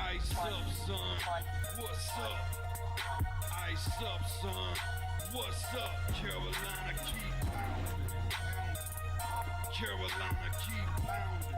Ice up, son. What's up? Ice up, son. What's up? Carolina, keep pounding. Carolina, keep pounding.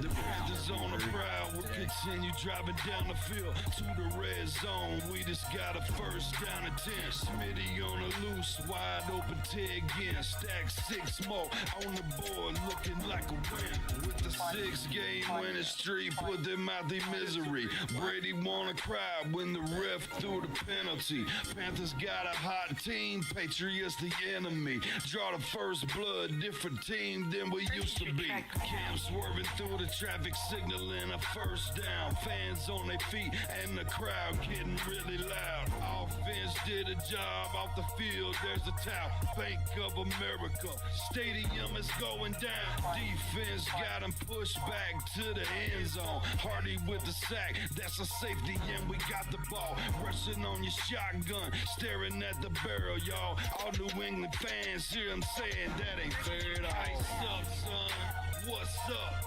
The Panthers on the prowl, we'll continue driving down the field to the red zone. We just got a first down and 10. Smitty on the loose, wide open Ted again. Stack 6 more on the board, looking like a win. With the 6-game winning streak, put them out their misery. Brady wanna cry when the ref threw the penalty. Panthers got a hot team, Patriots the enemy. Draw the first blood, different team than we used to be. Cam swerving through the traffic signal in a first down. Fans on their feet and the crowd getting really loud. Offense did a job off the field. There's a towel. Bank of America. Stadium is going down. Defense got him pushed back to the end zone. Hardy with the sack. That's a safety and we got the ball. Rushing on your shotgun. Staring at the barrel, y'all. All New England fans hear him saying that ain't fair at all. Ice up, son. What's up?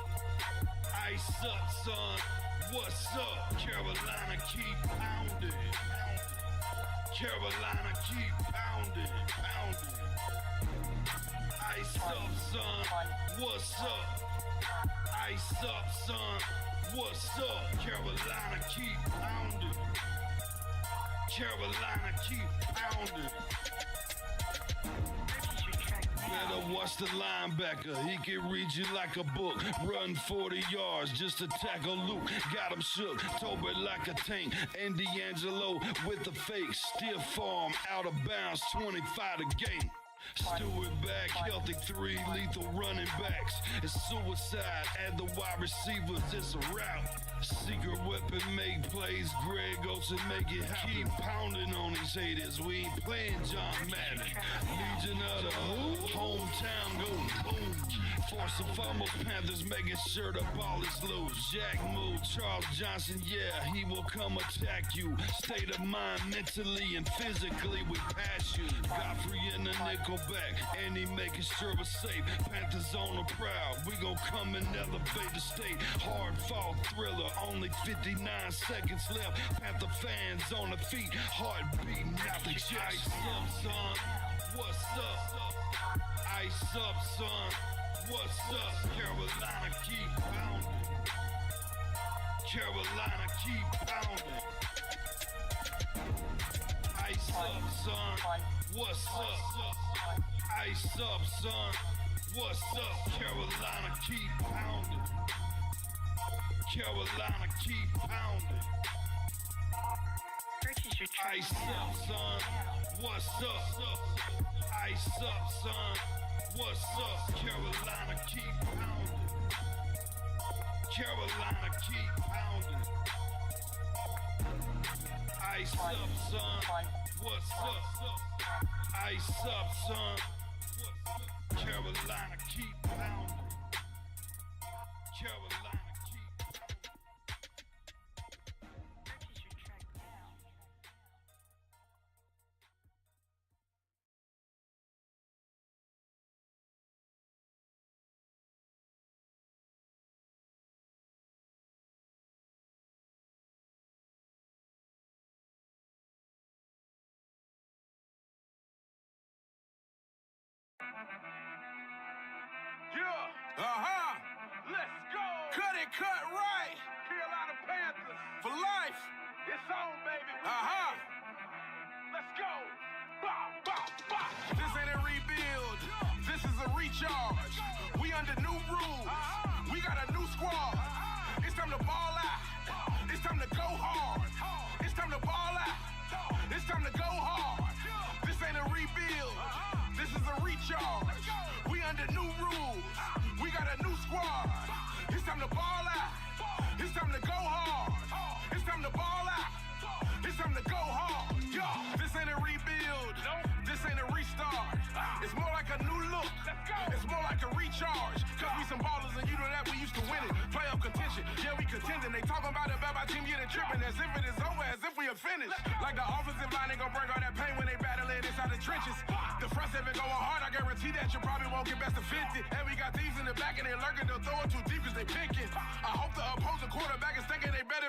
Ice up, son. What's up? Carolina, keep pounding. Carolina, keep pounding. Ice up, son. What's up? Ice up, son. What's up? Carolina, keep pounding. Carolina, keep pounding. Better watch the linebacker, he can read you like a book. Run 40 yards just to tackle Luke. Got him shook, Tober like a tank. And D'Angelo with the fake. Stiff arm, out of bounds, 25 to game. Stewart back, healthy 3 lethal running backs. It's suicide at the wide receivers, it's a rout. Secret weapon make plays, Greg Olsen make it happen. Keep pounding on these haters, we ain't playing John Madden. Legion of the hometown goes boom. Force and fumbles, Panthers making sure the ball is loose. Jack move, Charles Johnson, yeah, he will come attack you. State of mind, mentally and physically, we pass you. Godfrey in the nickel back, and he making sure we're safe. Panthers on the prowl, we gon' come and elevate the state. Hard fought thriller, only 59 seconds left. Panther fans on the feet, heart beating out the chest. Ice up, son. What's up? Ice up, son. What's up? Carolina, keep pounding. Carolina, keep pounding. Ice up, son. What's up? Ice up, son. What's up? Carolina, keep pounding. Carolina, keep pounding. Ice up, son. What's up? Ice up, son. What's up? Carolina, keep pounding. Carolina, keep pounding. Ice up, son. What's up? Ice up, son. Carolina, keep pounding. Carolina, keep pounding. Let's go. Cut it, cut right. Carolina Panthers for life. It's on, baby. Let's go. Bow, bow, bow. This ain't a rebuild. This is a recharge. We under new rules. We got a new squad. It's time to ball out. It's time to go hard. It's time to ball out. It's time to go hard. This ain't a rebuild. This is a recharge. We under new rules. We got a new squad. It's time to ball out. It's time to go hard. It's time to ball out. It's time to go hard. Yo, this ain't a rebuild. This ain't a restart. It's more like a new look. It's more like a recharge. Cause we some ballers and you know that we used to win it. Playoff contention. Yeah, we contending. They talking about it, about my team getting tripping. As if it is over, as if we are finished. Like the offensive line ain't gonna break all that pain when they battling inside the trenches. The front seven going hard, I guarantee that you probably won't get best of 50. And we got thieves in the back and they lurking, they'll throw it too deep cause they picking. I hope the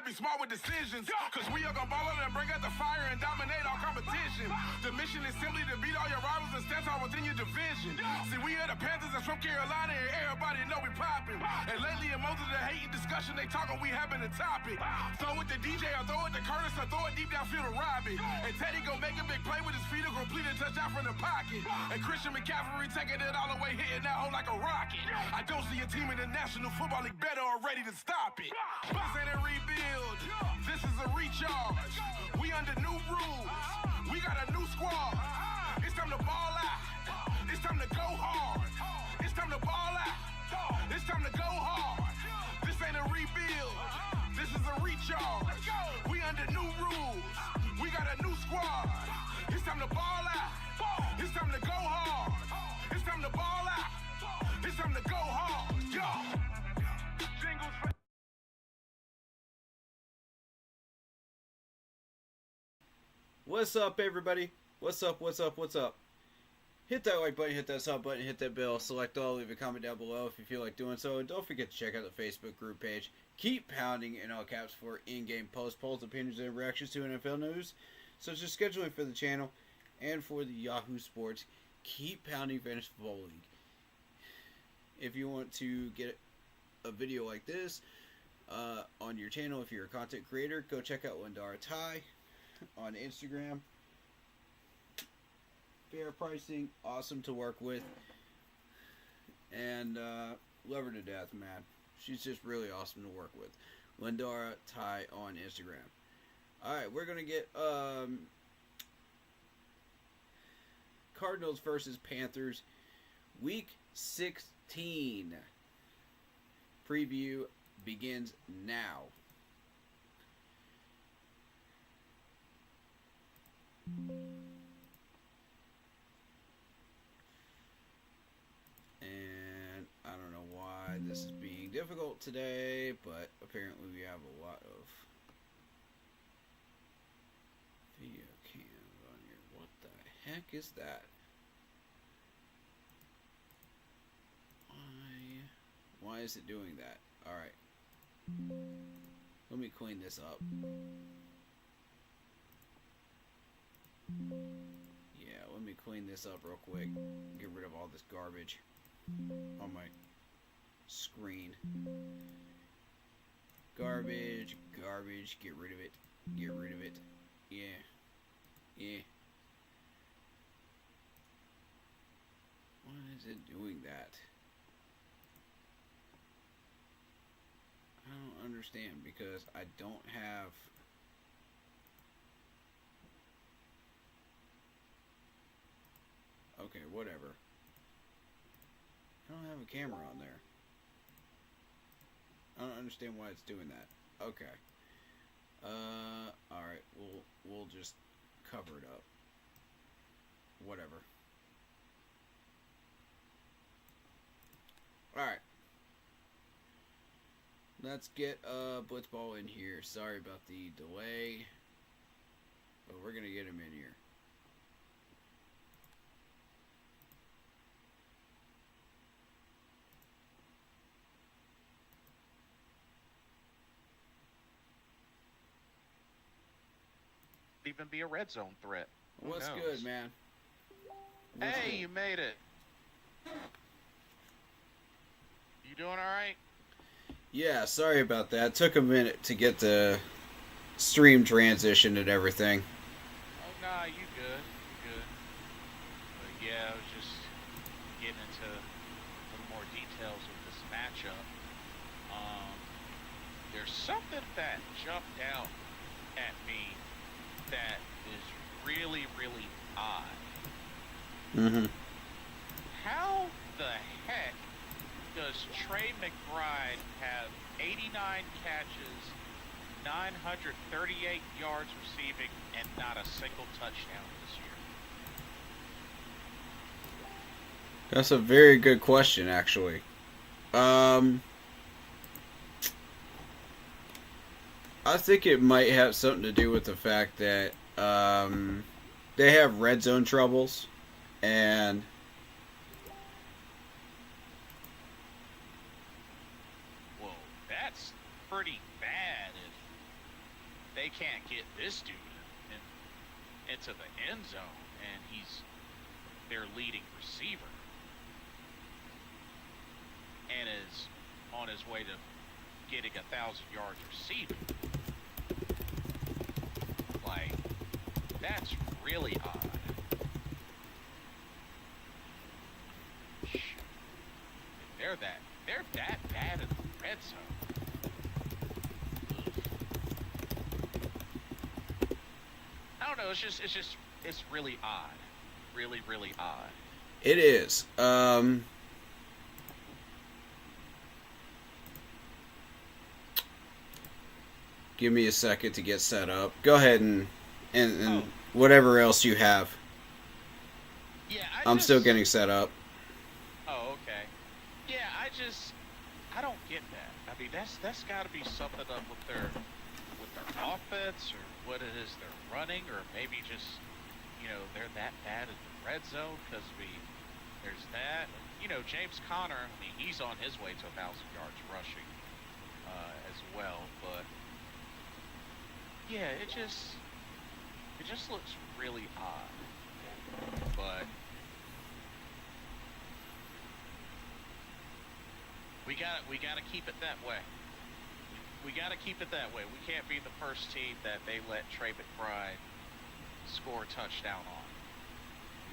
be smart with decisions. Cause we are gonna ball out and bring out the fire and dominate our competition. The mission is simply to beat all your rivals and stand tall within your division. See, we are the Panthers that's from Carolina and everybody know we poppin'. And lately in most of the hating discussion, they talkin' we having a topic. Throw it to DJ or throw it to Curtis or throw it deep downfield to Robbie. And Teddy gon' make a big play with his feet or complete a touchdown from the pocket. And Christian McCaffrey taking it all the way, hitting that hole like a rocket. I don't see a team in the National Football League better or ready to stop it. This ain't a rebuild, this is a recharge. We under new rules, we got a new squad. It's time to ball out, it's time to go hard. It's time to ball out, it's time to go hard. This ain't a rebuild, this is a recharge. We under new rules, we got a new squad. It's time to ball out, it's time to go hard. It's time to ball out, it's time to go hard. Yo. Jingles for What's up, everybody? What's up? Hit that like button, hit that sub button, hit that bell, select all, leave a comment down below if you feel like doing so, and don't forget to check out the Facebook group page. Keep pounding in all caps for in-game posts, polls, opinions, and reactions to NFL news, such as scheduling for the channel and for the Yahoo Sports. Keep pounding Fantasy Football League. If you want to get a video like this on your channel, if you're a content creator, go check out Lindara Ty on Instagram. Fair pricing, awesome to work with, and love her to death, man. She's just really awesome to work with. Lindara Ty on Instagram. Alright, we're going to get Cardinals versus Panthers Week 16 preview begins now. And I don't know why this is being difficult today, but apparently we have a lot of video cams on here. What the heck is that? Why is it doing that? Alright. Let me clean this up. Yeah, let me clean this up real quick. Get rid of all this garbage on my screen. Garbage, get rid of it. Yeah. Why is it doing that? I don't understand, because I don't have... Okay, whatever. I don't have a camera on there. I don't understand why it's doing that. Okay. Alright, we'll just cover it up. Whatever. Alright. Let's get Blitzball in here. Sorry about the delay, but we're gonna get him in here. Even be a red zone threat. What's good, man? Hey, you made it. You doing all right? Yeah, sorry about that. Took a minute to get the stream transition and everything. Oh, nah, you good. But yeah, I was just getting into a little more details of this matchup. There's something that jumped out at me that is really, really odd. Mm-hmm. How the heck does Trey McBride have 89 catches, 938 yards receiving, and not a single touchdown this year? That's a very good question, actually. I think it might have something to do with the fact that they have red zone troubles, and Whoa, that's pretty bad they can't get this dude into the end zone, and he's their leading receiver, and is on his way to getting 1,000 yards receiving. Like, that's really odd. They're that bad in the red zone. I don't know. It's really odd. Really, really odd. It is. Give me a second to get set up. Go ahead and whatever else you have. Yeah, I'm still getting set up. Oh, okay. Yeah, I don't get that. I mean, that's got to be something up with their offense, or what it is they're running, or maybe just, they're that bad in the red zone, because there's that. James Conner, I mean, he's on his way to 1,000 yards rushing as well, but yeah, it just looks really odd. But we gotta keep it that way. We gotta keep it that way. We can't be the first team that they let Trey McBride score a touchdown on.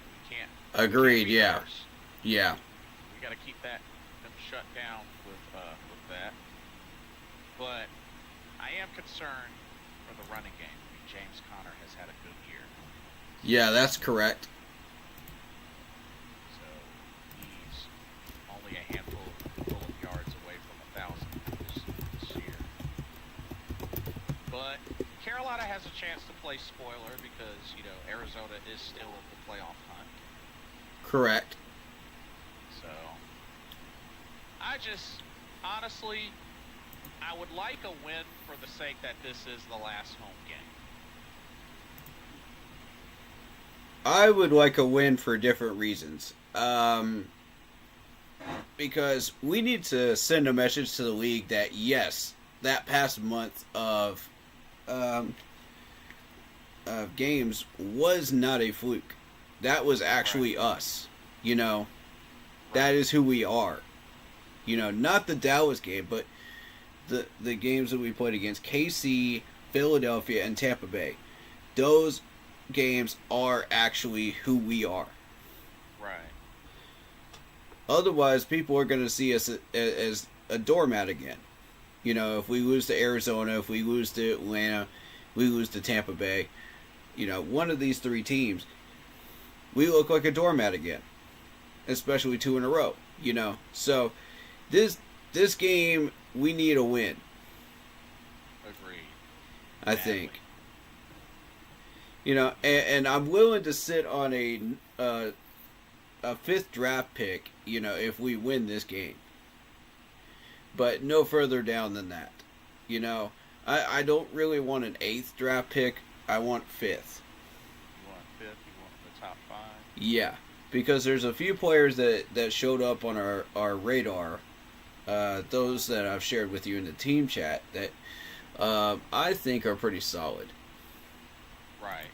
We can't. Agreed. We can't Yeah. first. Yeah. We gotta keep them shut down with that. But I am concerned for the running game. I mean, James Conner has had a good year. Yeah, that's correct. So he's only a handful of yards away from 1,000 this year. But Carolina has a chance to play spoiler because, Arizona is still in the playoff hunt. Correct. So honestly, I would like a win for the sake that this is the last home game. I would like a win for different reasons. Because we need to send a message to the league that, yes, that past month of games was not a fluke. That was actually us. That is who we are. Not the Dallas game, but the games that we played against KC, Philadelphia, and Tampa Bay. Those games are actually who we are. Right. Otherwise, people are going to see us as a doormat again. If we lose to Arizona, if we lose to Atlanta, we lose to Tampa Bay, one of these three teams, we look like a doormat again. Especially 2 in a row, So, this game, we need a win. Agreed. I think. And I'm willing to sit on a 5th draft pick, if we win this game. But no further down than that. I don't really want an 8th draft pick. I want 5th. You want 5th? You want the top 5? Yeah, because there's a few players that showed up on our radar, those that I've shared with you in the team chat, that I think are pretty solid. Right.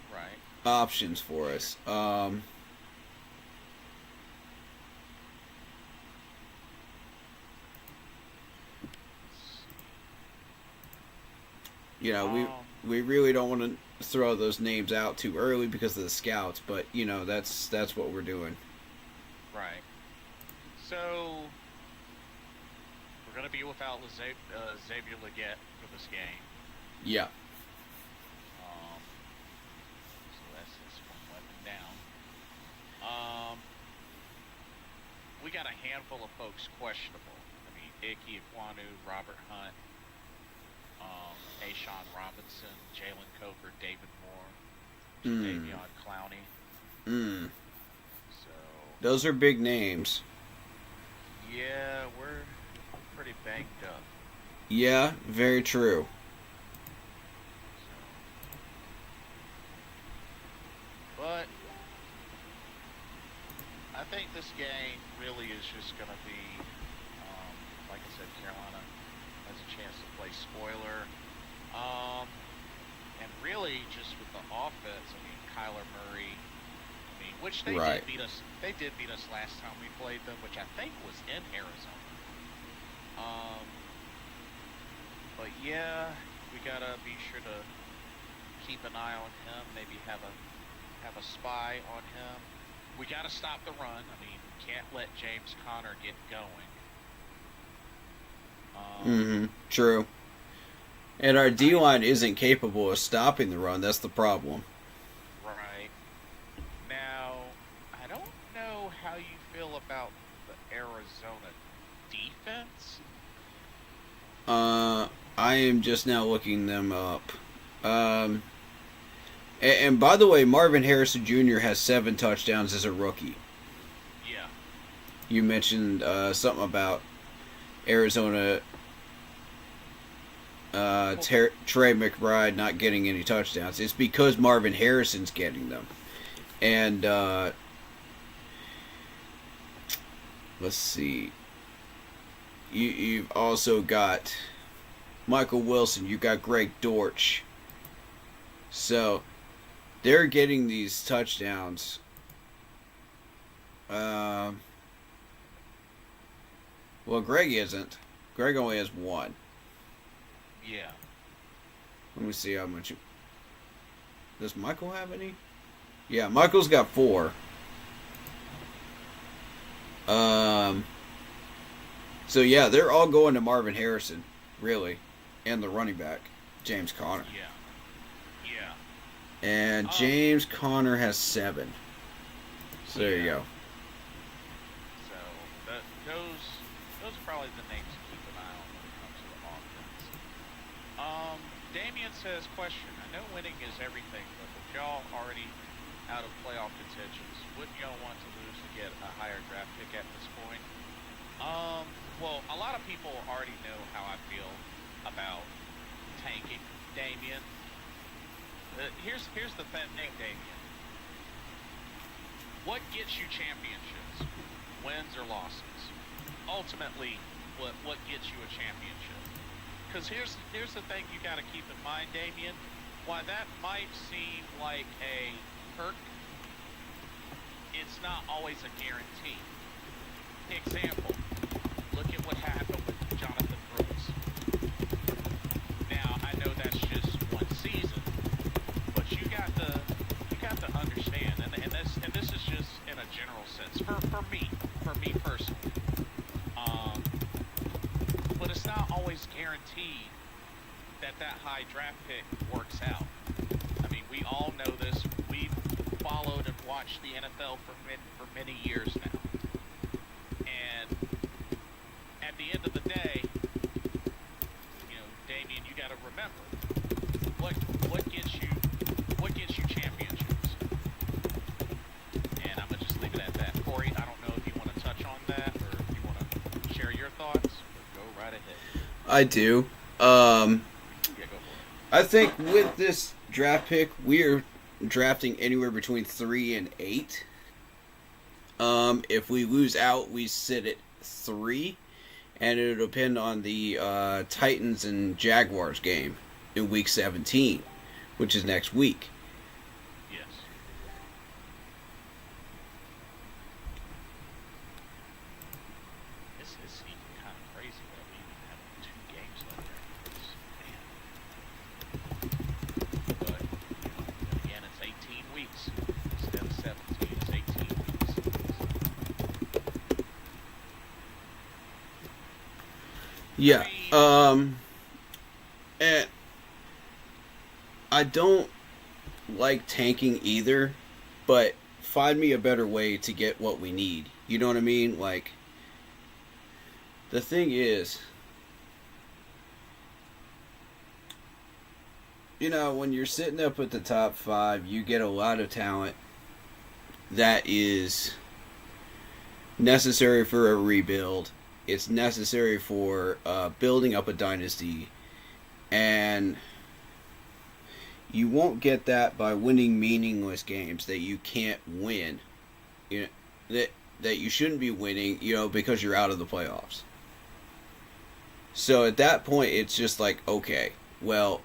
Options for us. We really don't want to throw those names out too early because of the scouts, but that's what we're doing. Right. So we're gonna be without Xavier Legette for this game. Yeah. So that's one weapon down. We got a handful of folks questionable. I mean, Icky Ekwonu, Robert Hunt, Ashawn Robinson, Jalen Coker, David Moore, Davion Clowney. So Those are big names. yeah, we're pretty banged up. Yeah, very true. But I think this game really is just going to be, like I said, Carolina has a chance to play spoiler. and really just with the offense, I mean, Kyler Murray, I mean, which they Right. did beat us. They did beat us last time we played them, which I think was in Arizona. But yeah, we gotta be sure to keep an eye on him. Maybe have a spy on him. We gotta stop the run. I mean, we can't let James Conner get going. True. And our D line isn't capable of stopping the run. That's the problem. Right. Now, I don't know how you feel about the Arizona defense. I am just now looking them up. And by the way, Marvin Harrison Jr. has 7 touchdowns as a rookie. Yeah. You mentioned something about Arizona. Trey McBride not getting any touchdowns. It's because Marvin Harrison's getting them. And let's see. You've also got Michael Wilson. You got Greg Dortch. So they're getting these touchdowns. Well, Greg isn't. Greg only has 1. Yeah. Let me see how much. Does Michael have any? Yeah, Michael's got 4. So yeah, they're all going to Marvin Harrison, really, and the running back, James Conner. Yeah. Yeah. And James Conner has 7. So there you go. So those are probably the names to keep an eye on when it comes to the offense. Damien says, question. I know winning is everything, but with y'all already out of playoff contentions, wouldn't y'all want to lose to get a higher draft pick at this point? Well, a lot of people already know how I feel about tanking, Damien. Here's the thing, Damien. What gets you championships? Wins or losses? Ultimately, what gets you a championship? Because here's the thing you got to keep in mind, Damien. Why that might seem like a perk, it's not always a guarantee. Example, look at what happened with Jonathan Brooks. Now, I know that's just one season, but you got to understand, and this is just in a general sense, for me personally. But it's not always guaranteed that high draft pick works out. I mean, we all know this. We've followed and watched the NFL for many years now. And at the end of the day, you know, Damien, you got to remember what gets you championships. And I'm gonna just leave it at that. Corey, I don't know if you want to touch on that or if you want to share your thoughts. Go right ahead. I do. Yeah, go for it. I think with this draft pick, we're drafting anywhere between 3 and 8. If we lose out, we sit at 3, and it'll depend on the Titans and Jaguars game in Week 17, which is next week. Yes. This is even kind of crazy that we even have 2 games left there. But again, it's 18 weeks instead of 17. It's 18 weeks. Yeah. And I don't like tanking either, but find me a better way to get what we need. You know what I mean? Like, the thing is, you know, when you're sitting up at the top 5, you get a lot of talent that is necessary for a rebuild. It's necessary for building up a dynasty, and you won't get that by winning meaningless games that you can't win. You know, that you shouldn't be winning, you know, because you're out of the playoffs. So at that point, it's just like, okay, well,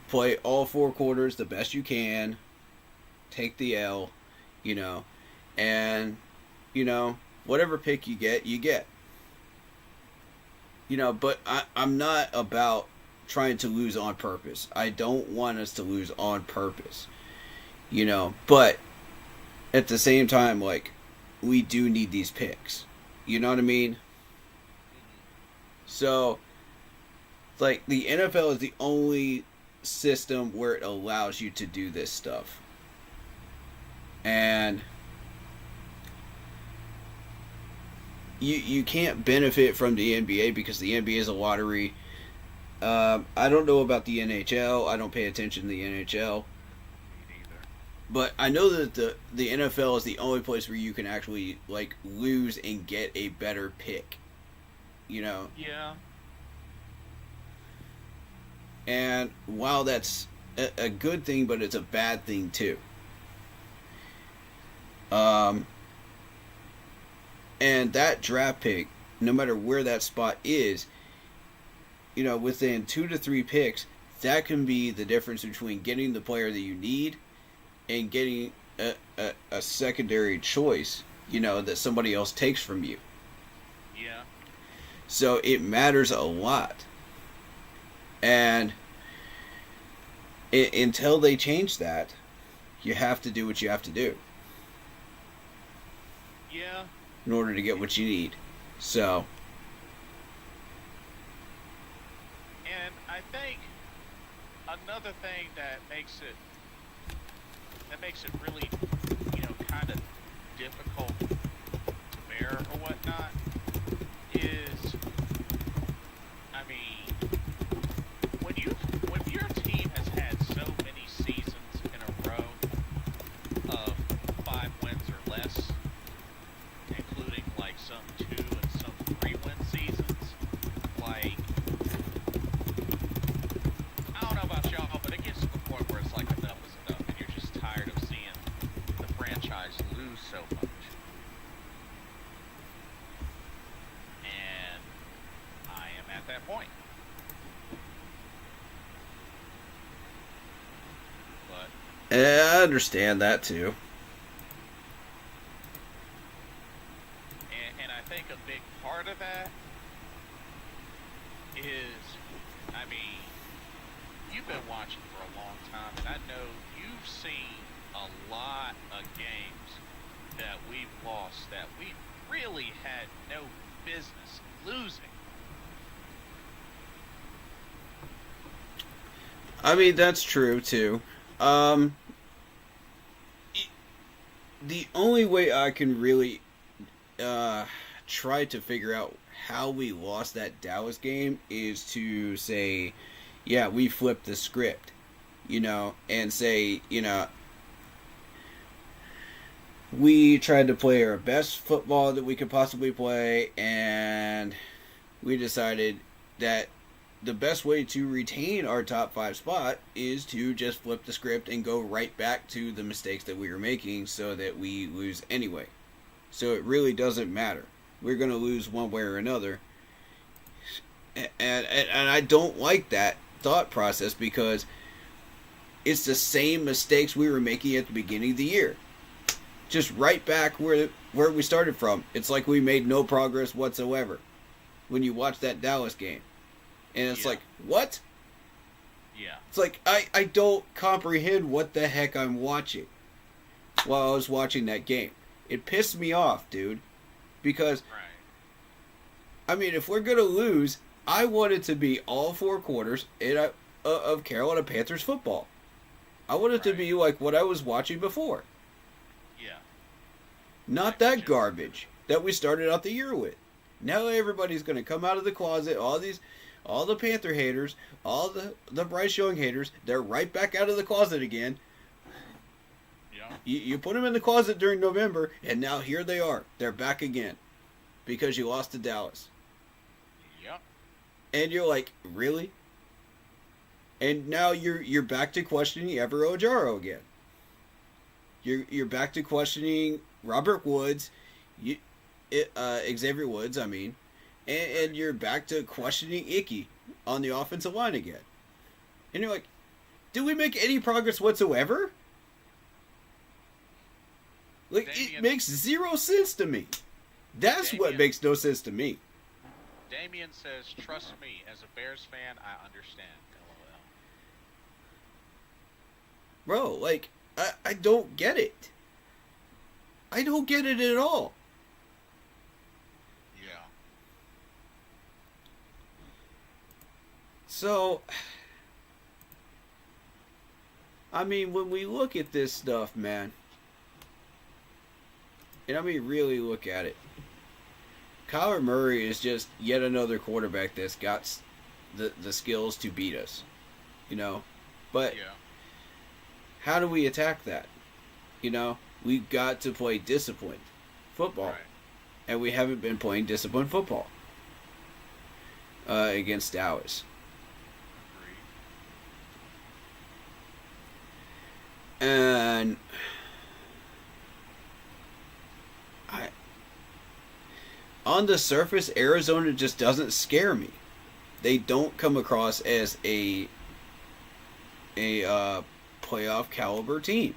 play all 4 quarters the best you can, take the L, and, whatever pick you get, you get. But I'm not about trying to lose on purpose. I don't want us to lose on purpose. But at the same time, like, we do need these picks. You know what I mean? So, like, the NFL is the only system where it allows you to do this stuff. And you can't benefit from the NBA because the NBA is a lottery. I don't know about the NHL. I don't pay attention to the NHL. But I know that the NFL is the only place where you can actually, like, lose and get a better pick. Yeah. And while that's a good thing, but it's a bad thing too. And that draft pick, no matter where that spot is, within 2 to 3 picks, that can be the difference between getting the player that you need and getting a secondary choice, that somebody else takes from you. Yeah. So it matters a lot. And until they change that, you have to do what you have to do. Yeah. In order to get what you need. So. And I think another thing that makes it really, kind of difficult to bear or whatnot is, I mean, when your team has had so many seasons in a row of 5 wins or less, including like some 2 and some 3-win seasons, like, I don't know about y'all, but it gets to the point where it's like enough is enough, and you're just tired of seeing the franchise lose so much. And I am at that point. But I understand that too. and I think a big part of that is, I mean, you've been watching for a long time, and I know you've seen a lot of games that we've lost that we really had no business losing. I mean, that's true too. The only way I can really try to figure out how we lost that Dallas game is to say, yeah, we flipped the script, and say, we tried to play our best football that we could possibly play, and we decided that the best way to retain our top 5 spot is to just flip the script and go right back to the mistakes that we were making so that we lose anyway. So it really doesn't matter. We're going to lose one way or another. And I don't like that thought process because it's the same mistakes we were making at the beginning of the year. Just right back where we started from. It's like we made no progress whatsoever when you watch that Dallas game. And it's like, what? Yeah. It's like, I don't comprehend what the heck I'm watching while I was watching that game. It pissed me off, dude. Because, Right. I mean, if we're going to lose, I want it to be all 4 quarters of Carolina Panthers football. I want it to be like what I was watching before. Yeah. Not that garbage that we started out the year with. Now everybody's going to come out of the closet, all the Panther haters, all the Bryce Young haters, they're right back out of the closet again. Yeah. You put them in the closet during November, and now here they are. They're back again because you lost to Dallas. Yep. And you're like, really? And now you're back to questioning Ever Ojaro again. You're back to questioning Robert Woods, Xavier Woods, I mean. And you're back to questioning Icky on the offensive line again. And you're like, Did we make any progress whatsoever? Like, it Damian- makes zero sense to me. That's what Damian- makes no sense to me. Damien says, "Trust me, as a Bears fan, I understand." LOL. Bro, like, I don't get it. I don't get it at all. Yeah. So, I mean, when we look at this stuff, man, and I mean really look at it, Kyler Murray is just yet another quarterback that's got the skills to beat us, you know? But Yeah. how do we attack that? You know, we've got to play disciplined football, Right. and we haven't been playing disciplined football against Dallas. Agreed. And on the surface, Arizona just doesn't scare me. They don't come across as a playoff caliber team,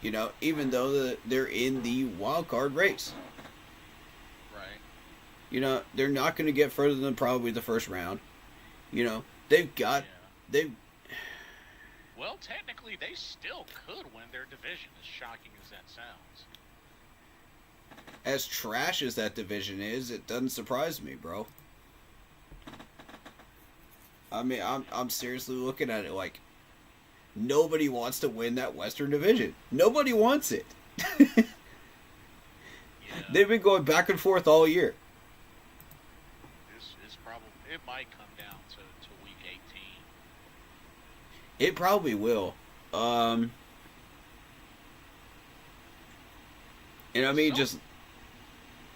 you know, even though they're in the wild card race. Right. You know, they're not going to get further than probably the first round. You know, they've got Yeah. Well, technically, they still could win their division, as shocking as that sounds. as trash as that division is, it doesn't surprise me, bro. I mean, I'm seriously looking at it like nobody wants to win that Western Division. Nobody wants it. Yeah. They've been going back and forth all year. This is probably, it might come down to week 18. It probably will. And I mean, just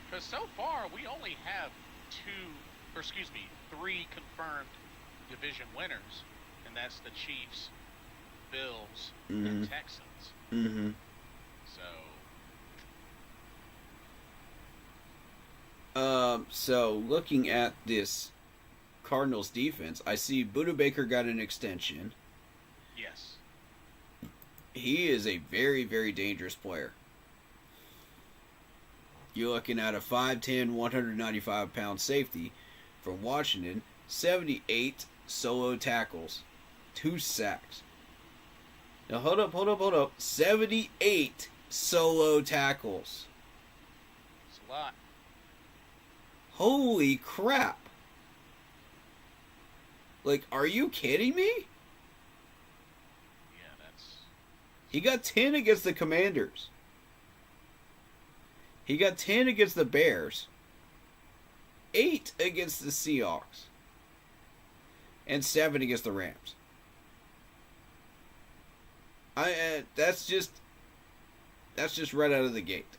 Because so far, we only have three confirmed division winners, and that's the Chiefs, Bills, and Texans. mhm. So looking at this Cardinals defense, I see Buda Baker got an extension. Yes. He is a very, very dangerous player. You're looking at a 5'10", 195-pound safety from Washington, 78 solo tackles, 2 sacks. Now hold up. 78 solo tackles. It's a lot. Holy crap. Like, are you kidding me? Yeah, that's... He got 10 against the Commanders. He got 10 against the Bears. 8 against the Seahawks. And 7 against the Rams. That's just right out of the gate.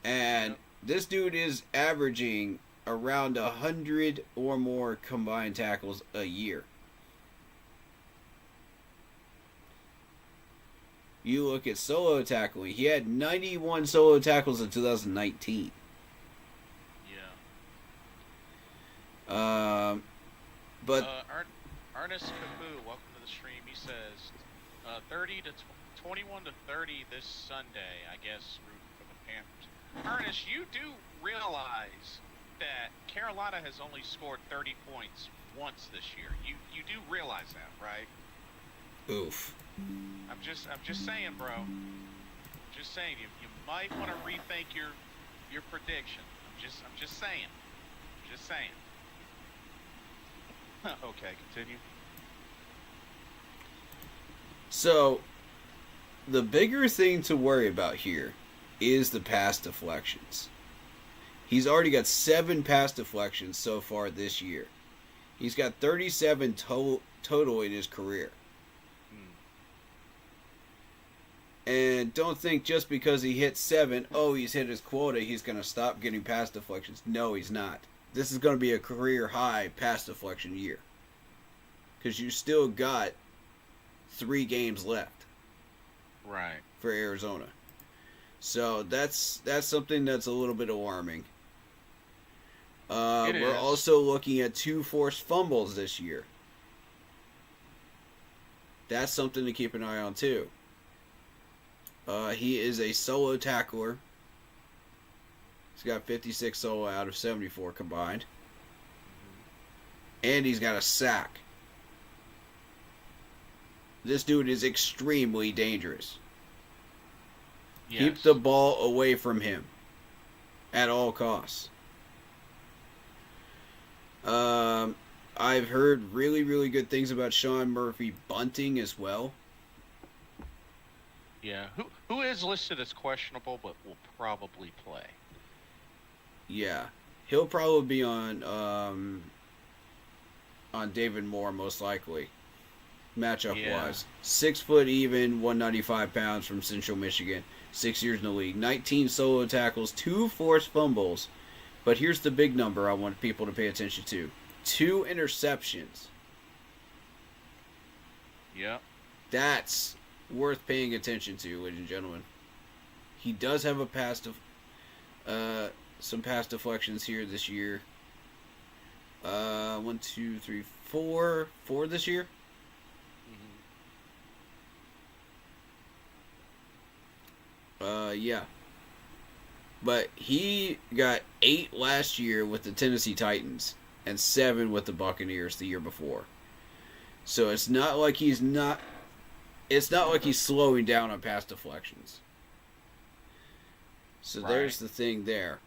And this dude is averaging around 100 or more combined tackles a year. You look at solo tackling. He had 91 solo tackles in 2019. Yeah. But Ernest Capu, welcome to the stream. He says 21 to 30 this Sunday. I guess rooting for the Panthers. Ernest, you do realize that Carolina has only scored 30 points once this year. You do realize that, right? oof. I'm just saying, bro. Just saying, you might want to rethink your prediction. I'm just saying. Just saying. Okay, continue. So, the bigger thing to worry about here is the pass deflections. He's already got 7 pass deflections so far this year. He's got 37 total in his career. And don't think just because he hit 7, he's hit his quota, he's going to stop getting pass deflections. No, he's not. This is going to be a career high pass deflection year. Because you still got 3 games left. Right. For Arizona. So that's something that's a little bit alarming. We're also looking at 2 forced fumbles this year. That's something to keep an eye on too. He is a solo tackler. He's got 56 solo out of 74 combined. And he's got a sack. This dude is extremely dangerous. Yes. Keep the ball away from him at all costs. I've heard really, really good things about Sean Murphy bunting as well. Yeah. Who is listed as questionable but will probably play? Yeah. He'll probably be on David Moore most likely. Matchup wise. 6 foot even, 195 pounds from Central Michigan. 6 years in the league. 19 solo tackles, 2 forced fumbles. But here's the big number I want people to pay attention to. 2 interceptions. Yep. That's worth paying attention to, ladies and gentlemen. He does have some pass deflections here this year. 1, 2, 3, 4 this year. Yeah. But he got 8 last year with the Tennessee Titans and 7 with the Buccaneers the year before. So it's not like he's slowing down on pass deflections. So Right. There's the thing there.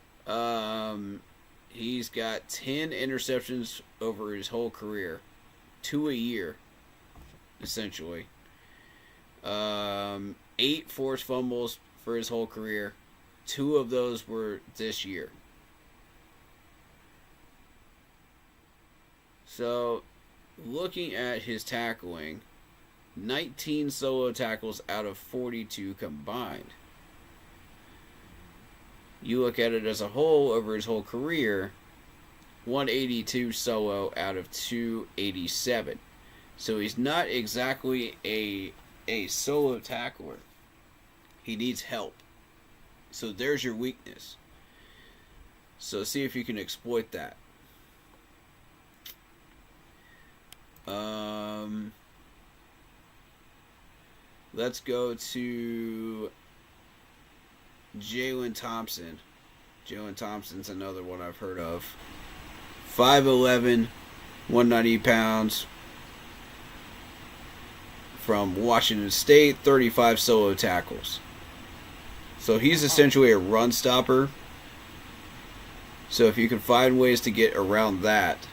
He's got 10 interceptions over his whole career. 2 a year, essentially. 8 forced fumbles for his whole career. 2 of those were this year. So, looking at his tackling, 19 solo tackles out of 42 combined. You look at it as a whole over his whole career, 182 solo out of 287. So he's not exactly a solo tackler. He needs help. So there's your weakness. So see if you can exploit that. Let's go to Jalen Thompson. Jalen Thompson's another one I've heard of. 5'11", 190 pounds. From Washington State, 35 solo tackles. So he's essentially a run stopper. So if you can find ways to get around that,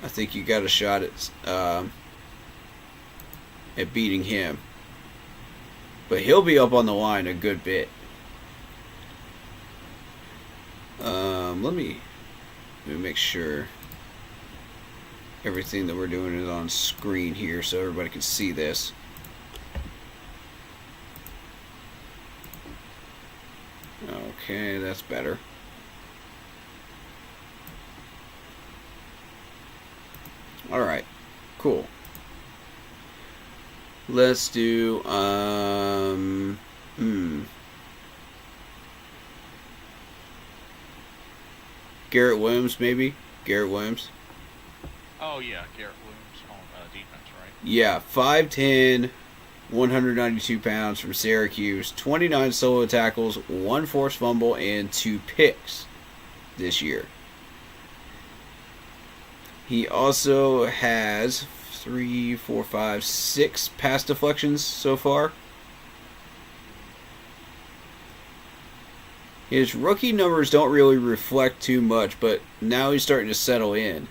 I think you got a shot at beating him. But he'll be up on the line a good bit. Let me make sure everything that we're doing is on screen here so everybody can see this. Okay, that's better. Alright, cool. Let's do, Garrett Williams, maybe? Garrett Williams? Oh, yeah, Garrett Williams on defense, right? Yeah, 5'10", 192 pounds from Syracuse. 29 solo tackles, 1 forced fumble, and 2 picks this year. He also has 6 pass deflections so far. His rookie numbers don't really reflect too much, but now he's starting to settle in.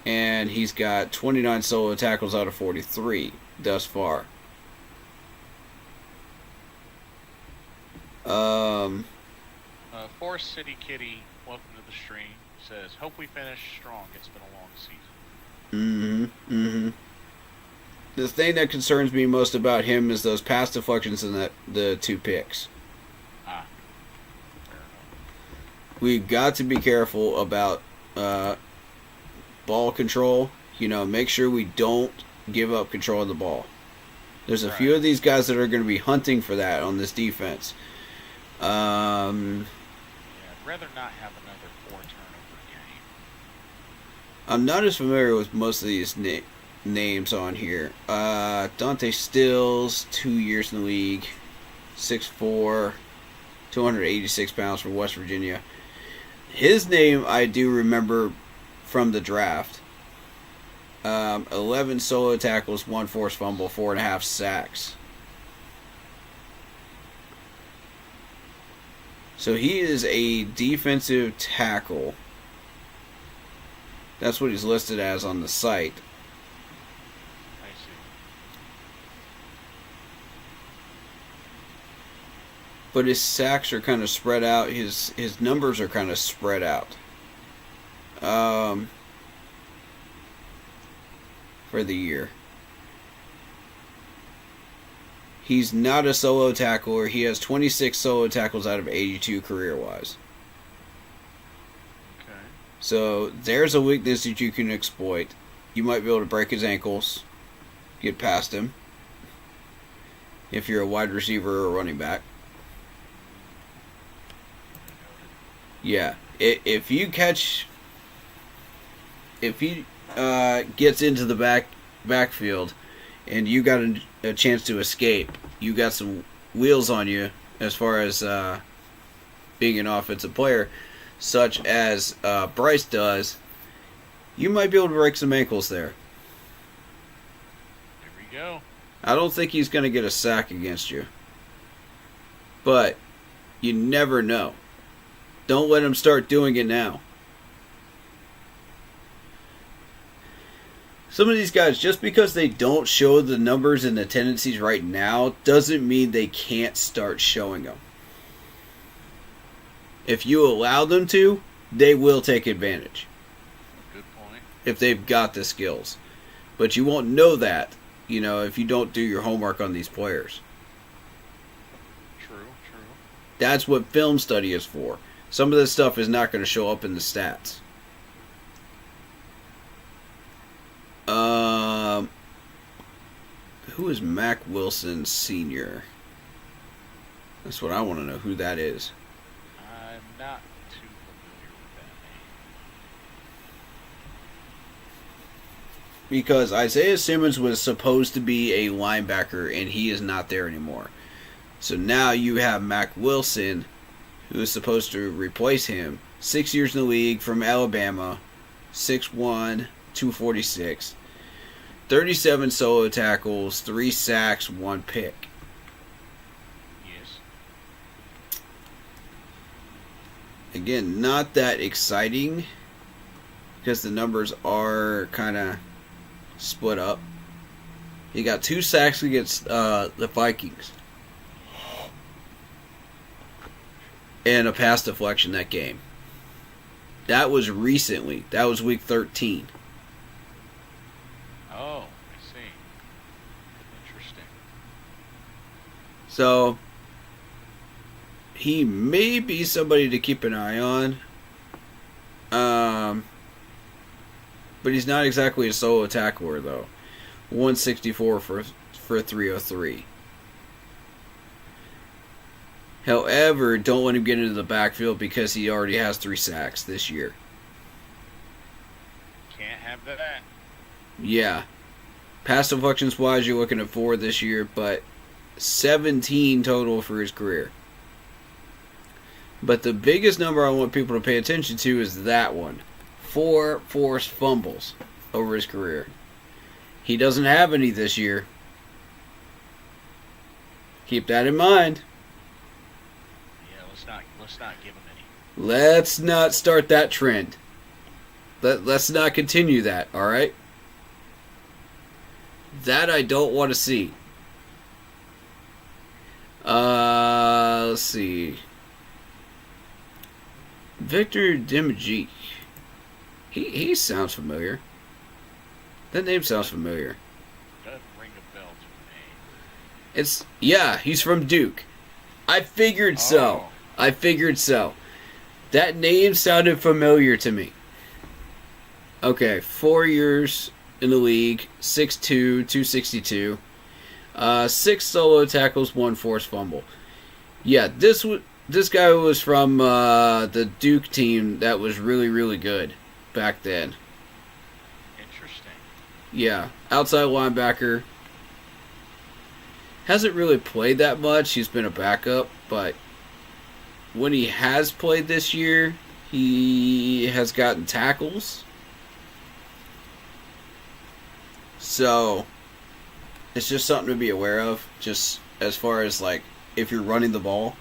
And he's got 29 solo tackles out of 43 thus far. Forest City Kitty, welcome to the stream, says, hope we finish strong. It's been a long season. The thing that concerns me most about him is those pass deflections and the 2 picks. Fair enough. We've got to be careful about ball control. You know, make sure we don't give up control of the ball. There's a few of these guys that are going to be hunting for that on this defense. Yeah, I'd rather not have another 4 turnover game. I'm not as familiar with most of these names on here. Dante Stills, 2 years in the league, 6'4", 286 pounds from West Virginia. His name I do remember from the draft. 11 solo tackles, 1 forced fumble, 4.5 sacks. So he is a defensive tackle. That's what he's listed as on the site. I see. But his sacks are kind of spread out. His numbers are kind of spread out. For the year. He's not a solo tackler. He has 26 solo tackles out of 82 career-wise. Okay. So there's a weakness that you can exploit. You might be able to break his ankles, get past him, if you're a wide receiver or running back. Yeah, if he gets into the backfield, and you got a chance to escape, you got some wheels on you as far as being an offensive player, such as Bryce does, you might be able to break some ankles there. There we go. I don't think he's going to get a sack against you. But you never know. Don't let him start doing it now. Some of these guys, just because they don't show the numbers and the tendencies right now, doesn't mean they can't start showing them. If you allow them to, they will take advantage. Good point. If they've got the skills. But you won't know that, if you don't do your homework on these players. True. That's what film study is for. Some of this stuff is not going to show up in the stats. Who is Mac Wilson Sr.? That's what I want to know, who that is. I'm not too familiar with that name. Because Isaiah Simmons was supposed to be a linebacker, and he is not there anymore. So now you have Mac Wilson, who is supposed to replace him. 6 years in the league, from Alabama, 6'1", 246. 37 solo tackles, 3 sacks, 1 pick. Yes. Again, not that exciting, because the numbers are kind of split up. He got 2 sacks against the Vikings. And a pass deflection that game. That was recently. That was week 13. Oh, I see. Interesting. So, he may be somebody to keep an eye on. But he's not exactly a solo tackler, though. 164 for 303. However, don't let him get into the backfield because he already has 3 sacks this year. Can't have that. Yeah. Pass deflections wise, you're looking at 4 this year, but 17 total for his career. But the biggest number I want people to pay attention to is that one. 4 forced fumbles over his career. He doesn't have any this year. Keep that in mind. Yeah, let's not give him any. Let's not start that trend. Let's not continue that, alright? That I don't want to see. Let's see. Victor Demajic. He sounds familiar. That name sounds familiar. Doesn't ring a bell to me. He's from Duke. I figured so. That name sounded familiar to me. Okay, 4 years in the league, 6'2", 262. 6 solo tackles, 1 forced fumble. Yeah, this guy was from the Duke team that was really, really good back then. Interesting. Yeah, outside linebacker. Hasn't really played that much. He's been a backup, but when he has played this year, he has gotten tackles. So, it's just something to be aware of, just as far as, like, if you're running the ball.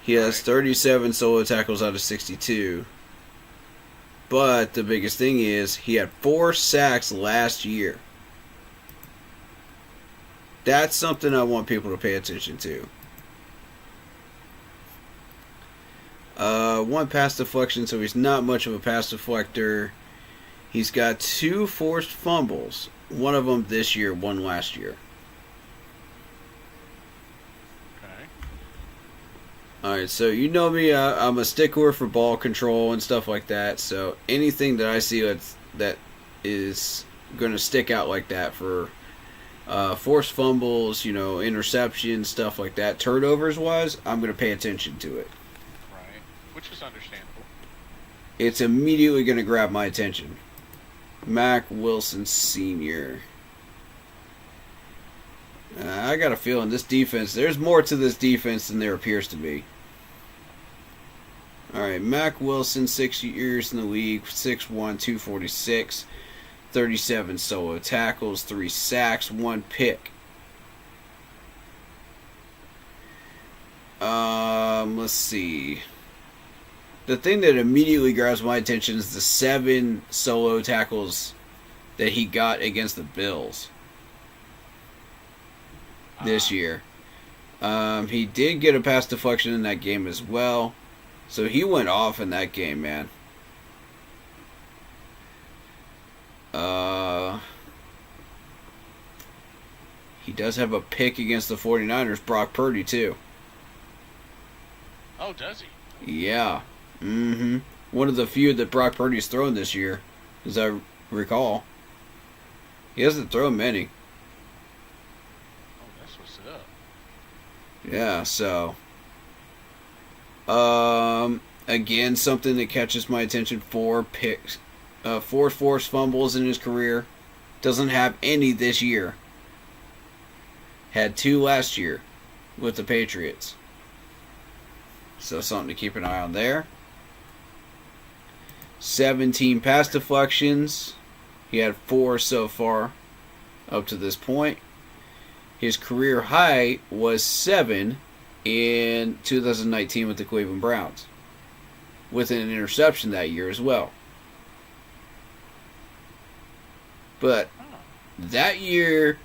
He has 37 solo tackles out of 62. But the biggest thing is, he had 4 sacks last year. That's something I want people to pay attention to. 1 pass deflection, so he's not much of a pass deflector. He's got 2 forced fumbles. One of them this year, one last year. Okay. Alright, so you know me, I'm a stickler for ball control and stuff like that. So anything that I see that is going to stick out like that for forced fumbles, interceptions, stuff like that, turnovers-wise, I'm going to pay attention to it. Right, which is understandable. It's immediately going to grab my attention. Mac Wilson Sr. I got a feeling this defense, there's more to this defense than there appears to be. Alright, Mac Wilson, 6 years in the league, 6'1", 246, 37 solo tackles, 3 sacks, 1 pick. Let's see. The thing that immediately grabs my attention is the 7 solo tackles that he got against the Bills this year. He did get a pass deflection in that game as well. So he went off in that game, man. He does have a pick against the 49ers, Brock Purdy, too. Oh, does he? Yeah. One of the few that Brock Purdy's thrown this year, as I recall. He hasn't thrown many. Oh, that's what's up. Yeah, so. Again, something that catches my attention, 4 picks. 4 forced fumbles in his career. Doesn't have any this year. Had 2 last year with the Patriots. So something to keep an eye on there. 17 pass deflections. He had 4 so far up to this point. His career high was 7 in 2019 with the Cleveland Browns, with an interception that year as well. But that year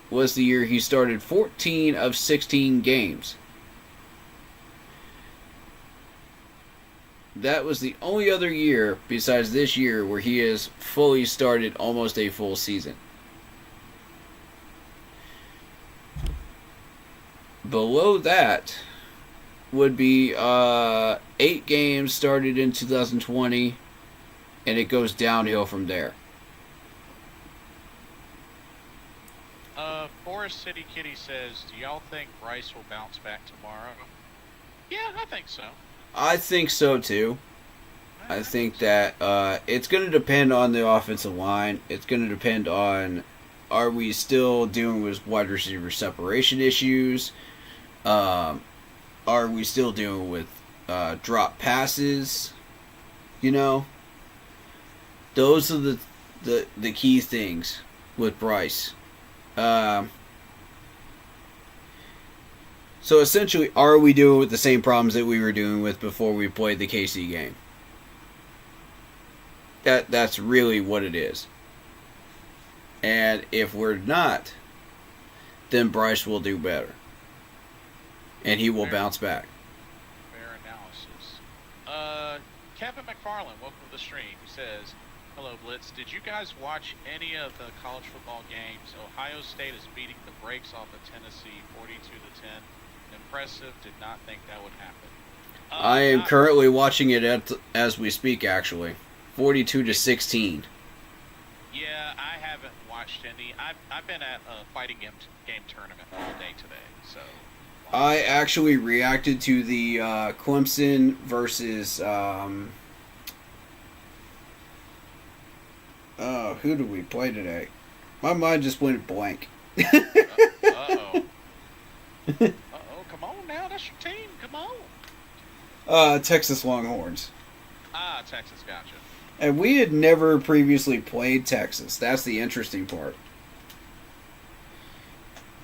was the year he started 14 of 16 games. That was the only other year besides this year where he has fully started almost a full season. Below that would be 8 games started in 2020, and it goes downhill from there. Forest City Kitty says, do y'all think Bryce will bounce back tomorrow? Yeah, I think so. I think so too. I think that it's going to depend on the offensive line. It's going to depend on, are we still dealing with wide receiver separation issues? Are we still dealing with drop passes? Those are the key things with Bryce. So essentially, are we dealing with the same problems that we were dealing with before we played the KC game? That's really what it is. And if we're not, then Bryce will do better. And he will bounce back. Fair analysis. Kevin McFarland, welcome to the stream. He says, hello, Blitz. Did you guys watch any of the college football games? Ohio State is beating the brakes off of Tennessee 42-10. Impressive. Did not think that would happen. I am currently watching it as we speak, actually. 42-16. Yeah, I haven't watched any. I've been at a fighting game tournament all day today, so. I actually reacted to the Clemson versus Who do we play today? My mind just went blank. Uh-oh. Uh-oh, come on now. That's your team. Come on. Texas Longhorns. Ah, Texas, gotcha. And we had never previously played Texas. That's the interesting part.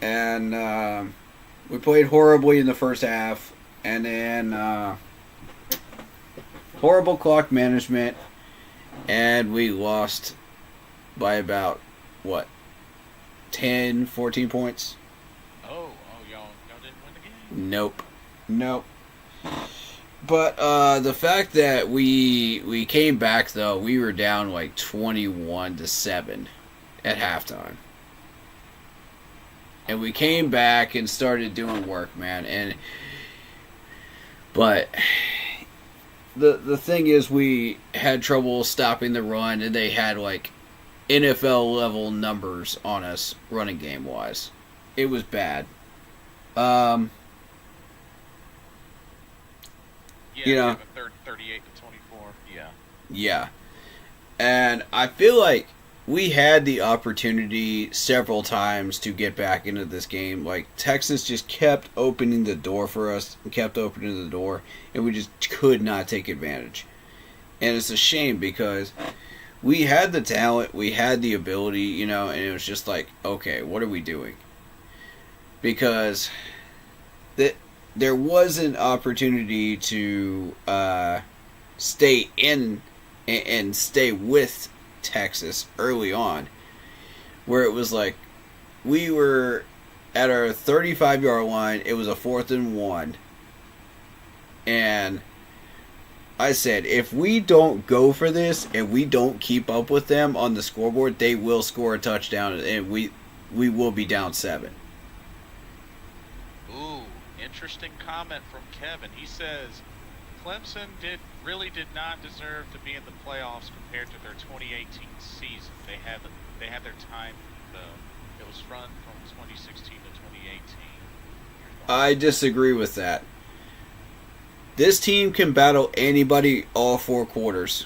And we played horribly in the first half. And then horrible clock management. And we lost by about, what, 10, 14 points? Oh, y'all didn't win the game? Nope. But the fact that we came back, though, we were down like 21-7 at halftime. And we came back and started doing work, man. But the thing is, we had trouble stopping the run, and they had like NFL level numbers on us running game wise. It was bad. You know, 38 to 24. Yeah. Yeah. And I feel like we had the opportunity several times to get back into this game. Like, Texas just kept opening the door for us, and we just could not take advantage. And it's a shame because we had the talent, we had the ability, you know, and it was just like, okay, what are we doing? Because there was an opportunity to stay in and stay with Texas early on, where it was like we were at our 35-yard line. It was a 4th and 1, and I said, if we don't go for this and we don't keep up with them on the scoreboard, they will score a touchdown, and we will be down 7. Ooh, interesting comment from Kevin. He says Clemson really did not deserve to be in the playoffs compared to their 2018 season. They had their time. It was run from 2016 to 2018. I disagree with that. This team can battle anybody all 4 quarters.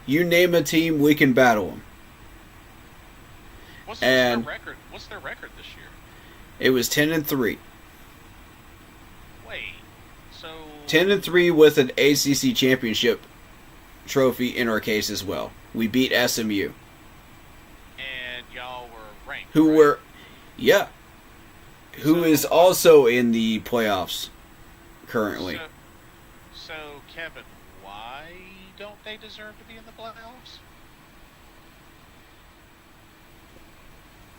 You name a team, we can battle them. What's their record? What's their record this year? It was 10-3. Wait, so 10-3 with an ACC championship trophy in our case as well. We beat SMU. And y'all were ranked. Who right? were, yeah. Who is also in the playoffs currently. So, Kevin, why don't they deserve to be in the playoffs?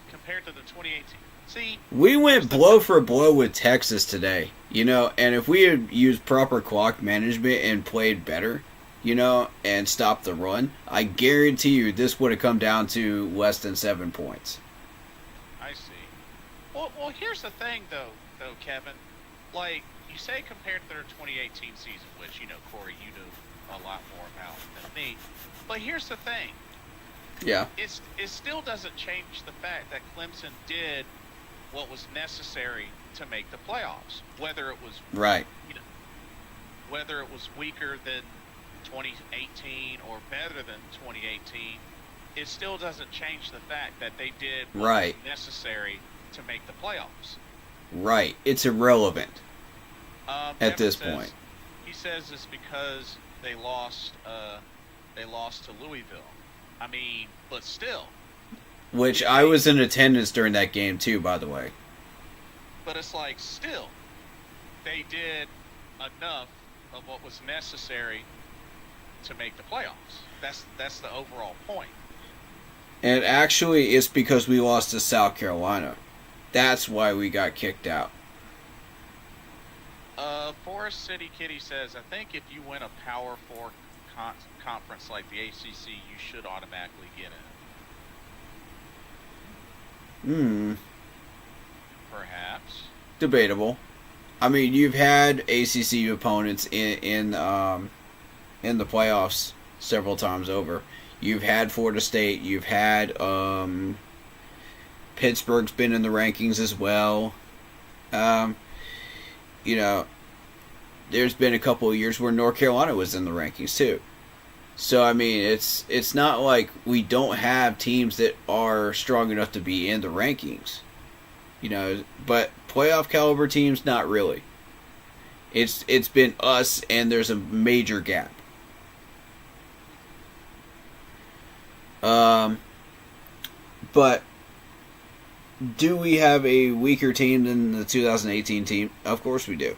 Compared to the 2018. See, we went blow for blow with Texas today, you know, and if we had used proper clock management and played better, you know, and stopped the run, I guarantee you this would have come down to less than 7 points. I see. Well, here's the thing, though, Kevin. Like, you say compared to their 2018 season, which, you know, Corey, you knew a lot more about than me. But here's the thing. Yeah. It still doesn't change the fact that Clemson did what was necessary to make the playoffs. Whether it was Right. you know, whether it was weaker than 2018 or better than 2018, it still doesn't change the fact that they did what Right. was necessary to make the playoffs. Right. It's irrelevant at Kevin this says- point. He says it's because they lost to Louisville. I mean, but still. Which I was in attendance during that game too, by the way. But it's like, still, they did enough of what was necessary to make the playoffs. That's the overall point. And actually, it's because we lost to South Carolina. That's why we got kicked out. Forest City Kitty says, I think if you win a Power 4 conference like the ACC, you should automatically get in. Perhaps. Debatable. I mean, you've had ACC opponents in the playoffs several times over. You've had Florida State. You've had Pittsburgh's been in the rankings as well. You know, there's been a couple of years where North Carolina was in the rankings too. So I mean, it's not like we don't have teams that are strong enough to be in the rankings, But playoff caliber teams, not really. It's been us, and there's a major gap. But do we have a weaker team than the 2018 team? Of course we do.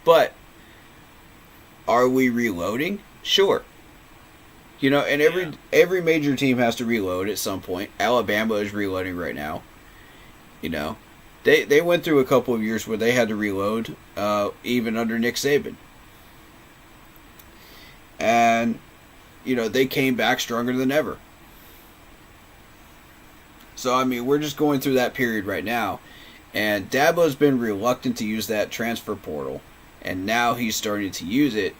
But are we reloading? Sure. And every major team has to reload at some point. Alabama is reloading right now. They went through a couple of years where they had to reload, even under Nick Saban. And, they came back stronger than ever. So, I mean, we're just going through that period right now. And Dabo's been reluctant to use that transfer portal. And now he's starting to use it,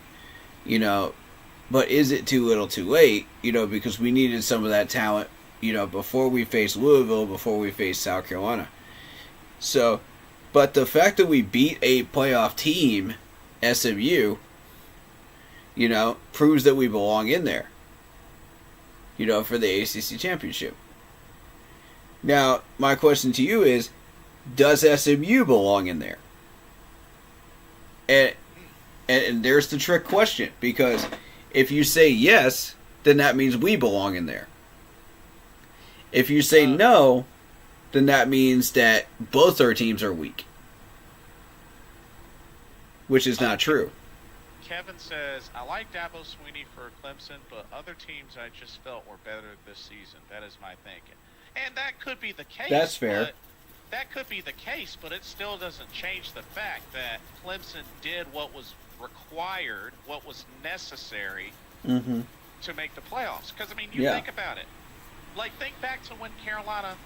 But is it too little too late, because we needed some of that talent, before we faced Louisville, before we faced South Carolina. So, but the fact that we beat a playoff team, SMU, proves that we belong in there, for the ACC championship. Now, my question to you is, does SMU belong in there? And there's the trick question, because if you say yes, then that means we belong in there. If you say no, then that means that both our teams are weak. Which is not true. Kevin says, I like Dabo Swinney for Clemson, but other teams I just felt were better this season. That is my thinking. And that could be the case. That's fair. That could be the case, but it still doesn't change the fact that Clemson did what was required, what was necessary to make the playoffs. Because, I mean, you think about it. Like, think back to when Carolina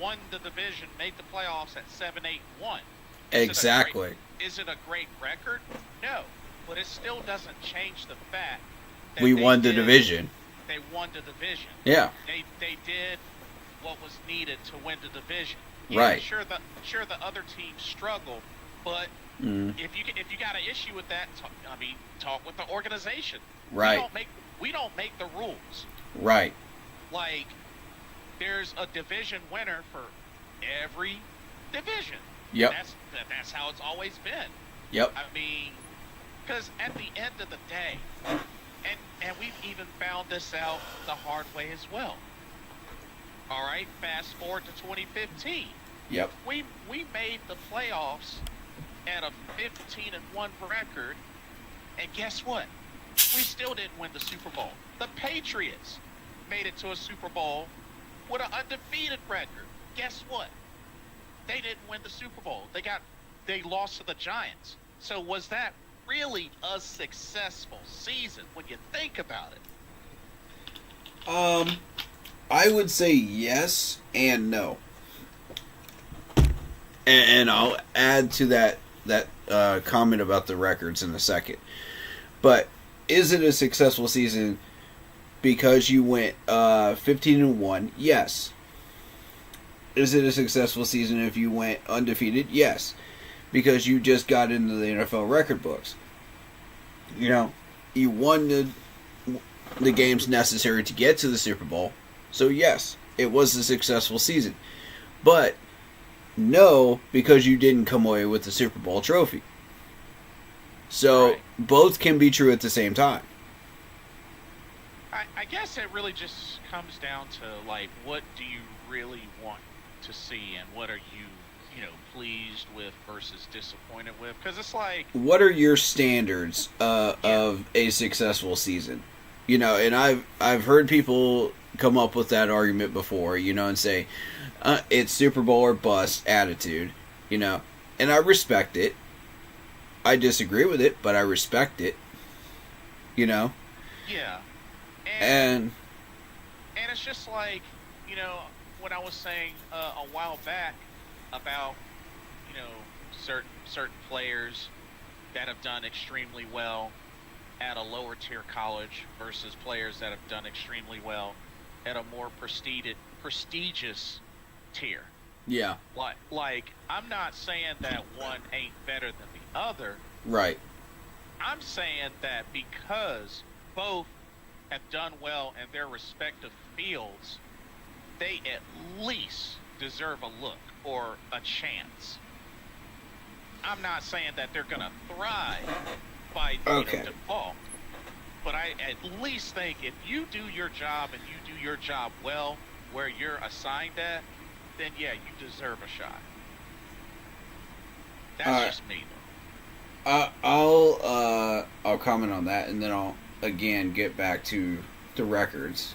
won the division, made the playoffs at 7-8-1. Exactly. Is it a great record? No. But it still doesn't change the fact that we won the division. They won the division. Yeah. They did what was needed to win the division. Right. Sure, the other teams struggled, but if you got an issue with that, talk with the organization. Right. We don't make the rules. Right. Like, there's a division winner for every division. Yep. That's how it's always been. Yep. I mean, because at the end of the day, and we've even found this out the hard way as well. All right, fast forward to 2015. Yep. We made the playoffs at a 15-1 record, and guess what? We still didn't win the Super Bowl. The Patriots made it to a Super Bowl with an undefeated record. Guess what? They didn't win the Super Bowl. They lost to the Giants. So was that really a successful season when you think about it? I would say yes and no. And I'll add to that comment about the records in a second. But is it a successful season because you went 15-1? Yes. Is it a successful season if you went undefeated? Yes. Because you just got into the NFL record books. You won the games necessary to get to the Super Bowl. So yes, it was a successful season. But no, because you didn't come away with the Super Bowl trophy. So both can be true at the same time. I guess it really just comes down to, like, what do you really want to see, and what are you, pleased with versus disappointed with? Because it's like, what are your standards of a successful season? And I've heard people come up with that argument before, and say it's Super Bowl or bust attitude, and I respect it. I disagree with it, but I respect it. Yeah. And it's just like, what I was saying a while back about, certain players that have done extremely well at a lower tier college versus players that have done extremely well at a more prestigious tier. Yeah. Like, I'm not saying that one ain't better than the other. Right. I'm saying that because both have done well in their respective fields, they at least deserve a look or a chance. I'm not saying that they're going to thrive by default, but I at least think if you do your job and you do your job well where you're assigned at, then yeah, you deserve a shot. That's just me, though. I'll comment on that, and then I'll again get back to the records.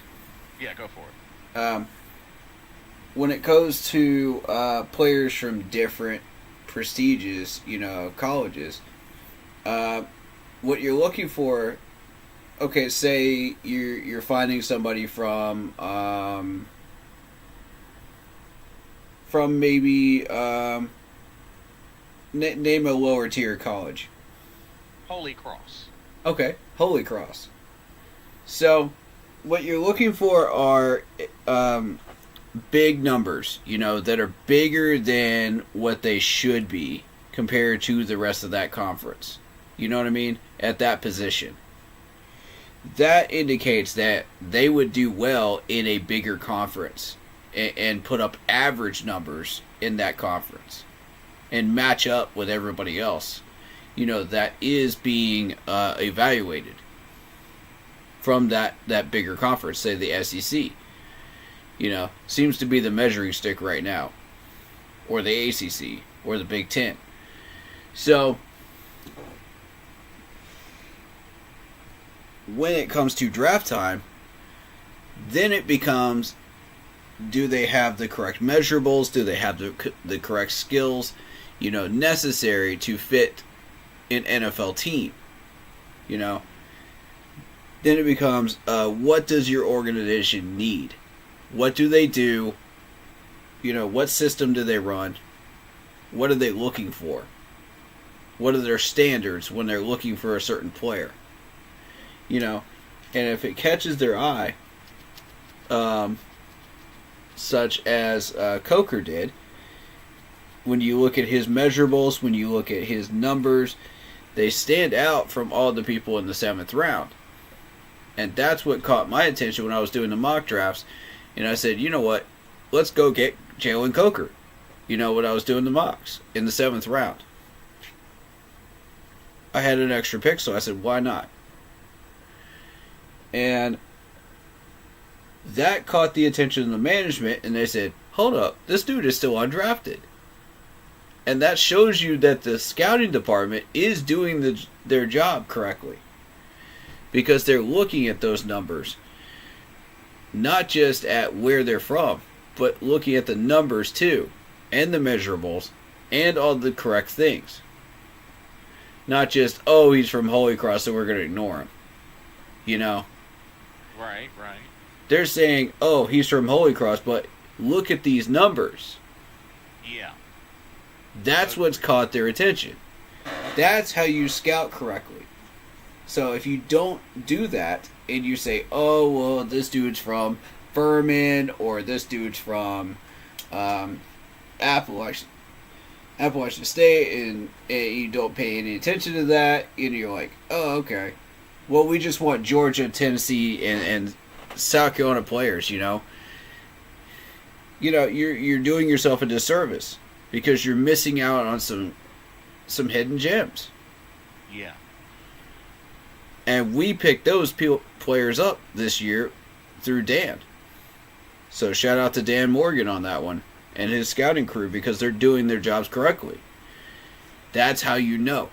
Yeah, go for it. When it goes to players from different prestigious, colleges, what you're looking for. Okay, say you're finding somebody from maybe name a lower tier college. Holy Cross. Okay, Holy Cross. So, what you're looking for are big numbers, that are bigger than what they should be compared to the rest of that conference. You know what I mean? At that position. That indicates that they would do well in a bigger conference and put up average numbers in that conference and match up with everybody else, that is being evaluated from that bigger conference, say the SEC. Seems to be the measuring stick right now, or the ACC, or the Big Ten. So, when it comes to draft time, then it becomes, do they have the correct measurables? Do they have the correct skills, necessary to fit an NFL team? Then it becomes, what does your organization need? What do they do? What system do they run? What are they looking for? What are their standards when they're looking for a certain player? And if it catches their eye, such as Coker did, when you look at his measurables, when you look at his numbers, they stand out from all the people in the 7th round. And that's what caught my attention when I was doing the mock drafts. And I said, you know what? Let's go get Jalen Coker. When I was doing the mocks in the 7th round. I had an extra pick, so I said, why not? And that caught the attention of the management, and they said, hold up, this dude is still undrafted. And that shows you that the scouting department is doing their job correctly. Because they're looking at those numbers. Not just at where they're from, but looking at the numbers too. And the measurables. And all the correct things. Not just, oh, he's from Holy Cross, so we're going to ignore him. Right. They're saying, oh, he's from Holy Cross, but look at these numbers. Yeah. That's what's caught their attention. That's how you scout correctly. So if you don't do that, and you say, oh, well, this dude's from Furman, or this dude's from Appalachian State, and you don't pay any attention to that, and you're like, oh, okay. Well, we just want Georgia, Tennessee, and South Carolina players, you're doing yourself a disservice because you're missing out on some hidden gems. Yeah. And we picked those players up this year through Dan. So shout out to Dan Morgan on that one and his scouting crew because they're doing their jobs correctly. That's how you know.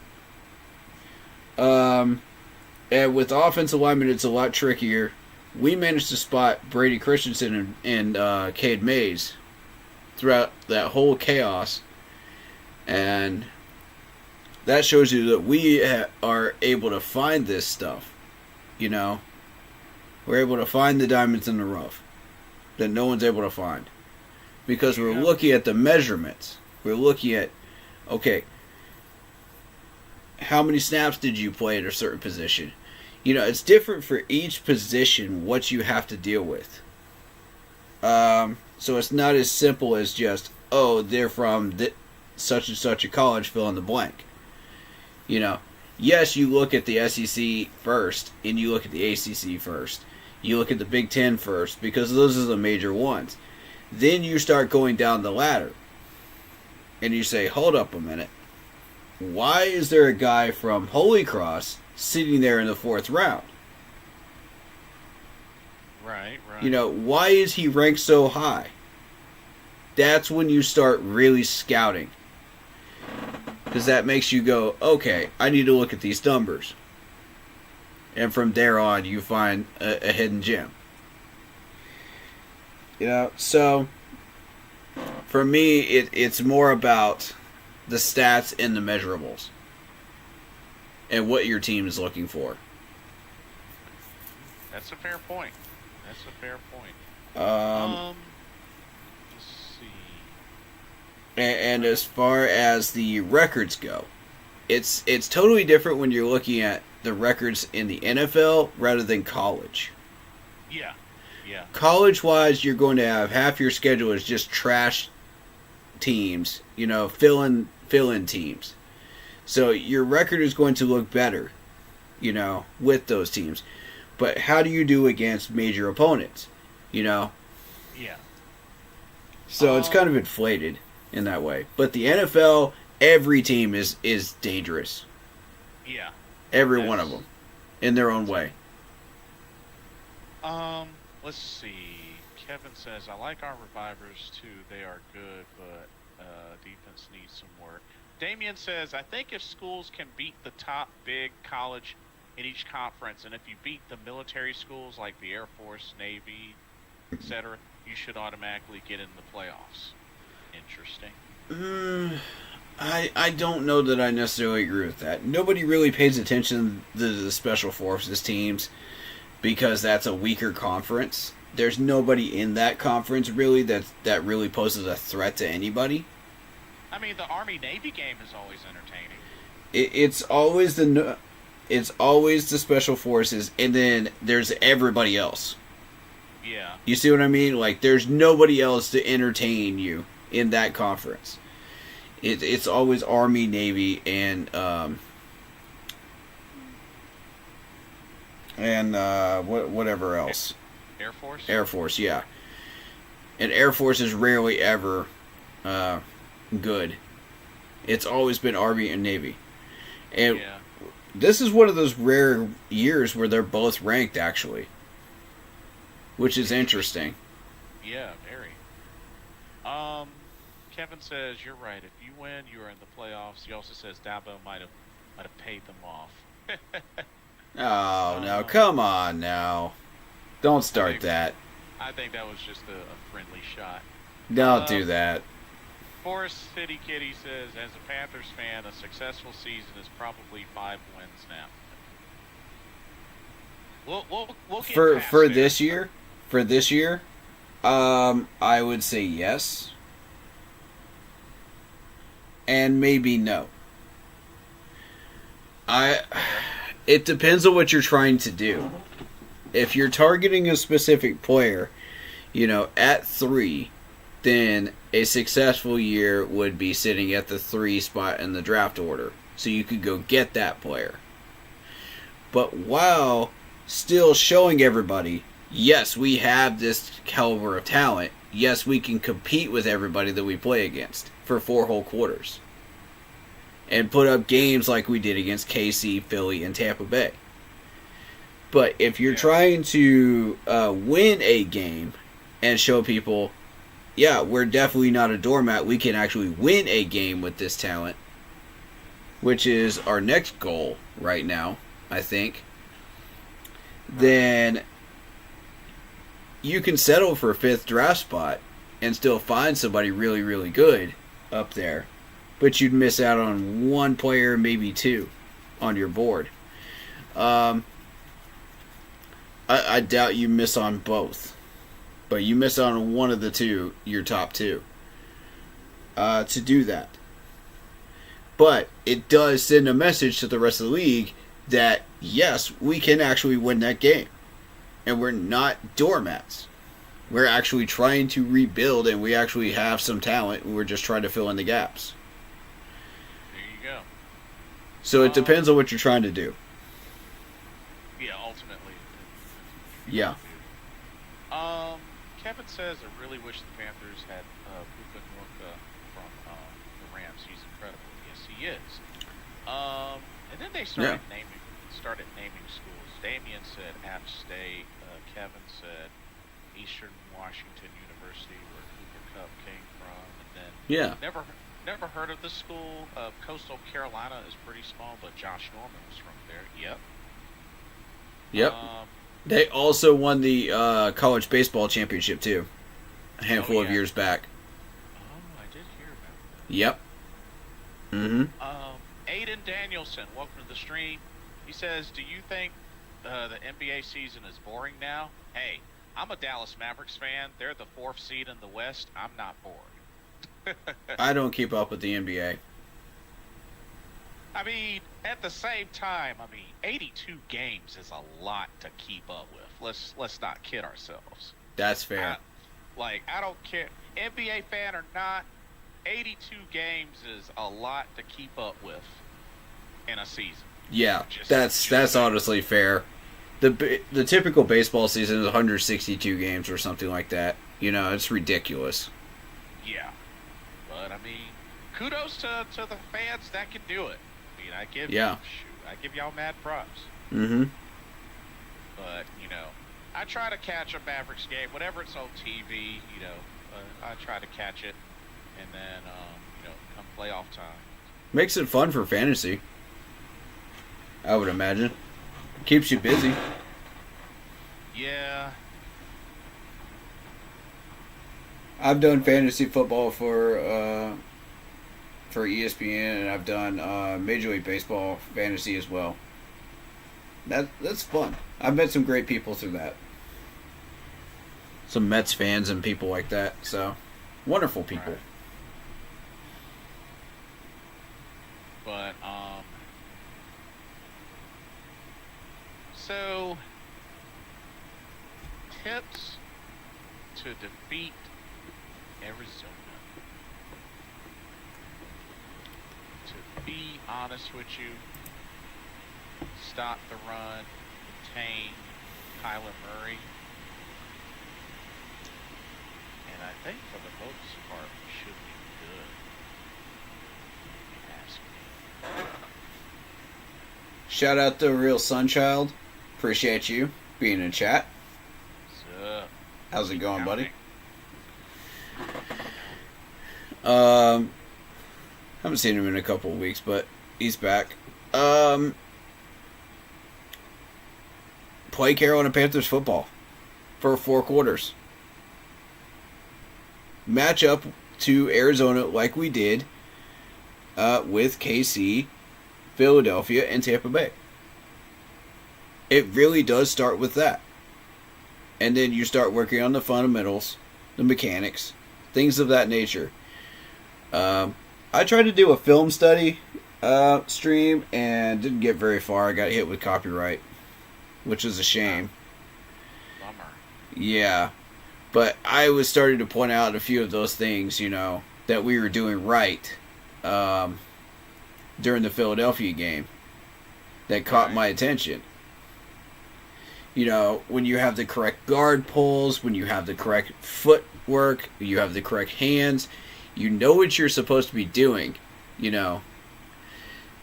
And with offensive linemen, it's a lot trickier. We managed to spot Brady Christensen and Cade Mays throughout that whole chaos. And that shows you that we are able to find this stuff. We're able to find the diamonds in the rough that no one's able to find. Because we're looking at the measurements. We're looking at, okay, how many snaps did you play at a certain position? It's different for each position what you have to deal with. So it's not as simple as just, oh, they're from such and such a college, fill in the blank. yes, you look at the SEC first, and you look at the ACC first. You look at the Big Ten first, because those are the major ones. Then you start going down the ladder. And you say, hold up a minute. Why is there a guy from Holy Cross sitting there in the 4th round? Right. Why is he ranked so high? That's when you start really scouting. Because that makes you go, okay, I need to look at these numbers. And from there on, you find a hidden gem. So for me, it's more about the stats and the measurables. And what your team is looking for. That's a fair point. Let's see. And as far as the records go, it's totally different when you're looking at the records in the NFL rather than college. Yeah. College-wise, you're going to have half your schedule is just trash teams, fill-in teams. So your record is going to look better, with those teams. But how do you do against major opponents, Yeah. So it's kind of inflated in that way. But the NFL, every team is dangerous. Yeah. Every one of them, in their own way. Let's see. Kevin says, I like our revivers too. They are good, but defense needs some work. Damien says, I think if schools can beat the top big college in each conference, and if you beat the military schools like the Air Force, Navy, etc., you should automatically get in the playoffs. Interesting. I don't know that I necessarily agree with that. Nobody really pays attention to the Special Forces teams because that's a weaker conference. There's nobody in that conference really that really poses a threat to anybody. I mean, the Army-Navy game is always entertaining. It's always the Special Forces, and then there's everybody else. Yeah. You see what I mean? Like, there's nobody else to entertain you in that conference. It's always Army, Navy, and whatever else. Air Force? Air Force, yeah. And Air Force is rarely ever good. It's always been Army and Navy. And this is one of those rare years where they're both ranked, actually. Which is interesting. Yeah, very. Kevin says, you're right. If you win, you are in the playoffs. He also says Dabo might have paid them off. Oh, no. Come on, now. Don't start that. I think that was just a friendly shot. Don't do that. Forest City Kitty says, as a Panthers fan, a successful season is probably 5 wins now. We'll get For past this year? For this year? I would say yes. And maybe no. It depends on what you're trying to do. If you're targeting a specific player, at 3, then a successful year would be sitting at the 3 spot in the draft order. So you could go get that player. But while still showing everybody, yes, we have this caliber of talent. Yes, we can compete with everybody that we play against for 4 whole quarters. And put up games like we did against KC, Philly, and Tampa Bay. But if you're trying to win a game and show people, yeah, we're definitely not a doormat, we can actually win a game with this talent, which is our next goal right now, I think, then you can settle for a 5th draft spot and still find somebody really, really good up there. But you'd miss out on 1 player, maybe 2, on your board. I doubt you miss on both. But you miss on one of the 2, your top 2, to do that. But it does send a message to the rest of the league that, yes, we can actually win that game. And we're not doormats. We're actually trying to rebuild, and we actually have some talent, and we're just trying to fill in the gaps. So it depends on what you're trying to do. Yeah, ultimately. Yeah. Kevin says, I really wish the Panthers had Puka Nacua from the Rams. He's incredible. Yes, he is. And then they started naming schools. Damien said App State. Kevin said Eastern Washington University, where Cooper Cup came from. And then never heard of this school. Coastal Carolina is pretty small, but Josh Norman was from there. Yep. They also won the college baseball championship too, a handful of years back. Oh, I did hear about that. Yep. Aiden Danielson, welcome to the stream. He says, "Do you think the NBA season is boring now?" Hey, I'm a Dallas Mavericks fan. They're the 4th seed in the West. I'm not bored. I don't keep up with the NBA. I mean, at the same time, 82 games is a lot to keep up with. Let's not kid ourselves. That's fair. I don't care, NBA fan or not, 82 games is a lot to keep up with in a season. Yeah, that's honestly fair. The typical baseball season is 162 games or something like that. You know, it's ridiculous. Yeah, but kudos to the fans that can do it. I give y'all mad props. But I try to catch a Mavericks game whenever it's on TV. I try to catch it, and then come playoff time. Makes it fun for fantasy, I would imagine. Keeps you busy. Yeah. I've done fantasy football for ESPN, and I've done Major League Baseball fantasy as well. That's fun. I've met some great people through that. Some Mets fans and people like that. So, wonderful people. Right. But so tips to defeat Arizona. To be honest with you, stop the run, contain Kyler Murray, and I think for the most part we should be good. If you ask me. Shout out to Real Sunchild. Appreciate you being in chat. What's up? How's it going, buddy? Counting. Haven't seen him in a couple of weeks, but he's back. Play Carolina Panthers football for 4 quarters. Match up to Arizona like we did with KC, Philadelphia, and Tampa Bay. It really does start with that. And then you start working on the fundamentals, the mechanics, things of that nature. I tried to do a film study stream and didn't get very far. I got hit with copyright, which is a shame. Bummer. Yeah. But I was starting to point out a few of those things, that we were doing right during the Philadelphia game that caught my attention. When you have the correct guard pulls, when you have the correct footwork, you have the correct hands, you know what you're supposed to be doing,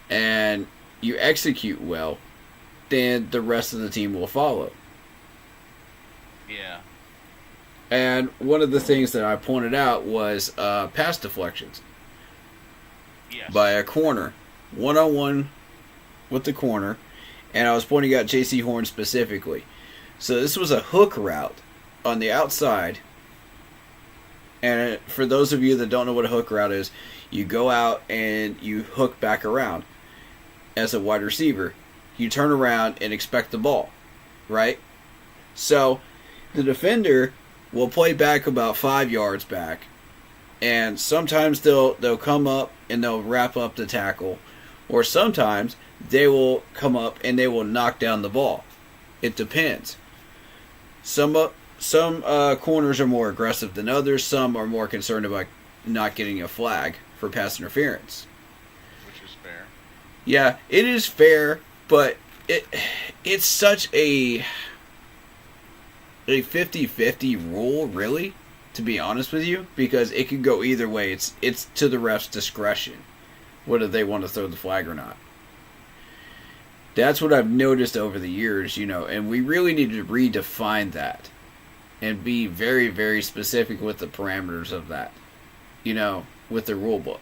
and you execute well, then the rest of the team will follow. Yeah. And one of the things that I pointed out was pass deflections. Yes. By a corner, one-on-one with the corner, and I was pointing out J.C. Horn specifically. So this was a hook route on the outside, and for those of you that don't know what a hook route is, you go out and you hook back around as a wide receiver. You turn around and expect the ball, right? So the defender will play back about 5 yards back, and sometimes they'll come up and they'll wrap up the tackle, or sometimes they will come up and they will knock down the ball. It depends. Some corners are more aggressive than others. Some are more concerned about not getting a flag for pass interference. Which is fair. Yeah, it is fair, but it's such a 50-50 rule, really, to be honest with you, because it can go either way. It's to the ref's discretion whether they want to throw the flag or not. That's what I've noticed over the years, and we really need to redefine that and be very, very specific with the parameters of that, with the rule book.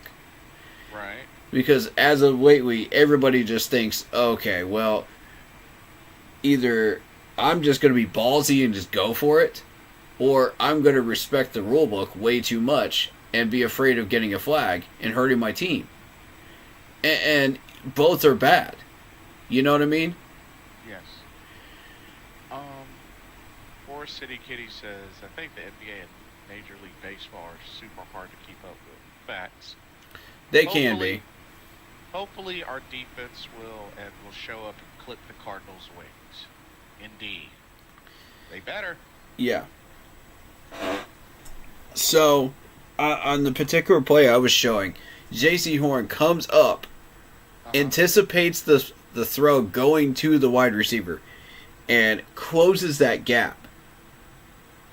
Right. Because as of lately, everybody just thinks, okay, well, either I'm just going to be ballsy and just go for it, or I'm going to respect the rule book way too much and be afraid of getting a flag and hurting my team. And both are bad. You know what I mean? Yes. Forest City Kitty says, I think the NBA and Major League Baseball are super hard to keep up with. Facts. They can be. Hopefully our defense will show up and clip the Cardinals' wings. Indeed. They better. Yeah. So, on the particular play I was showing, J.C. Horn comes up, anticipates the throw going to the wide receiver, and closes that gap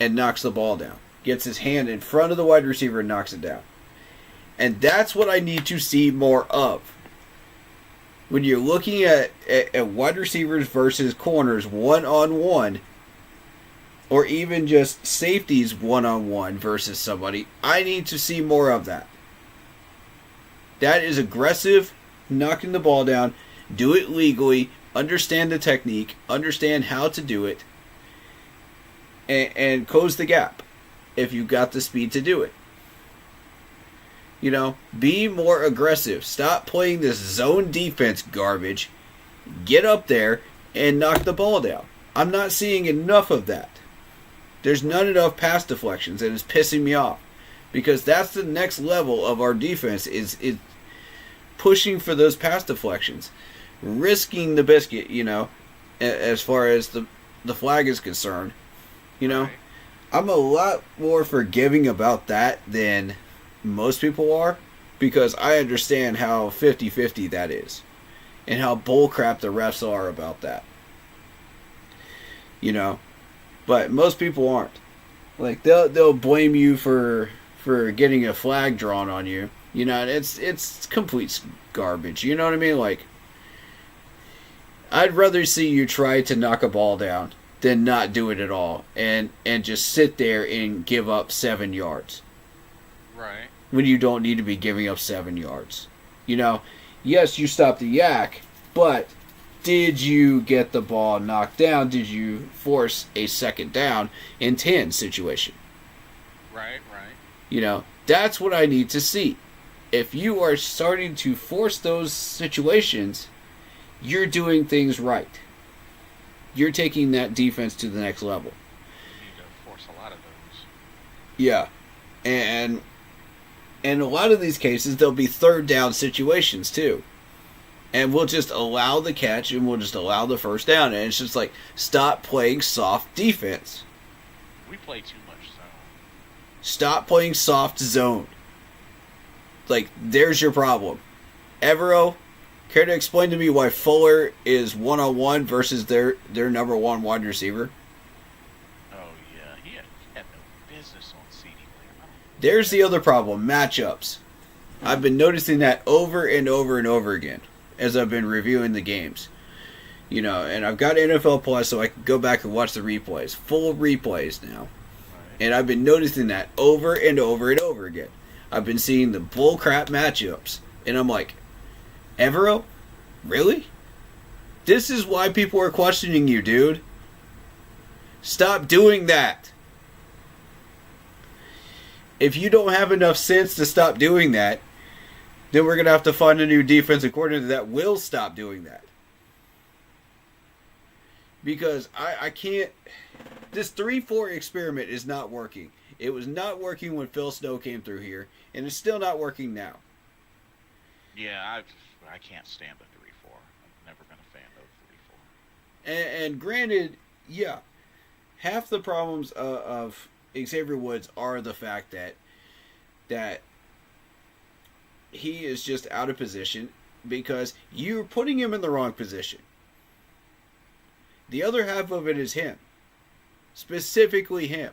and knocks the ball down. Gets his hand in front of the wide receiver and knocks it down. And that's what I need to see more of. When you're looking at wide receivers versus corners one-on-one, or even just safeties one-on-one versus somebody, I need to see more of that. That is aggressive, knocking the ball down, do it legally, understand the technique, understand how to do it, and close the gap if you've got the speed to do it. Be more aggressive. Stop playing this zone defense garbage. Get up there and knock the ball down. I'm not seeing enough of that. There's not enough pass deflections, and it's pissing me off. Because that's the next level of our defense is pushing for those pass deflections. Risking the biscuit, as far as the flag is concerned. Right. I'm a lot more forgiving about that than most people are, because I understand how 50-50 that is, and how bullcrap the refs are about that. But most people aren't. Like, they'll blame you for getting a flag drawn on you. It's complete garbage. You know what I mean? Like, I'd rather see you try to knock a ball down than not do it at all and just sit there and give up 7 yards. Right. When you don't need to be giving up 7 yards. Yes, you stopped the yak, but did you get the ball knocked down? Did you force a second down and 10 situation? Right. That's what I need to see. If you are starting to force those situations, you're doing things right. You're taking that defense to the next level. You need to force a lot of those. Yeah. And in a lot of these cases, there'll be third down situations too. And we'll just allow the catch and we'll just allow the first down. And it's just like, stop playing soft defense. We play too much zone. Stop playing soft zone. Like, there's your problem. Evero, care to explain to me why Fuller is one-on-one versus their number one wide receiver? Oh, yeah. He had no business on CD Lamb. There's the other problem, matchups. I've been noticing that over and over and over again as I've been reviewing the games. And I've got NFL Plus so I can go back and watch the replays. Full replays now. Right. And I've been noticing that over and over and over again. I've been seeing the bullcrap matchups. And I'm like, Evero? Really? This is why people are questioning you, dude. Stop doing that. If you don't have enough sense to stop doing that, then we're going to have to find a new defensive coordinator that will stop doing that. Because I can't... This 3-4 experiment is not working. It was not working when Phil Snow came through here, and it's still not working now. Yeah, I can't stand the 3-4. I've never been a fan of 3-4. And granted, yeah, half the problems of Xavier Woods are the fact that he is just out of position. because you're putting him in the wrong position. The other half of it is him. Specifically him.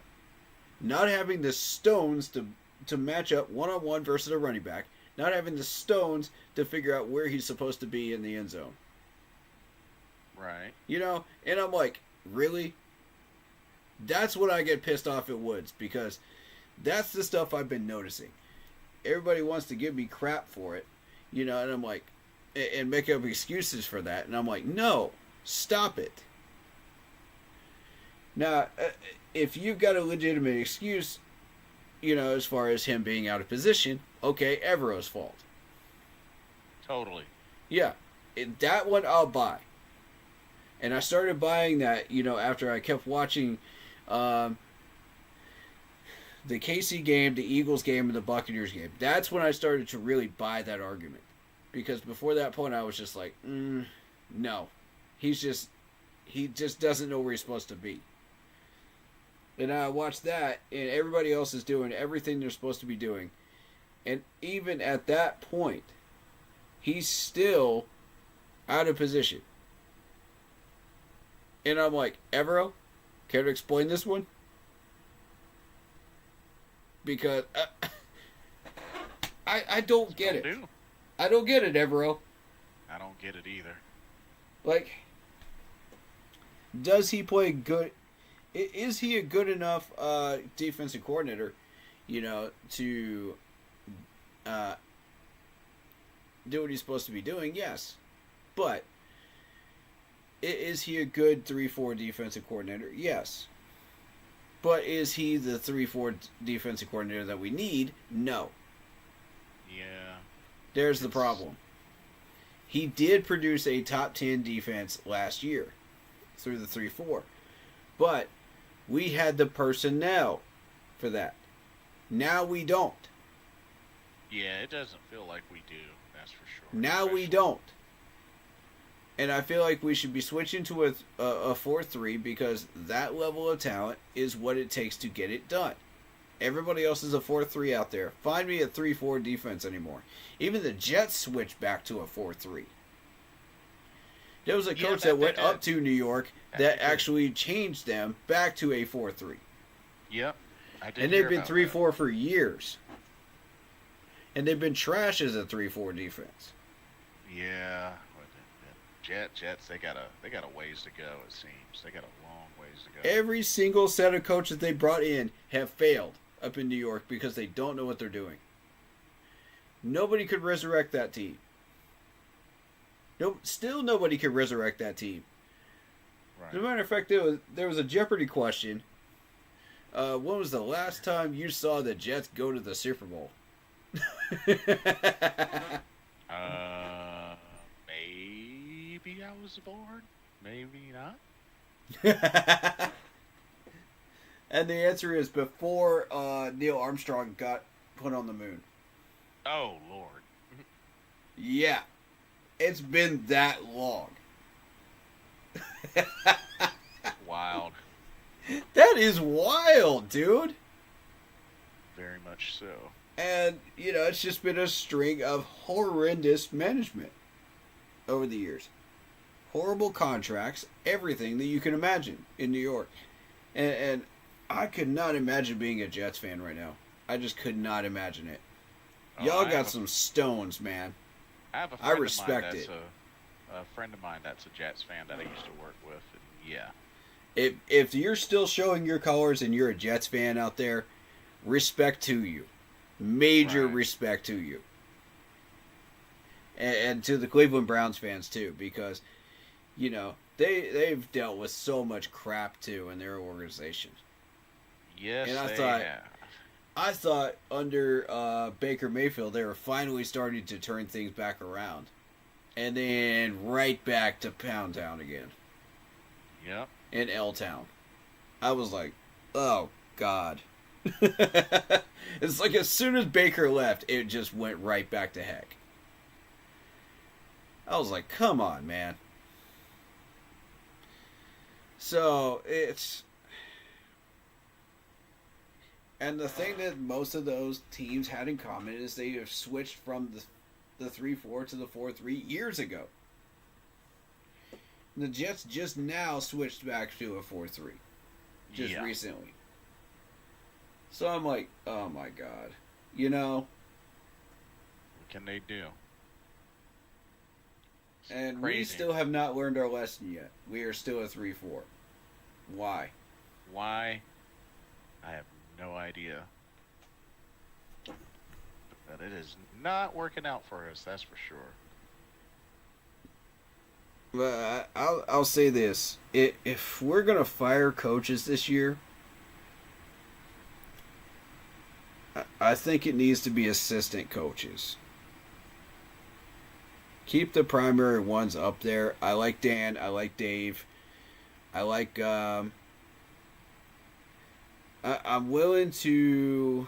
Not having the stones to match up one-on-one versus a running back. Not having the stones to figure out where he's supposed to be in the end zone. Right. You know, and I'm like, really? That's what I get pissed off at Woods, because that's the stuff I've been noticing. Everybody wants to give me crap for it, you know, and I'm like, and make up excuses for that, and I'm like, no, stop it. Now, if you've got a legitimate excuse, you know, as far as him being out of position, okay, Evero's fault. Totally. Yeah, that one I'll buy. And I started buying that, you know, after I kept watching the KC game, the Eagles game, and the Buccaneers game. That's when I started to really buy that argument. Because before that point, I was just like, no. He just doesn't know where he's supposed to be. And I watched that, and everybody else is doing everything they're supposed to be doing. And even at that point, he's still out of position. And I'm like, Evero, care to explain this one? Because I don't get it. I don't get it, Evero. I don't get it either. Like, does he play good? Is he a good enough defensive coordinator, you know, to do what he's supposed to be doing? Yes. But is he a good 3-4 defensive coordinator? Yes. But is he the 3-4 defensive coordinator that we need? No. Yeah. There's the problem. He did produce a top 10 defense last year through the 3-4. But we had the personnel for that. Now we don't. Yeah, it doesn't feel like we do, that's for sure. Now we don't. And I feel like we should be switching to a 4-3 because that level of talent is what it takes to get it done. Everybody else is a 4-3 out there. Find me a 3-4 defense anymore. Even the Jets switched back to a 4-3. There was a coach that went up to New York that actually changed them back to a 4-3. Yep. And they've been 3-4 for years. And they've been trash as a 3-4 defense. Yeah. Jets, they got a ways to go, it seems. They got a long ways to go. Every single set of coaches they brought in have failed up in New York because they don't know what they're doing. Nobody could resurrect that team. Still nobody could resurrect that team. Right. As a matter of fact, there was a Jeopardy question. When was the last time you saw the Jets go to the Super Bowl? Maybe I was born. Maybe not. And the answer is before Neil Armstrong got put on the moon. Oh, Lord. Yeah. It's been that long. Wild. That is wild, dude. Very much so. And, you know, it's just been a string of horrendous management over the years. Horrible contracts, everything that you can imagine in New York. And I could not imagine being a Jets fan right now. I just could not imagine it. Y'all got some stones, man. I respect it. A friend of mine that's a Jets fan that I used to work with. And yeah. If you're still showing your colors and you're a Jets fan out there, respect to you. Major respect to you. And to the Cleveland Browns fans, too, because, you know, they've dealt with so much crap, too, in their organization. Yes, and have. I thought under Baker Mayfield, they were finally starting to turn things back around. And then right back to Pound Town again. Yep. In L-Town. I was like, oh, God. It's like as soon as Baker left, it just went right back to heck. I was like, come on, man. So, it's... And the thing that most of those teams had in common is they have switched from the 3-4 to the 4-3 years ago. The Jets just now switched back to a 4-3. Just recently. So I'm like, oh my God. You know? What can they do? It's And crazy. we still have not learned our lesson yet. We are still a 3-4. Why? Why? I have no idea. But it is not working out for us, that's for sure. But I'll say this: if we're gonna fire coaches this year, I think it needs to be assistant coaches. Keep the primary ones up there. I like Dan. I like Dave. I like. I'm willing to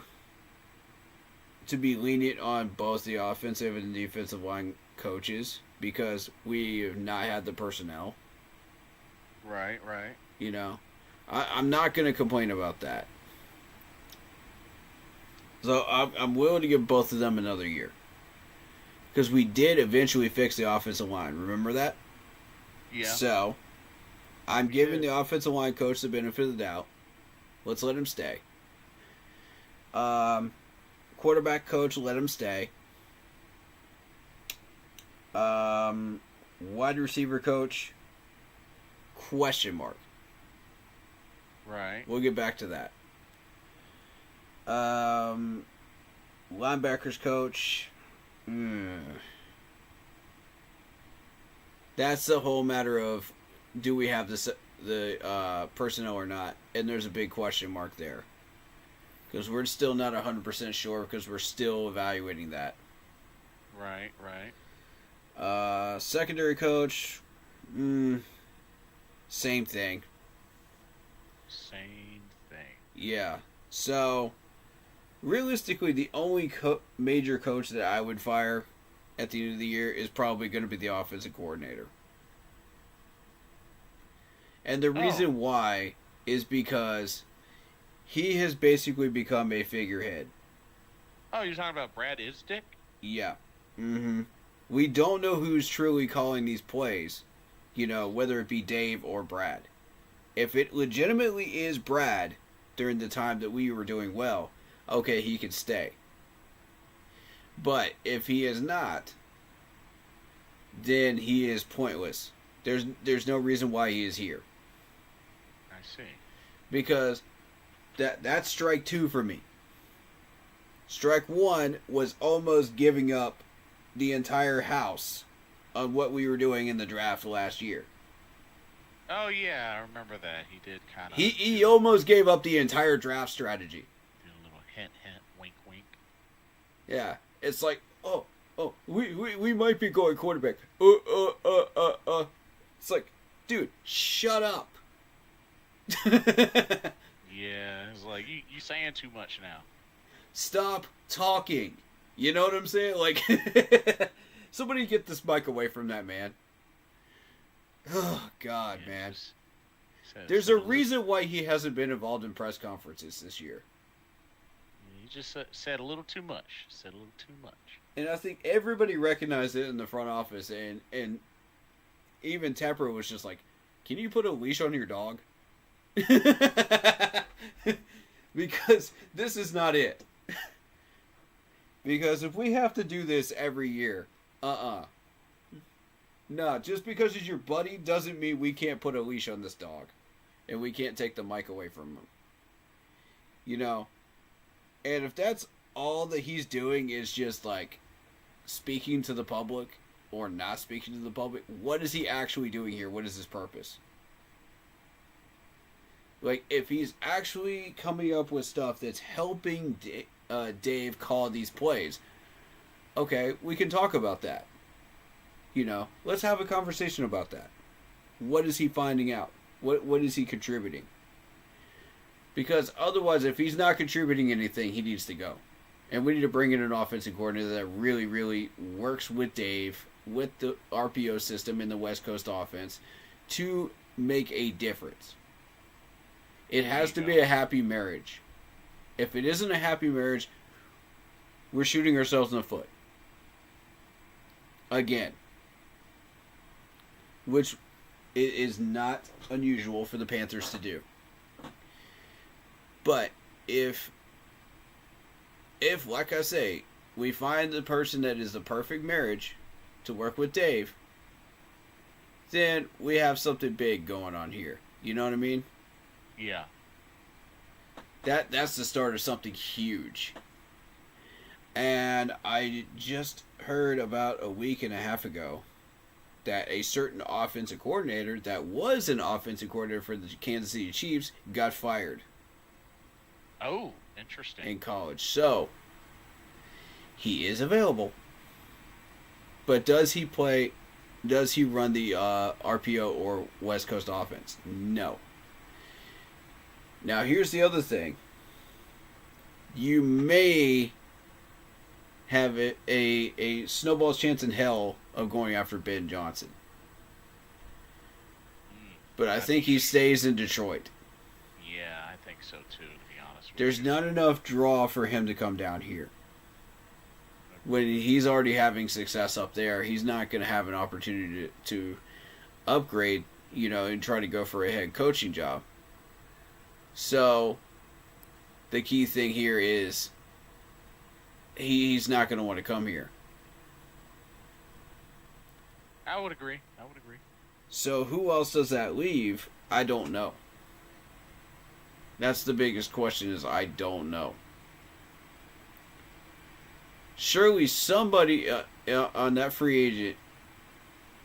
be lenient on both the offensive and defensive line coaches because we have not had the personnel. Right. You know, I'm not going to complain about that. So I'm willing to give both of them another year. Because we did eventually fix the offensive line. Remember that? Yeah. So, I'm giving the offensive line coach the benefit of the doubt. Let's let him stay. Quarterback coach, let him stay. Wide receiver coach, question mark. Right. We'll get back to that. Linebackers coach. That's the whole matter of do we have the personnel or not, and there's a big question mark there because we're still not 100% sure because we're still evaluating that. Right. Secondary coach, same thing. Same thing. Yeah. So, realistically, the only major coach that I would fire at the end of the year is probably going to be the offensive coordinator. And the reason why is because he has basically become a figurehead. Oh, you're talking about Brad Isdick? Yeah. We don't know who's truly calling these plays, you know, whether it be Dave or Brad. If it legitimately is Brad during the time that we were doing well, okay, he can stay. But if he is not, then he is pointless. There's no reason why he is here. I see. Because that's strike 2 for me. Strike 1 was almost giving up the entire house on what we were doing in the draft last year. Oh, yeah, I remember that. He did kind of... He almost gave up the entire draft strategy. Did a little hint, wink, wink. Yeah. It's like, we might be going quarterback. It's like, dude, shut up. Yeah, it's like, you saying too much now. Stop talking. You know what I'm saying? Like, somebody get this mic away from that man. Oh, God, Yeah, man. said- There's said a reason why he hasn't been involved in press conferences this year. You just said a little too much. Said a little too much. And I think everybody recognized it in the front office. And even Tepper was just like, can you put a leash on your dog? Because this is not it. Because if we have to do this every year, no, just because he's your buddy doesn't mean we can't put a leash on this dog. And we can't take the mic away from him. You know? And if that's all that he's doing is just like speaking to the public or not speaking to the public, what is he actually doing here? What is his purpose? Like, if he's actually coming up with stuff that's helping Dave call these plays, okay, we can talk about that. You know, let's have a conversation about that. What is he finding out? What is he contributing? Because otherwise, if he's not contributing anything, he needs to go. And we need to bring in an offensive coordinator that really, really works with Dave, with the RPO system in the West Coast offense, to make a difference. It has to be a happy marriage. If it isn't a happy marriage, we're shooting ourselves in the foot. again, which is not unusual for the Panthers to do. But if like I say, we find the person that is the perfect marriage to work with Dave, then we have something big going on here. You know what I mean? Yeah. That's the start of something huge. And I just heard about a week and a half ago that a certain offensive coordinator that was an offensive coordinator for the Kansas City Chiefs got fired. Oh, interesting. In college. So, he is available. But does he run the RPO or West Coast offense? No. Now, here's the other thing. You may have a snowball's chance in hell of going after Ben Johnson. But I think he stays in Detroit. Yeah, I think so too, to be honest with There's you. not enough draw for him to come down here. When he's already having success up there, he's not going to have an opportunity to upgrade, and try to go for a head coaching job. So, the key thing here is he's not going to want to come here. I would agree. So, who else does that leave? I don't know. That's the biggest question, is I don't know. Surely somebody on that free agent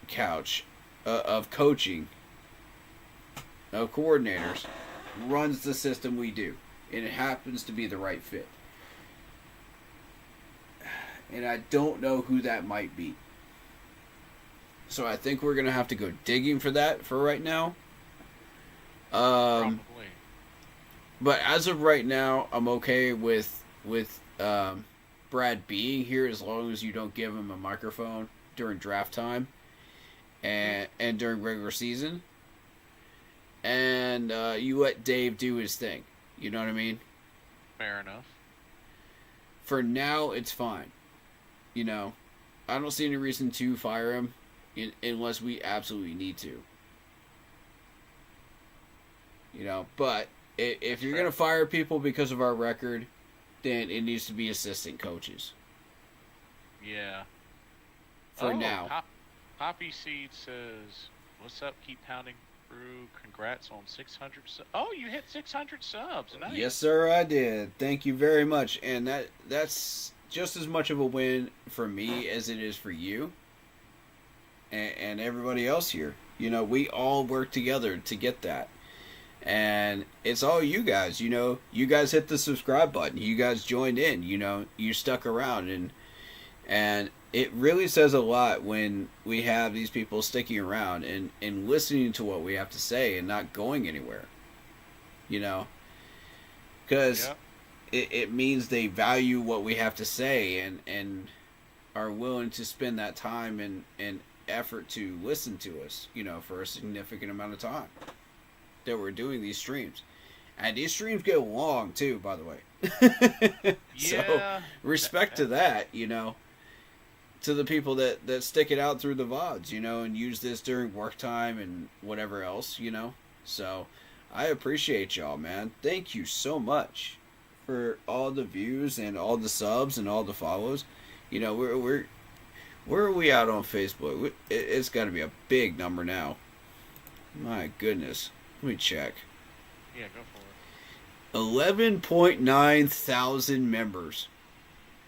couch of coaching, of coordinators, runs the system we do. And it happens to be the right fit. And I don't know who that might be. So I think we're going to have to go digging for that for right now. Probably. But as of right now, I'm okay with Brad being here as long as you don't give him a microphone during draft time and during regular season. And you let Dave do his thing. You know what I mean? Fair enough. For now, it's fine. I don't see any reason to fire him unless we absolutely need to. But if you're going to fire people because of our record, then it needs to be assistant coaches. Yeah. For now. Poppy Seed says, "What's up? Keep pounding through. Congrats on 600 subs." Oh, you hit 600 subs. Nice. Yes, sir, I did. Thank you very much. And that's just as much of a win for me as it is for you and everybody else here. We all work together to get that. And it's all you guys. You guys hit the subscribe button. You guys joined in. You stuck around. And it really says a lot when we have these people sticking around and listening to what we have to say and not going anywhere. Because it means they value what we have to say and are willing to spend that time and effort to listen to us, for a significant amount of time that we're doing these streams. And these streams get long too, by the way. So respect to that, to the people that stick it out through the VODs, and use this during work time and whatever else, So I appreciate y'all, man. Thank you so much for all the views and all the subs and all the follows. Where are we at on Facebook? It's got to be a big number now. My goodness. Let me check. Yeah, go for it. 11.9 thousand members.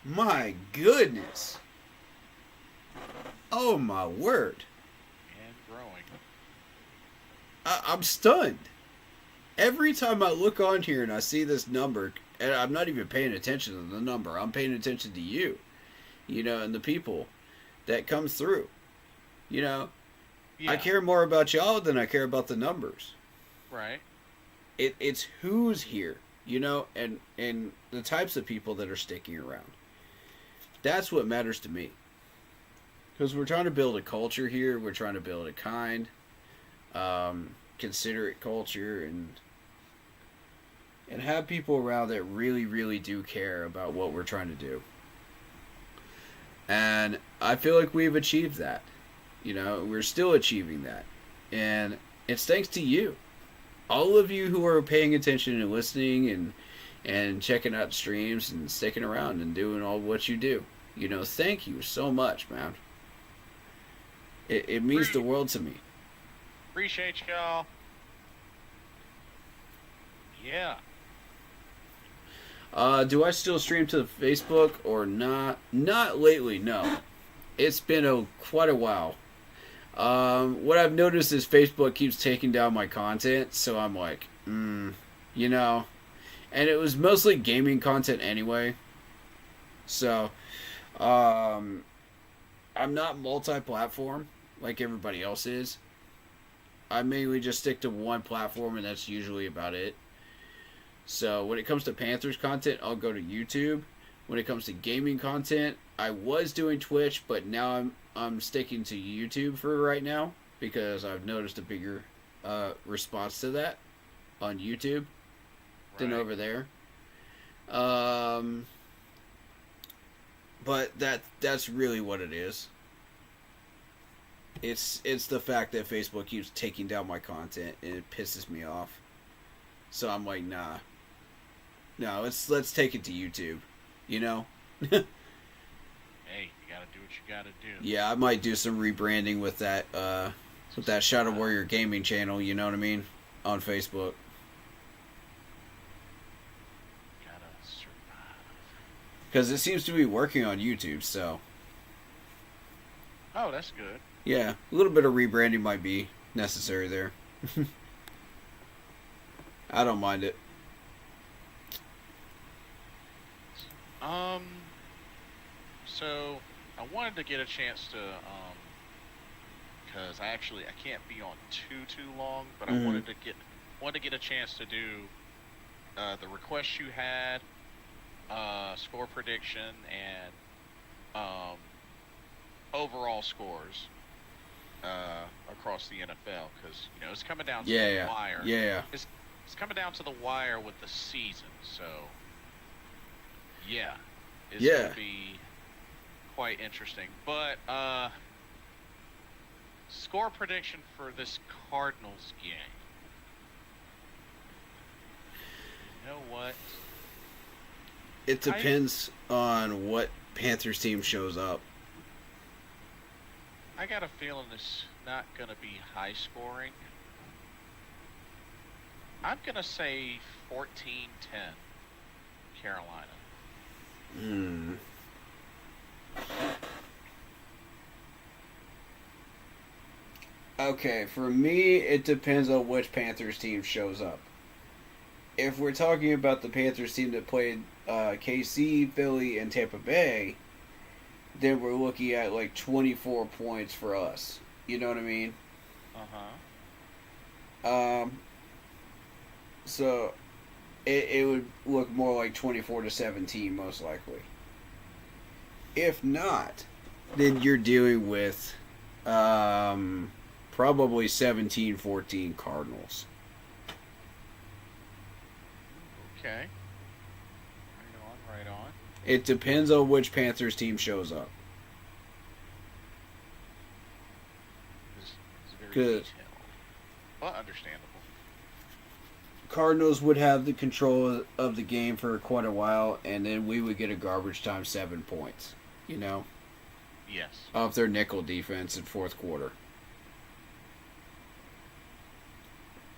My goodness. Oh my word. And growing. I'm stunned. Every time I look on here and I see this number, and I'm not even paying attention to the number, I'm paying attention to you, and the people that come through. Yeah. I care more about y'all than I care about the numbers. Right. It's who's here, and the types of people that are sticking around. That's what matters to me. Because we're trying to build a culture here. We're trying to build a kind, considerate culture, and have people around that really, really do care about what we're trying to do. And I feel like we've achieved that. You know, we're still achieving that. And it's thanks to you. All of you who are paying attention and listening and checking out streams and sticking around and doing all what you do. You know, thank you so much, man. It means the world to me. Appreciate y'all. Yeah. Do I still stream to the Facebook or not? Not lately, no. It's been quite a while. What I've noticed is Facebook keeps taking down my content, so I'm like, you know. And it was mostly gaming content anyway. So, I'm not multi-platform like everybody else is. I mainly just stick to one platform, and that's usually about it. So when it comes to Panthers content, I'll go to YouTube. When it comes to gaming content, I was doing Twitch, but now I'm sticking to YouTube for right now because I've noticed a bigger response to that on YouTube than over there. But that's really what it is. It's the fact that Facebook keeps taking down my content and it pisses me off. So I'm like, nah. No, let's take it to YouTube. You know? Hey, you gotta do what you gotta do. Yeah, I might do some rebranding with that Shadow Warrior Gaming channel, you know what I mean? On Facebook. Gotta survive. Because it seems to be working on YouTube, so. Oh, that's good. Yeah, a little bit of rebranding might be necessary there. I don't mind it. So I wanted to get a chance to, because I can't be on too long, but I wanted to get a chance to do the request you had, score prediction, and overall scores across the NFL, because it's coming down to the wire. Yeah. It's coming down to the wire with the season, so yeah, it's gonna be quite interesting. But score prediction for this Cardinals game. You know what? It depends on what Panthers team shows up. I got a feeling it's not gonna be high scoring. I'm gonna say 14-10 Carolina. Okay, for me, it depends on which Panthers team shows up. If we're talking about the Panthers team that played KC, Philly, and Tampa Bay, then we're looking at like 24 points for us. You know what I mean? So it would look more like 24-17 most likely. If not, then you're dealing with probably 17-14 Cardinals. Okay. Right on. It depends on which Panthers team shows up. It's very Good. detailed, but understandable. Cardinals would have the control of the game for quite a while, and then we would get a garbage time 7 points, you know? Yes. Off their nickel defense in fourth quarter.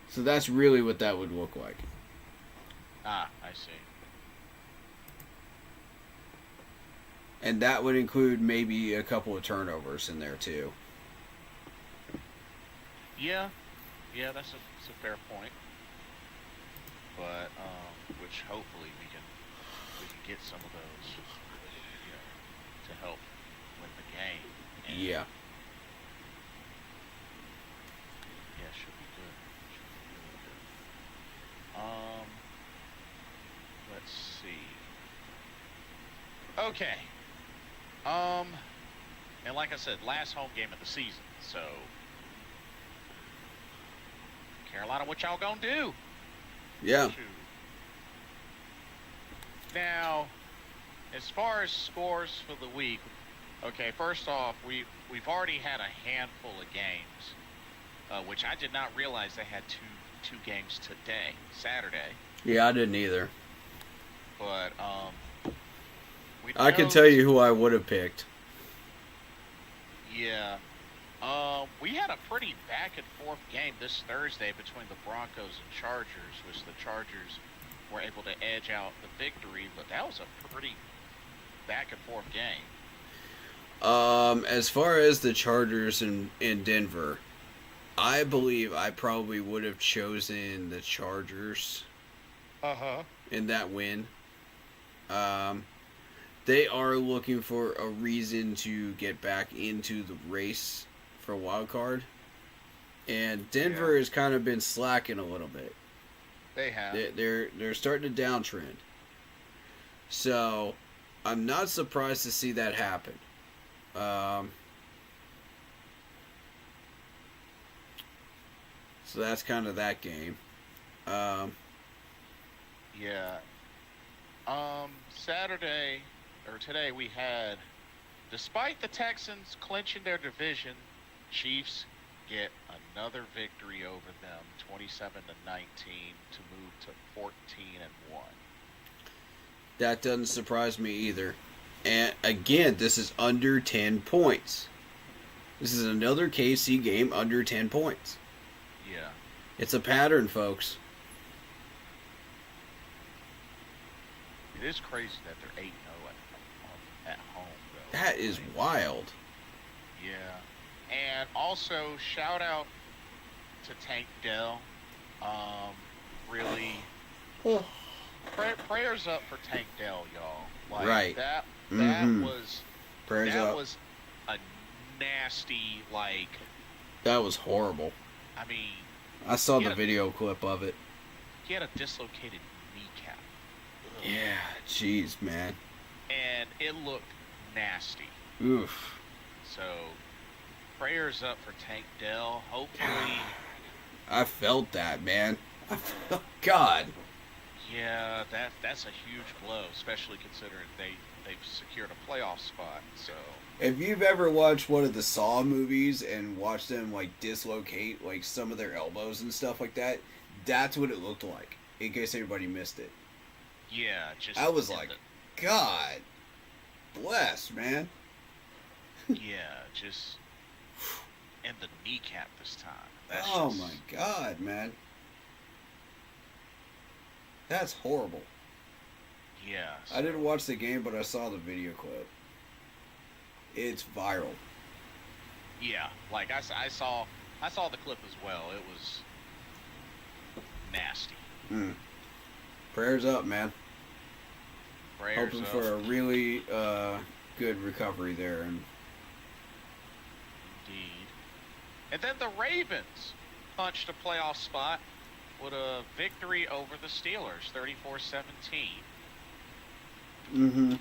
So that's really what that would look like. I see. And that would include maybe a couple of turnovers in there too. Yeah, that's a fair point. But which hopefully we can get some of those, to help win the game. And Yeah. Yeah, should be good. Let's see. Okay. And like I said, last home game of the season. So, Carolina, what y'all gonna do? Yeah. Shoot. Now, as far as scores for the week, Okay, first off, we've already had a handful of games, which I did not realize they had two games today, Saturday. Yeah, I didn't either. But I can tell you who I would have picked. Yeah. We had a pretty back and forth game this Thursday between the Broncos and Chargers, which the Chargers were able to edge out the victory, but that was a pretty back and forth game. As far as the Chargers in Denver, I believe I probably would have chosen the Chargers. In that win. They are looking for a reason to get back into the race for wild card, and Denver has kind of been slacking a little bit. They have. They're starting to downtrend. So I'm not surprised to see that happen. So that's kind of that game. Saturday, or today, we had, despite the Texans clinching their division, Chiefs get another victory over them, 27-19, to move to 14-1. That doesn't surprise me either. And again, this is under 10 points. This is another KC game under 10 points. Yeah. It's a pattern, folks. It is crazy that they're 8-0 at home, though. That is wild. Yeah. And also, shout out to Tank Dell. Really, prayers up for Tank Dell, y'all. Like, right. That was prayers up. Was a nasty, like. That was horrible. I mean. I saw the video clip of it. He had a dislocated kneecap. Ugh. Yeah, jeez, man. And it looked nasty. Oof. So, prayers up for Tank Dell. Hopefully. I felt that, man. God. Yeah, that's a huge blow, especially considering they've secured a playoff spot. So. If you've ever watched one of the Saw movies and watched them like dislocate like some of their elbows and stuff like that, that's what it looked like. In case anybody missed it. Yeah, just. I was like, God bless, man. Yeah, just in the kneecap this time. That's my God, man. That's horrible. Yeah. So. I didn't watch the game, but I saw the video clip. It's viral. Yeah, like I saw the clip as well. It was nasty. Prayers up, man. Prayers Hoping up. for a really good recovery there. And indeed. And then the Ravens punched a playoff spot with a victory over the Steelers, 34-17.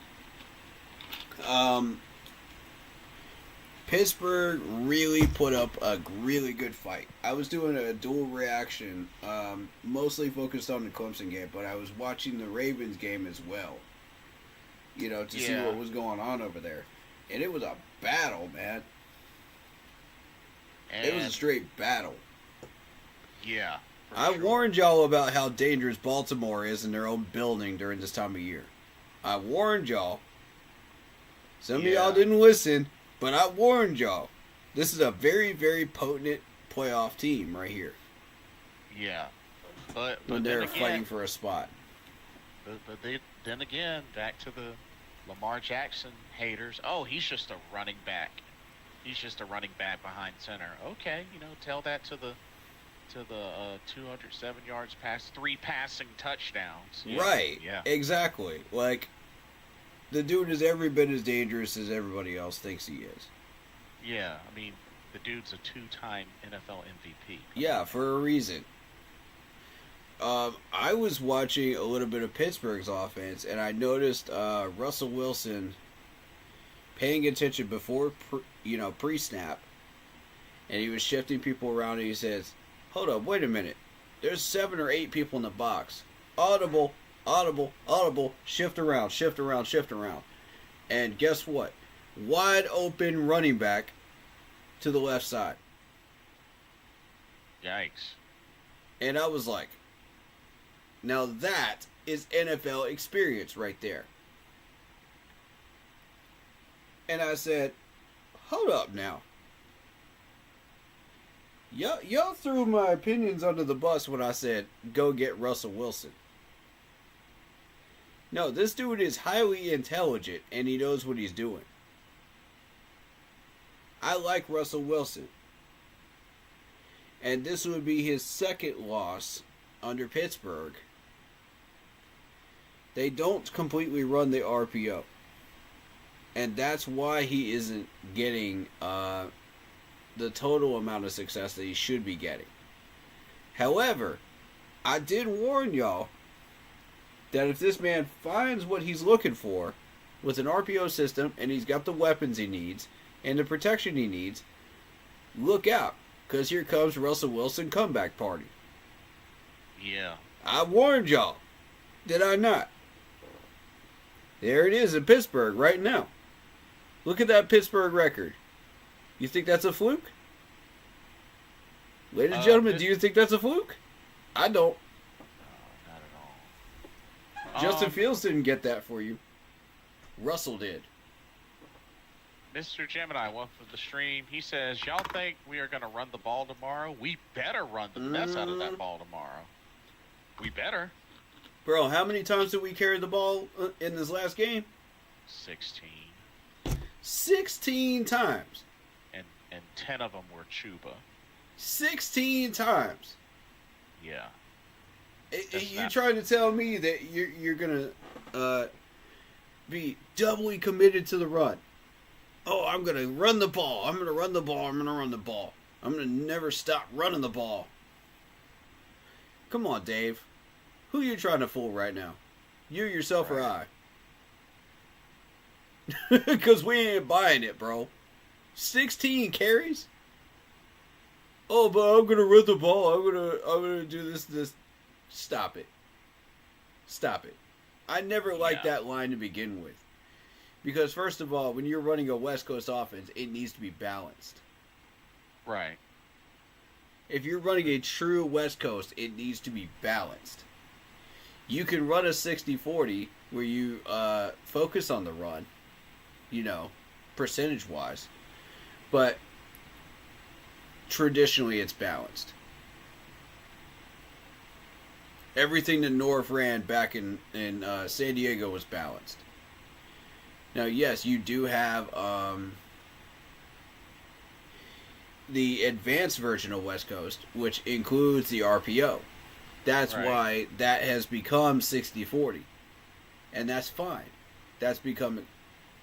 Pittsburgh really put up a really good fight. I was doing a dual reaction, mostly focused on the Clemson game, but I was watching the Ravens game as well. You know, to see what was going on over there. And it was a battle, man. And it was a straight battle. Yeah. I warned y'all about how dangerous Baltimore is in their own building during this time of year. I warned y'all. Some of y'all didn't listen, but I warned y'all. This is a very, very potent playoff team right here. Yeah. But when they're fighting for a spot. Then again, back to the Lamar Jackson haters. Oh, he's just a running back. He's just a running back behind center. Okay, tell that to the 207 yards pass, 3 passing touchdowns. Yeah. Right. Yeah. Exactly. Like, the dude is every bit as dangerous as everybody else thinks he is. Yeah, I mean, the dude's a 2-time NFL MVP. Yeah, for a reason. I was watching a little bit of Pittsburgh's offense, and I noticed Russell Wilson paying attention before, pre-snap, and he was shifting people around, and he says, hold up, wait a minute. There's 7 or 8 people in the box. Audible, audible, audible, shift around. And guess what? wide open running back to the left side. Yikes. And I was like, now that is NFL experience right there. And I said, hold up now. Y'all threw my opinions under the bus when I said, go get Russell Wilson. No, this dude is highly intelligent and he knows what he's doing. I like Russell Wilson. And this would be his second loss under Pittsburgh. They don't completely run the RPO. And that's why he isn't getting the total amount of success that he should be getting. However, I did warn y'all that if this man finds what he's looking for with an RPO system and he's got the weapons he needs and the protection he needs, look out, because here comes Russell Wilson comeback party. Yeah. I warned y'all. Did I not? There it is in Pittsburgh right now. Look at that Pittsburgh record. You think that's a fluke? Ladies and gentlemen, do you think that's a fluke? I don't. Not at all. Justin Fields didn't get that for you. Russell did. Mr. Gemini, one from the stream, he says, y'all think we are going to run the ball tomorrow? We better run the mess out of that ball tomorrow. We better. Bro, how many times did we carry the ball in this last game? 16. 16 times. And 10 of them were Chuba. 16 times. Yeah. You're trying to tell me that you're going to be doubly committed to the run. Oh, I'm going to run the ball. I'm going to run the ball. I'm going to run the ball. I'm going to never stop running the ball. Come on, Dave. Who are you trying to fool right now? You, yourself, or I? Because we ain't buying it, bro. 16 carries? Oh, but I'm going to run the ball. I'm going to do this. Stop it. Stop it. I never liked that line to begin with. Because, first of all, when you're running a West Coast offense, it needs to be balanced. Right. If you're running a true West Coast, it needs to be balanced. You can run a 60-40 where you focus on the run, percentage-wise. But traditionally, it's balanced. Everything that North ran back in San Diego was balanced. Now, yes, you do have the advanced version of West Coast, which includes the RPO. That's why that has become 60-40. And that's fine. That's become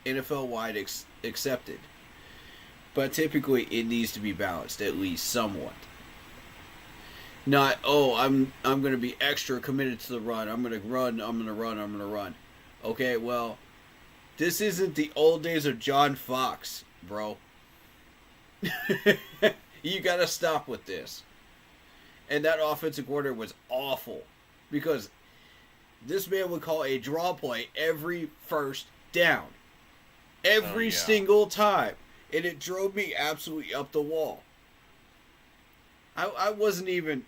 NFL-wide accepted. But typically, it needs to be balanced, at least somewhat. Not, I'm going to be extra committed to the run. I'm going to run. Okay, well, this isn't the old days of John Fox, bro. You got to stop with this. And that offensive coordinator was awful. Because this man would call a draw play every first down. Every single time. And it drove me absolutely up the wall. I wasn't even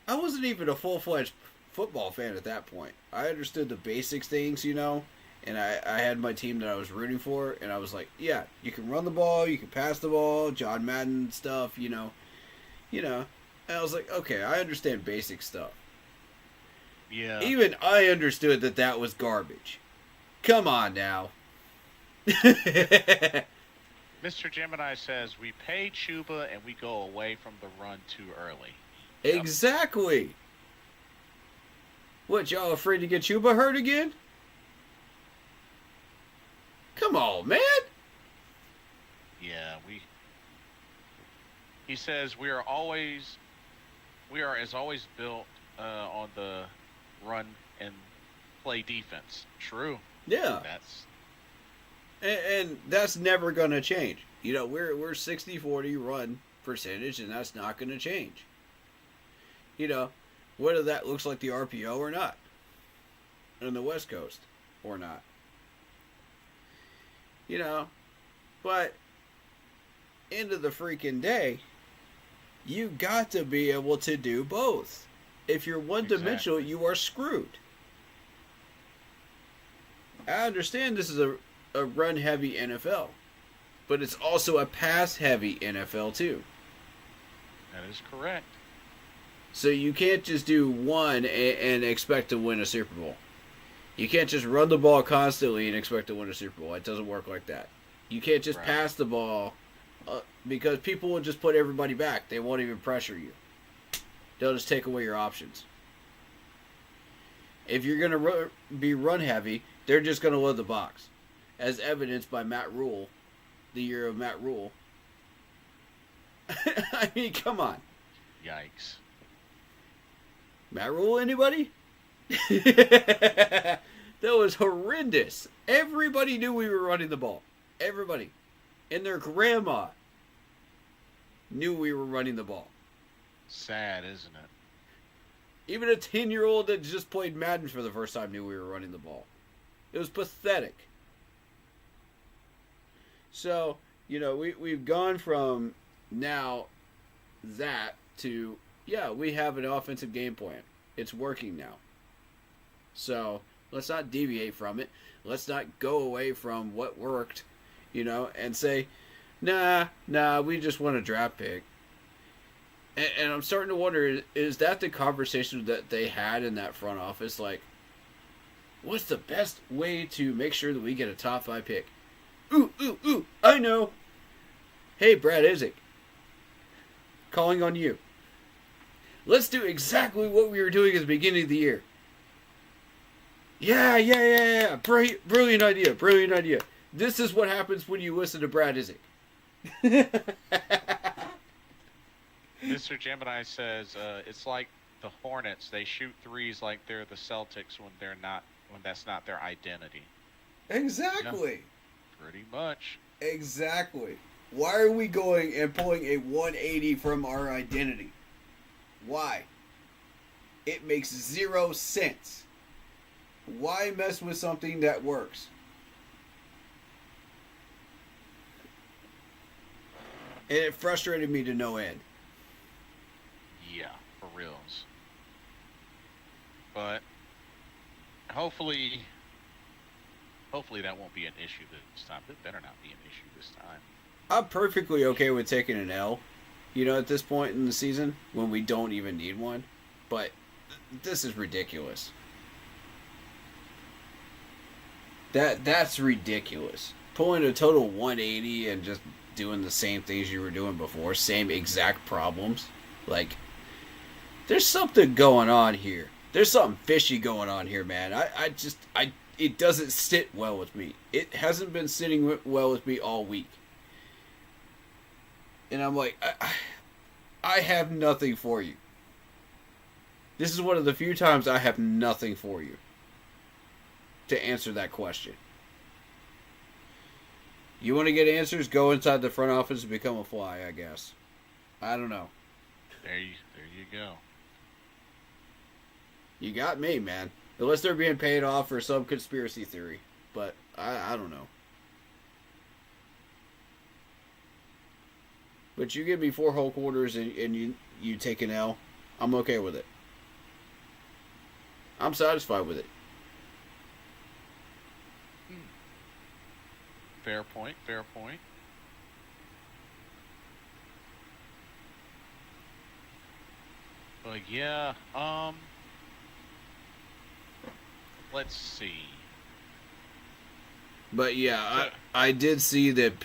a full-fledged football fan at that point. I understood the basic things, and I had my team that I was rooting for, and I was like, yeah, you can run the ball, you can pass the ball, John Madden stuff, And I was like, okay, I understand basic stuff. Yeah. Even I understood that was garbage. Come on now. Mr. Gemini says, we pay Chuba and we go away from the run too early. Exactly. What, y'all afraid to get Chuba hurt again? Come on, man. Yeah, he says we are as always built on the run and play defense. True. Yeah. And that's never going to change. We're 60-40 run percentage, and that's not going to change. Whether that looks like the RPO or not. On the West Coast or not. You know, but end of the freaking day, you got to be able to do both. If you're one-dimensional, you are screwed. I understand this is a run-heavy NFL, but it's also a pass-heavy NFL too. That is correct. So you can't just do one and expect to win a Super Bowl. You can't just run the ball constantly and expect to win a Super Bowl. It doesn't work like that. You can't just pass the ball because people will just put everybody back. They won't even pressure you. They'll just take away your options. If you're going to be run-heavy, they're just going to load the box. As evidenced by Matt Rule, the year of Matt Rule. I mean, come on. Yikes. Matt Rule, anybody? That was horrendous. Everybody knew we were running the ball. Everybody. And their grandma knew we were running the ball. Sad, isn't it? Even a 10-year-old that just played Madden for the first time knew we were running the ball. It was pathetic. So, you know, we've gone from now that to, yeah, we have an offensive game plan. It's working now. So, let's not deviate from it. Let's not go away from what worked, you know, and say, nah, we just want a draft pick. And I'm starting to wonder, is that the conversation that they had in that front office? Like, what's the best way to make sure that we get a top 5 pick? Ooh, I know. Hey, Brad Isaac. Calling on you. Let's do exactly what we were doing at the beginning of the year. Yeah. Brilliant idea. This is what happens when you listen to Brad Isaac. Mr. Gemini says it's like the Hornets. They shoot threes like they're the Celtics when that's not their identity. Exactly. Yeah, pretty much. Exactly. Why are we going and pulling a 180 from our identity? Why? It makes 0 sense. Why mess with something that works? And it frustrated me to no end. Yeah, for reals. But hopefully that won't be an issue this time. It better not be an issue this time. I'm perfectly okay with taking an L, you know, at this point in the season when we don't even need one. But this is ridiculous. That's ridiculous. Pulling a total 180 and just doing the same things you were doing before, same exact problems. Like, there's something going on here. There's something fishy going on here, man. It doesn't sit well with me. It hasn't been sitting well with me all week. And I'm like, I have nothing for you. This is one of the few times I have nothing for you to answer that question. You want to get answers? Go inside the front office and become a fly, I guess. I don't know. There you go. You got me, man. Unless they're being paid off for some conspiracy theory. But I don't know. But you give me 4 whole quarters and you take an L, I'm okay with it. I'm satisfied with it. Fair point. But yeah, let's see. But yeah, I did see that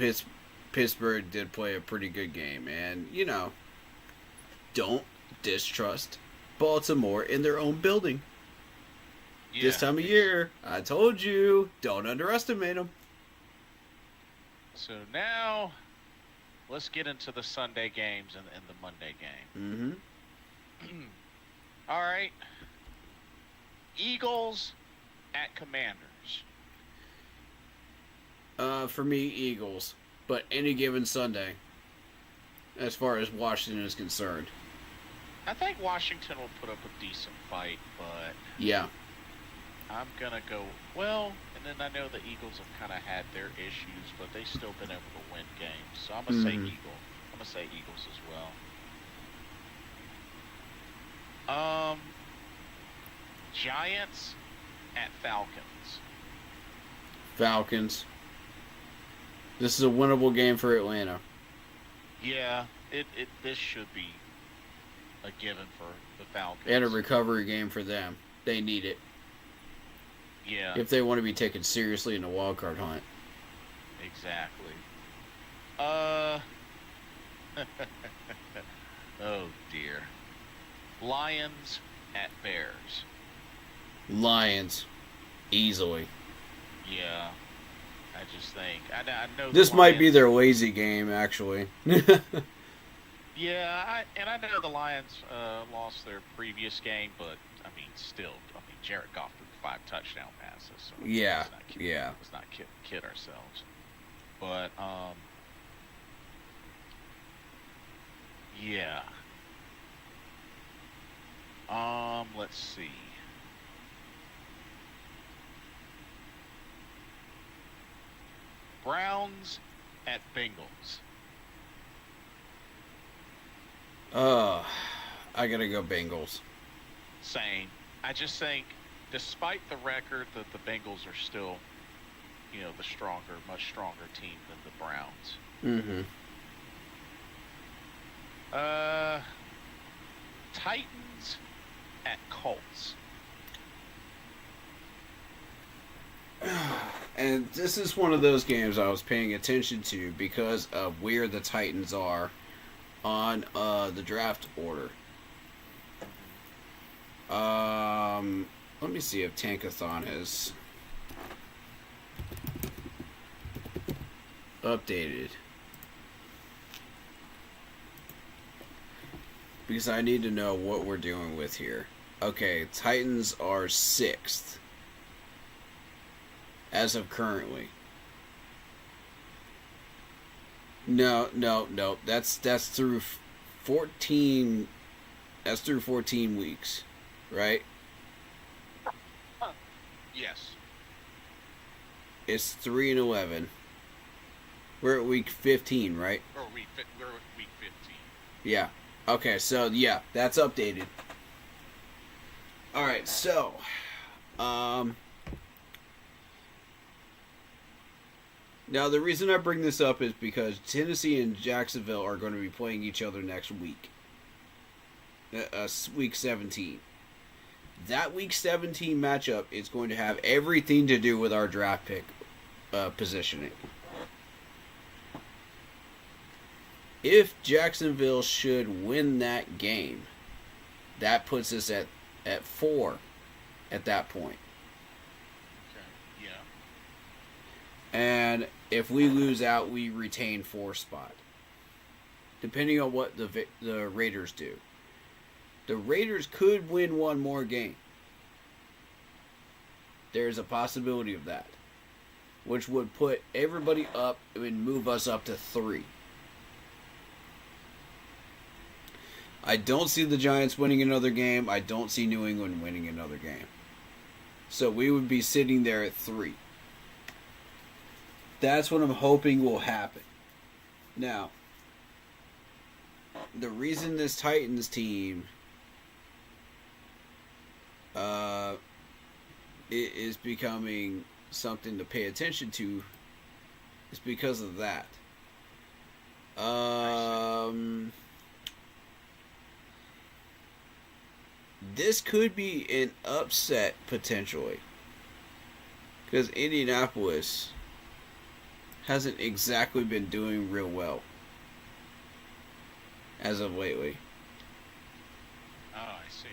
Pittsburgh did play a pretty good game. And, you know, don't distrust Baltimore in their own building. Yeah. This time of year, I told you, don't underestimate them. So now, let's get into the Sunday games and the Monday game. Mm-hmm. All right. Eagles at Commanders. For me, Eagles. But any given Sunday, as far as Washington is concerned. I think Washington will put up a decent fight, but... Yeah. I'm going to go... Well, And then I know the Eagles have kind of had their issues, but they've still been able to win games. So I'm gonna say Eagle. I'm gonna say Eagles as well. Giants at Falcons. Falcons. This is a winnable game for Atlanta. Yeah, this should be a given for the Falcons. And a recovery game for them. They need it. Yeah. If they want to be taken seriously in the wild card hunt. Exactly. Oh dear. Lions at Bears. Lions. Easily. Yeah. I just think I know This might be Lions- their lazy game, actually. Yeah, I know the Lions lost their previous game, but I mean, still, Jared Goff threw 5 touchdown passes. So Yeah, let's not yeah. Let's not kid ourselves. But yeah. Let's see. Browns at Bengals. I gotta go Bengals. Same. I just think, despite the record, that the Bengals are still, the much stronger team than the Browns. Mm-hmm. Titans at Colts. And this is one of those games I was paying attention to because of where the Titans are on the draft order. Let me see if Tankathon has updated. Because I need to know what we're dealing with here. Okay, Titans are 6th. As of currently. No. That's through 14. That's through 14 weeks, right? Yes. It's 3-11. We're at week 15, right? Or we're at week 15. Yeah. Okay, so yeah, that's updated. All right, so now the reason I bring this up is because Tennessee and Jacksonville are going to be playing each other next week. Week 17. That week 17 matchup is going to have everything to do with our draft pick positioning. If Jacksonville should win that game, that puts us at 4 at that point. Okay. Yeah. And if we lose out, we retain 4 spot. Depending on what the Raiders do. The Raiders could win one more game. There's a possibility of that. Which would put everybody up and move us up to 3. I don't see the Giants winning another game. I don't see New England winning another game. So we would be sitting there at 3. That's what I'm hoping will happen. Now, the reason this Titans team is becoming something to pay attention to is because of that. This could be an upset potentially, because Indianapolis hasn't exactly been doing real well as of lately. Oh, I see.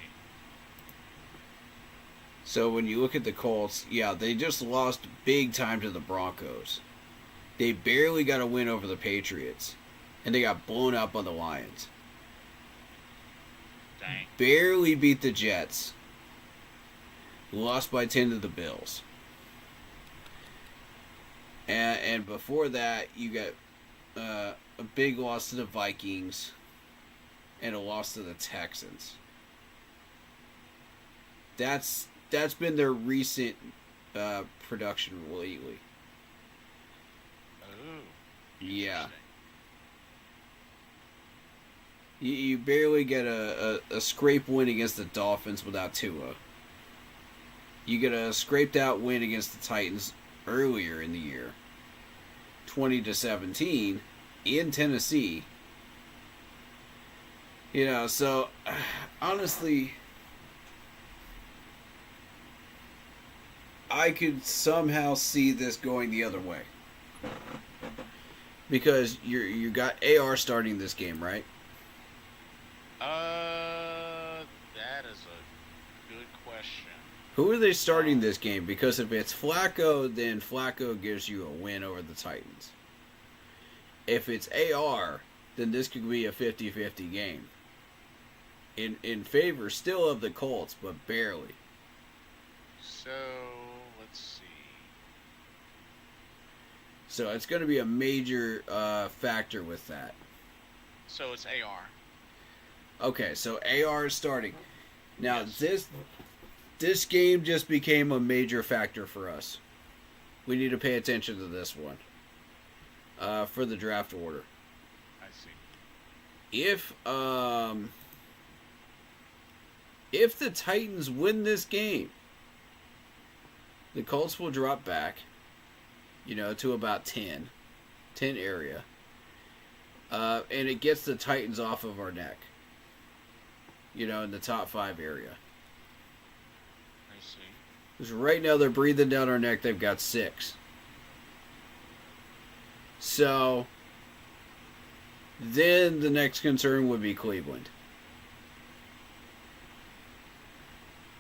So when you look at the Colts, yeah, they just lost big time to the Broncos. They barely got a win over the Patriots, and they got blown out by the Lions. Dang. Barely beat the Jets. Lost by 10 to the Bills. And before that, you got a big loss to the Vikings and a loss to the Texans. That's been their recent production lately. Oh. Yeah. Interesting. You barely get a scrape win against the Dolphins without Tua. You get a scraped out win against the Titans earlier in the year, 20-17, in Tennessee. You know, so honestly, I could somehow see this going the other way. Because you got AR starting this game, right? That is a good question. Who are they starting this game? Because if it's Flacco, then Flacco gives you a win over the Titans. If it's AR, then this could be a 50-50 game. In favor still of the Colts, but barely. So, let's see. So it's going to be a major factor with that. So it's AR. Okay, so AR is starting. Now Yes. this game just became a major factor for us. We need to pay attention to this one for the draft order. I see. If the Titans win this game, the Colts will drop back, to about 10 area. And it gets the Titans off of our neck. In the top 5 area. I see. Because right now they're breathing down our neck. They've got 6. So, then the next concern would be Cleveland.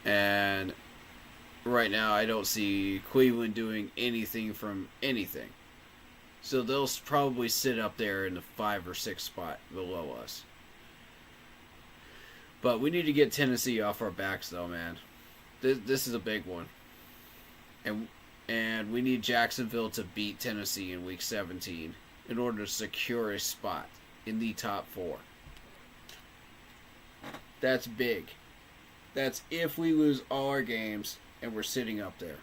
And right now I don't see Cleveland doing anything from anything. So they'll probably sit up there in the 5 or 6 spot below us. But we need to get Tennessee off our backs, though, man. This is a big one. And we need Jacksonville to beat Tennessee in Week 17 in order to secure a spot in the top 4. That's big. That's if we lose all our games and we're sitting up there,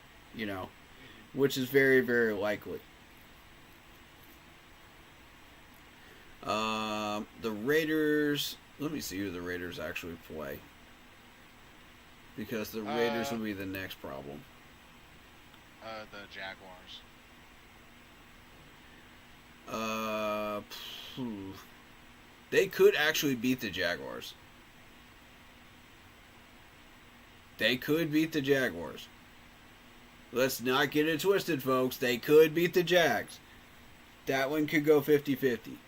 which is very, very likely. The Raiders... Let me see who the Raiders actually play. Because the Raiders will be the next problem. The Jaguars. They could actually beat the Jaguars. They could beat the Jaguars. Let's not get it twisted, folks. They could beat the Jags. That one could go 50-50.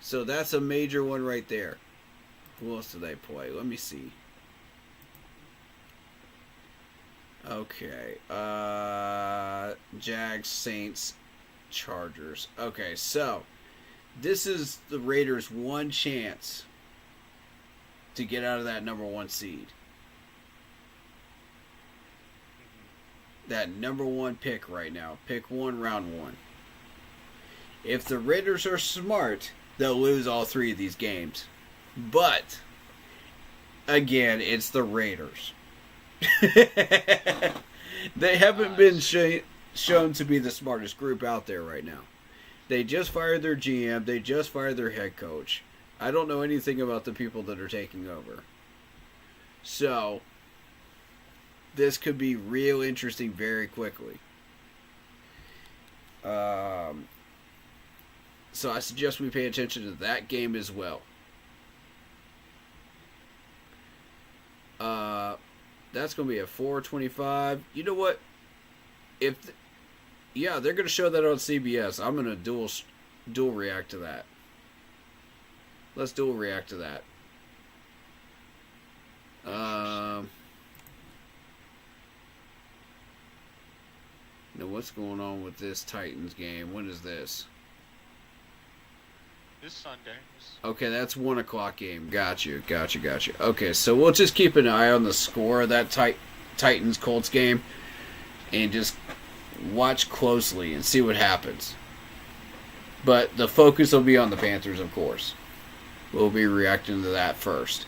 So that's a major one right there. Who else do they play? Let me see. Okay. Jags, Saints, Chargers. Okay, so this is the Raiders' one chance to get out of that number 1 seed. That number 1 pick right now. Pick 1, round 1. If the Raiders are smart, they'll lose all 3 of these games. But, again, it's the Raiders. They haven't been shown to be the smartest group out there right now. They just fired their GM. They just fired their head coach. I don't know anything about the people that are taking over. So, this could be real interesting very quickly. So I suggest we pay attention to that game as well. That's going to be a 4:25. You know what? They're going to show that on CBS. I'm going to dual react to that. Let's dual react to that. Now what's going on with this Titans game? When is this? This Sunday. Okay, that's 1 o'clock game. Gotcha. Okay, so we'll just keep an eye on the score of that Titans-Colts game and just watch closely and see what happens. But the focus will be on the Panthers, of course. We'll be reacting to that first.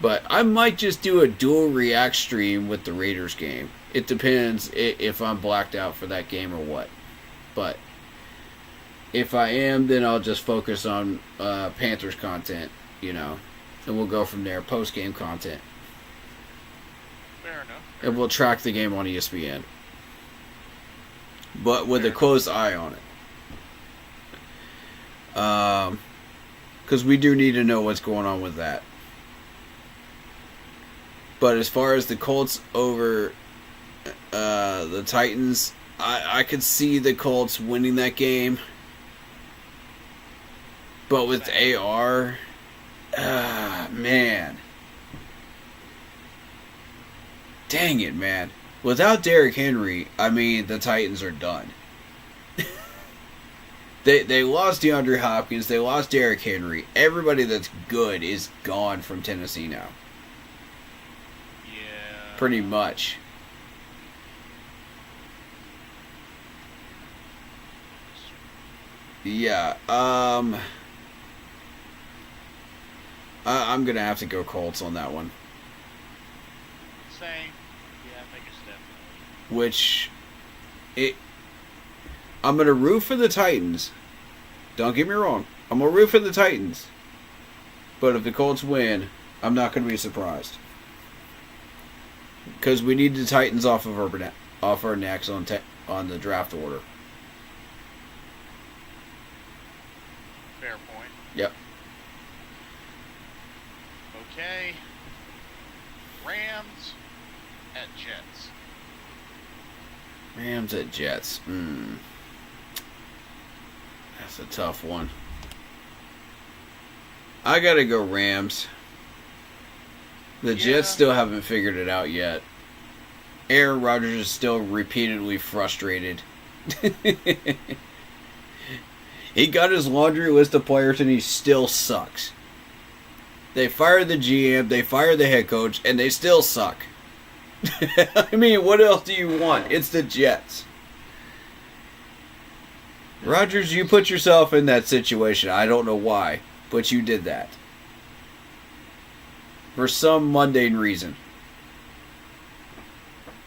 But I might just do a dual react stream with the Raiders game. It depends if I'm blacked out for that game or what. But if I am, then I'll just focus on Panthers content, you know. And we'll go from there, post-game content. Fair enough. And we'll track the game on ESPN. But with a close eye on it. Because we do need to know what's going on with that. But as far as the Colts over the Titans, I could see the Colts winning that game. But with AR, man. Dang it, man. Without Derrick Henry, I mean, the Titans are done. They lost DeAndre Hopkins. They lost Derrick Henry. Everybody that's good is gone from Tennessee now. Yeah. Pretty much. Yeah. I'm going to have to go Colts on that one. Same. Yeah, I think it's definitely. Which, I'm going to root for the Titans. Don't get me wrong. I'm going to root for the Titans. But if the Colts win, I'm not going to be surprised. Because we need the Titans off our necks on the draft order. Fair point. Yep. Okay. Rams at Jets. Rams at Jets. That's a tough one. I gotta go Rams. The Jets still haven't figured it out yet. Aaron Rodgers is still repeatedly frustrated. He got his laundry list of players and he still sucks. They fired the GM, they fired the head coach, and they still suck. I mean, what else do you want? It's the Jets. Rodgers, you put yourself in that situation. I don't know why, but you did that. For some mundane reason.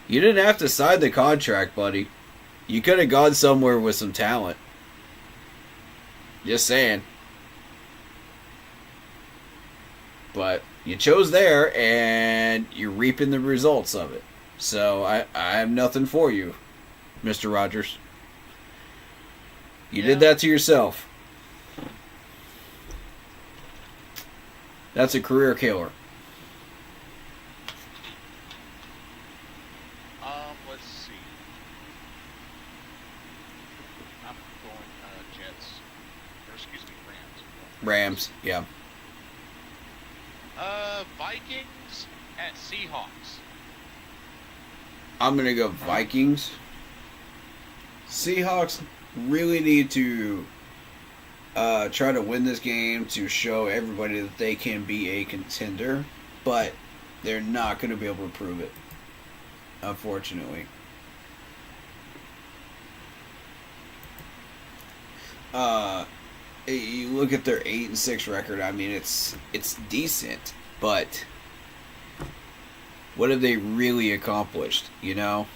You didn't have to sign the contract, buddy. You could have gone somewhere with some talent. Just saying. But you chose there, and you're reaping the results of it. So I have nothing for you, Mr. Rodgers. You did that to yourself. That's a career killer. Let's see. I'm going Jets. Or excuse me, Rams. Rams, yeah. Vikings at Seahawks. I'm going to go Vikings. Seahawks really need to try to win this game to show everybody that they can be a contender, but they're not going to be able to prove it, unfortunately. You look at their 8-6 record. I mean, it's decent, but what have they really accomplished? You know,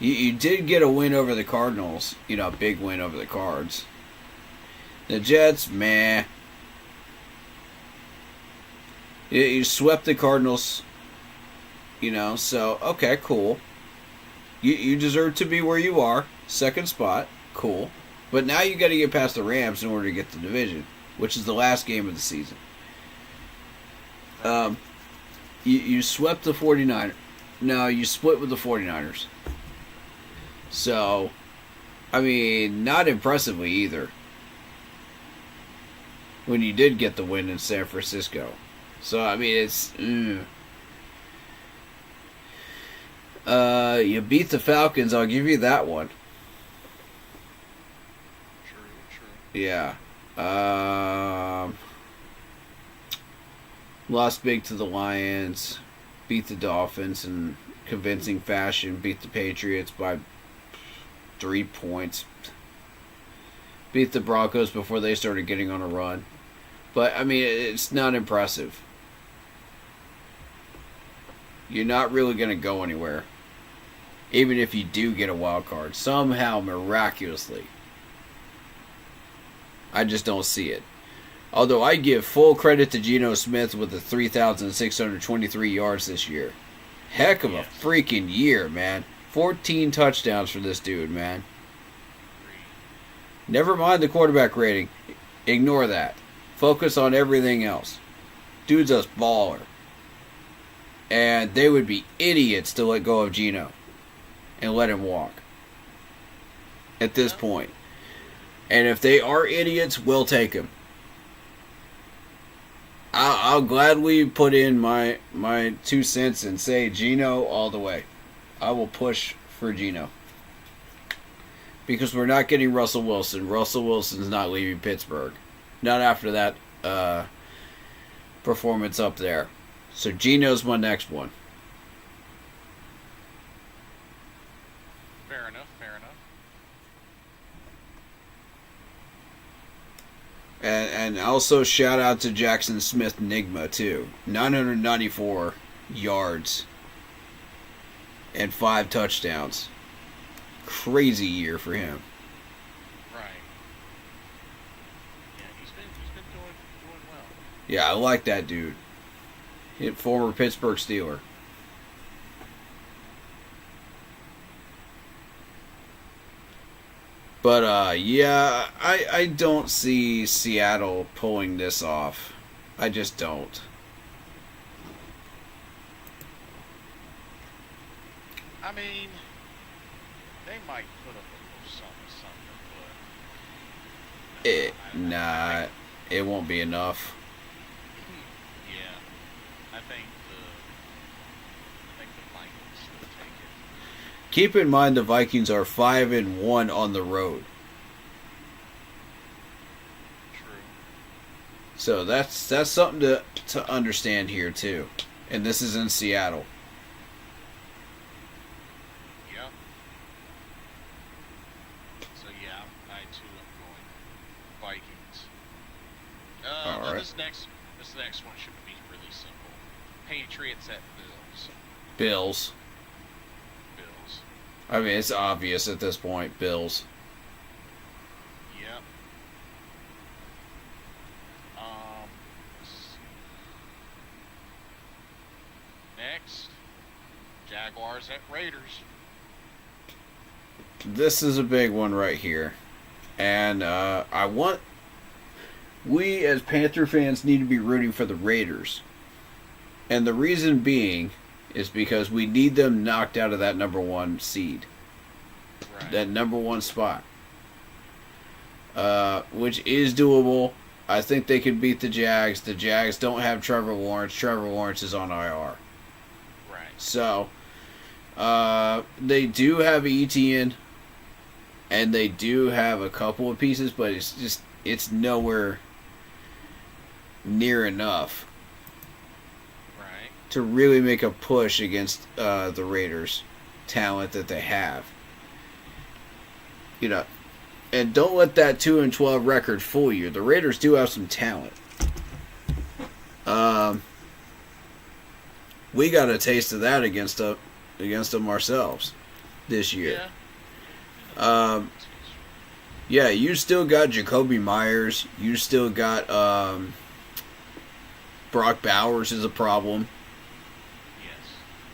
Right. you did get a win over the Cardinals. You know, a big win over the Cards. The Jets, meh. You swept the Cardinals. You know, so okay, cool. You deserve to be where you are, second spot, cool. But now you got to get past the Rams in order to get the division, which is the last game of the season. You swept the 49ers. No, you split with the 49ers. So, I mean, not impressively either. When you did get the win in San Francisco. So, I mean, it's... you beat the Falcons, I'll give you that one. True. Yeah. Lost big to the Lions. Beat the Dolphins in convincing fashion. Beat the Patriots by 3 points. Beat the Broncos before they started getting on a run. But, I mean, it's not impressive. you're not really going to go anywhere. Even if you do get a wild card, somehow, miraculously. I just don't see it. Although I give full credit to Geno Smith with the 3,623 yards this year. Heck of a freaking year, man. 14 touchdowns for this dude, man. Never mind the quarterback rating. Ignore that. Focus on everything else. Dude's a baller. And they would be idiots to let go of Geno and let him walk at this point. And if they are idiots, we'll take him. I'll gladly put in my 2 cents and say Geno all the way. I will push for Geno. Because we're not getting Russell Wilson. Russell Wilson's not leaving Pittsburgh. Not after that performance up there. So Geno's my next one. Fair enough, fair enough. And also shout out to Jackson Smith Nigma too. 994 yards and 5 touchdowns. Crazy year for him. Right. Yeah, he's been doing well. Yeah, I like that dude. Former Pittsburgh Steeler. But yeah, I don't see Seattle pulling this off. I just don't. I mean, they might put up a little something, but Nah, it won't be enough. yeah, I think the Vikings will take it. Keep in mind the Vikings are 5-1 on the road. True. So that's something to understand here too. And this is in Seattle. Yep. So yeah, I too am going Vikings. All right. This next one should be really simple. Patriots at Bills. Bills. Bills. I mean, it's obvious at this point. Bills. Yep. Let's see. Next, Jaguars at Raiders. This is a big one right here. And we as Panther fans need to be rooting for the Raiders. And the reason being is because we need them knocked out of that number 1 seed. Right. That number 1 spot. Which is doable. I think they can beat the Jags. The Jags don't have Trevor Lawrence. Trevor Lawrence is on IR. Right. So, they do have Etienne. And they do have a couple of pieces, but it's nowhere near enough to really make a push against the Raiders' talent that they have. You know, and don't let that 2-12 record fool you. The Raiders do have some talent. We got a taste of that against them ourselves this year. Yeah, you still got Jacoby Myers. You still got Brock Bowers is a problem.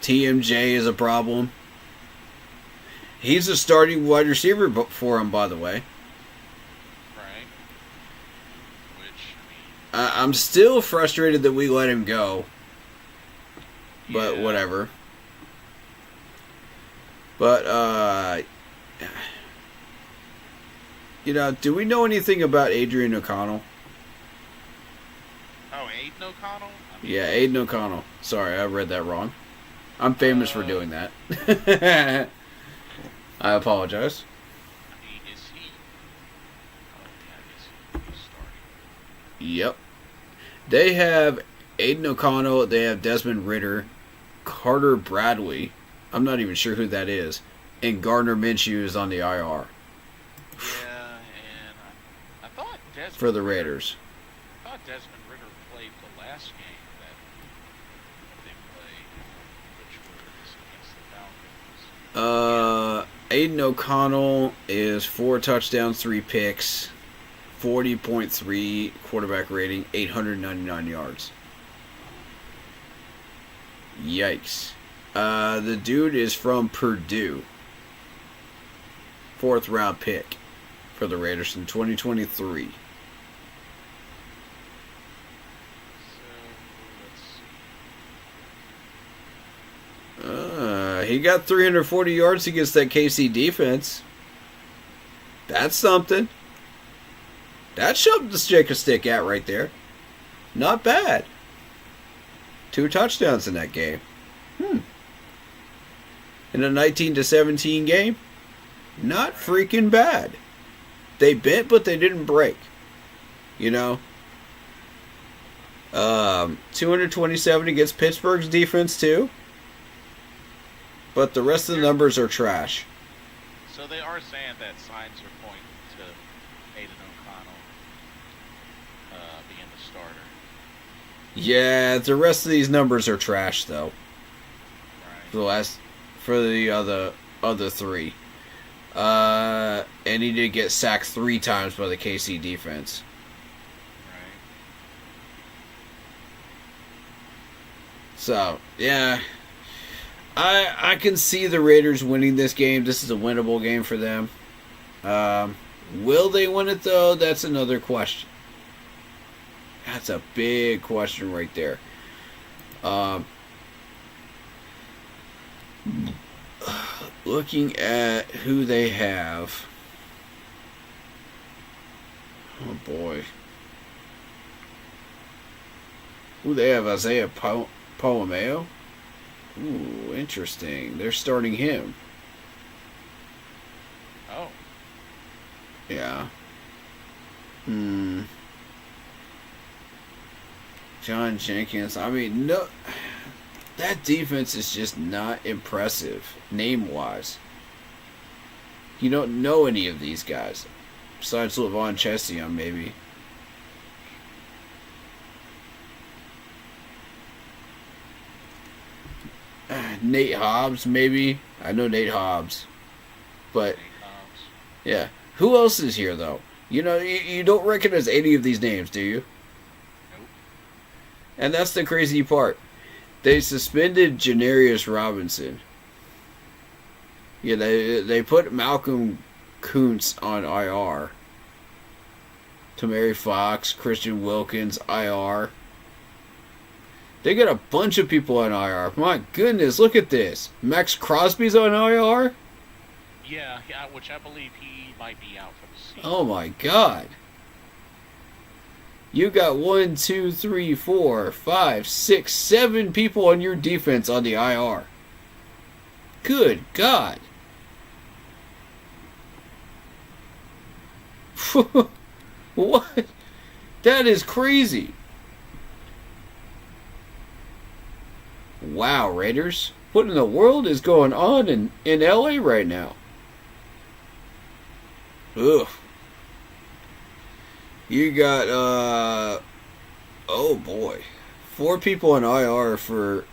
TMJ is a problem. He's a starting wide receiver for him, by the way. Right. Which, I'm still frustrated that we let him go. But whatever. But, you know, do we know anything about Adrian O'Connell? Oh, Aiden O'Connell? Yeah, Aiden O'Connell. Sorry, I read that wrong. I'm famous for doing that. I apologize. I mean, is he? Oh, yeah, I guess he's starting. Yep. They have Aiden O'Connell. They have Desmond Ridder, Carter Bradley. I'm not even sure who that is. And Gardner Minshew is on the IR. Yeah, and I thought Desmond For the Raiders. I thought Desmond Ridder played the last game that they played. Aiden O'Connell is 4 touchdowns, 3 picks, 40.3 quarterback rating, 899 yards. Yikes. The dude is from Purdue. 4th round pick for the Raiders in 2023. He got 340 yards against that KC defense. That's something. That's something to shake a stick at right there. Not bad. 2 touchdowns in that game. In a 19-17 game, not freaking bad. They bent, but they didn't break. You know? 227 against Pittsburgh's defense, too. But the rest of the numbers are trash. So they are saying that signs are pointing to Aiden O'Connell being the starter. Yeah, the rest of these numbers are trash, though. Right. For the other 3. And he did get sacked 3 times by the KC defense. Right. So, yeah. I can see the Raiders winning this game. This is a winnable game for them. Will they win it, though? That's another question. That's a big question right there. Looking at who they have. Oh, boy. Who they have? Isaiah Polameo? Ooh, interesting. They're starting him. Oh. Yeah. John Jenkins. I mean, no. That defense is just not impressive, name-wise. You don't know any of these guys. Besides Levon Chession, maybe. Nate Hobbs, maybe. I know Nate Hobbs. But, yeah. Who else is here, though? You know, you don't recognize any of these names, do you? Nope. And that's the crazy part. They suspended Janarius Robinson. Yeah, they put Malcolm Kuntz on IR. Tamari Fox, Christian Wilkins, IR. They got a bunch of people on IR. My goodness, look at this. Max Crosby's on IR? Yeah, which I believe he might be out for the season. Oh my god. You got 1, 2, 3, 4, 5, 6, 7 people on your defense on the IR. Good God. What? That is crazy. Wow, Raiders. What in the world is going on in LA right now? Ugh. You got, oh boy. 4 people on IR for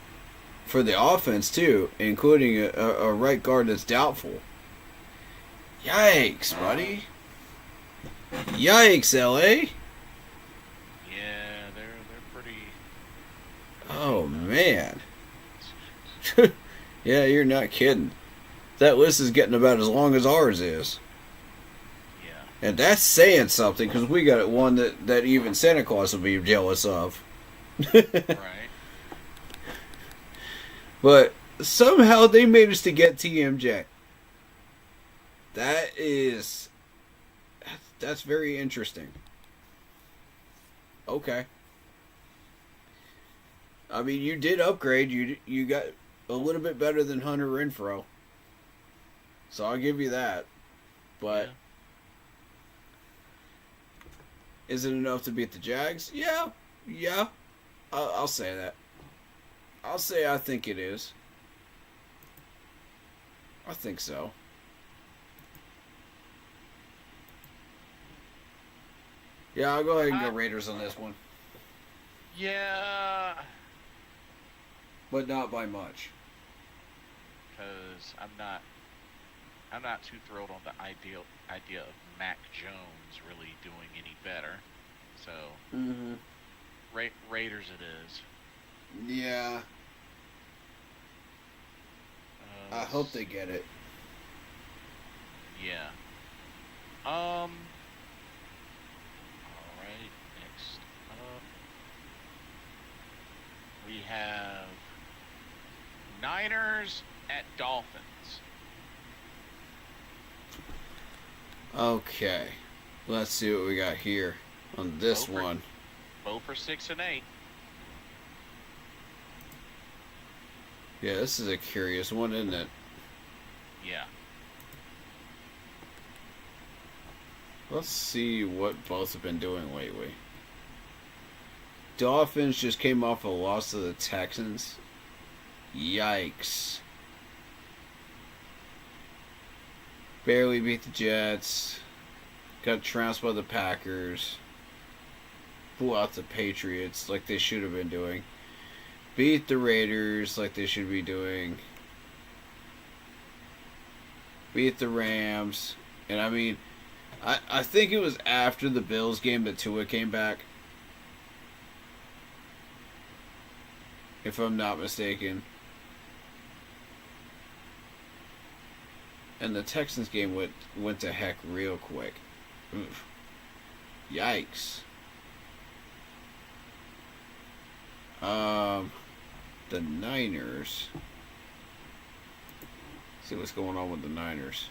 the offense, too, including a right guard that's doubtful. Yikes, buddy. Yikes, LA. Yeah, they're pretty... Oh, man. Yeah, you're not kidding. That list is getting about as long as ours is. Yeah. And that's saying something, because we got one that even Santa Claus will be jealous of. Right. But somehow they managed to get TMJ. That's very interesting. Okay. I mean, you did upgrade. You got a little bit better than Hunter Renfrow. So I'll give you that. But is it enough to beat the Jags? Yeah. I'll say that. I'll say I think it is. I think so. Yeah, I'll go ahead and go Raiders on this one. Yeah. But not by much. Because I'm not I'm not too thrilled on the idea of Mac Jones really doing any better. So, Raiders it is. Yeah. I hope they get it. Yeah. All right. Next up, we have Niners at Dolphins. Okay. Let's see what we got here on this one. Both for 6 and 8. Yeah, this is a curious one, isn't it? Yeah. Let's see what both have been doing lately. Dolphins just came off a loss to the Texans. Yikes. Barely beat the Jets. Got trounced by the Packers. Blew out the Patriots like they should have been doing. Beat the Raiders like they should be doing. Beat the Rams. And I mean, I think it was after the Bills game that Tua came back. If I'm not mistaken. And the Texans game went to heck real quick. Oof. Yikes. The Niners. See what's going on with the Niners.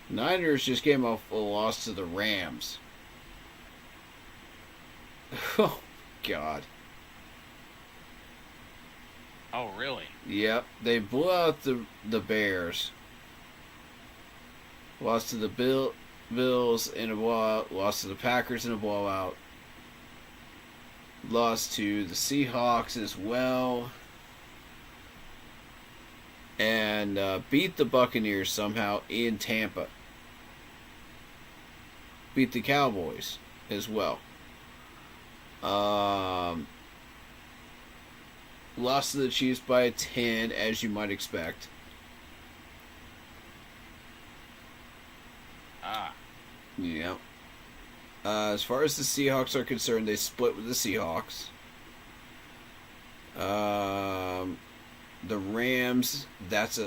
Niners just came off a loss to the Rams. Oh, God. Oh, really? Yep, they blew out the Bears. Lost to the Bills in a blowout. Lost to the Packers in a blowout. Lost to the Seahawks as well. And beat the Buccaneers somehow in Tampa. Beat the Cowboys as well. Lost to the Chiefs by 10, as you might expect. Yeah. As far as the Seahawks are concerned, they split with the Seahawks. The Rams, that's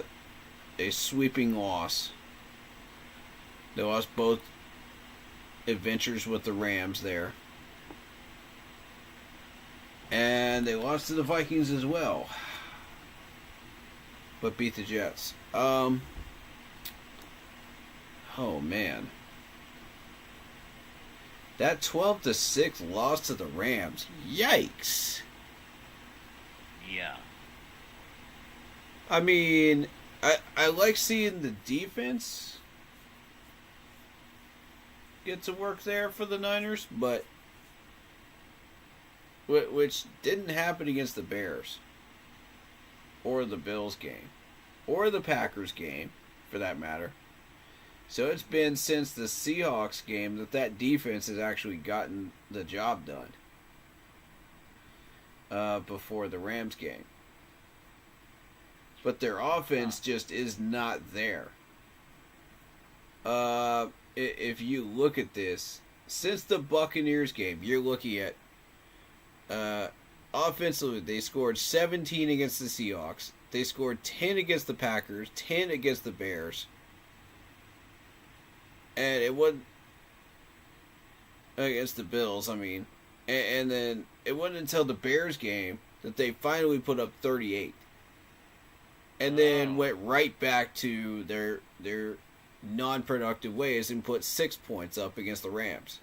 a sweeping loss. They lost both adventures with the Rams there. And they lost to the Vikings as well. But beat the Jets. Oh, man. That 12-6 loss to the Rams. Yikes. Yeah. I mean, I like seeing the defense get to work there for the Niners, but which didn't happen against the Bears or the Bills game or the Packers game, for that matter. So it's been since the Seahawks game that defense has actually gotten the job done before the Rams game. But their offense just is not there. If you look at this, since the Buccaneers game, you're looking at offensively, they scored 17 against the Seahawks. They scored 10 against the Packers, 10 against the Bears. And it wasn't against the Bills, I mean. And then it wasn't until the Bears game that they finally put up 38. And then went right back to their non-productive ways and put 6 points up against the Rams.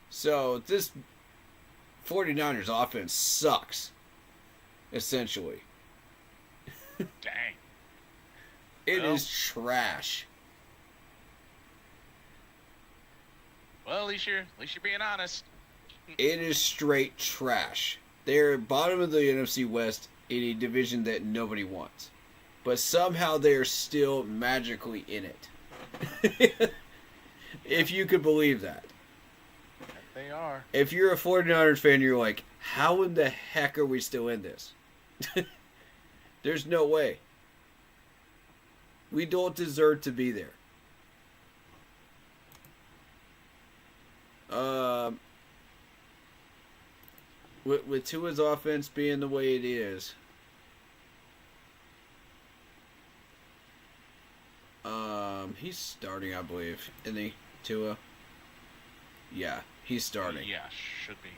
So this 49ers offense sucks, essentially. Dang. It is trash. Well, at least you're being honest. It is straight trash. They're bottom of the NFC West in a division that nobody wants. But somehow they're still magically in it. If you could believe that. They are. If you're a 49ers fan, you're like, how in the heck are we still in this? There's no way. We don't deserve to be there. With Tua's offense being the way it is, he's starting, I believe. Isn't he, Tua? Yeah, he's starting. Yeah, should be.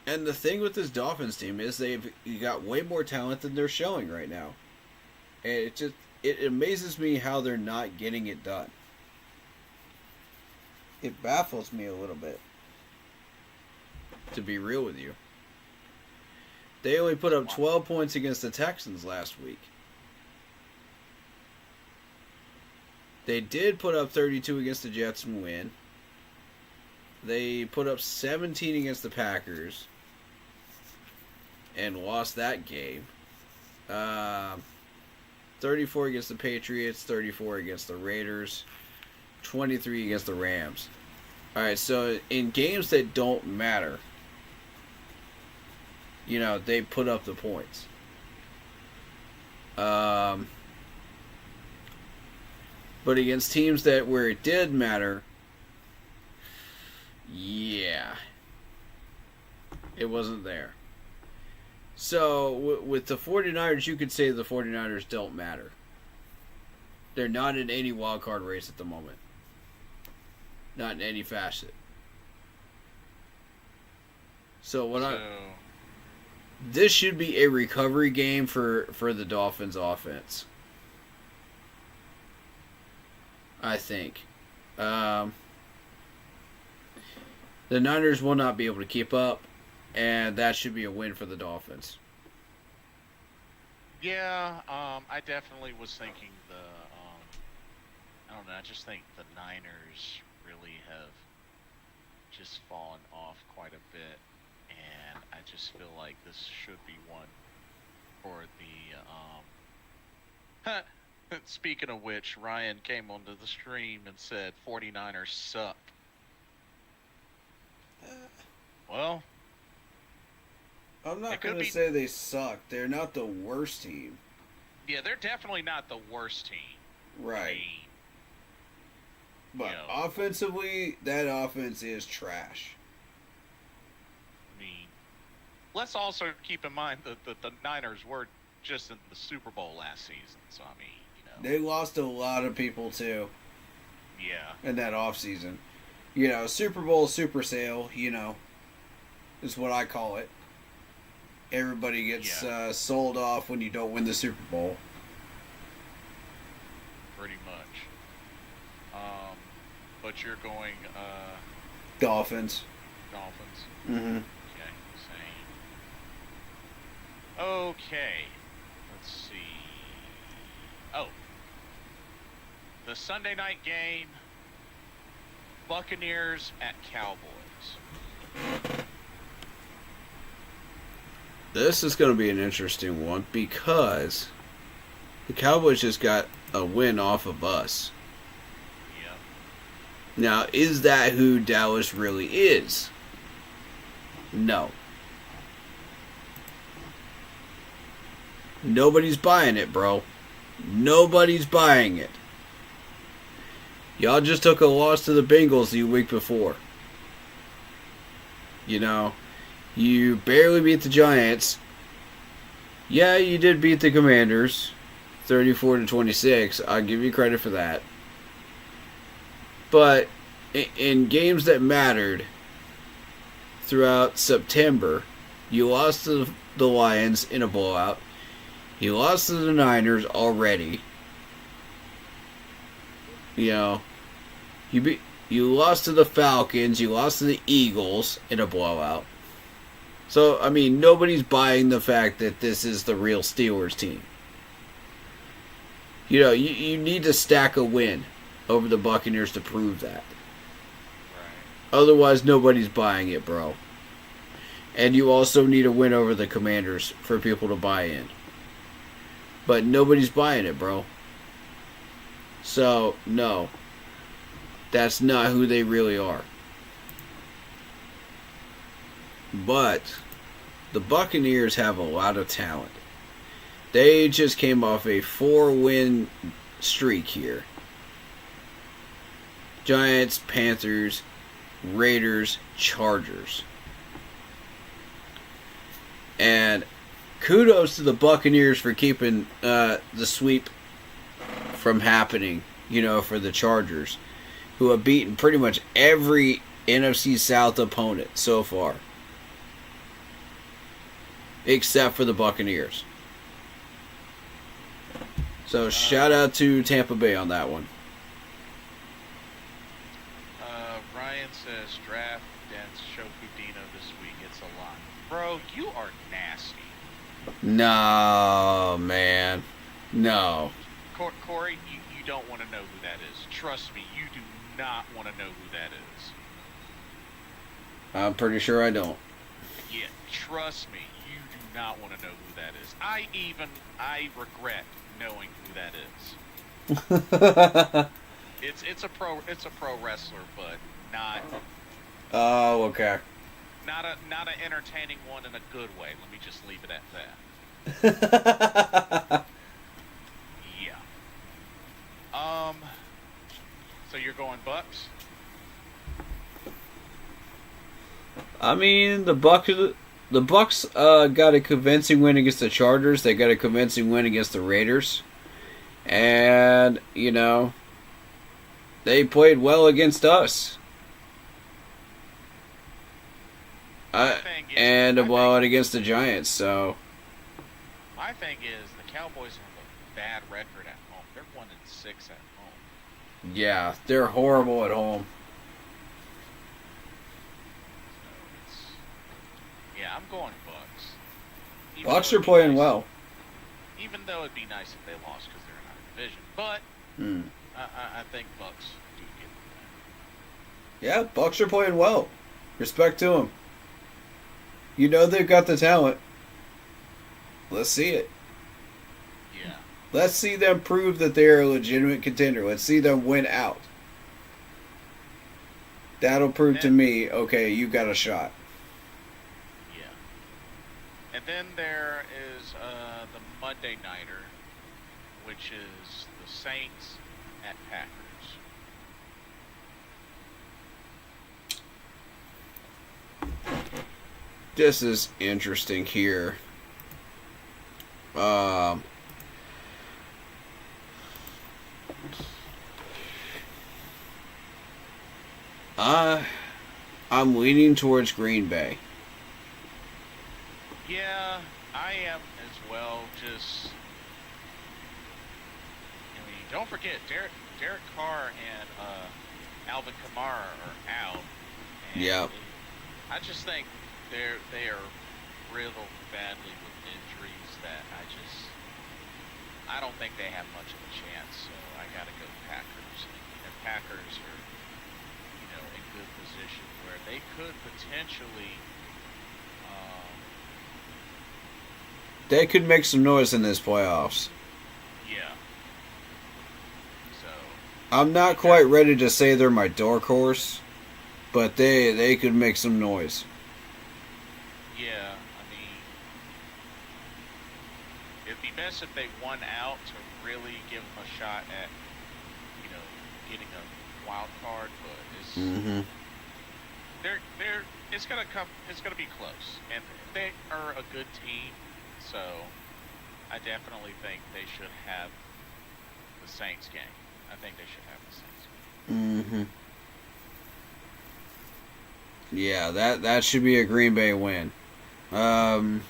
And the thing with this Dolphins team is they've got way more talent than they're showing right now. And it amazes me how they're not getting it done. It baffles me a little bit, to be real with you. They only put up 12 points against the Texans last week. They did put up 32 against the Jets and win. They put up 17 against the Packers and lost that game. 34 against the Patriots, 34 against the Raiders, 23 against the Rams. Alright, so in games that don't matter, they put up the points. But against teams where it did matter, yeah, it wasn't there. So, with the 49ers, you could say the 49ers don't matter. They're not in any wild card race at the moment. Not in any facet. This should be a recovery game for the Dolphins offense, I think. The Niners will not be able to keep up, and that should be a win for the Dolphins. Yeah, I definitely was thinking I don't know, I just think the Niners really have just fallen off quite a bit, and I just feel like this should be one for the, speaking of which, Ryan came onto the stream and said 49ers suck. Well, I'm not going to say they suck. They're not the worst team. Yeah, they're definitely not the worst team. Right. But offensively, that offense is trash. I mean, let's also keep in mind that the Niners were just in the Super Bowl last season. So, I mean, they lost a lot of people, too. Yeah. In that offseason. Super Bowl, super sale, is what I call it. Everybody gets sold off when you don't win the Super Bowl. Pretty much. But you're going, Dolphins. Mm-hmm. Okay, same. Okay. Let's see. Oh. The Sunday night game, Buccaneers at Cowboys. This is going to be an interesting one because the Cowboys just got a win off of us. Yep. Now, is that who Dallas really is? No. Nobody's buying it, bro. Nobody's buying it. Y'all just took a loss to the Bengals the week before. You barely beat the Giants. Yeah, you did beat the Commanders, 34-26. I'll give you credit for that. But in games that mattered throughout September, you lost to the Lions in a blowout. You lost to the Niners already. You lost to the Falcons. You lost to the Eagles in a blowout. So, I mean, nobody's buying the fact that this is the real Steelers team. You need to stack a win over the Buccaneers to prove that. Right. Otherwise, nobody's buying it, bro. And you also need a win over the Commanders for people to buy in. But nobody's buying it, bro. So, no. That's not who they really are. But the Buccaneers have a lot of talent. They just came off a 4-win streak here. Giants, Panthers, Raiders, Chargers. And kudos to the Buccaneers for keeping the sweep from happening, for the Chargers, who have beaten pretty much every NFC South opponent so far. Except for the Buccaneers. So shout out to Tampa Bay on that one. Ryan says draft Dance Shokudino this week. It's a lot. Bro, you are nasty. No, man. No. Corey, you don't want to know who that is. Trust me, you do not want to know who that is. I'm pretty sure I don't. Yeah, trust me, you do not want to know who that is. I regret knowing who that is. It's a pro wrestler, but not. Oh, okay. Not an entertaining one in a good way. Let me just leave it at that. Yeah. So you're going Bucks? I mean, the Bucks got a convincing win against the Chargers. They got a convincing win against the Raiders. And, they played well against us. And against the Giants, so. My thing is, the Cowboys have a bad record at home. They're 1-6 at home. Yeah, they're horrible at home. Yeah, I'm going Bucks. Bucks are playing well. Even though it'd be nice if they lost because they're in our division, but I think Bucks do get the win. Yeah, Bucks are playing well. Respect to them. They've got the talent. Let's see it. Yeah. Let's see them prove that they're a legitimate contender. Let's see them win out. That'll prove to me, okay, you got a shot. Yeah. And then there is the Monday Nighter, which is the Saints at Packers. This is interesting here. I'm leaning towards Green Bay. Yeah, I am as well. Don't forget, Derek Carr and Alvin Kamara are out. Yeah. I just think they are riddled badly with injuries that I don't think they have much of a chance. So I got to go Packers. And Packers are, in good position where they could potentially. They could make some noise in this playoffs. Yeah. So. I'm not quite ready to say they're my dark horse, but they could make some noise. Yeah, it'd be best if they won out to really give them a shot at, getting a wild card. But it's it's gonna come. It's gonna be close, and they are a good team. So I definitely think they should have the Saints game. I think they should have the Saints game. Yeah, that should be a Green Bay win. And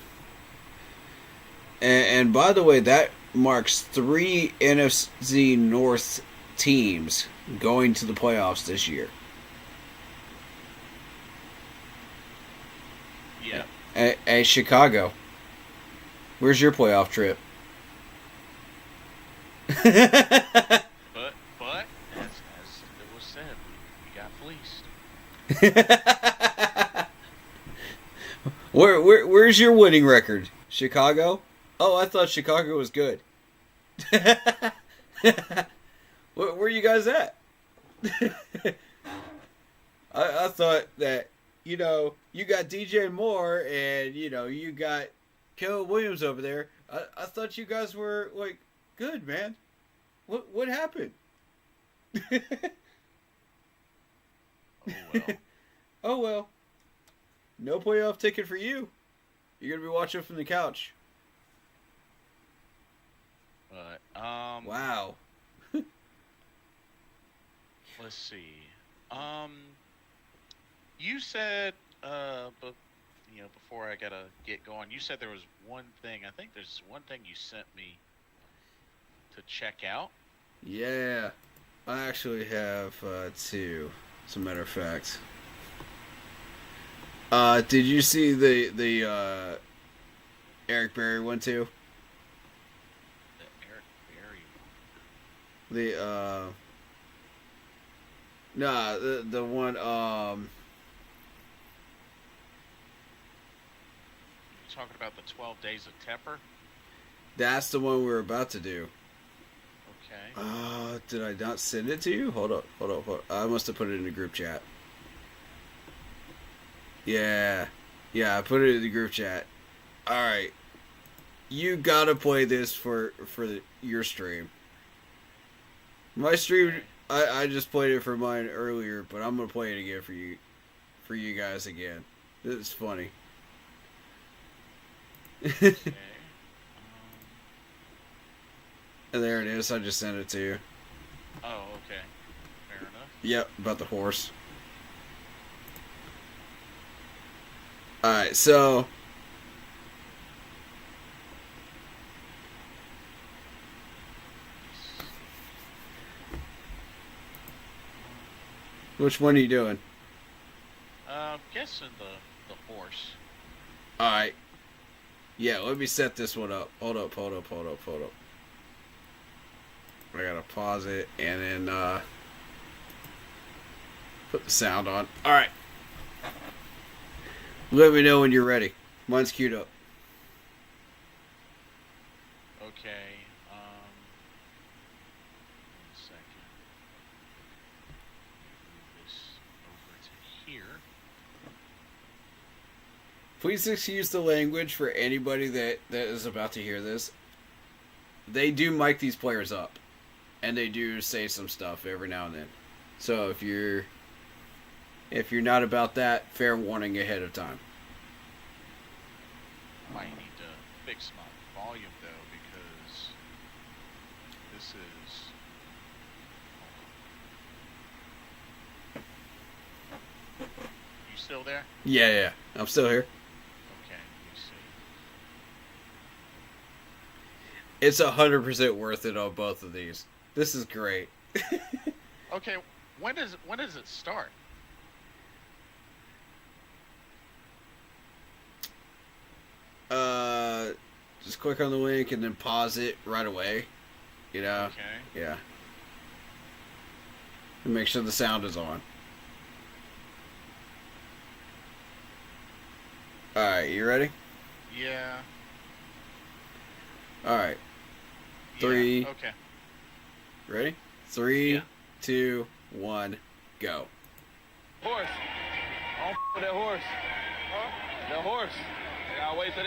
by the way, that marks 3 NFC North teams going to the playoffs this year. Yeah. Hey, Chicago, where's your playoff trip? But as it was said, we got fleeced. Where's your winning record? Chicago? Oh, I thought Chicago was good. Where are you guys at? I thought that you know, you got DJ Moore and, you know, you got Caleb Williams over there. I thought you guys were, like, good, man. What happened? Oh, well. Oh, well. No playoff ticket for you. You're going to be watching from the couch. But, Wow. let's see. You said, but you know, before I gotta get going, you said there was one thing. I think there's one thing you sent me to check out. Yeah. I actually have two, as a matter of fact. Did you see the Eric Berry one too? The Eric Berry. The one You talking about the 12 Days of Tepper? that's the one we're about to do. Okay. Did I not send it to you? Hold up. I must have put it in the group chat. Yeah, I put it in the group chat. All right, you gotta play this for your stream. My stream, I just played it for mine earlier, but I'm gonna play it again for you guys again. It's funny. Okay. And there it is. I just sent it to you. Oh, okay. Fair enough. Yep, about the horse. Alright, so which one are you doing? Guessing the horse. Alright. Yeah, let me set this one up. Hold up. I gotta pause it and then put the sound on. Alright. Let me know when you're ready. Mine's queued up. Okay. 1 second. Move this over to here. Please excuse the language for anybody that is about to hear this. They do mic these players up. And they do say some stuff every now and then. So if you're not about that, fair warning ahead of time. Might need to fix my volume though, because this is. You still there? Yeah. I'm still here. Okay, let me see. It's 100% worth it on both of these. This is great. Okay, when does it start? Just click on the link and then pause it right away. You know? Okay. Yeah. And make sure the sound is on. Alright, you ready? Yeah. Alright. Yeah, 3. Okay. Ready? 3, Yeah. 2, 1, go. Horse. I don't with that horse. Huh? The horse. I gotta wait till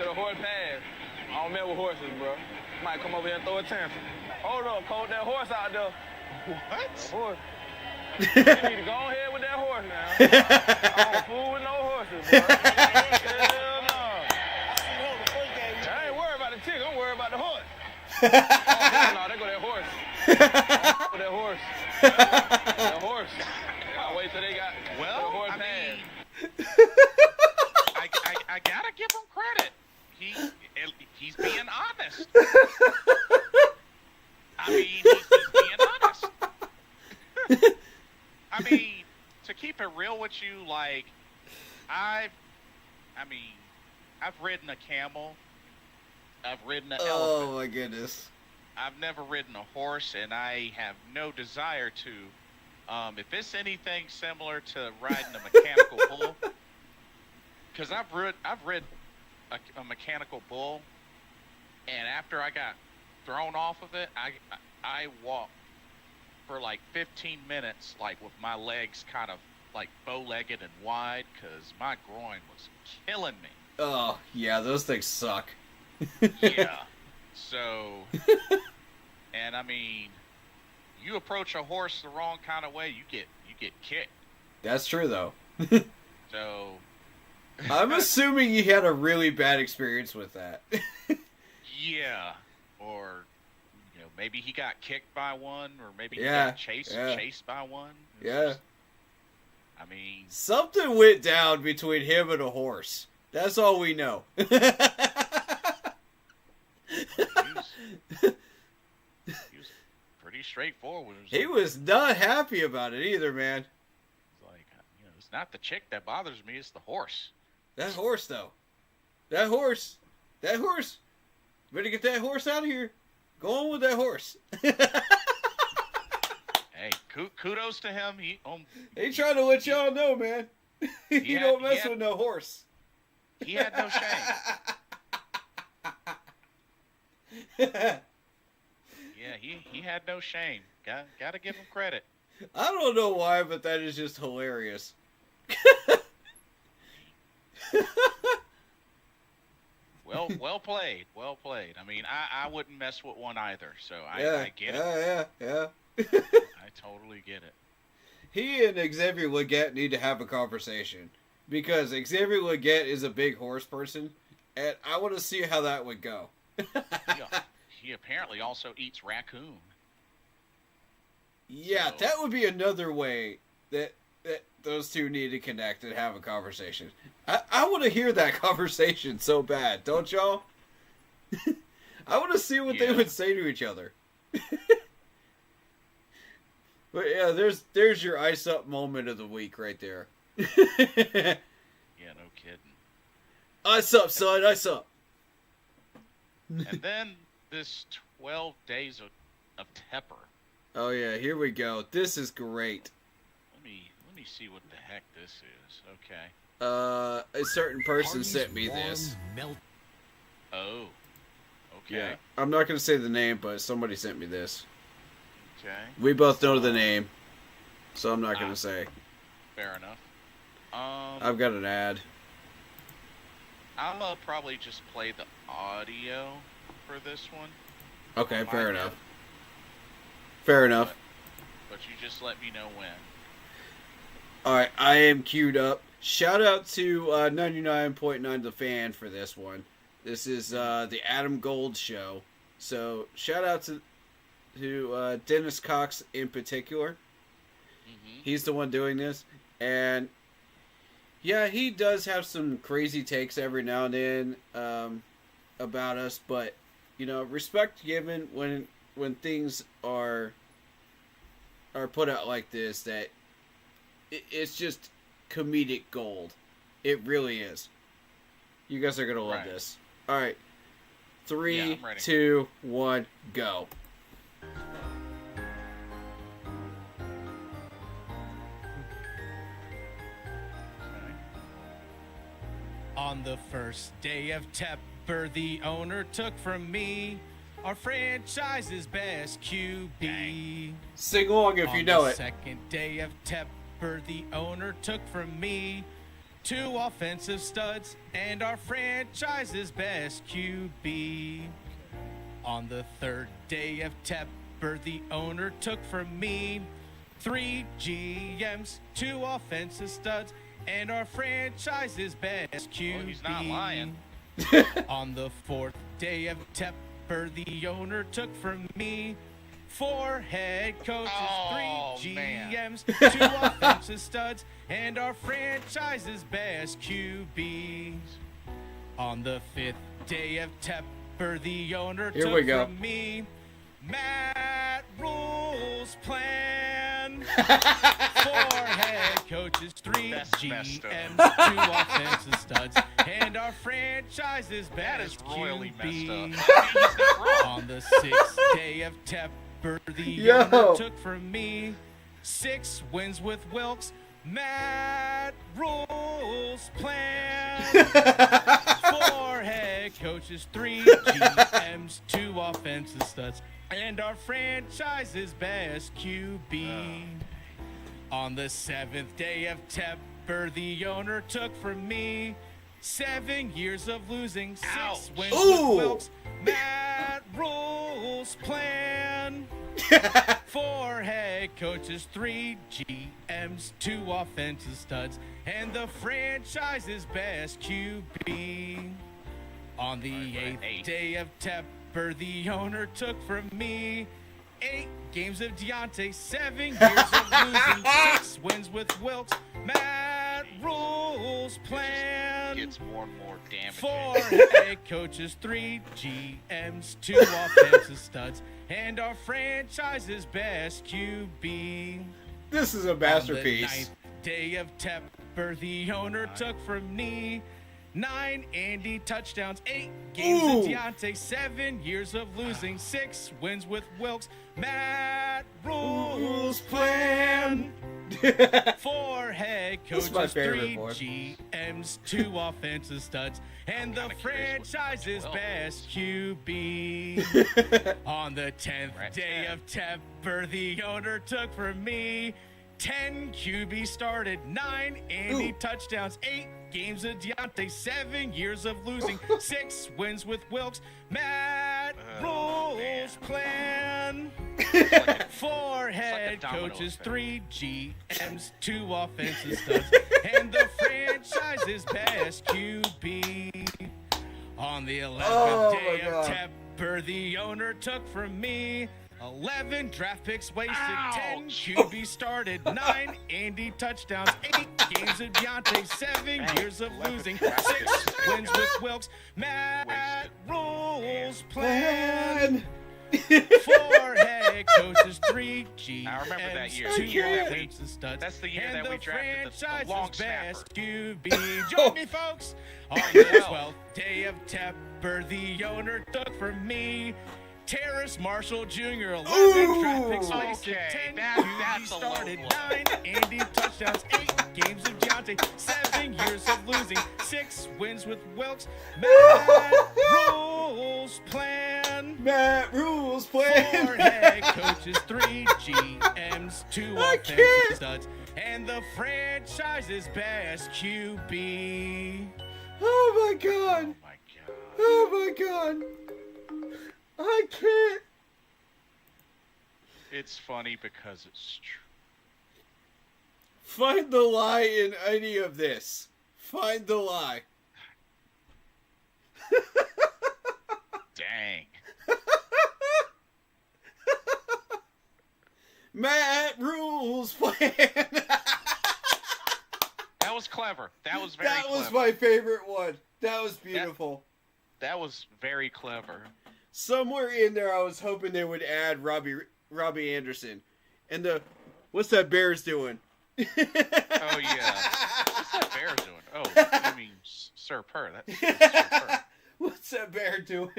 the horse pass. I don't mess with horses, bro. Might come over here and throw a tantrum. Hold up, coach, that horse out there. What? The horse. You need to go ahead with that horse now. I don't fool with no horses, bro. Hell no. I ain't worried about the chick, I'm worried about the horse. Oh, hell no, there go that horse. With that horse. That horse. I wait till the Well, horse I pass. mean, I gotta give him credit. He's being honest. I mean, he's being honest. I mean, to keep it real with you, like, I've ridden a camel. I've ridden an elephant. Oh my goodness. I've never ridden a horse, and I have no desire to. If it's anything similar to riding a mechanical bull, because I've rid a mechanical bull, and after I got thrown off of it, I walked for like 15 minutes, like with my legs kind of like bow-legged and wide, because my groin was killing me. Oh, yeah, those things suck. Yeah. So, and I mean, you approach a horse the wrong kind of way, you get kicked. That's true, though. So, I'm assuming you had a really bad experience with that. yeah, or maybe he got kicked by one, or maybe he Yeah, got chased by one. Yeah. Just, I mean, Something went down between him and a horse. That's all we know. he was pretty straightforward. He was not happy about it either, man. Like, it's not the chick that bothers me, it's the horse. That horse, though. That horse. Better get that horse out of here. Go on with that horse. Hey, kudos to him. He trying to let y'all know, man. You don't mess with no horse. He had no shame. Yeah, he had no shame. Got to give him credit. I don't know why, but that is just hilarious. Well played. Well played. I mean, I wouldn't mess with one either, so I get it. Yeah. I totally get it. He and Xavier Legette need to have a conversation. Because Xavier Legette is a big horse person, and I want to see how that would go. He apparently also eats raccoon. Yeah, So- that would be another way that those two need to connect and have a conversation. I want to hear that conversation so bad, don't y'all? I want to see what they would say to each other. But yeah, there's your ice up moment of the week right there. Yeah, no kidding. Ice up, son, ice up. And then this 12 days of Tepper. Oh yeah, here we go. This is great. Let me see what the heck this is. Okay. A certain person sent me this. Oh. Okay. Yeah, I'm not gonna say the name, but somebody sent me this. Okay. We both know the name, so I'm not gonna say. Fair enough. I've got an ad. I'm gonna probably just play the audio for this one. Okay, on my fair end, enough. Fair enough. But you just let me know when. Alright, I am queued up. Shout out to 99.9 The Fan for this one. This is the Adam Gold show. So, shout out to Dennis Cox in particular. Mm-hmm. He's the one doing this. And, yeah, he does have some crazy takes every now and then about us. But, respect given when things are put out like this, that it's just comedic gold. It really is. You guys are gonna love this. All right, 3, 2, 1, go. On the first day of Tepper, the owner took from me our franchise's best QB. Sing along if you know On the it. second day of Tepper, the owner took from me 2 offensive studs and our franchise's best QB. On the third day of Tepper, the owner took from me 3 GMs, 2 offensive studs, and our franchise's best QB. Well, he's not lying. On the fourth day of Tepper, the owner took from me 4 head coaches, 3 GMs, 2 offensive studs, and our franchise's best QBs. On the 5th day of Tepper, the owner Here took we go. from me Matt Rule's plan. 4 head coaches, 3 That's messed GMs, 2 offensive studs, and our franchise's That is best royally QB. messed up. He's not wrong. On the 6th day of Tepper, the Yo. owner took from me 6 wins with Wilkes. Matt Rule's plan. 4 head coaches, 3 GMs, 2 offensive studs, and our franchise's best QB. On the 7th day of Tepper, the owner took from me 7 years of losing, 6 Ouch. wins Ooh. with Wilkes. Matt Rule's plan. 4 head coaches, 3 GMs, 2 offensive studs, and the franchise's best QB. On the 8th day of Tepper, the owner took from me 8 games of Deontay, 7 years of losing, 6 wins with Wilkes. Matt Rule's plan. Gets more and more damaging. 4 head coaches, 3 GMs, 2 offensive studs, and our franchise's best QB. This is a On the masterpiece. 9th day of Tepper, the owner took from me 9 Andy touchdowns, 8 games Ooh. of Deontay, 7 years of losing, 6 wins with Wilkes. Matt Rule's plan. 4 head This is my coaches, favorite 3 boy. GMs, 2 offensive studs, and the Kinda curious what franchise's Wells best QB. On the 10th Right. day of Tepper, the owner took from me 10 QB started, 9 Andy Ooh. touchdowns, 8 games of Deontay, 7 years of losing, 6 wins with Wilkes. Matt Oh, Rule's man. plan. 4 head domino coaches, effect. 3 GMs, 2 offensive studs, and the franchise's best QB. On the 11th Oh, day my of God. Tepper, the owner took from me 11 draft picks wasted, 10 Ouch. QB started, 9 Andy touchdowns, 8 games of Deontay, 7 Dang, years of 11 losing, draft 6 picks. wins with Wilkes. Matt Wasted. Rule's plan. Man. 4 head coaches, 3 GMs, I remember that year. 2 The year that we- offensive studs, that's the year and that the we drafted the long franchise's snapper. best QB. Join me, folks. On the 12th day of Tepper, the owner took from me Terrace Marshall Jr. 11 draft picks Ooh. wasted, Okay, 10 that's QB a started, low blow. 9 Andy touchdowns, 8 games of Deontay, 7 years of losing, 6 wins with Wilkes. Matt Rule's plan. Matt Rule's 4 plan. head coaches, 3 GMs, 2 I offensive can't. studs, and the franchise's best QB. Oh my god. Oh my god. Oh my god. I can't. It's funny because it's true. Find the lie in any of this. Find the lie. Dang. Matt Rule's plan. That was clever. That was very That clever. was my favorite one. That was beautiful. That was very clever. Somewhere in there, I was hoping they would add Robbie Anderson, and what's that Bears doing? Oh yeah. What's that bear doing? Oh, you mean Sir Purr. That's Sir Purr. What's that bear doing?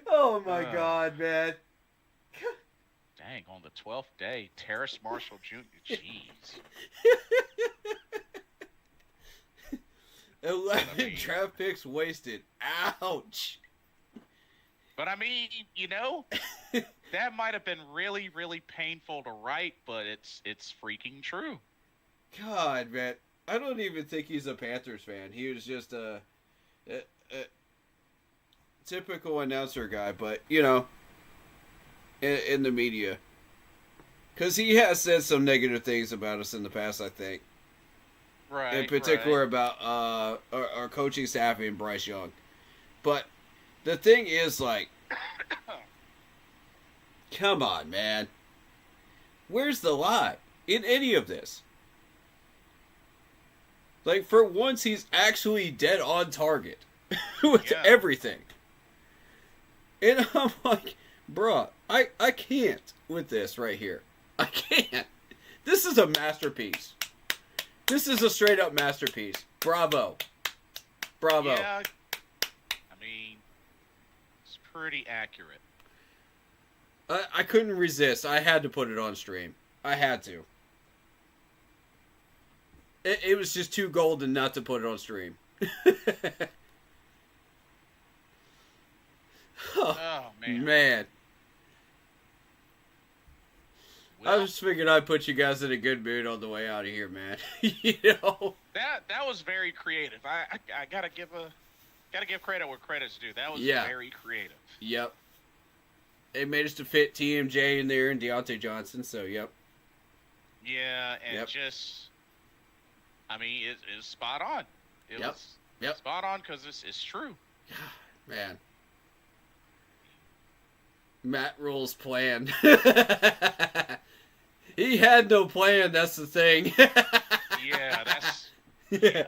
Oh my god, man. Dang, on the 12th day, Terrace Marshall Jr. Jeez. 11 draft picks wasted. Ouch. But I mean, you know, that might have been really, really painful to write, but it's freaking true. God, man. I don't even think he's a Panthers fan. He was just a typical announcer guy, but, you know, in the media. Because he has said some negative things about us in the past, I think. Right. In particular right. about our coaching staff and Bryce Young. But the thing is, like, come on, man. Where's the lie in any of this? Like, for once, he's actually dead on target with Yeah. everything. And I'm like, bruh, I can't with this right here. I can't. This is a masterpiece. This is a straight up masterpiece. Bravo. Bravo. Yeah. I mean, it's pretty accurate. I couldn't resist. I had to put it on stream. I had to. It was just too golden not to put it on stream. Oh, man. Man. I just figured I'd put you guys in a good mood on the way out of here, man. You know? That was very creative. I gotta give credit where credit's due. That was very creative. Yep. They managed to fit TMJ in there and Deontay Johnson, so yep. Yeah, and just, I mean, it's spot on. It was spot on because it's true. Man. Matt Rule's plan. He had no plan, that's the thing. Yeah, that's... Yeah.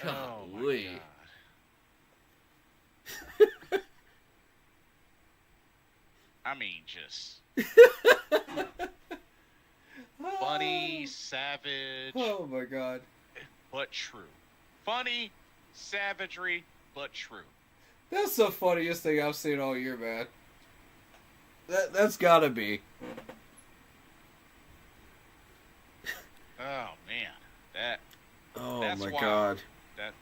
Oh, my Golly. God. I mean, just... funny, savage... Oh, my God. But true. Funny, savagery, but true. That's the funniest thing I've seen all year, man. That's gotta be. Oh, man. Oh, That's my wild. God.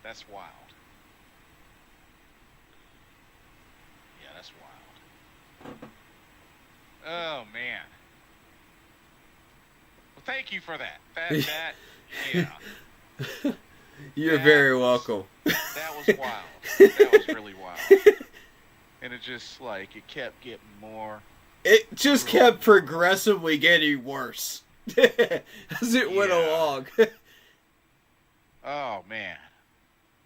That's wild. Yeah, that's wild. Oh, man. Well, thank you for that. Yeah. You're very welcome. That was wild. That was really wild. And it just, like, it kept getting more... It just kept progressively getting worse as it went along. Oh, man.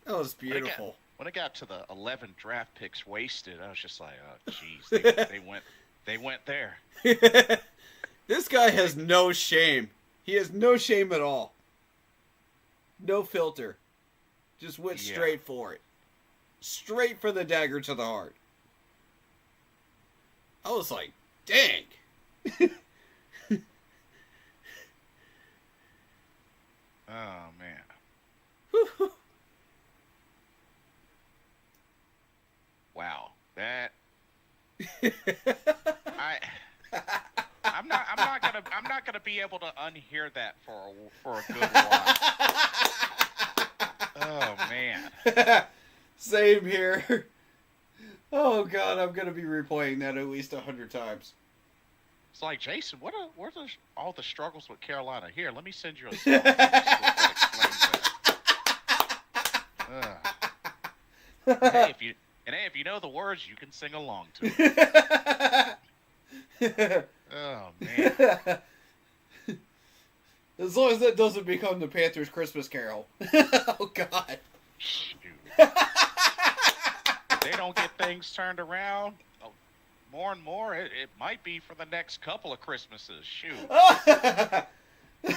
That was beautiful. When it got to the 11 draft picks wasted, I was just like, oh, jeez, they went there. This guy has no shame. He has no shame at all. No filter. Just went straight for it. Straight for the dagger to the heart. I was like, dang. Oh, man. Wow. That... I'm not gonna be able to unhear that for a good while. Oh, man. Same here. Oh God, I'm gonna be replaying that at least 100 times. It's like, Jason, what are all the struggles with Carolina? Here, let me send you a song that explains that. Hey, if you know the words, you can sing along to it. Oh, man. As long as that doesn't become the Panthers' Christmas Carol. Oh God. Shoot. They don't get things turned around more and more. It might be for the next couple of Christmases. Shoot.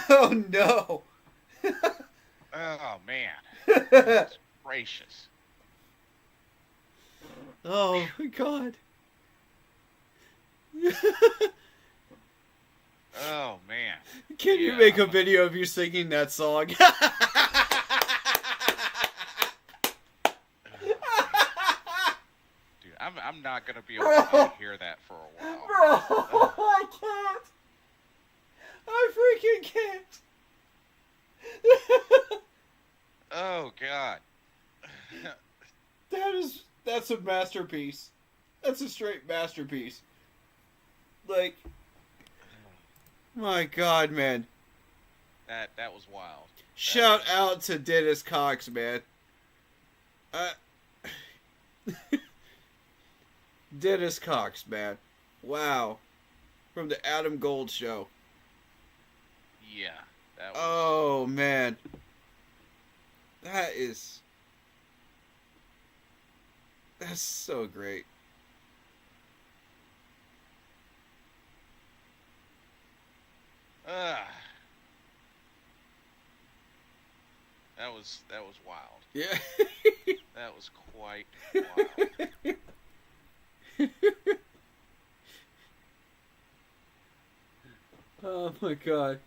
Oh no. Oh, man. Goodness gracious. Oh my God. Oh, man. Can you make a video of you singing that song? Dude, I'm not going to be able to hear that for a while. Bro, I can't. I freaking can't. Oh, God. That's a masterpiece. That's a straight masterpiece. Like, my God, man. That was wild. Shout out to Dennis Cox, man. Dennis Cox, man. Wow. From the Adam Gold Show. Yeah. That was... Oh, man. That's so great. That was wild. Yeah. That was quite wild. Oh my God.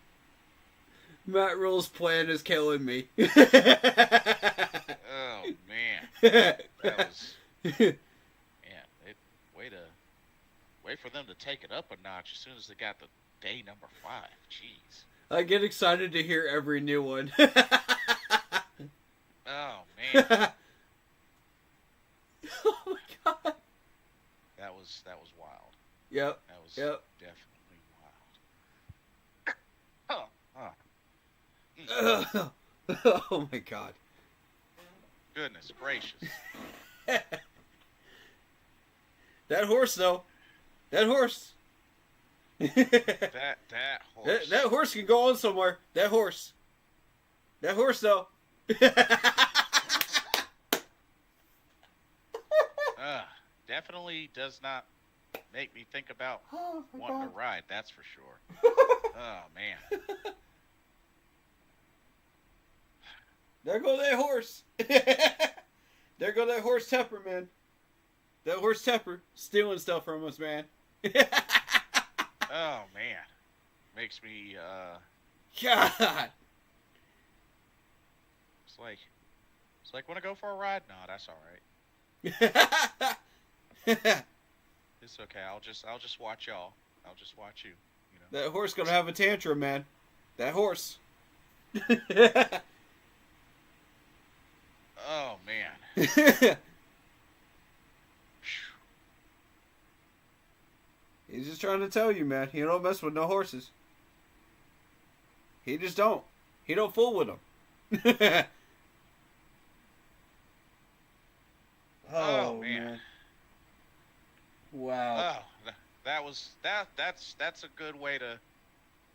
Matt Rule's plan is killing me. Oh, man. That was... Man, wait for them to take it up a notch as soon as they got the day number 5. Jeez. I get excited to hear every new one. Oh, man. Oh my God. That was wild. Yep. That was was Yep. definitely wild. Oh my god. Goodness gracious. That horse, though. That horse. That horse. That horse can go on somewhere. That horse. That horse, though. Definitely does not make me think about Oh, my wanting God. to ride, that's for sure. Oh, man. There go that horse. There go that horse Tepper, man. That horse Tepper stealing stuff from us, man. Oh, man. Makes me, God. It's like, want to go for a ride? No, that's all right. It's okay. I'll just watch y'all. I'll just watch you. You know. That horse gonna have a tantrum, man. That horse. Oh man. He's just trying to tell you, man. He don't mess with no horses. He just don't. He don't fool with them. Oh, man. Wow. Oh, that's a good way to.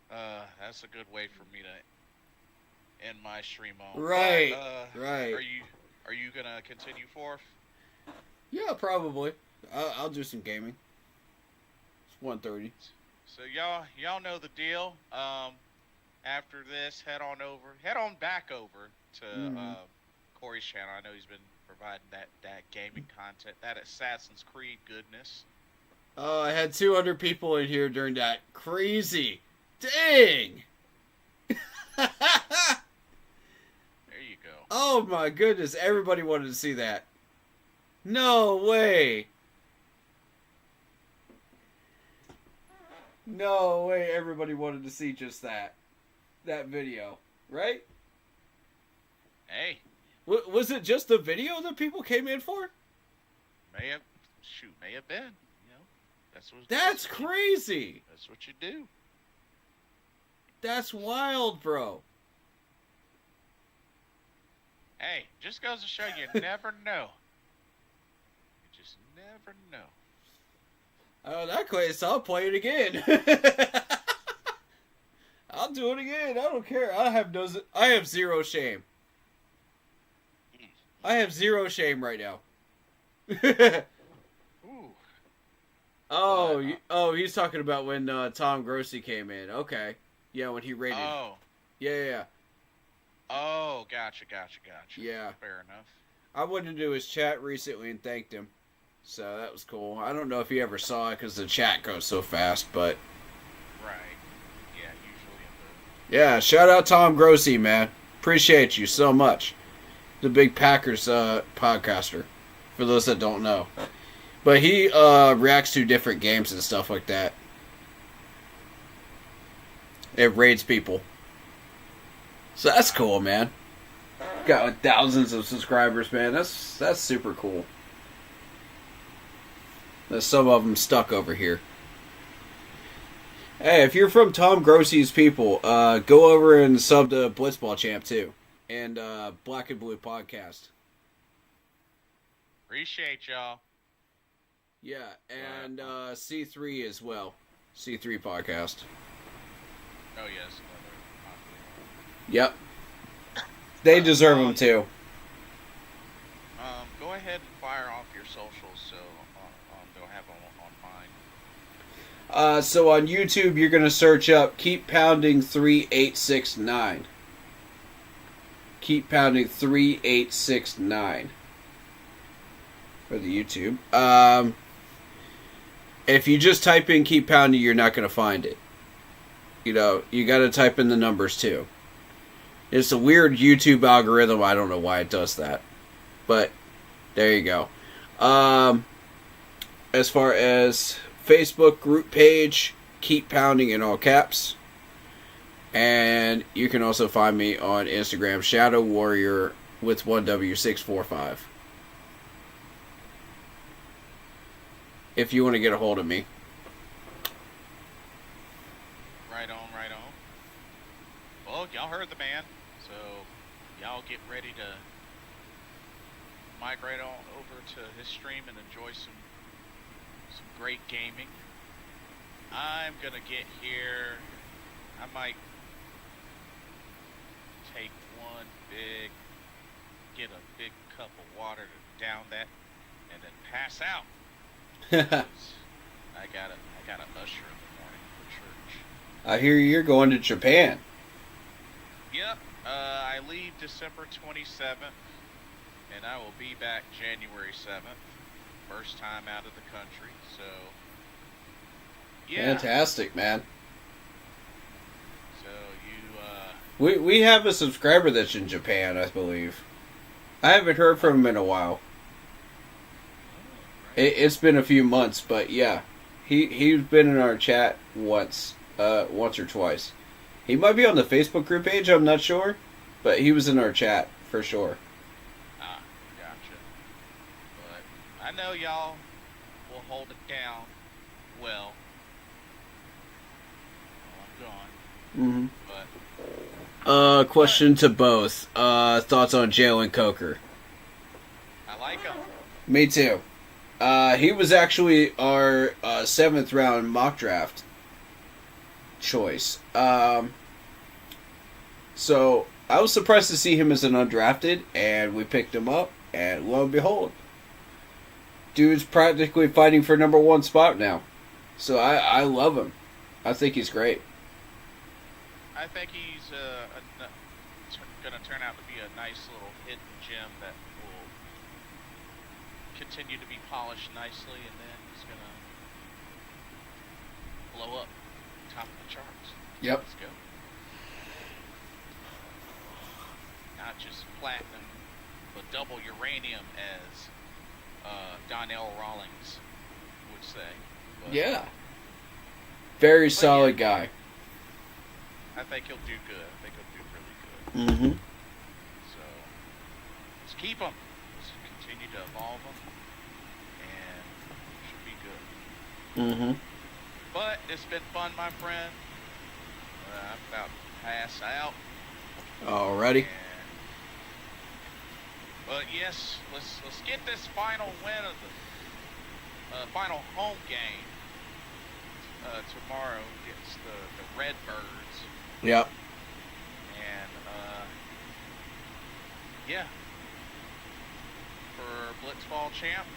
That's a good way for me to end my stream on. Right. But, Right. Are you gonna continue forth? Yeah, probably. I'll do some gaming. It's 1:30. So y'all know the deal. After this, head on back over to Corey's channel. I know he's been providing that gaming content, that Assassin's Creed goodness. Oh, I had 200 people in here during that. Crazy. Dang. There you go. Oh my goodness, everybody wanted to see that. No way. No way everybody wanted to see just that video, right? Hey, Was it just the video that people came in for? may have been. You know, That's crazy. That's what you do. That's wild, bro. Hey, just goes to show you never know. You just never know. Oh, that case, I'll play it again. I'll do it again. I don't care. I have zero shame. I have zero shame right now. Ooh. Oh, he's talking about when Tom Grossi came in. Okay. Yeah, when he rated. Oh. Yeah. Oh, gotcha. Yeah. Fair enough. I went into his chat recently and thanked him. So that was cool. I don't know if he ever saw it because the chat goes so fast, but... Right. Yeah, usually Yeah, shout out Tom Grossi, man. Appreciate you so much. The big Packers podcaster, for those that don't know. But he reacts to different games and stuff like that. It raids people. So that's cool, man. Got like, thousands of subscribers, man. That's super cool. There's some of them stuck over here. Hey, if you're from Tom Grossi's people, go over and sub to Blitzballchamp too. And Black and Blue Podcast. Appreciate y'all. Yeah, and C3 as well. C3 Podcast. Oh, yes. Yep. They deserve them too. Go ahead and fire off your socials so they'll have them on mine. So on YouTube, you're going to search up Keep Pounding 3869. Keep Pounding 3869 for the YouTube. If you just type in Keep Pounding, you're not going to find it. You know, you got to type in the numbers too. It's a weird YouTube algorithm. I don't know why it does that. But there you go. As far as Facebook group page, Keep Pounding in all caps. And you can also find me on Instagram, Shadow Warrior with 1W645. If you want to get a hold of me. So y'all get ready to migrate on over to his stream and enjoy some great gaming. I'm gonna get here. I might take get a big cup of water to down that, and then pass out. 'Cause I gotta usher in the morning for church. I hear you're going to Japan. Yep. I leave December 27th, and I will be back January 7th. First time out of the country, so yeah. Fantastic, man. So you We have a subscriber that's in Japan, I believe. I haven't heard from him in a while. It's been a few months, but yeah, he's been in our chat once or twice. He might be on the Facebook group page. I'm not sure, but he was in our chat for sure. Gotcha. But I know y'all will hold it down well while I'm gone. But Question to both. Thoughts on Jalen Coker? I like him. Me too. He was actually our 7th round mock draft choice. So I was surprised to see him as an undrafted, and we picked him up, and lo and behold, dude's practically fighting for number 1 spot now. So I love him. I think he's great. I think he's going to turn out to be a nice little hidden gem that will continue to be polished nicely, and then he's going to blow up top of the charts. Yep. Let's go. Not just platinum, but double uranium, as Donnell Rawlings would say. But Yeah. Very solid guy. I think he'll do good. I think he'll do really good. Mm-hmm. So let's keep him. Let's continue to evolve him, and should be good. Mm-hmm. But it's been fun, my friend. I'm about to pass out. Alrighty. But yes, let's get this final win of the final home game tomorrow against the Redbirds. Yep. And yeah, for Blitzballchamp,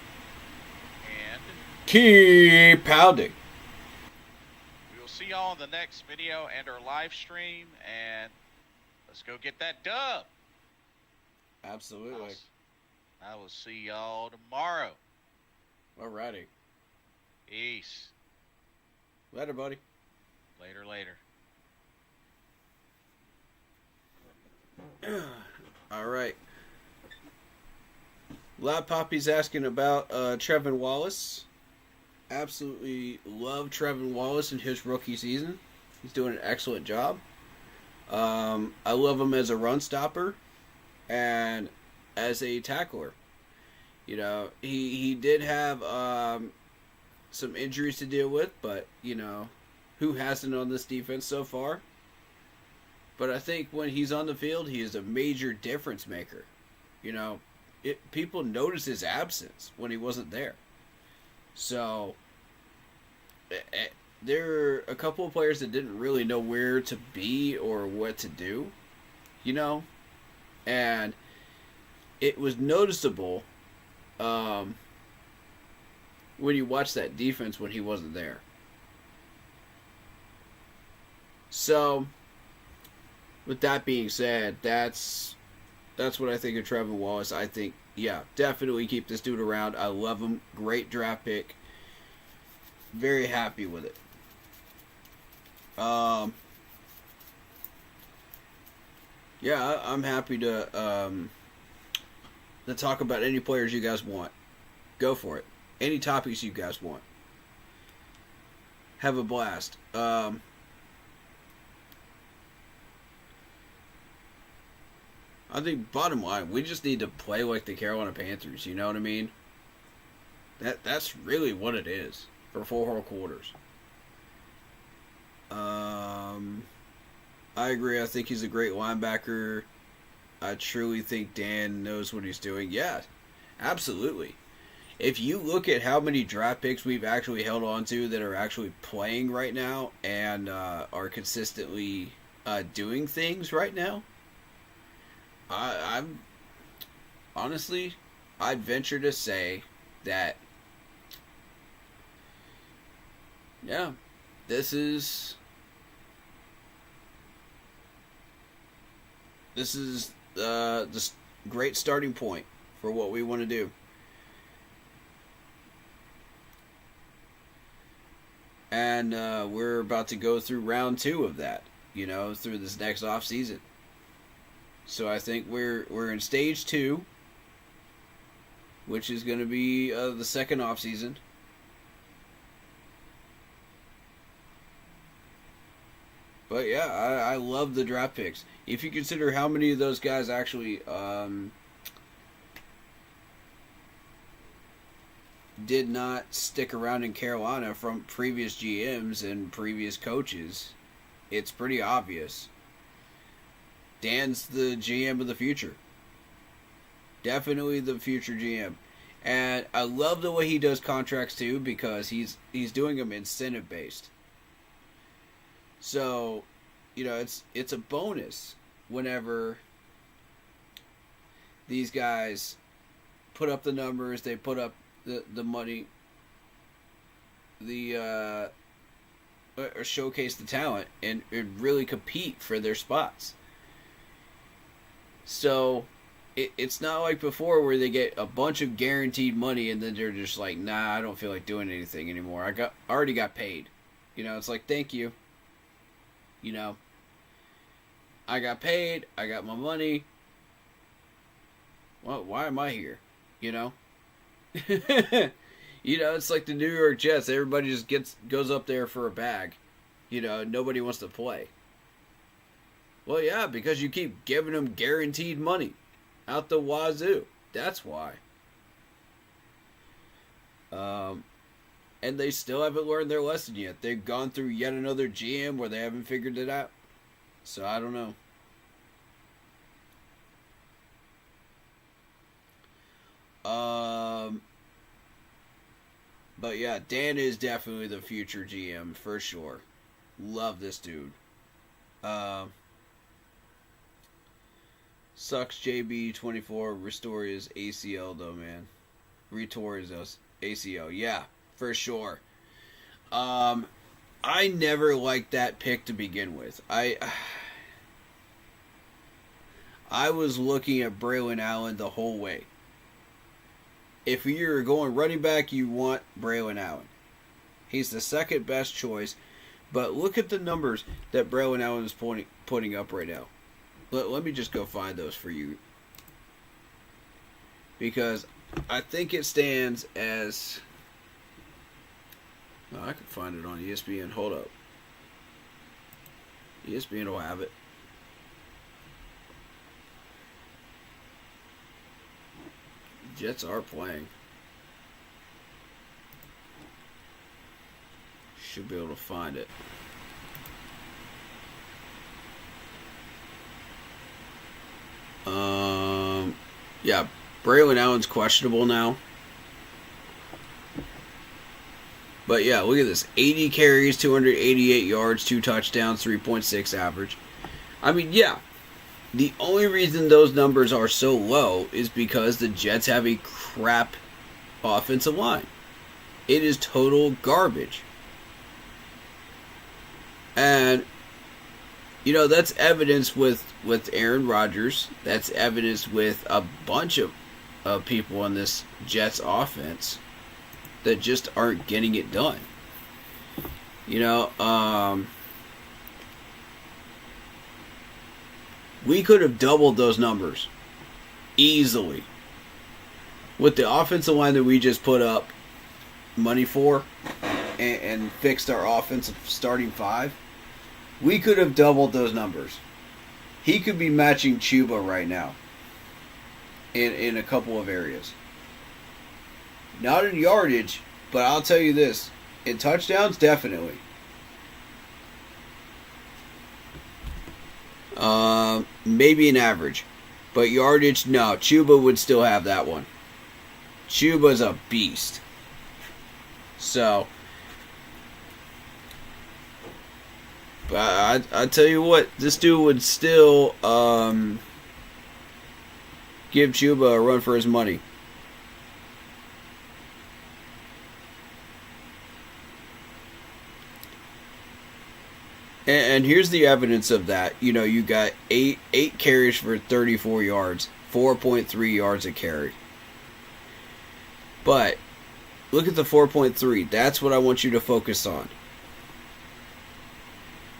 and Keep pounding. we will see y'all in the next video and our live stream, and let's go get that dub. Absolutely. I will see y'all tomorrow. Alrighty. Peace. Later, buddy. Later. Alright. Lab Poppy's asking about Trevin Wallace. Absolutely love Trevin Wallace in his rookie season. He's doing an excellent job. I love him as a run stopper and as a tackler. You know, he did have some injuries to deal with, but, you know, who hasn't on this defense so far? But I think when he's on the field, he is a major difference maker. You know, people notice his absence when he wasn't there. So, there are a couple of players that didn't really know where to be or what to do, you know? And it was noticeable when you watch that defense when he wasn't there. So, with that being said, that's what I think of Trevin Wallace. I think, yeah, definitely keep this dude around. I love him. Great draft pick. Very happy with it. Yeah, I'm happy to talk about any players you guys want. Go for it. Any topics you guys want. Have a blast. I think bottom line, we just need to play like the Carolina Panthers. You know what I mean? That's really what it is for 4 whole quarters. I agree. I think he's a great linebacker. I truly think Dan knows what he's doing. Yeah, absolutely. If you look at how many draft picks we've actually held on to that are actually playing right now and are consistently doing things right now, I'm honestly, I'd venture to say that, yeah, this is the great starting point for what we want to do. And we're about to go through round 2 of that, through this next off season. So I think we're in stage 2, which is going to be the second off season. But yeah, I love the draft picks. If you consider how many of those guys actually did not stick around in Carolina from previous GMs and previous coaches, it's pretty obvious. Dan's the GM of the future. Definitely the future GM. And I love the way he does contracts too, because he's doing them incentive based. So, it's a bonus whenever these guys put up the numbers, they put up the money, or showcase the talent and really compete for their spots. So it's not like before where they get a bunch of guaranteed money and then they're just like, nah, I don't feel like doing anything anymore. I already got paid. It's like, thank you. I got paid. I got my money. Well, why am I here? It's like the New York Jets. Everybody just goes up there for a bag. Nobody wants to play. Well, yeah, because you keep giving them guaranteed money out the wazoo. That's why. And they still haven't learned their lesson yet. They've gone through yet another GM where they haven't figured it out. So I don't know. But yeah, Dan is definitely the future GM for sure. Love this dude. Sucks JB24 restore his ACL though, man. Retore his ACL. Yeah, for sure. I never liked that pick to begin with. I was looking at Braylon Allen the whole way. If you're going running back, you want Braylon Allen. He's the second best choice. But look at the numbers that Braylon Allen is putting up right now. Let me just go find those for you. Because I think it stands as... Oh, I can find it on ESPN. Hold up. ESPN will have it. Jets are playing. Should be able to find it. Yeah, Braylon Allen's questionable now. But yeah, look at this. 80 carries, 288 yards, 2 touchdowns, 3.6 average. I mean, yeah. The only reason those numbers are so low is because the Jets have a crap offensive line. It is total garbage. And, that's evidence with Aaron Rodgers. That's evidence with a bunch of people on this Jets offense that just aren't getting it done. We could have doubled those numbers easily with the offensive line that we just put up money for and fixed our offensive starting 5. We could have doubled those numbers. He could be matching Chuba right now in a couple of areas. Not in yardage, but I'll tell you this. In touchdowns, definitely. Maybe an average. But yardage, no. Chuba would still have that one. Chuba's a beast. So, but I tell you what, this dude would still give Chuba a run for his money. And here's the evidence of that. You know, you got eight carries for 34 yards, 4.3 yards a carry. But look at the 4.3. That's what I want you to focus on.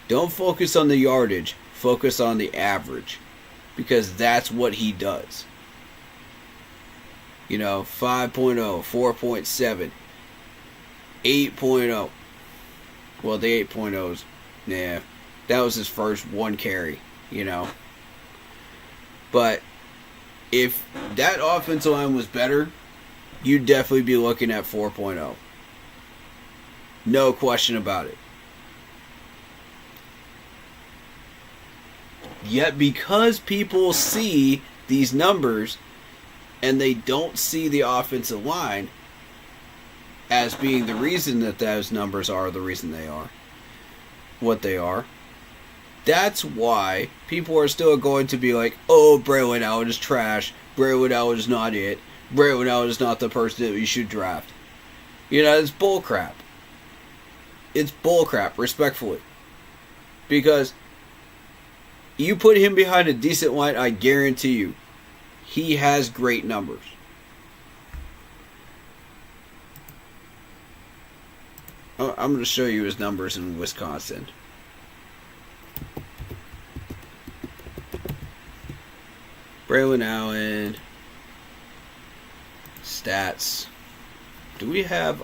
Don't focus on the yardage. Focus on the average. Because that's what he does. You know, 5.0, 4.7, 8.0. Well, the 8.0s, yeah, that was his first one carry, you know. But if that offensive line was better, you'd definitely be looking at 4.0. No question about it. Yet because people see these numbers and they don't see the offensive line as being the reason that those numbers are the reason they are what they are, that's why people are still going to be like, oh, Braylon Allen is trash. Braylon Allen is not it. Braylon Allen is not the person that you should draft. You know, it's bullcrap. It's bullcrap, respectfully. Because you put him behind a decent line, I guarantee you, he has great numbers. I'm going to show you his numbers in Wisconsin. Braylon Allen. Stats. Do we have,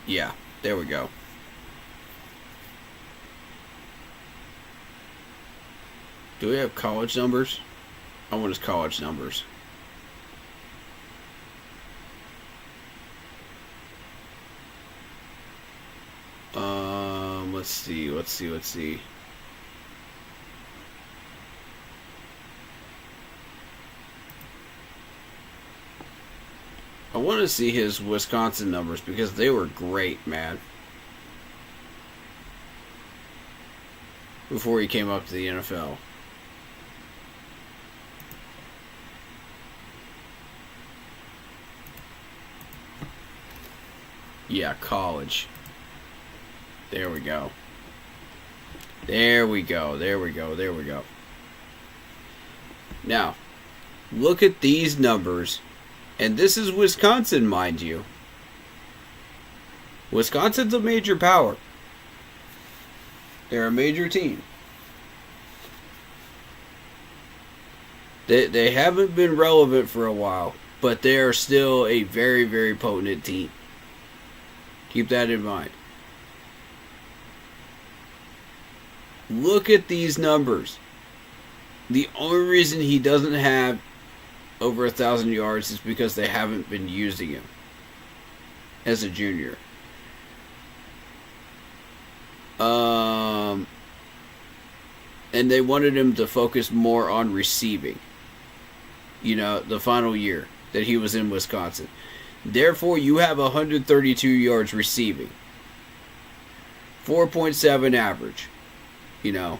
yeah, there we go. Do we have college numbers? I want his college numbers. Let's see. I want to see his Wisconsin numbers because they were great, man. Before he came up to the NFL. Yeah, college. There we go. There we go. Now, look at these numbers. And this is Wisconsin, mind you. Wisconsin's a major power. They're a major team. They haven't been relevant for a while, but they are still a very, very potent team. Keep that in mind. Look at these numbers. The only reason he doesn't have over 1,000 yards is because they haven't been using him as a junior. And they wanted him to focus more on receiving. You know, the final year that he was in Wisconsin. Therefore, you have 132 yards receiving. 4.7 average. You know.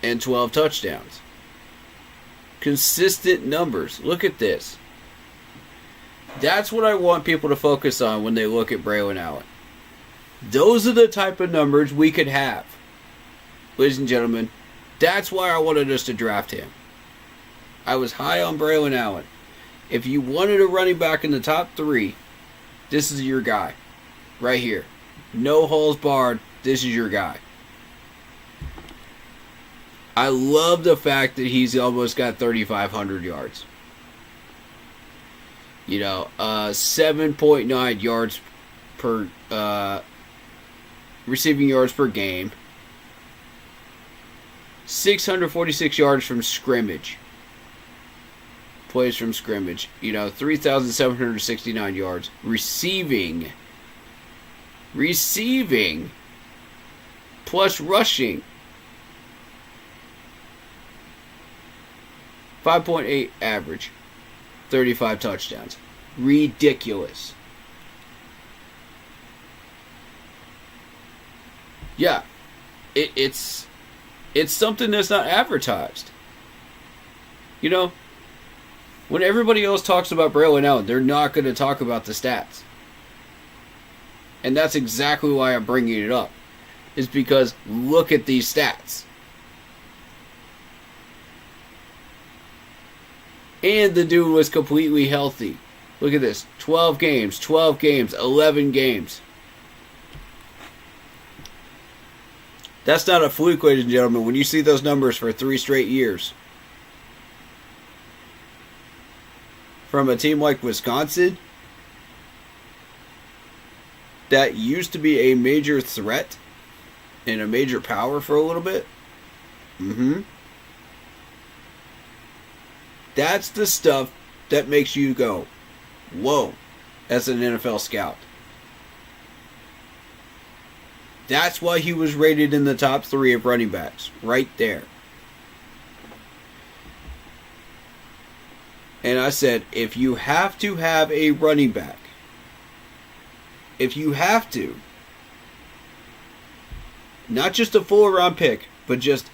And 12 touchdowns. Consistent numbers. Look at this. That's what I want people to focus on when they look at Braylon Allen. Those are the type of numbers we could have. Ladies and gentlemen, that's why I wanted us to draft him. I was high on Braylon Allen. If you wanted a running back in the top 3, this is your guy. Right here. No holes barred. This is your guy. I love the fact that he's almost got 3,500 yards. You know, 7.9 yards per receiving yards per game. 646 yards from scrimmage. Plays from scrimmage. You know, 3,769 yards. Receiving. Plus rushing. 5.8 average, 35 touchdowns. Ridiculous. Yeah, it's something that's not advertised. You know, when everybody else talks about Braylon Allen, they're not going to talk about the stats. And that's exactly why I'm bringing it up. Is because look at these stats. And the dude was completely healthy. Look at this. 12 games, 11 games. That's not a fluke, ladies and gentlemen, when you see those numbers for 3 straight years. From a team like Wisconsin, that used to be a major threat and a major power for a little bit. That's the stuff that makes you go, whoa, as an NFL scout. That's why he was rated in the top 3 of running backs, right there. And I said, if you have to have a running back, if you have to, not just a full round pick, but just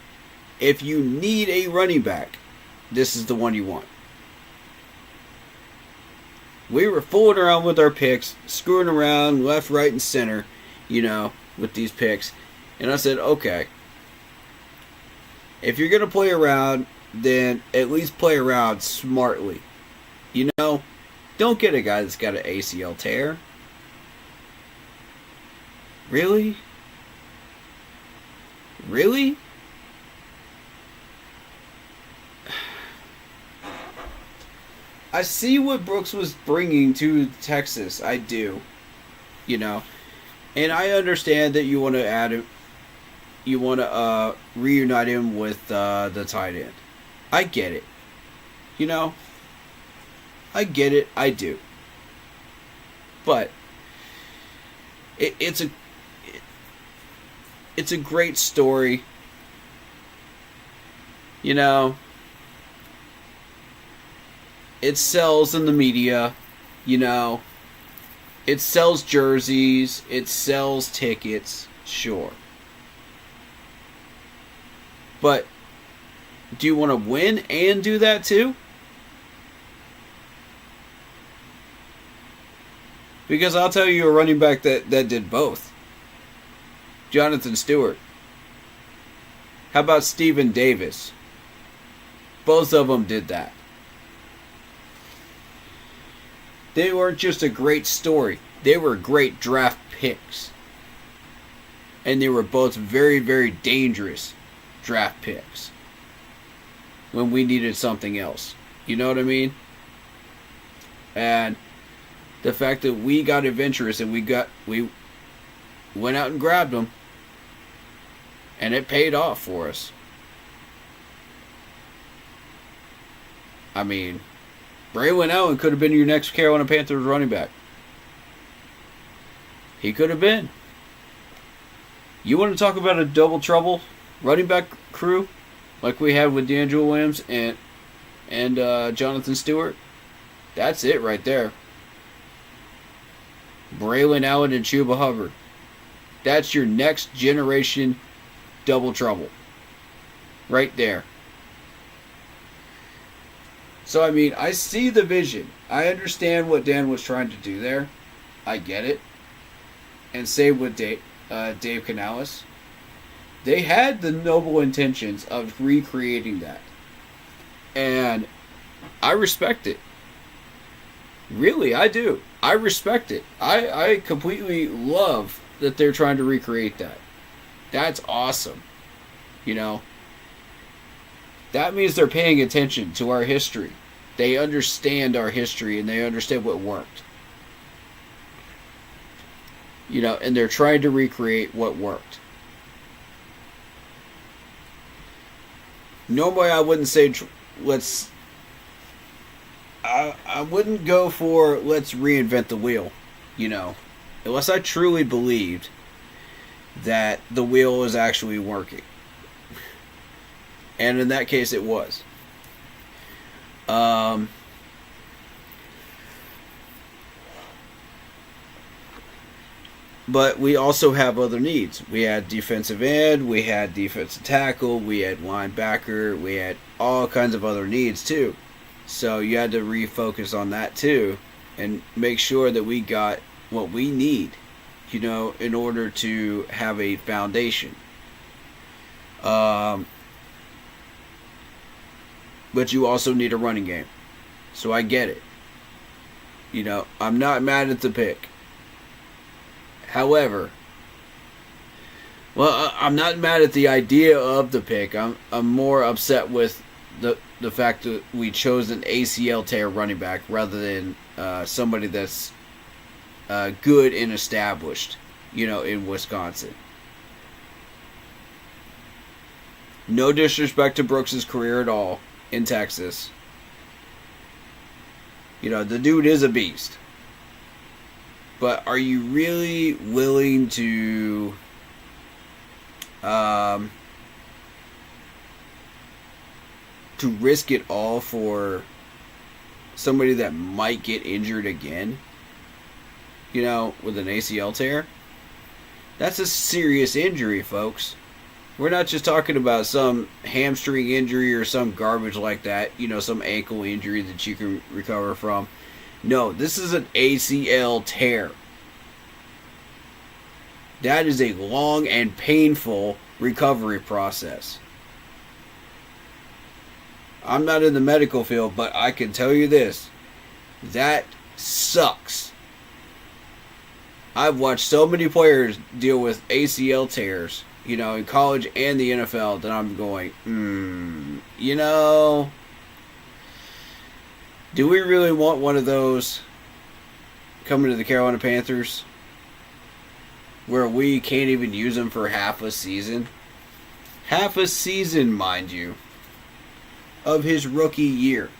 if you need a running back, this is the one you want. We were fooling around with our picks, screwing around left, right, and center, you know, with these picks. And I said, okay, if you're going to play around, then at least play around smartly. You know, don't get a guy that's got an ACL tear. Really? Really? I see what Brooks was bringing to Texas. I do. You know. And I understand that you want to add him. You want to reunite him with the tight end. I get it. You know. I get it. I do. But it's a great story. You know. It sells in the media, you know. It sells jerseys. It sells tickets, sure. But do you want to win and do that too? Because I'll tell you a running back that did both. Jonathan Stewart. How about Stephen Davis? Both of them did that. They weren't just a great story. They were great draft picks. And they were both very, very dangerous draft picks. When we needed something else. You know what I mean? And the fact that we got adventurous and we went out and grabbed them. And it paid off for us. I mean, Braylon Allen could have been your next Carolina Panthers running back. He could have been. You want to talk about a double trouble running back crew like we had with D'Angelo Williams and Jonathan Stewart? That's it right there. Braylon Allen and Chuba Hubbard. That's your next generation double trouble. Right there. So, I mean, I see the vision. I understand what Dan was trying to do there. I get it. And same with Dave Canales. They had the noble intentions of recreating that. And I respect it. Really, I do. I respect it. I completely love that they're trying to recreate that. That's awesome. You know? That means they're paying attention to our history. They understand our history and they understand what worked. You know, and they're trying to recreate what worked. Normally I wouldn't say I wouldn't go for let's reinvent the wheel, you know, unless I truly believed that the wheel was actually working. And in that case it was. But we also have other needs. We had defensive end, we had defensive tackle, we had linebacker, we had all kinds of other needs too. So you had to refocus on that too and make sure that we got what we need, in order to have a foundation. But you also need a running game. So I get it. I'm not mad at the pick. However, I'm not mad at the idea of the pick. I'm more upset with the fact that we chose an ACL tear running back rather than somebody that's good and established, in Wisconsin. No disrespect to Brooks' career at all in Texas. The dude is a beast. But are you really willing to risk it all for somebody that might get injured again? With an ACL tear? That's a serious injury, folks. We're not just talking about some hamstring injury or some garbage like that, some ankle injury that you can recover from. No, this is an ACL tear. That is a long and painful recovery process. I'm not in the medical field, but I can tell you this. That sucks. I've watched so many players deal with ACL tears, in college and the NFL, that I'm going, do we really want one of those coming to the Carolina Panthers where we can't even use them for half a season? Half a season, mind you, of his rookie year.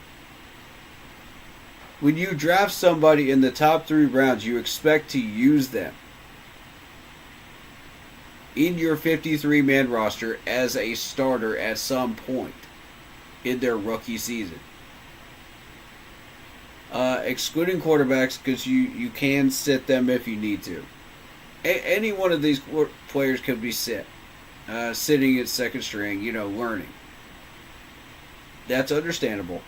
When you draft somebody in the top 3 rounds, you expect to use them in your 53-man roster as a starter at some point in their rookie season. Excluding quarterbacks, because you can sit them if you need to. Any one of these players could be sitting at second string, learning. That's understandable.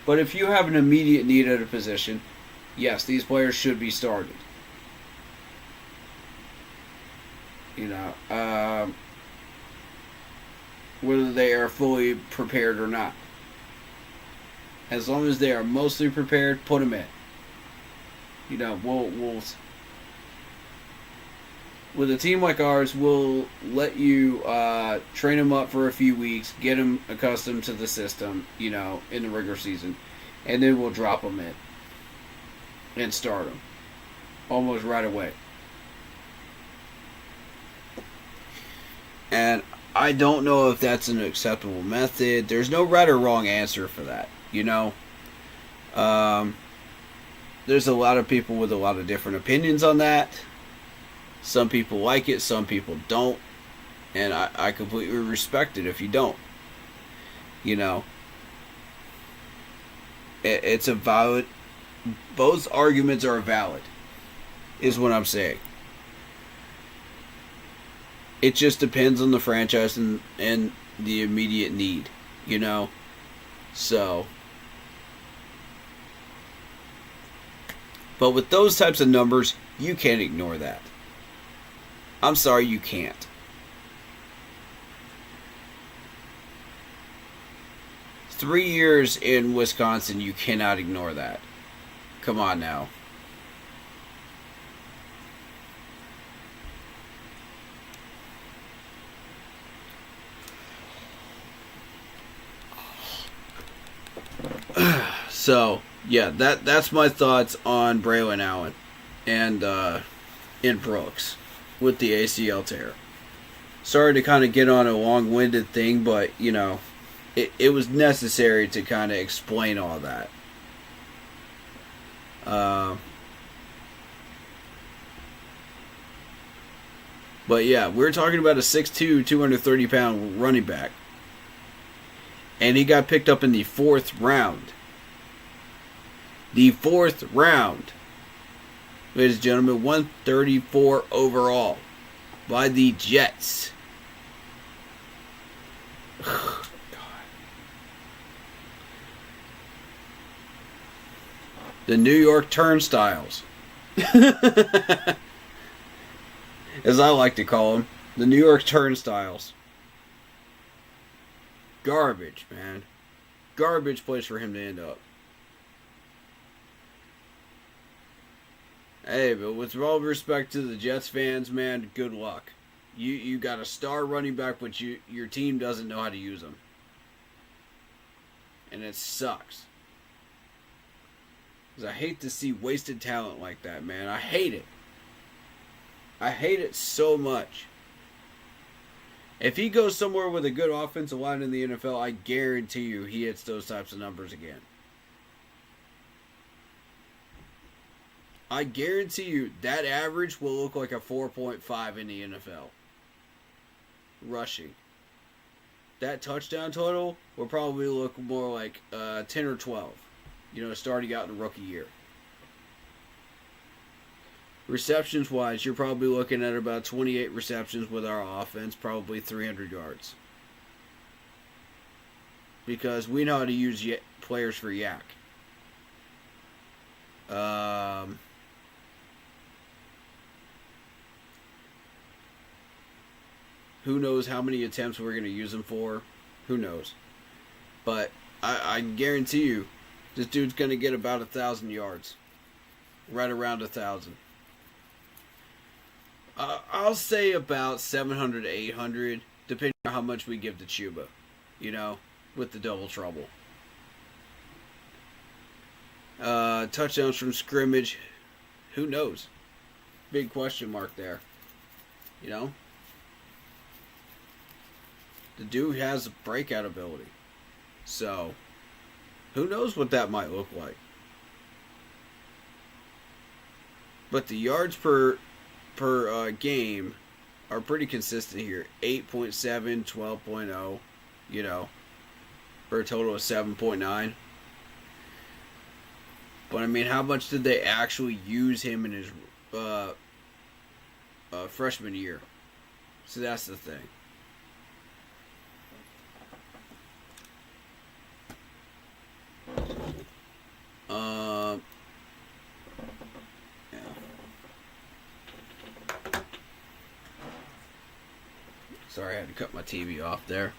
But if you have an immediate need at a position, yes, these players should be started. Whether they are fully prepared or not. As long as they are mostly prepared, put them in. We'll with a team like ours, we'll let you train them up for a few weeks, get them accustomed to the system, in the regular season, and then we'll drop them in and start them almost right away. And I don't know if that's an acceptable method. There's no right or wrong answer for that, There's a lot of people with a lot of different opinions on that. Some people like it, some people don't. And I completely respect it if you don't. It's a valid... Both arguments are valid, is what I'm saying. It just depends on the franchise and the immediate need, So... But with those types of numbers, you can't ignore that. I'm sorry, you can't. Three years in Wisconsin, you cannot ignore that. Come on now. So, yeah, that's my thoughts on Braylon Allen and in Brooks with the ACL tear. Sorry to kind of get on a long-winded thing, but, it was necessary to kind of explain all that. But yeah, we're talking about a 6'2", 230-pound running back. And he got picked up in the 4th round. The 4th round. Ladies and gentlemen, 134 overall by the Jets. The New York Turnstiles. As I like to call them. The New York Turnstiles. Garbage, man. Garbage place for him to end up. Hey, but with all respect to the Jets fans, man, good luck. You got a star running back, but your team doesn't know how to use them. And it sucks. Because I hate to see wasted talent like that, man. I hate it. I hate it so much. If he goes somewhere with a good offensive line in the NFL, I guarantee you he hits those types of numbers again. I guarantee you that average will look like a 4.5 in the NFL. Rushing. That touchdown total will probably look more like 10 or 12. Starting out in the rookie year. Receptions wise, you're probably looking at about 28 receptions with our offense, probably 300 yards. Because we know how to use players for yak. Who knows how many attempts we're going to use him for? Who knows? But I guarantee you, this dude's going to get about 1,000 yards. Right around 1,000. I'll say about 700 to 800, depending on how much we give to Chuba. With the double trouble. Touchdowns from scrimmage. Who knows? Big question mark there. The dude has breakout ability. So, who knows what that might look like. But the yards per game are pretty consistent here. 8.7, 12.0, for a total of 7.9. But I mean, how much did they actually use him in his freshman year? So that's the thing. Sorry, I had to cut my TV off there.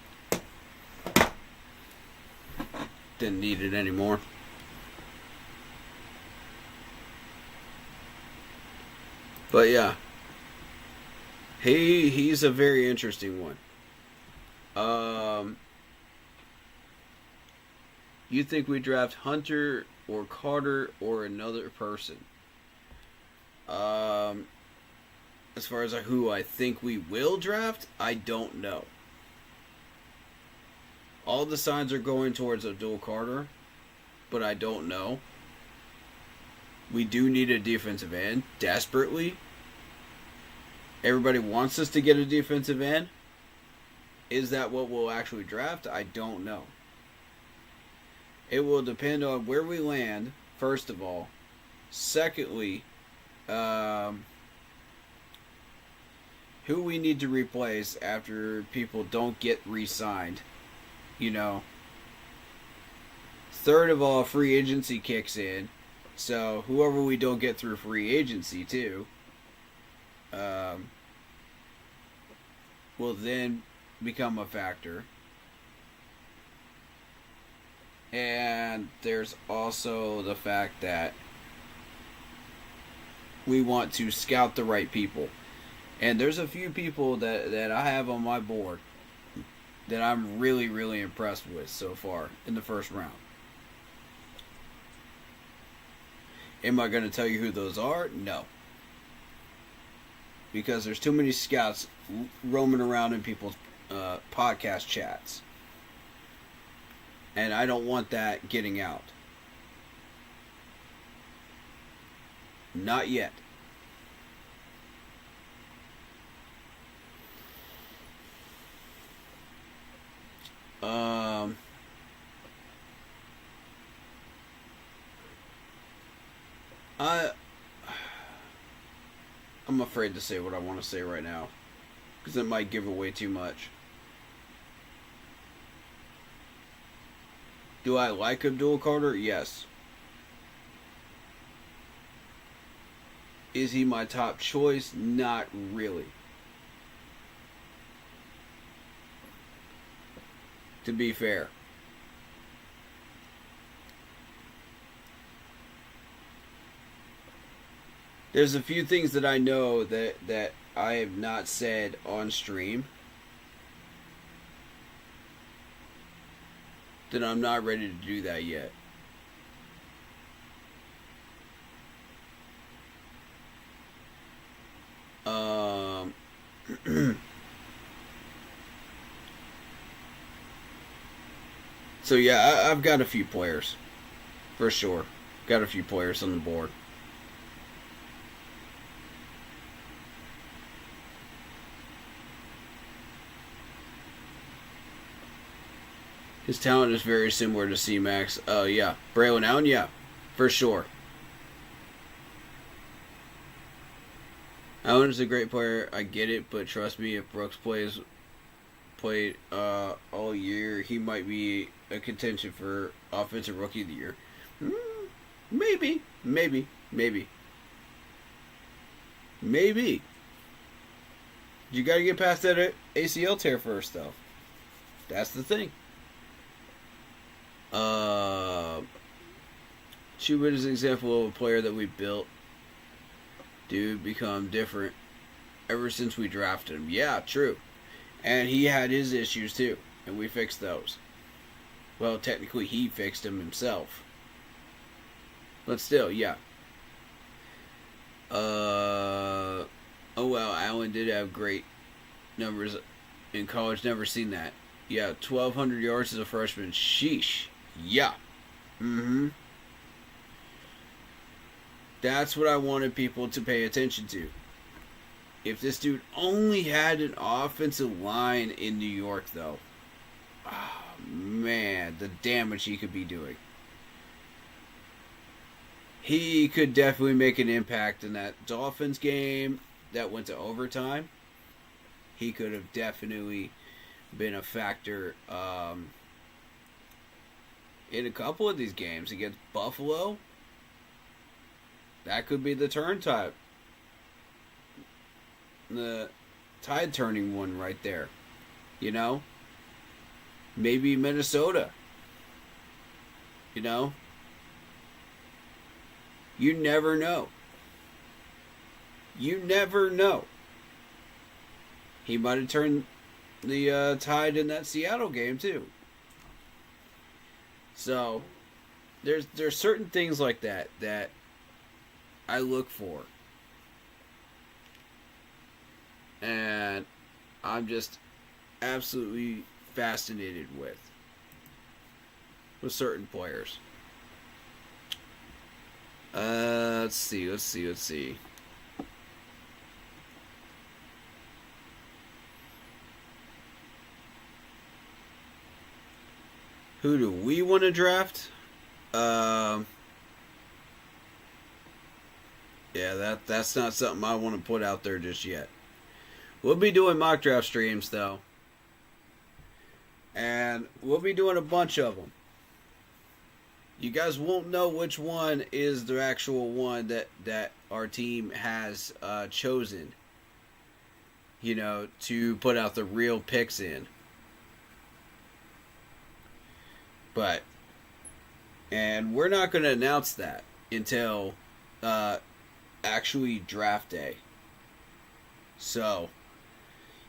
Didn't need it anymore. But yeah. He's a very interesting one. You think we draft Hunter or Carter or another person? As far as who I think we will draft, I don't know. All the signs are going towards Abdul Carter, but I don't know. We do need a defensive end, desperately. Everybody wants us to get a defensive end. Is that what we'll actually draft? I don't know. It will depend on where we land, first of all. Secondly, who we need to replace after people don't get re-signed. Third of all, free agency kicks in. So, whoever we don't get through free agency, too, will then become a factor. And there's also the fact that we want to scout the right people. And there's a few people that I have on my board that I'm really, really impressed with so far in the first round. Am I going to tell you who those are? No. Because there's too many scouts roaming around in people's podcast chats. And I don't want that getting out. Not yet. I'm afraid to say what I want to say right now, because it might give away too much. Do I like Abdul Carter? Yes. Is he my top choice? Not really. To be fair. There's a few things that I know that I have not said on stream that I'm not ready to do that yet. So yeah, I've got a few players, for sure. Got a few players on the board. His talent is very similar to C-Max. Yeah. Braylon Allen, yeah. For sure. Allen is a great player. I get it, but trust me, if Brooks played all year, he might be a contention for Offensive Rookie of the Year. Maybe. You got to get past that ACL tear first, though. That's the thing. Schubert is an example of a player that we built. Dude, become different ever since we drafted him. Yeah, true. And he had his issues too, and we fixed those. Well, technically he fixed them himself. But still, yeah. Oh wow, Allen did have great numbers in college. Never seen that. Yeah, 1,200 yards as a freshman. Sheesh. Yeah. That's what I wanted people to pay attention to. If this dude only had an offensive line in New York, though, oh, man, the damage he could be doing. He could definitely make an impact in that Dolphins game that went to overtime. He could have definitely been a factor in a couple of these games against Buffalo. That could be the turn type. The tide turning one right there. You know? Maybe Minnesota. You know? You never know. You never know. He might have turned the tide in that Seattle game too. So there's certain things like that I look for, and I'm just absolutely fascinated with certain players. Let's see. Who do we want to draft? Yeah, that's not something I want to put out there just yet. We'll be doing mock draft streams, though. And we'll be doing a bunch of them. You guys won't know which one is the actual one that our team has chosen, you know, to put out the real picks in. But, and we're not going to announce that until actually draft day. So,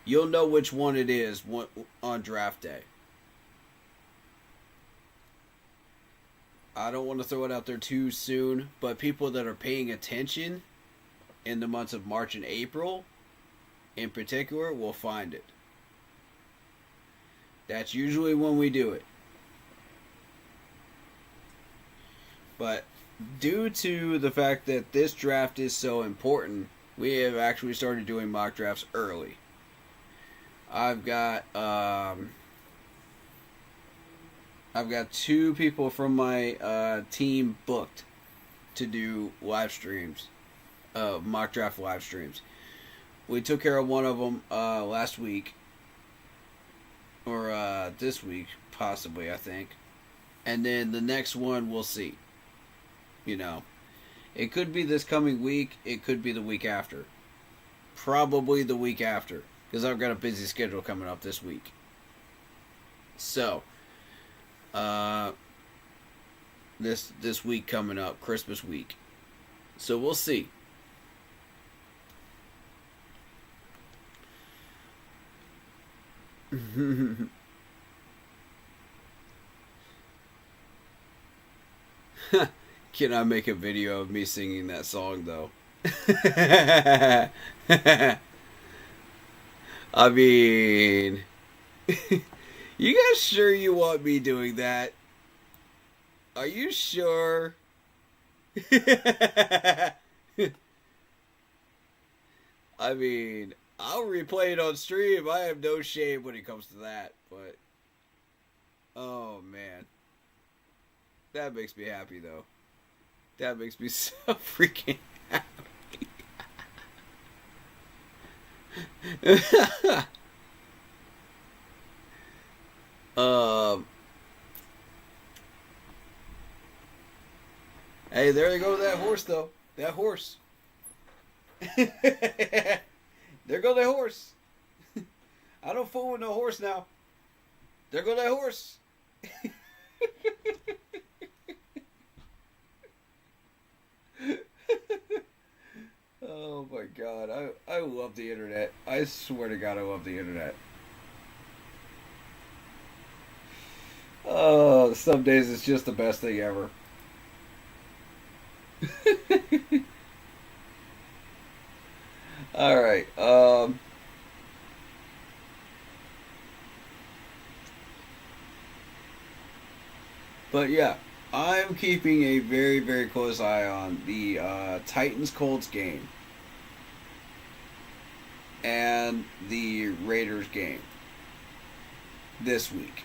you'll know which one it is on draft day. I don't want to throw it out there too soon, but people that are paying attention in the months of March and April, in particular, will find it. That's usually when we do it. But due to the fact that this draft is so important, we have actually started doing mock drafts early. I've got I've got 2 people from my team booked to do live streams, mock draft live streams. We took care of one of them last week, or this week, possibly, I think. And then the next one, we'll see. You know, it could be this coming week. It could be the week after. Probably the week after, because I've got a busy schedule coming up this week. So, this week coming up, Christmas week. So we'll see. Can I make a video of me singing that song though? I mean, you guys sure you want me doing that? Are you sure? I mean, I'll replay it on stream. I have no shame when it comes to that, but oh man. That makes me happy though. That makes me so freaking happy. Hey, there you go with that horse though. That horse. There go that horse. I don't fool with no horse now. There go that horse. Oh my god, I love the internet. I swear to God, I love the internet. Oh, some days it's just the best thing ever. Alright, but yeah, I'm keeping a very, very close eye on the Titans-Colts game and the Raiders game this week.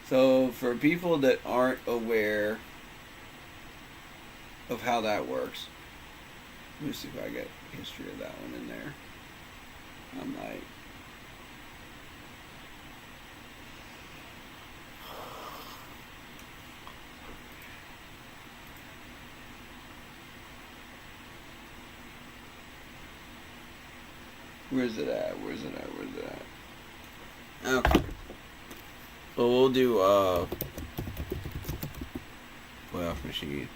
So, for people that aren't aware of how that works, let me see if I get history of that one in there. I might. Where's it at? Okay. Well, we'll do, playoff machine.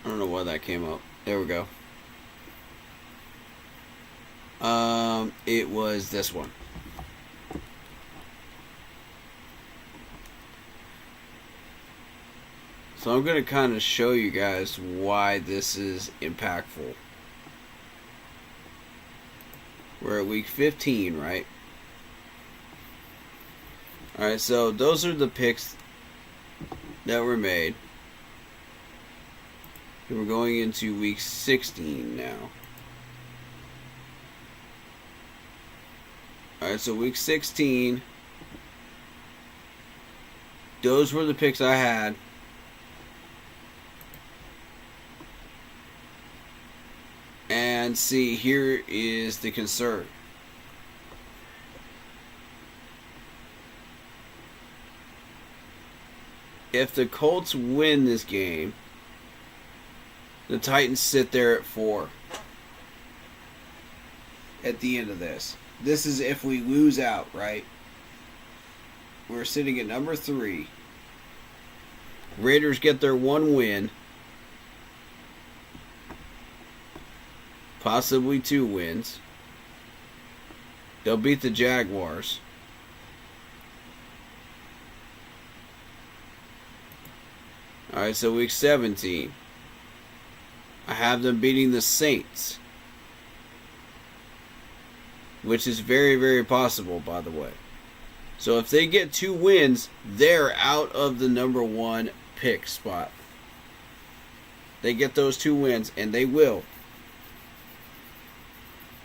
I don't know why that came up. There we go. It was this one. So I'm going to kind of show you guys why this is impactful. We're at week 15, right? Alright, so those are the picks that were made. And we're going into week 16 now. Alright, so week 16. Those were the picks I had. And see, here is the concern. If the Colts win this game, the Titans sit there at 4 at the end of this. This is if we lose out, right? We're sitting at number 3. Raiders get their 1 win. Possibly 2 wins. They'll beat the Jaguars. Alright, so week 17. I have them beating the Saints. which is very, very possible, by the way. So if they get 2 wins, they're out of the number 1 pick spot. They get those 2 wins, and they will.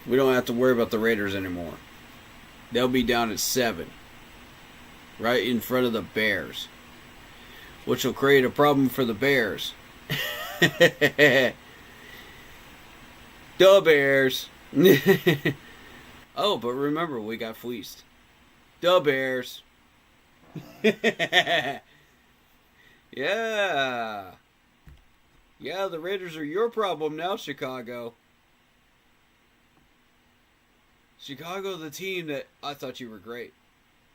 We don't have to worry about the Raiders anymore. They'll be down at 7. Right in front of the Bears. Which will create a problem for the Bears. The Bears. Oh, but remember, we got fleeced. The Bears. Yeah. Yeah, the Raiders are your problem now, Chicago. Chicago, the team that I thought you were great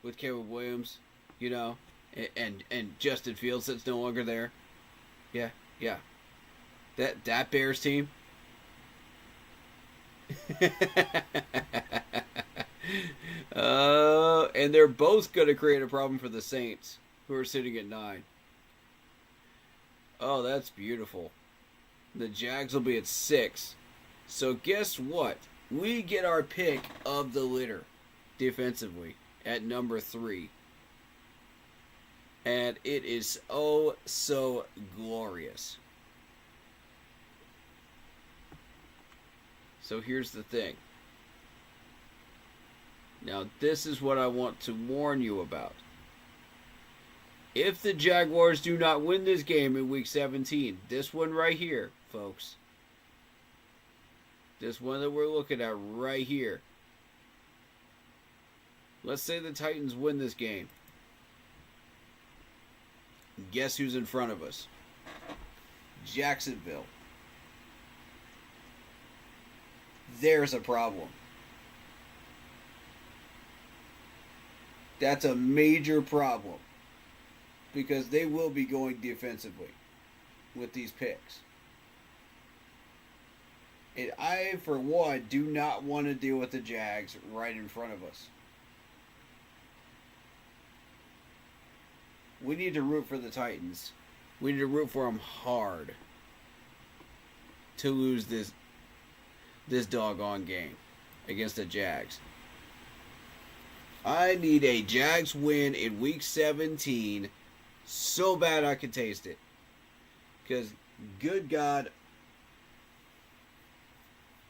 with Caleb Williams, you know, and Justin Fields that's no longer there. Yeah. That Bears team. And they're both going to create a problem for the Saints, who are sitting at 9. Oh, that's beautiful. The Jags will be at 6. So guess what? We get our pick of the litter defensively at number 3. And it is oh so glorious. So here's the thing. Now this is what I want to warn you about. If the Jaguars do not win this game in week 17, this one right here, folks. This one that we're looking at right here. Let's say the Titans win this game. Guess who's in front of us? Jacksonville. There's a problem. That's a major problem. Because they will be going defensively with these picks. And I, for one, do not want to deal with the Jags right in front of us. We need to root for the Titans. We need to root for them hard to lose this doggone game against the Jags. I need a Jags win in week 17 so bad I can taste it. Because, good God,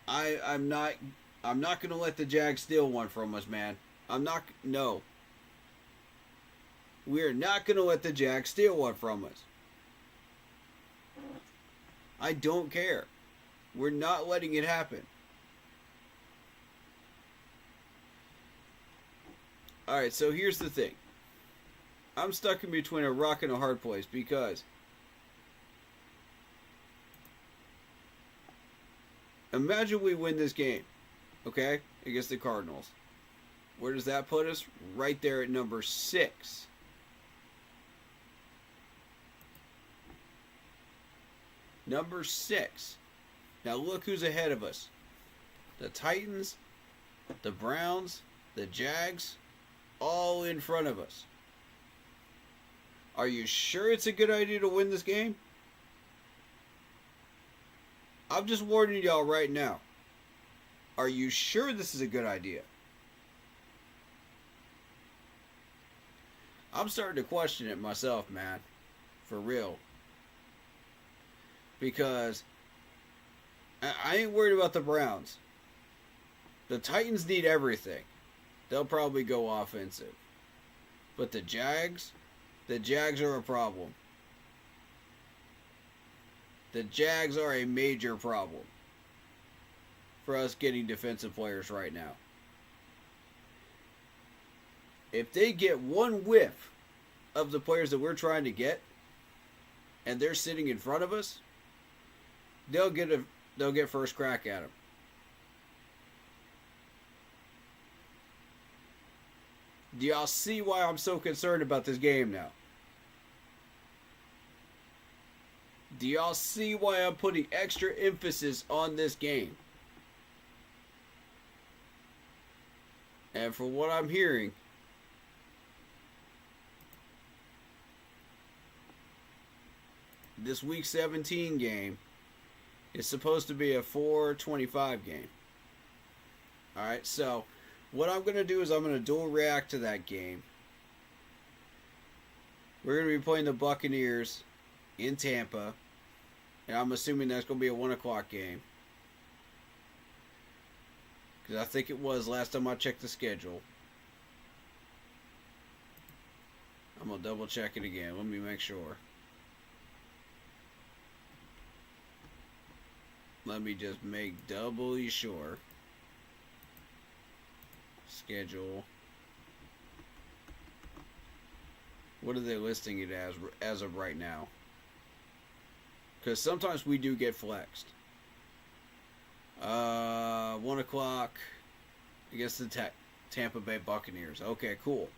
I'm not going to let the Jags steal one from us, man. No. We're not going to let the Jags steal one from us. I don't care. We're not letting it happen. Alright, so here's the thing. I'm stuck in between a rock and a hard place because imagine we win this game, okay, against the Cardinals. Where does that put us? Right there at number 6. Number 6. Now look who's ahead of us. The Titans, the Browns, the Jags, all in front of us. Are you sure it's a good idea to win this game? I'm just warning y'all right now. Are you sure this is a good idea? I'm starting to question it myself, man. For real. Because I ain't worried about the Browns. The Titans need everything. They'll probably go offensive. But the Jags are a problem. The Jags are a major problem for us getting defensive players right now. If they get one whiff of the players that we're trying to get, and they're sitting in front of us, they'll get first crack at them. Do y'all see why I'm so concerned about this game now? Do y'all see why I'm putting extra emphasis on this game? And from what I'm hearing, this week 17 game is supposed to be a 425 game. Alright, so what I'm going to do is I'm going to dual react to that game. We're going to be playing the Buccaneers in Tampa. And I'm assuming that's going to be a 1 o'clock game. Because I think it was last time I checked the schedule. I'm going to double check it again. Let me make sure. Let me just make doubly sure. Schedule. What are they listing it as of right now? Because sometimes we do get flexed. 1 o'clock against the Tampa Bay Buccaneers. Okay, cool.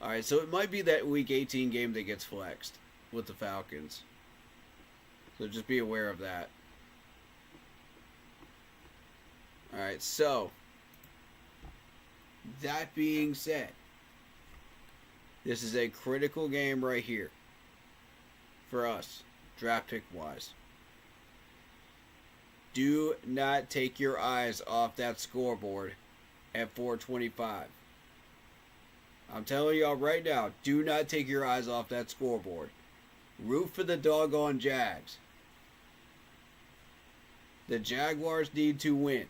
Alright, so it might be that Week 18 game that gets flexed with the Falcons. So just be aware of that. Alright, so that being said, this is a critical game right here for us, draft pick wise. Do not take your eyes off that scoreboard at 425. I'm telling y'all right now, do not take your eyes off that scoreboard. Root for the doggone Jags. The Jaguars need to win.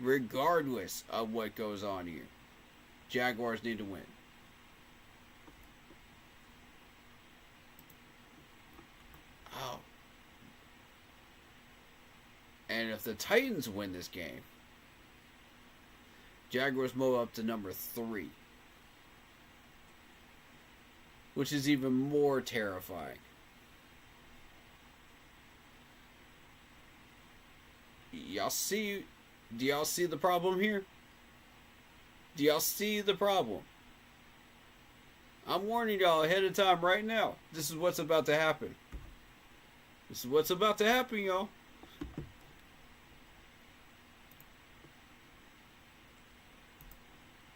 Regardless of what goes on here, Jaguars need to win. Oh. And if the Titans win this game, Jaguars move up to number 3. Which is even more terrifying. Y'all see... Do y'all see the problem here? Do y'all see the problem? I'm warning y'all ahead of time right now. This is what's about to happen. This is what's about to happen, y'all.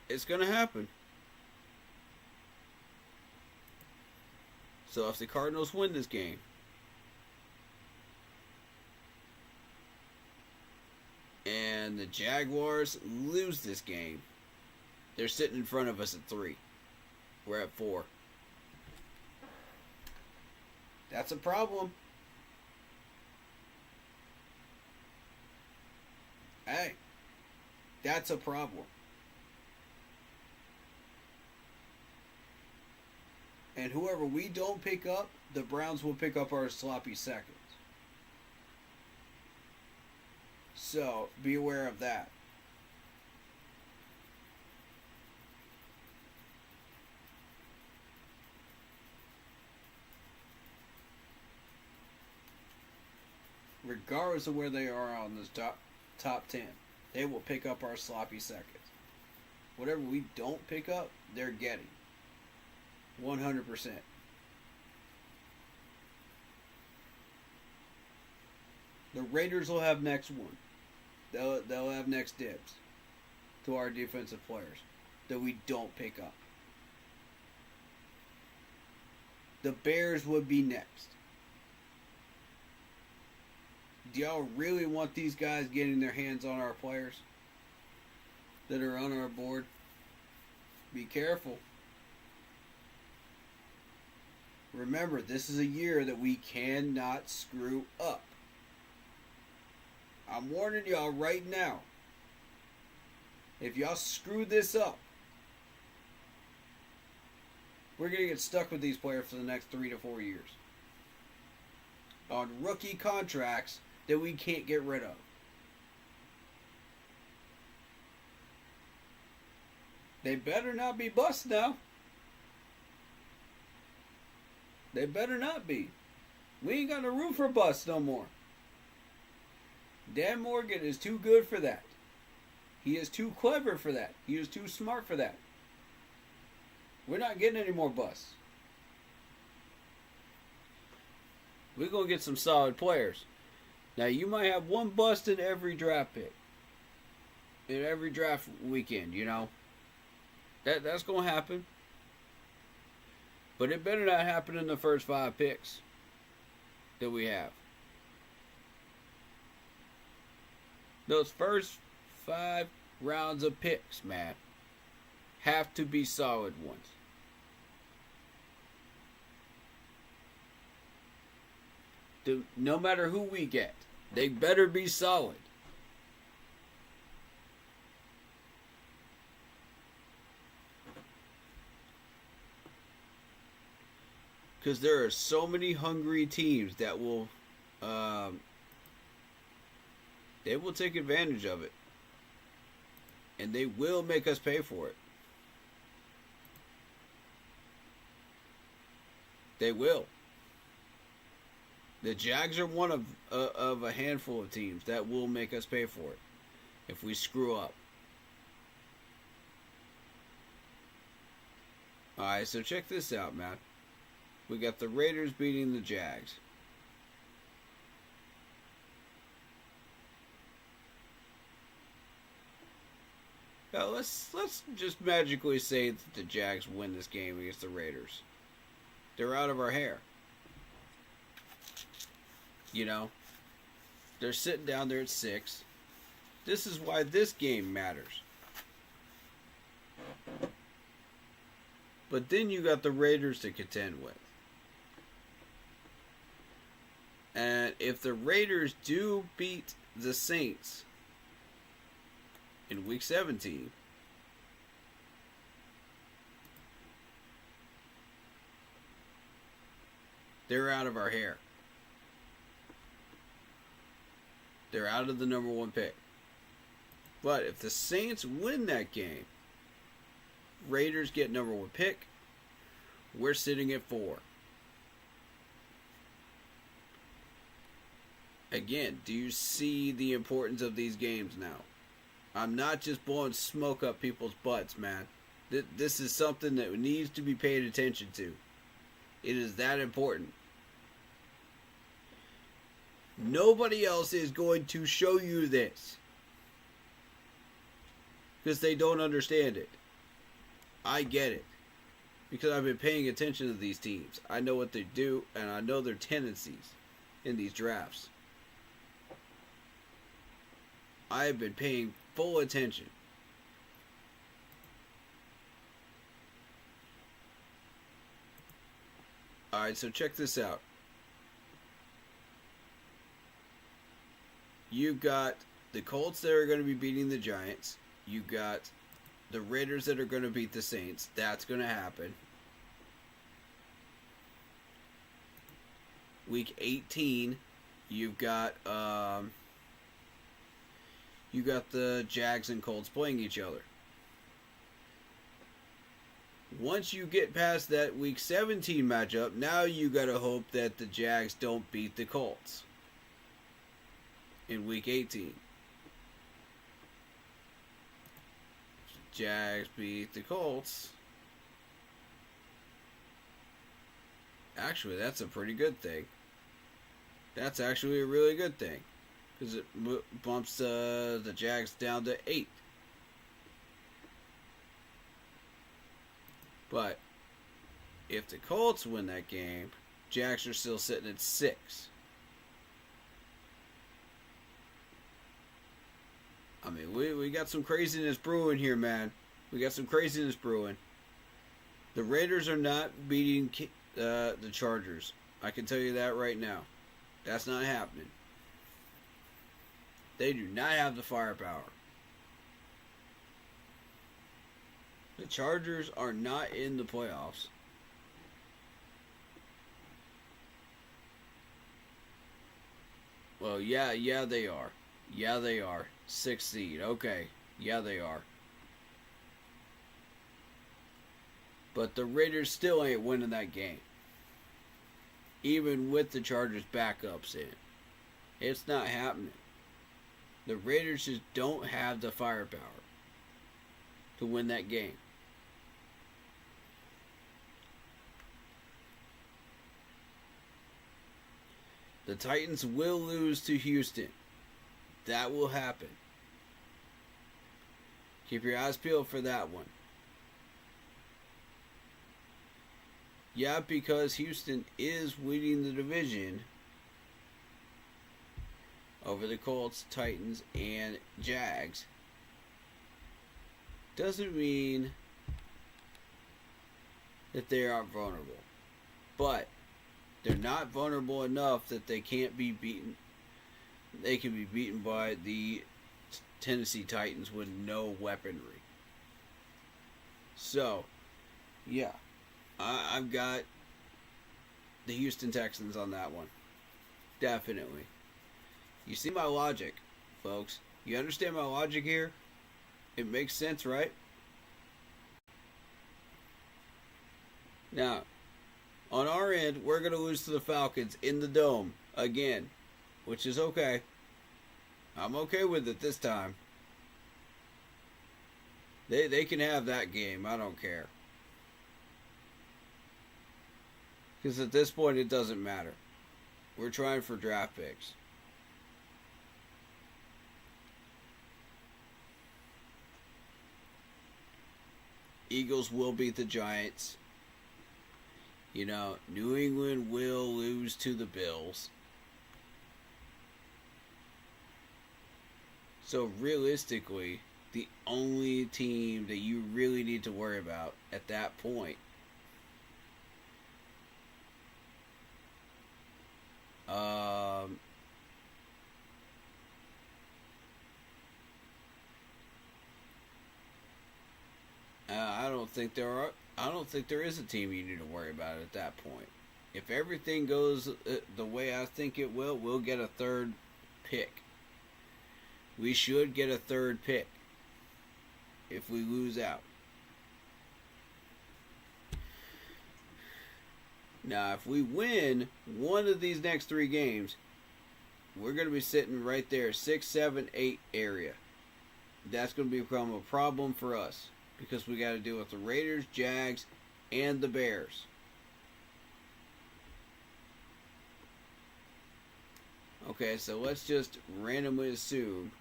It's gonna happen. So if the Cardinals win this game, and the Jaguars lose this game, they're sitting in front of us at 3. We're at 4. That's a problem. Hey, that's a problem. And whoever we don't pick up, the Browns will pick up our sloppy seconds. So, be aware of that. Regardless of where they are on this top 10, they will pick up our sloppy seconds. Whatever we don't pick up, they're getting. 100%. The Raiders will have next one. They'll have next dibs to our defensive players that we don't pick up. The Bears would be next. Do y'all really want these guys getting their hands on our players that are on our board? Be careful. Remember, this is a year that we cannot screw up. I'm warning y'all right now. If y'all screw this up, we're going to get stuck with these players for the next 3 to 4 years. On rookie contracts that we can't get rid of. They better not be bust now. They better not be. We ain't got no room for bust no more. Dan Morgan is too good for that. He is too clever for that. He is too smart for that. We're not getting any more busts. We're going to get some solid players. Now, you might have one bust in every draft pick. In every draft weekend, you know. That's going to happen. But it better not happen in the first 5 picks that we have. Those first 5 rounds of picks, man, have to be solid ones. No matter who we get, they better be solid. Because there are so many hungry teams that will, they will take advantage of it. And they will make us pay for it. They will. The Jags are one of a handful of teams that will make us pay for it if we screw up. Alright, so check this out, man. We got the Raiders beating the Jags. Now let's just magically say that the Jags win this game against the Raiders. They're out of our hair. You know, they're sitting down there at 6. This is why this game matters. But then you got the Raiders to contend with. And if the Raiders do beat the Saints in Week 17, they're out of our hair. They're out of the number 1 pick. But if the Saints win that game, Raiders get number 1 pick, we're sitting at 4. Again, do you see the importance of these games now? I'm not just blowing smoke up people's butts, man. This is something that needs to be paid attention to. It is that important. Nobody else is going to show you this. Because they don't understand it. I get it. Because I've been paying attention to these teams. I know what they do, and I know their tendencies in these drafts. I have been paying full attention. Alright, so check this out. You've got the Colts that are going to be beating the Giants. You've got the Raiders that are going to beat the Saints. That's going to happen. Week 18, you've got the Jags and Colts playing each other. Once you get past that Week 17 matchup, now you got to hope that the Jags don't beat the Colts in Week 18. Jags beat the Colts. Actually, that's a pretty good thing. That's actually a really good thing. Because it bumps the Jags down to 8. But if the Colts win that game, Jags are still sitting at 6. I mean, we got some craziness brewing here, man. We got some craziness brewing. The Raiders are not beating the Chargers. I can tell you that right now. That's not happening. They do not have the firepower. The Chargers are not in the playoffs. Well, yeah, they are. Yeah, they are. 6th seed. Okay. Yeah, they are. But the Raiders still ain't winning that game. Even with the Chargers backups in. It's not happening. The Raiders just don't have the firepower to win that game. The Titans will lose to Houston. That will happen. Keep your eyes peeled for that one. Yeah, because Houston is winning the division. over the Colts, Titans, and Jags doesn't mean that they aren't vulnerable. But they're not vulnerable enough that they can't be beaten. They can be beaten by the Tennessee Titans with no weaponry. So, yeah, I've got the Houston Texans on that one. Definitely. You see my logic, folks. You understand my logic here? It makes sense, right? Now, on our end, we're going to lose to the Falcons in the Dome again, which is okay. I'm okay with it this time. They can have that game. I don't care. Because at this point, it doesn't matter. We're trying for draft picks. Eagles will beat the Giants. You know, New England will lose to the Bills. So realistically, the only team that you really need to worry about at that point I don't think there is a team you need to worry about at that point. If everything goes the way I think it will, we'll get a third pick. We should get a third pick if we lose out. Now, if we win one of these next 3 games, we're going to be sitting right there, 6, 7, 8 area. That's going to become a problem for us because we got to deal with the Raiders, Jags, and the Bears. Okay, so let's just randomly assume.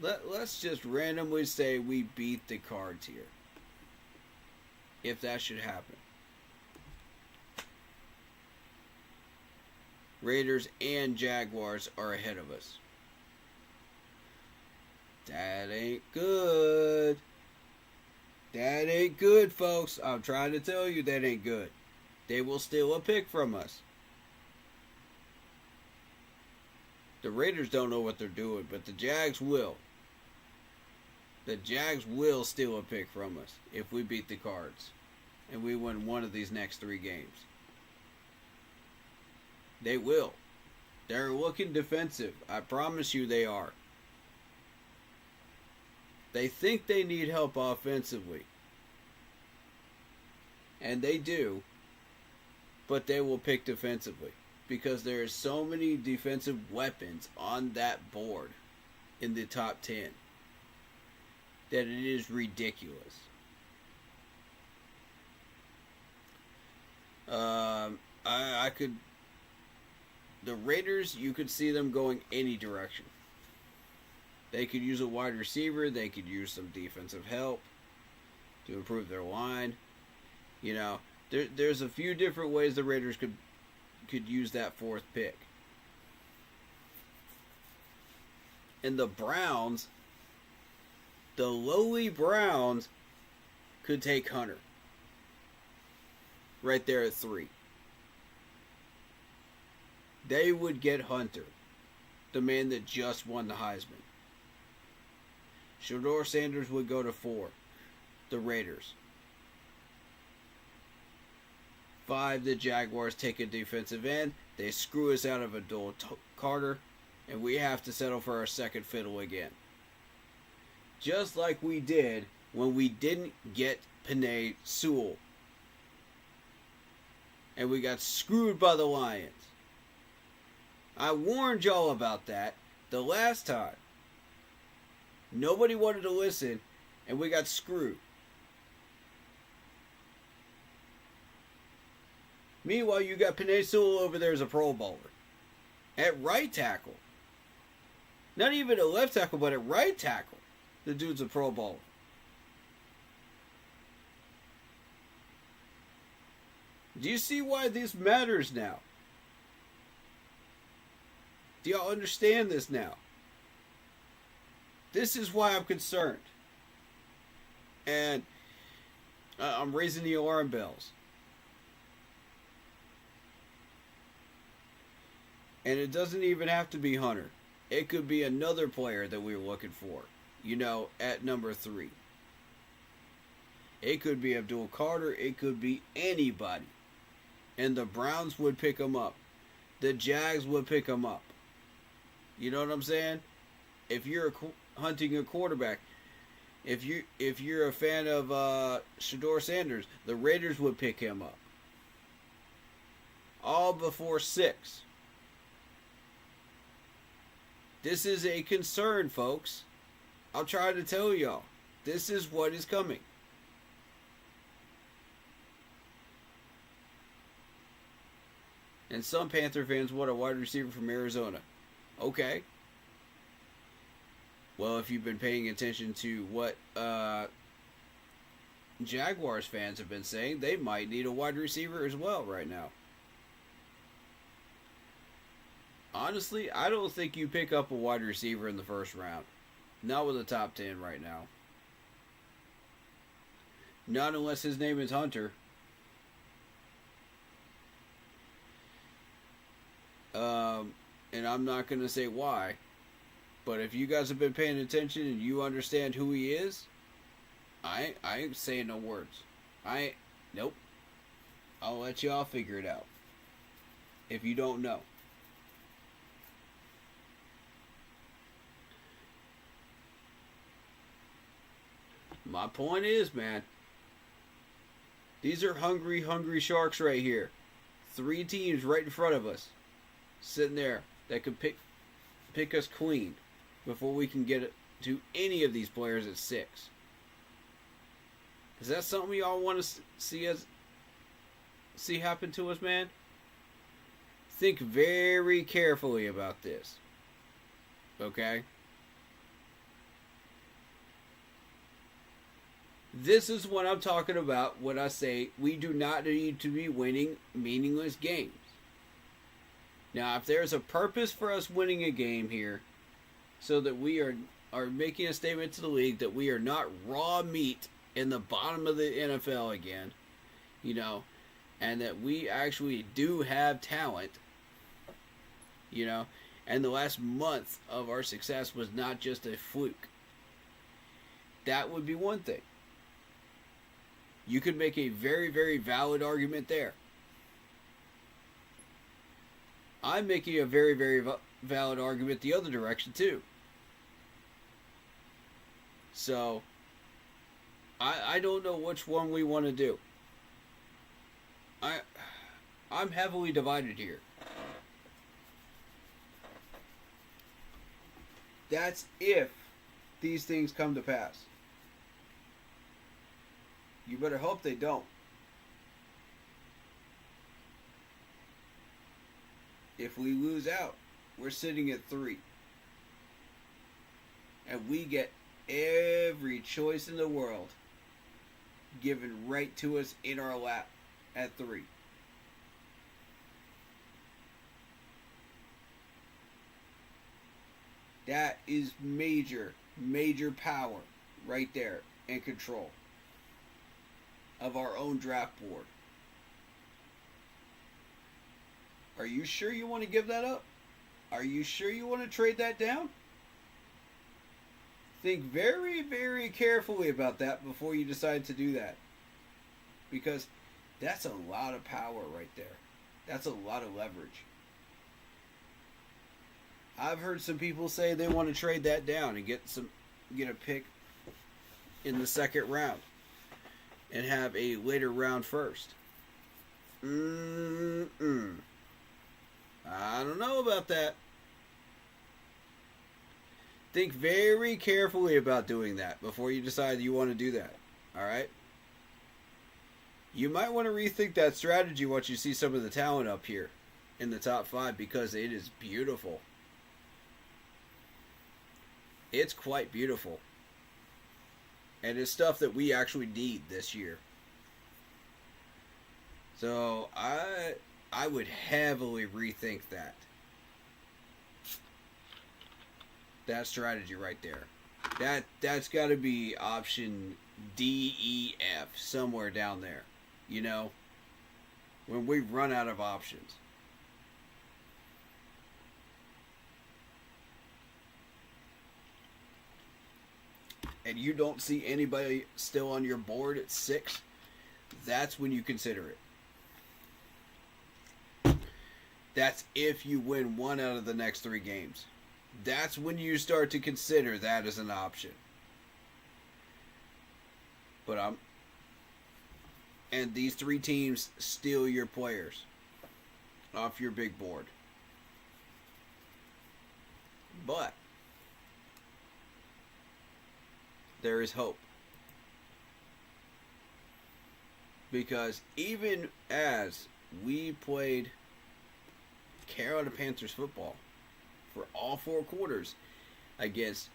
Let's just randomly say we beat the Cards here. If that should happen. Raiders and Jaguars are ahead of us. That ain't good. That ain't good, folks. I'm trying to tell you that ain't good. They will steal a pick from us. The Raiders don't know what they're doing, but the Jags will. The Jags will steal a pick from us if we beat the Cards and we win one of these next 3 games. They will. They're looking defensive. I promise you they are. They think they need help offensively. And they do. But they will pick defensively. Because there are so many defensive weapons on that board in the top 10 that it is ridiculous. I could... The Raiders, you could see them going any direction. They could use a wide receiver. They could use some defensive help to improve their line. You know, there's a few different ways the Raiders could use that 4th pick. And the Browns, the lowly Browns, could take Hunter. Right there at 3. They would get Hunter, the man that just won the Heisman. Shedeur Sanders would go to 4, the Raiders. 5, the Jaguars take a defensive end. They screw us out of Abdul Carter, and we have to settle for our second fiddle again. Just like we did when we didn't get Penei Sewell. And we got screwed by the Lions. I warned y'all about that the last time. Nobody wanted to listen, and we got screwed. Meanwhile, you got Penei Sewell over there as a Pro Bowler. At right tackle. Not even at left tackle, but at right tackle. The dude's a Pro Bowler. Do you see why this matters now? Do y'all understand this now? This is why I'm concerned. And I'm raising the alarm bells. And it doesn't even have to be Hunter. It could be another player that we're looking for, you know, at number 3. It could be Abdul Carter. It could be anybody. And the Browns would pick him up. The Jags would pick him up. You know what I'm saying? If you're hunting a quarterback, if you're a fan of Shedeur Sanders, the Raiders would pick him up. All before 6. This is a concern, folks. I'll try to tell y'all. This is what is coming. And some Panther fans want a wide receiver from Arizona. Okay. Well, if you've been paying attention to what Jaguars fans have been saying, they might need a wide receiver as well right now. Honestly, I don't think you pick up a wide receiver in the first round. Not with a top 10 right now. Not unless his name is Hunter. And I'm not going to say why. But if you guys have been paying attention and you understand who he is, I ain't saying no words. Nope. I'll let y'all figure it out. If you don't know. My point is, man, these are hungry, hungry sharks right here. 3 teams right in front of us, sitting there that could pick us clean before we can get to any of these players at 6. Is that something y'all want to see happen to us, man? Think very carefully about this. Okay? This is what I'm talking about when I say we do not need to be winning meaningless games. Now, if there's a purpose for us winning a game here, so that we are making a statement to the league that we are not raw meat in the bottom of the NFL again, you know, and that we actually do have talent, you know, and the last month of our success was not just a fluke. That would be one thing. You could make a very, very valid argument there. I'm making a very, very valid argument the other direction too. So, I don't know which one we want to do. I'm heavily divided here. That's if these things come to pass. You better hope they don't. If we lose out, we're sitting at 3. And we get every choice in the world given right to us in our lap at 3. That is major, major power right there and control of our own draft board. Are you sure you want to give that up? Are you sure you want to trade that down? Think very, very carefully about that before you decide to do that. Because that's a lot of power right there. That's a lot of leverage. I've heard some people say they want to trade that down and get a pick in the second round and have a later round first. I don't know about that. Think very carefully about doing that before you decide you want to do that. Alright? You might want to rethink that strategy once you see some of the talent up here in the top 5 because it is beautiful. It's quite beautiful. And it's stuff that we actually need this year. So I would heavily rethink that. That strategy right there. That's got to be option D, E, F, somewhere down there. You know? When we run out of options. And you don't see anybody still on your board at 6, that's when you consider it. That's if you win 1 out of the next 3 games. That's when you start to consider that as an option. And these 3 teams steal your players off your big board. But there is hope. Because even as we played Carolina Panthers football for all 4 quarters against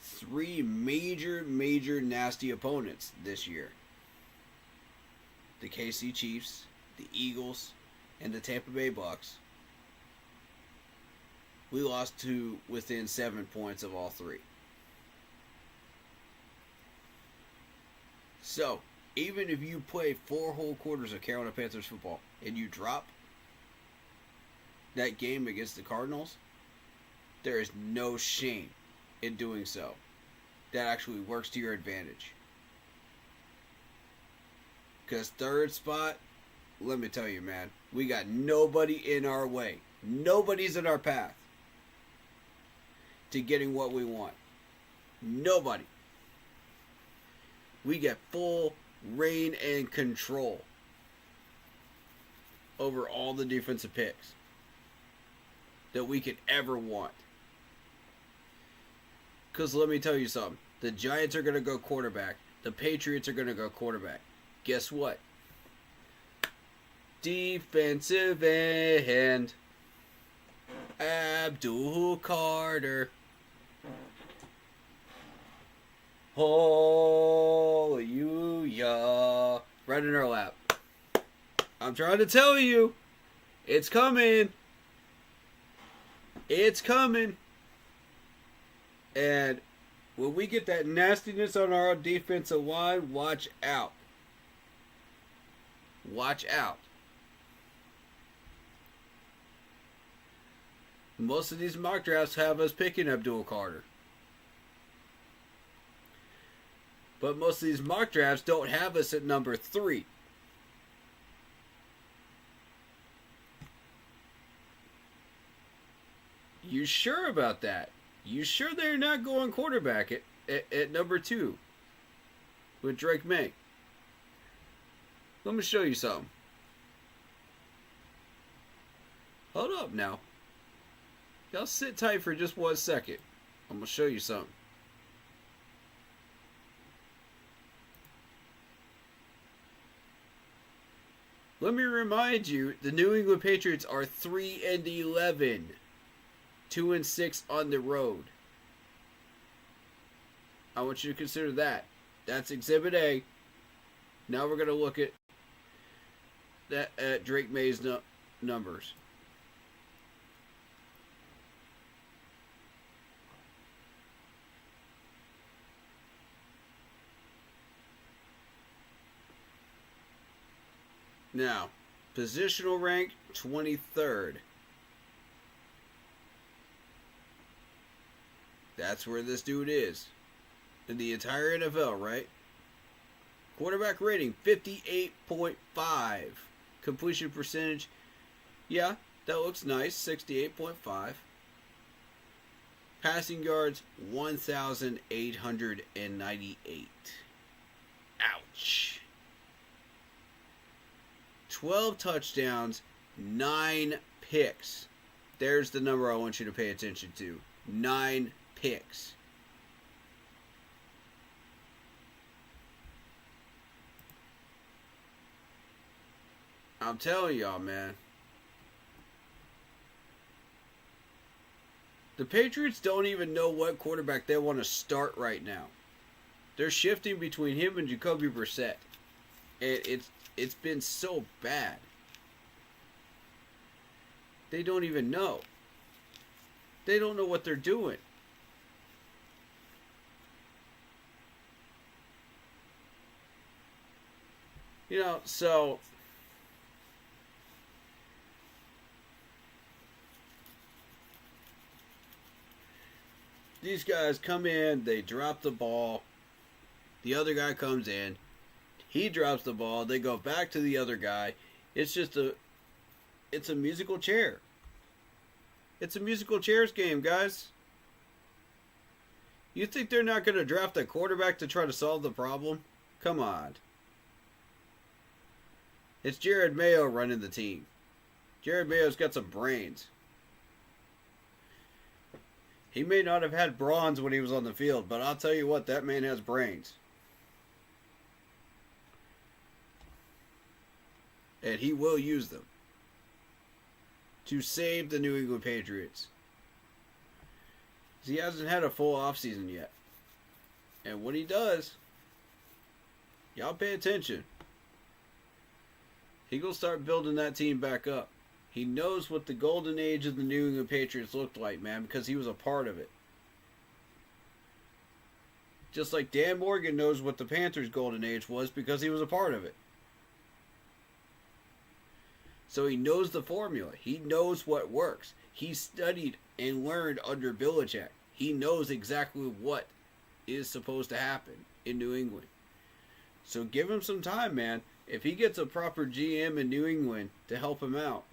3 major nasty opponents this year. The KC Chiefs, the Eagles, and the Tampa Bay Bucks. We lost to within 7 points of all 3. So, even if you play 4 whole quarters of Carolina Panthers football and you drop that game against the Cardinals, there is no shame in doing so. That actually works to your advantage. Because 3rd spot, let me tell you, man, we got nobody in our way. Nobody's in our path to getting what we want. Nobody. We get full reign and control over all the defensive picks that we could ever want. Because let me tell you something. The Giants are going to go quarterback. The Patriots are going to go quarterback. Guess what? Defensive end. Abdul Carter. Hallelujah. Right in our lap. I'm trying to tell you. It's coming. It's coming. And when we get that nastiness on our defensive line, watch out. Watch out. Most of these mock drafts have us picking Abdul Carter. But most of these mock drafts don't have us at number 3. You sure about that? You sure they're not going quarterback at number 2 with Drake May? Let me show you something. Hold up now. Y'all sit tight for just 1 second. I'm going to show you something. Let me remind you, the New England Patriots are 3-11. 2-6 on the road. I want you to consider that. That's Exhibit A. Now we're going to look at Drake May's numbers. Now, positional rank 23rd. That's where this dude is. In the entire NFL, right? Quarterback rating, 58.5. Completion percentage, yeah, that looks nice, 68.5. Passing yards, 1,898. Ouch. 12 touchdowns, 9 picks. There's the number I want you to pay attention to. 9 picks. I'm telling y'all, man. The Patriots don't even know what quarterback they want to start right now. They're shifting between him and Jacoby Brissett. It's been so bad. They don't even know. They don't know what they're doing. You know, so these guys come in, they drop the ball. The other guy comes in. He drops the ball. They go back to the other guy. It's a musical chair. It's a musical chairs game, guys. You think they're not going to draft a quarterback to try to solve the problem? Come on. It's Jared Mayo running the team. Jared Mayo's got some brains. He may not have had bronze when he was on the field, but I'll tell you what, that man has brains. And he will use them to save the New England Patriots. He hasn't had a full offseason yet. And when he does, y'all pay attention. He gonna start building that team back up. He knows what the golden age of the New England Patriots looked like, man, because he was a part of it. Just like Dan Morgan knows what the Panthers' golden age was because he was a part of it. So he knows the formula. He knows what works. He studied and learned under Belichick. He knows exactly what is supposed to happen in New England. So give him some time, man. If he gets a proper GM in New England to help him out,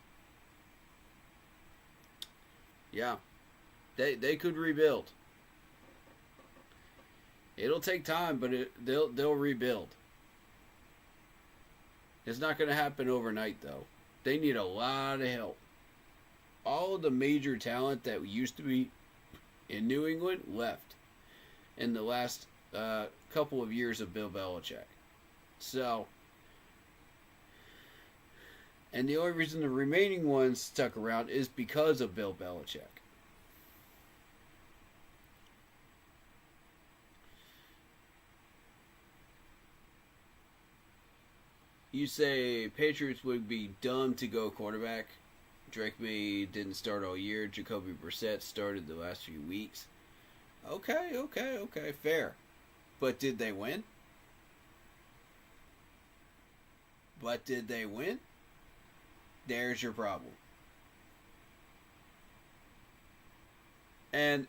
yeah, they could rebuild. It'll take time, but they'll rebuild. It's not going to happen overnight, though. They need a lot of help. All of the major talent that used to be in New England left in the last couple of years of Bill Belichick. So, and the only reason the remaining ones stuck around is because of Bill Belichick. You say Patriots would be dumb to go quarterback. Drake May didn't start all year. Jacoby Brissett started the last few weeks. Okay, fair. But did they win? There's your problem. And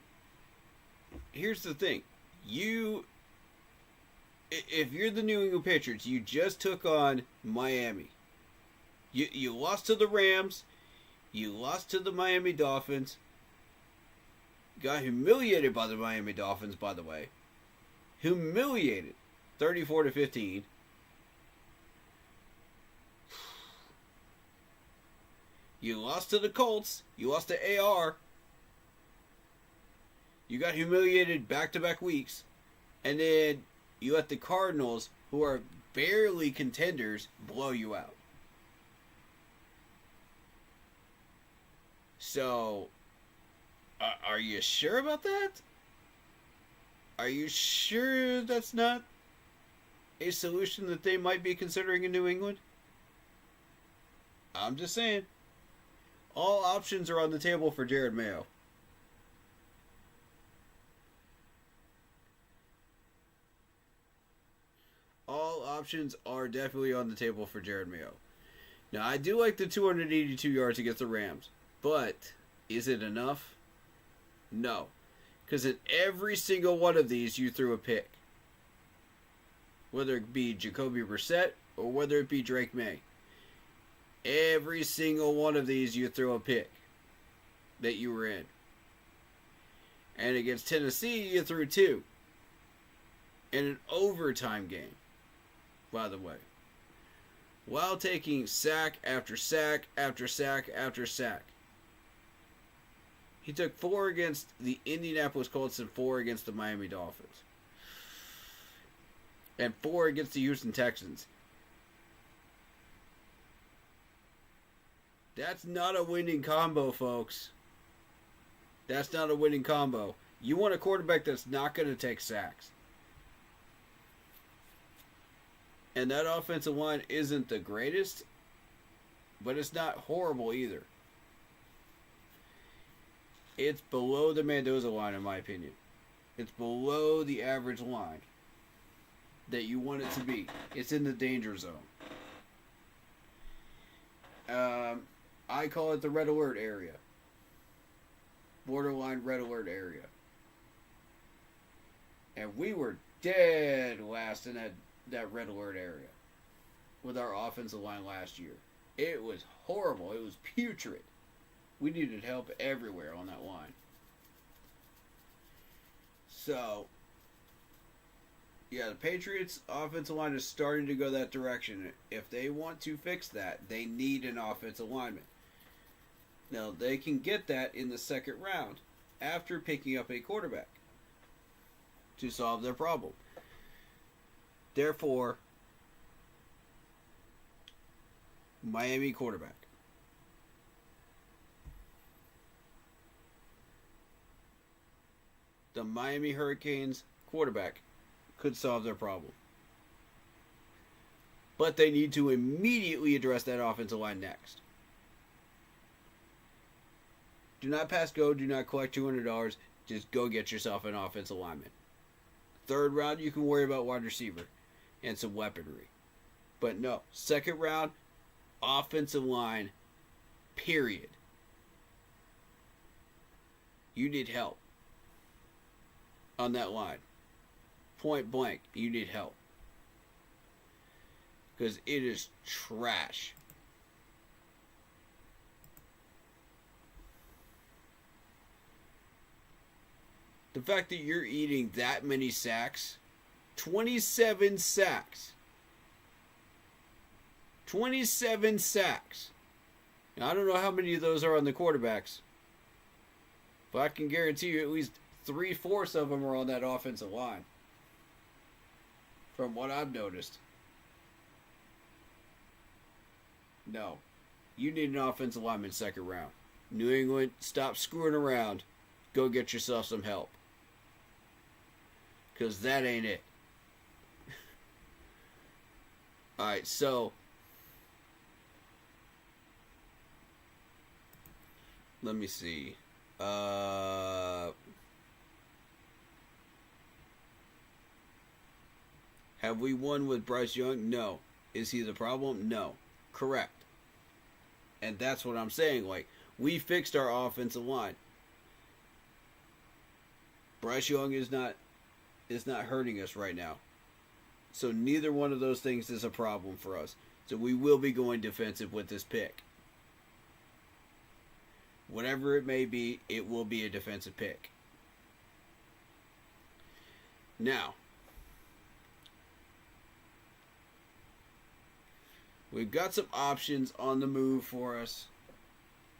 here's the thing. If you're the New England Patriots, you just took on Miami. You lost to the Rams. You lost to the Miami Dolphins. Got humiliated by the Miami Dolphins, by the way. Humiliated. 34-15. You lost to the Colts. You lost to AR. You got humiliated back-to-back weeks. And then you let the Cardinals, who are barely contenders, blow you out. So, are you sure about that? Are you sure that's not a solution that they might be considering in New England? I'm just saying. All options are on the table for Jared Mayo. All options are definitely on the table for Jared Mayo. Now, I do like the 282 yards against the Rams, but is it enough? No. Because in every single one of these, you threw a pick. Whether it be Jacoby Brissett or whether it be Drake May. Every single one of these, you threw a pick that you were in. And against Tennessee, you threw two. In an overtime game, by the way. While taking sack after sack after sack after sack. He took 4 against the Indianapolis Colts and 4 against the Miami Dolphins. And 4 against the Houston Texans. That's not a winning combo, folks. That's not a winning combo. You want a quarterback that's not going to take sacks. And that offensive line isn't the greatest, but it's not horrible either. It's below the Mendoza line, in my opinion. It's below the average line that you want it to be. It's in the danger zone. I call it the red alert area. Borderline red alert area. And we were dead last in that red alert area with our offensive line last year. It was horrible. It was putrid. We needed help everywhere on that line. So, yeah, the Patriots' offensive line is starting to go that direction. If they want to fix that, they need an offensive lineman. Now, they can get that in the second round after picking up a quarterback to solve their problem. Therefore, Miami quarterback. The Miami Hurricanes quarterback could solve their problem. But they need to immediately address that offensive line next. Do not pass go. Do not collect $200. Just go get yourself an offensive lineman. Third round, you can worry about wide receiver and some weaponry. But no, second round, offensive line, period. You need help on that line. Point blank, you need help. Because it is trash. The fact that you're eating that many sacks, 27 sacks. 27 sacks. Now, I don't know how many of those are on the quarterbacks, but I can guarantee you at least 3/4 of them are on that offensive line. From what I've noticed. No. You need an offensive lineman second round. New England, stop screwing around. Go get yourself some help. Because that ain't it. Alright, so let me see. Have we won with Bryce Young? No. Is he the problem? No. Correct. And that's what I'm saying. Like, we fixed our offensive line. Bryce Young is not hurting us right now. So neither one of those things is a problem for us. So we will be going defensive with this pick. Whatever it may be, it will be a defensive pick. Now, we've got some options on the move for us,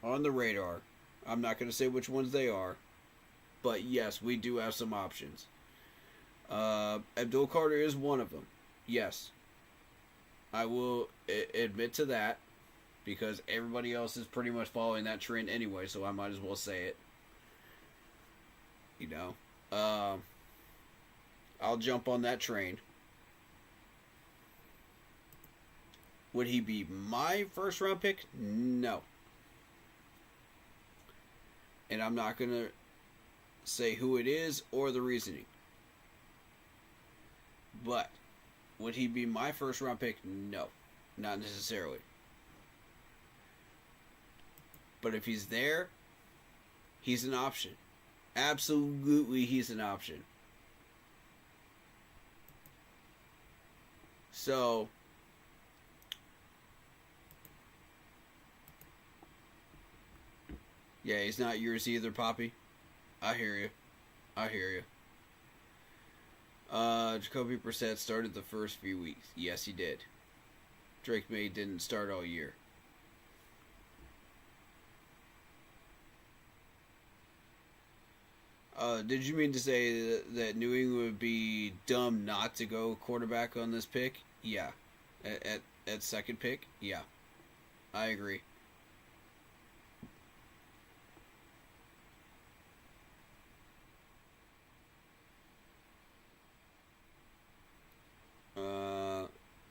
on the radar. I'm not going to say which ones they are, but yes, we do have some options. Abdul Carter is one of them. Yes. I will admit to that, because everybody else is pretty much following that trend anyway, so I might as well say it. You know. I'll jump on that train. Would he be my first round pick? No. And I'm not going to say who it is or the reasoning. But would he be my first round pick? No. Not necessarily. But if he's there, he's an option. Absolutely, he's an option. So, yeah, he's not yours either, Poppy. I hear you. I hear you. Jacoby Brissett started the first few weeks. Yes, he did. Drake May didn't start all year. Did you mean to say that New England would be dumb not to go quarterback on this pick? Yeah. At second pick? Yeah. I agree.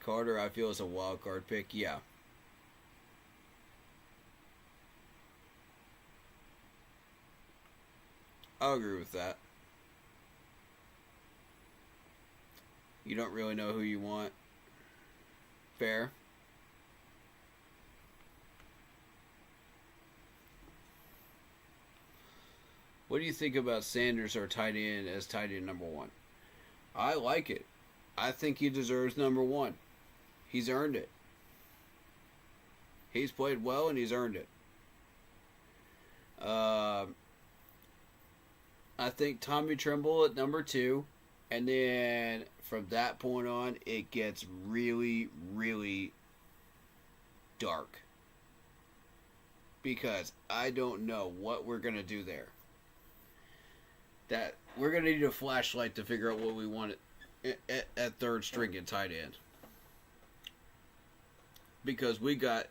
Carter, I feel, is a wild card pick. Yeah. I'll agree with that. You don't really know who you want. Fair. What do you think about Sanders or tight end as tight end number 1? I like it. I think he deserves number 1. He's earned it. He's played well and he's earned it. I think Tommy Tremble at number 2. And then from that point on, it gets really, really dark. Because I don't know what we're going to do there. That we're going to need a flashlight to figure out what we want at third string and tight end. Because we got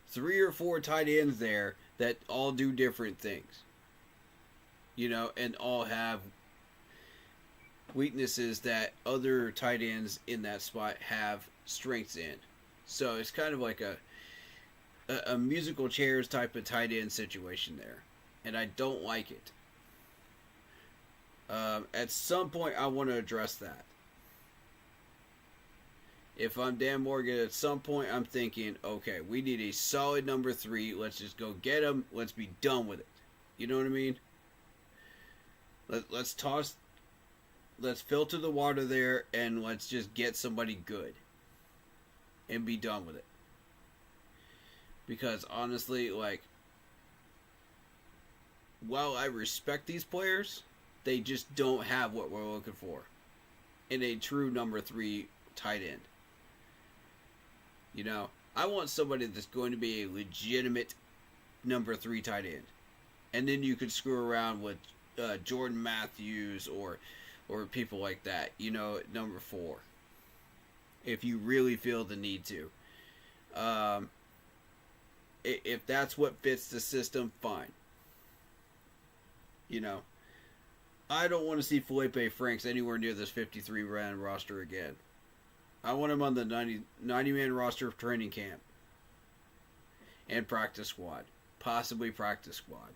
3 or 4 tight ends there that all do different things. You know, and all have weaknesses that other tight ends in that spot have strengths in. So it's kind of like a musical chairs type of tight end situation there. And I don't like it. At some point, I want to address that. If I'm Dan Morgan, at some point, I'm thinking, okay, we need a solid number 3. Let's just go get him. Let's be done with it. You know what I mean? Let's filter the water there, and let's just get somebody good. And be done with it. Because, honestly, like, while I respect these players, they just don't have what we're looking for in a true number 3 tight end. You know, I want somebody that's going to be a legitimate number 3 tight end. And then you could screw around with Jordan Matthews or people like that, you know, at number 4. If you really feel the need to. If that's what fits the system, fine. You know, I don't want to see Felipe Franks anywhere near this 53-man roster again. I want him on the 90-man roster of training camp. And practice squad. Possibly practice squad.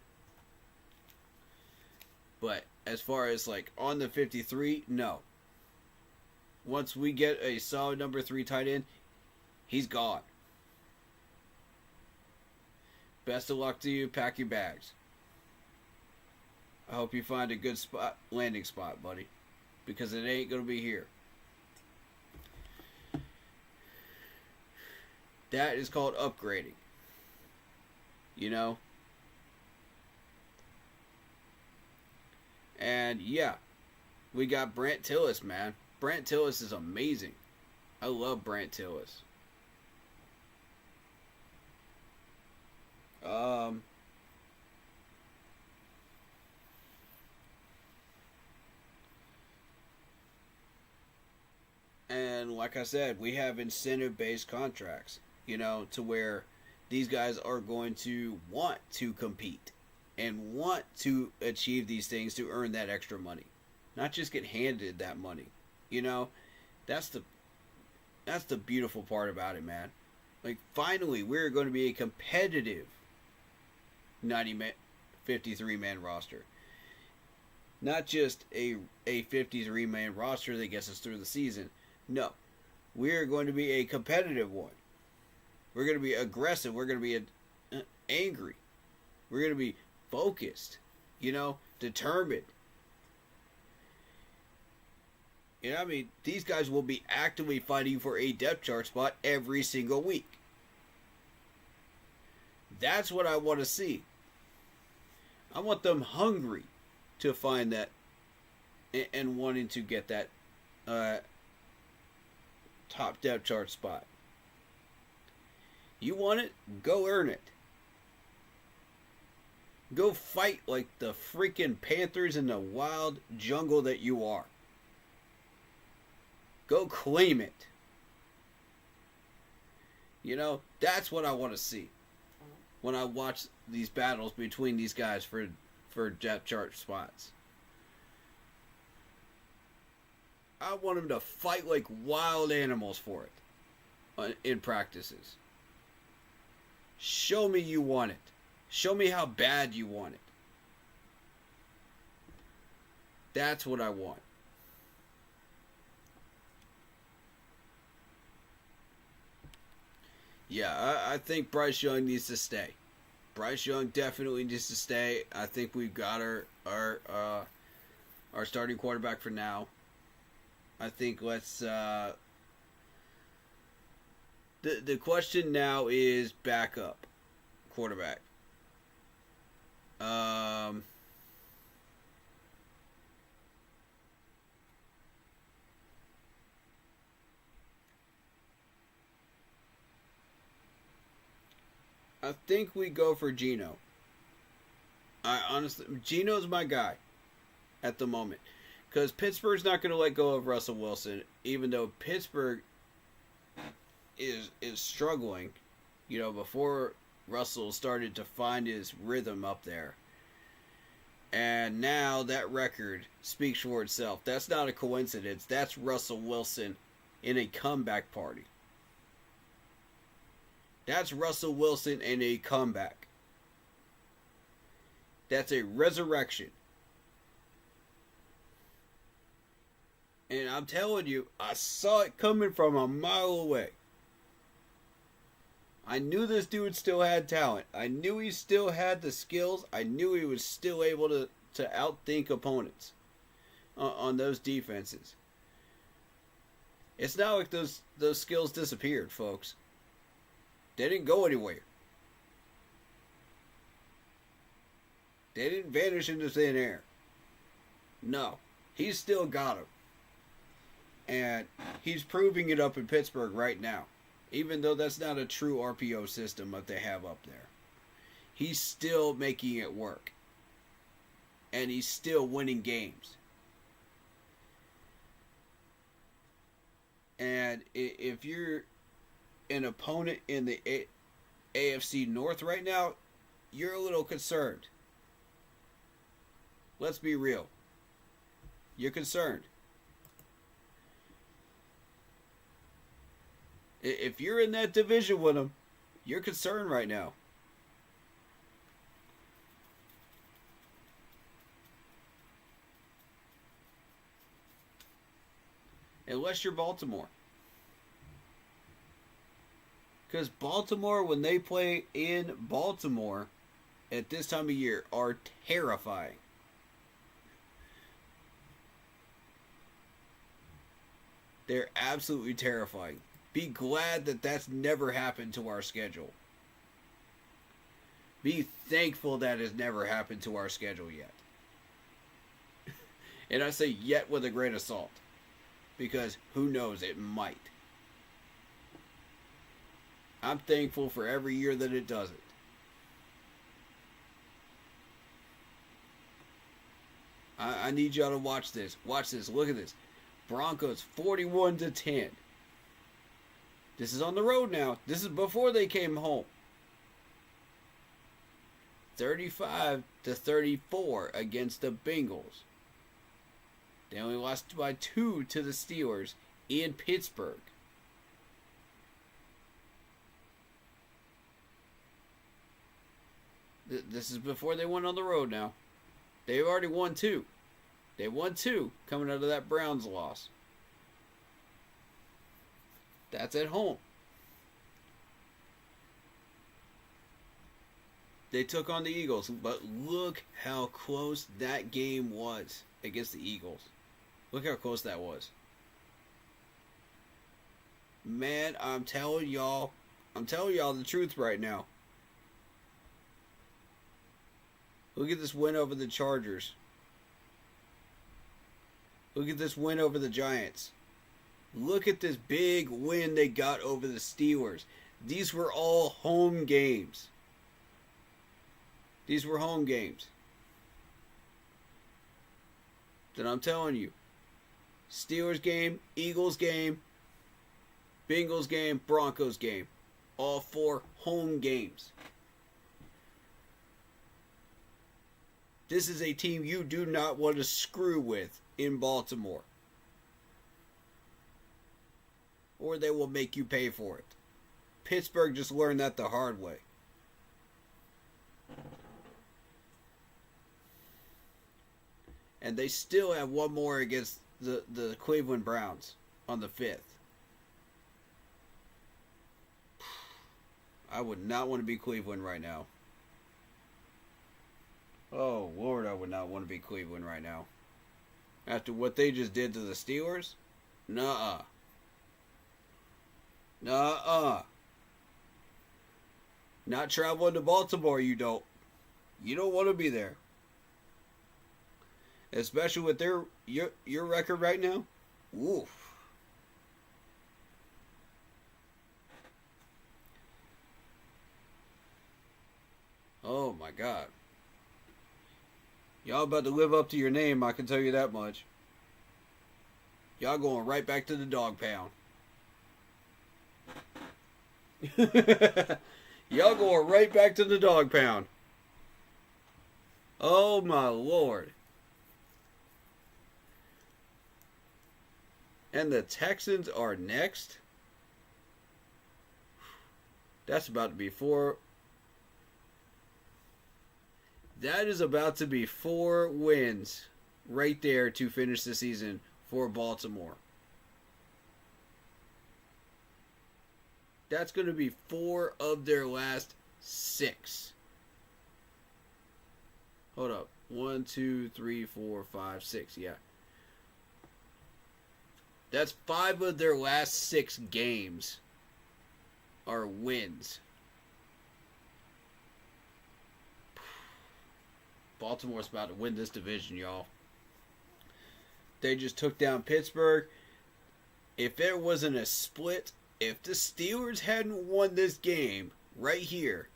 But as far as like on the 53, no. Once we get a solid number 3 tight end, he's gone. Best of luck to you. Pack your bags. I hope you find a good landing spot, buddy. Because it ain't going to be here. That is called upgrading. You know? And yeah, we got Brant Tillis, man. Brant Tillis is amazing. I love Brant Tillis. And like I said, we have incentive-based contracts, you know, to where these guys are going to want to compete and want to achieve these things to earn that extra money. Not just get handed that money. You know, that's the beautiful part about it, man. Like, finally, we're going to be a competitive 53-man roster. Not just a 53-man roster that gets us through the season. No. We're going to be a competitive one. We're going to be aggressive. We're going to be angry. We're going to be focused. You know, determined. You know, I mean, these guys will be actively fighting for a depth chart spot every single week. That's what I want to see. I want them hungry to find that and wanting to get that top depth chart spot. You want it? Go earn it. Go fight like the freaking Panthers in the wild jungle that you are. Go claim it. You know, that's what I want to see when I watch these battles between these guys for depth chart spots. I want them to fight like wild animals for it. in practices. Show me you want it. Show me how bad you want it. That's what I want. Yeah, I think Bryce Young needs to stay. Bryce Young definitely needs to stay. I think we've got our starting quarterback for now. I think let's. The question now is backup quarterback. I think we go for Geno. Geno's my guy at the moment. Because Pittsburgh's not going to let go of Russell Wilson, even though Pittsburgh is struggling. You know, before Russell started to find his rhythm up there. And now that record speaks for itself. That's not a coincidence. That's Russell Wilson in a comeback party. That's Russell Wilson in a comeback. That's a resurrection. And I'm telling you, I saw it coming from a mile away. I knew this dude still had talent. I knew he still had the skills. I knew he was still able to outthink opponents on those defenses. It's not like those skills disappeared, folks. They didn't go anywhere. They didn't vanish into thin air. No. He's still got them. And he's proving it up in Pittsburgh right now. Even though that's not a true RPO system that they have up there. He's still making it work. And he's still winning games. And if you're an opponent in the AFC North right now, you're a little concerned. Let's be real. You're concerned. If you're in that division with them, you're concerned right now. Unless you're Baltimore. Because Baltimore, when they play in Baltimore at this time of year, are terrifying. They're absolutely terrifying. Be glad that that's never happened to our schedule. Be thankful that has never happened to our schedule yet. And I say yet with a grain of salt. Because who knows, it might. I'm thankful for every year that it doesn't. I need y'all to watch this. Watch this. Look at this. Broncos 41-10. This is on the road now. This is before they came home. 35-34 against the Bengals. They only lost by 2 to the Steelers in Pittsburgh. This is before they went on the road now. They've already won 2. They won 2 coming out of that Browns loss. That's at home. They took on the Eagles, but look how close that game was against the Eagles. Look how close that was. Man, I'm telling y'all the truth right now. Look at this win over the Chargers. Look at this win over the Giants. Look at this big win they got over the Steelers. These were all home games. These were home games. Then I'm telling you, Steelers game, Eagles game, Bengals game, Broncos game. All 4 home games. This is a team you do not want to screw with in Baltimore. or they will make you pay for it. Pittsburgh just learned that the hard way. And they still have one more against the Cleveland Browns on the 5th. I would not want to be Cleveland right now. Oh, Lord, I would not want to be Cleveland right now. After what they just did to the Steelers? Nuh-uh. Nuh-uh. Not traveling to Baltimore, you don't. You don't want to be there. Especially with your record right now. Oof. Oh my God. Y'all about to live up to your name, I can tell you that much. Y'all going right back to the dog pound. Y'all going right back to the dog pound. Oh my Lord. And the Texans are next. That's about to be 4. That is about to be 4 wins right there to finish the season for Baltimore. That's going to be 4 of their last 6. Hold up. 1, 2, 3, 4, 5, 6. Yeah. That's 5 of their last 6 games are wins. Baltimore's about to win this division, y'all. They just took down Pittsburgh. If there wasn't a split, if the Steelers hadn't won this game right here,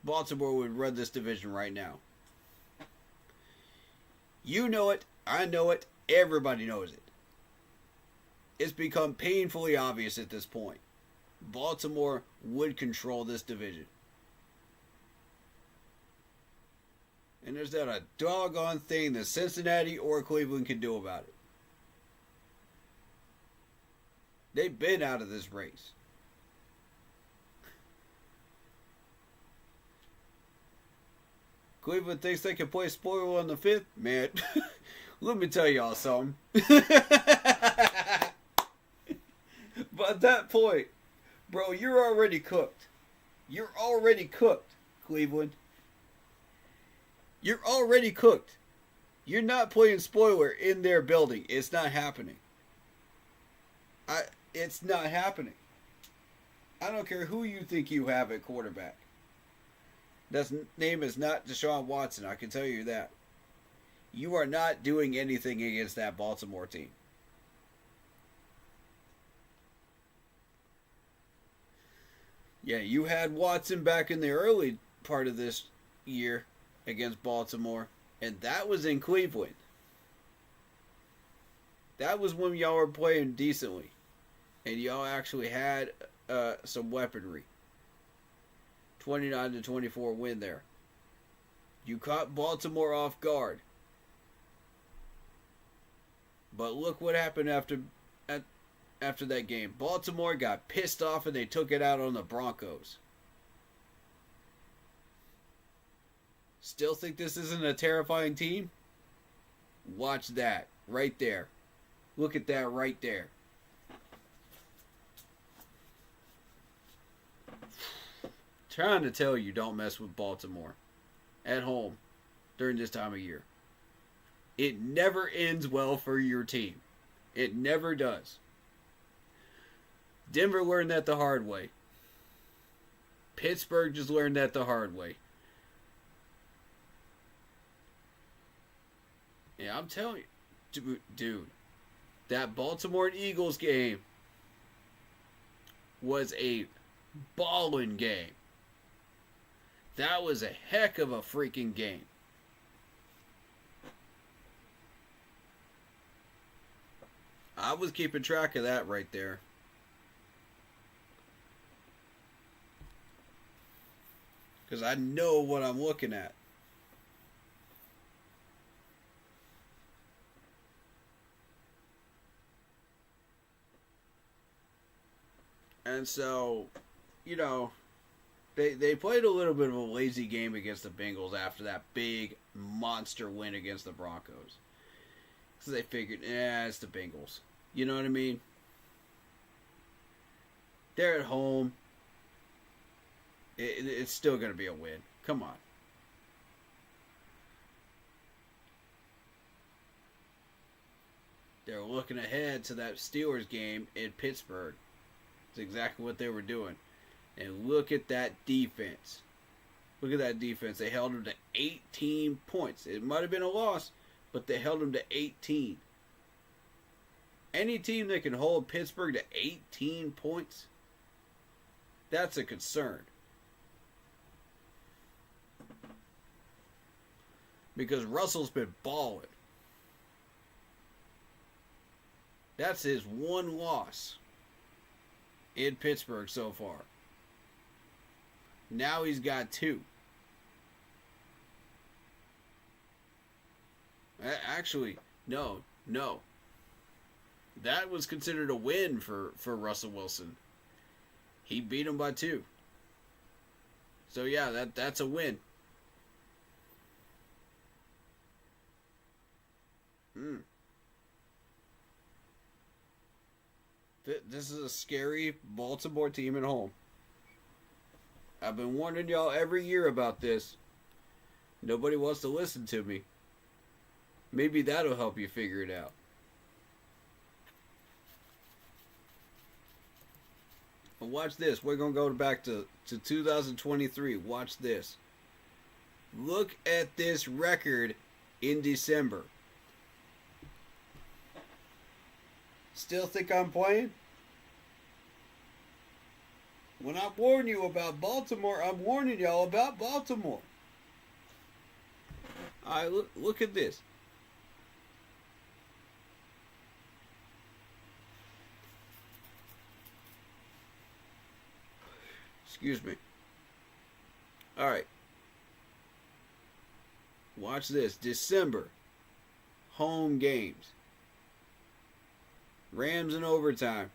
Baltimore would run this division right now. You know it. I know it. Everybody knows it. It's become painfully obvious at this point. Baltimore would control this division. And there's not a doggone thing that Cincinnati or Cleveland can do about it. They've been out of this race. Cleveland thinks they can play spoiler on the 5th? Man, let me tell y'all something. But at that point, bro, you're already cooked. You're already cooked, Cleveland. You're already cooked. You're not playing spoiler in their building. It's not happening. It's not happening. I don't care who you think you have at quarterback. That name is not Deshaun Watson, I can tell you that. You are not doing anything against that Baltimore team. Yeah, you had Watson back in the early part of this year against Baltimore, and that was in Cleveland. That was when y'all were playing decently, and y'all actually had some weaponry. 29-24 win there. You caught Baltimore off guard. But look what happened after that game. Baltimore got pissed off and they took it out on the Broncos. Still think this isn't a terrifying team? Watch that right there. Look at that right there. Trying to tell you, don't mess with Baltimore at home during this time of year. It never ends well for your team. It never does. Denver learned that the hard way. Pittsburgh just learned that the hard way. Yeah, I'm telling you, dude, that Baltimore and Eagles game was a ballin' game. That was a heck of a freaking game. I was keeping track of that right there. Because I know what I'm looking at. And so, you know, they played a little bit of a lazy game against the Bengals after that big monster win against the Broncos. So they figured, it's the Bengals. You know what I mean? They're at home. It's still going to be a win. Come on. They're looking ahead to that Steelers game in Pittsburgh. It's exactly what they were doing. And look at that defense. Look at that defense. They held them to 18 points. It might have been a loss, but they held them to 18. Any team that can hold Pittsburgh to 18 points, that's a concern. Because Russell's been balling. That's his one loss in Pittsburgh so far. Now he's got 2. Actually, no. That was considered a win for Russell Wilson. He beat him by 2. So yeah, that's a win. This is a scary Baltimore team at home. I've been warning y'all every year about this. Nobody wants to listen to me. Maybe that'll help you figure it out. But watch this. We're going to go back to 2023. Watch this. Look at this record in December. Still think I'm playing? When I warn you about Baltimore, I'm warning y'all about Baltimore. Alright, look at this. Excuse me. Alright. Watch this. December. Home games. Rams in overtime.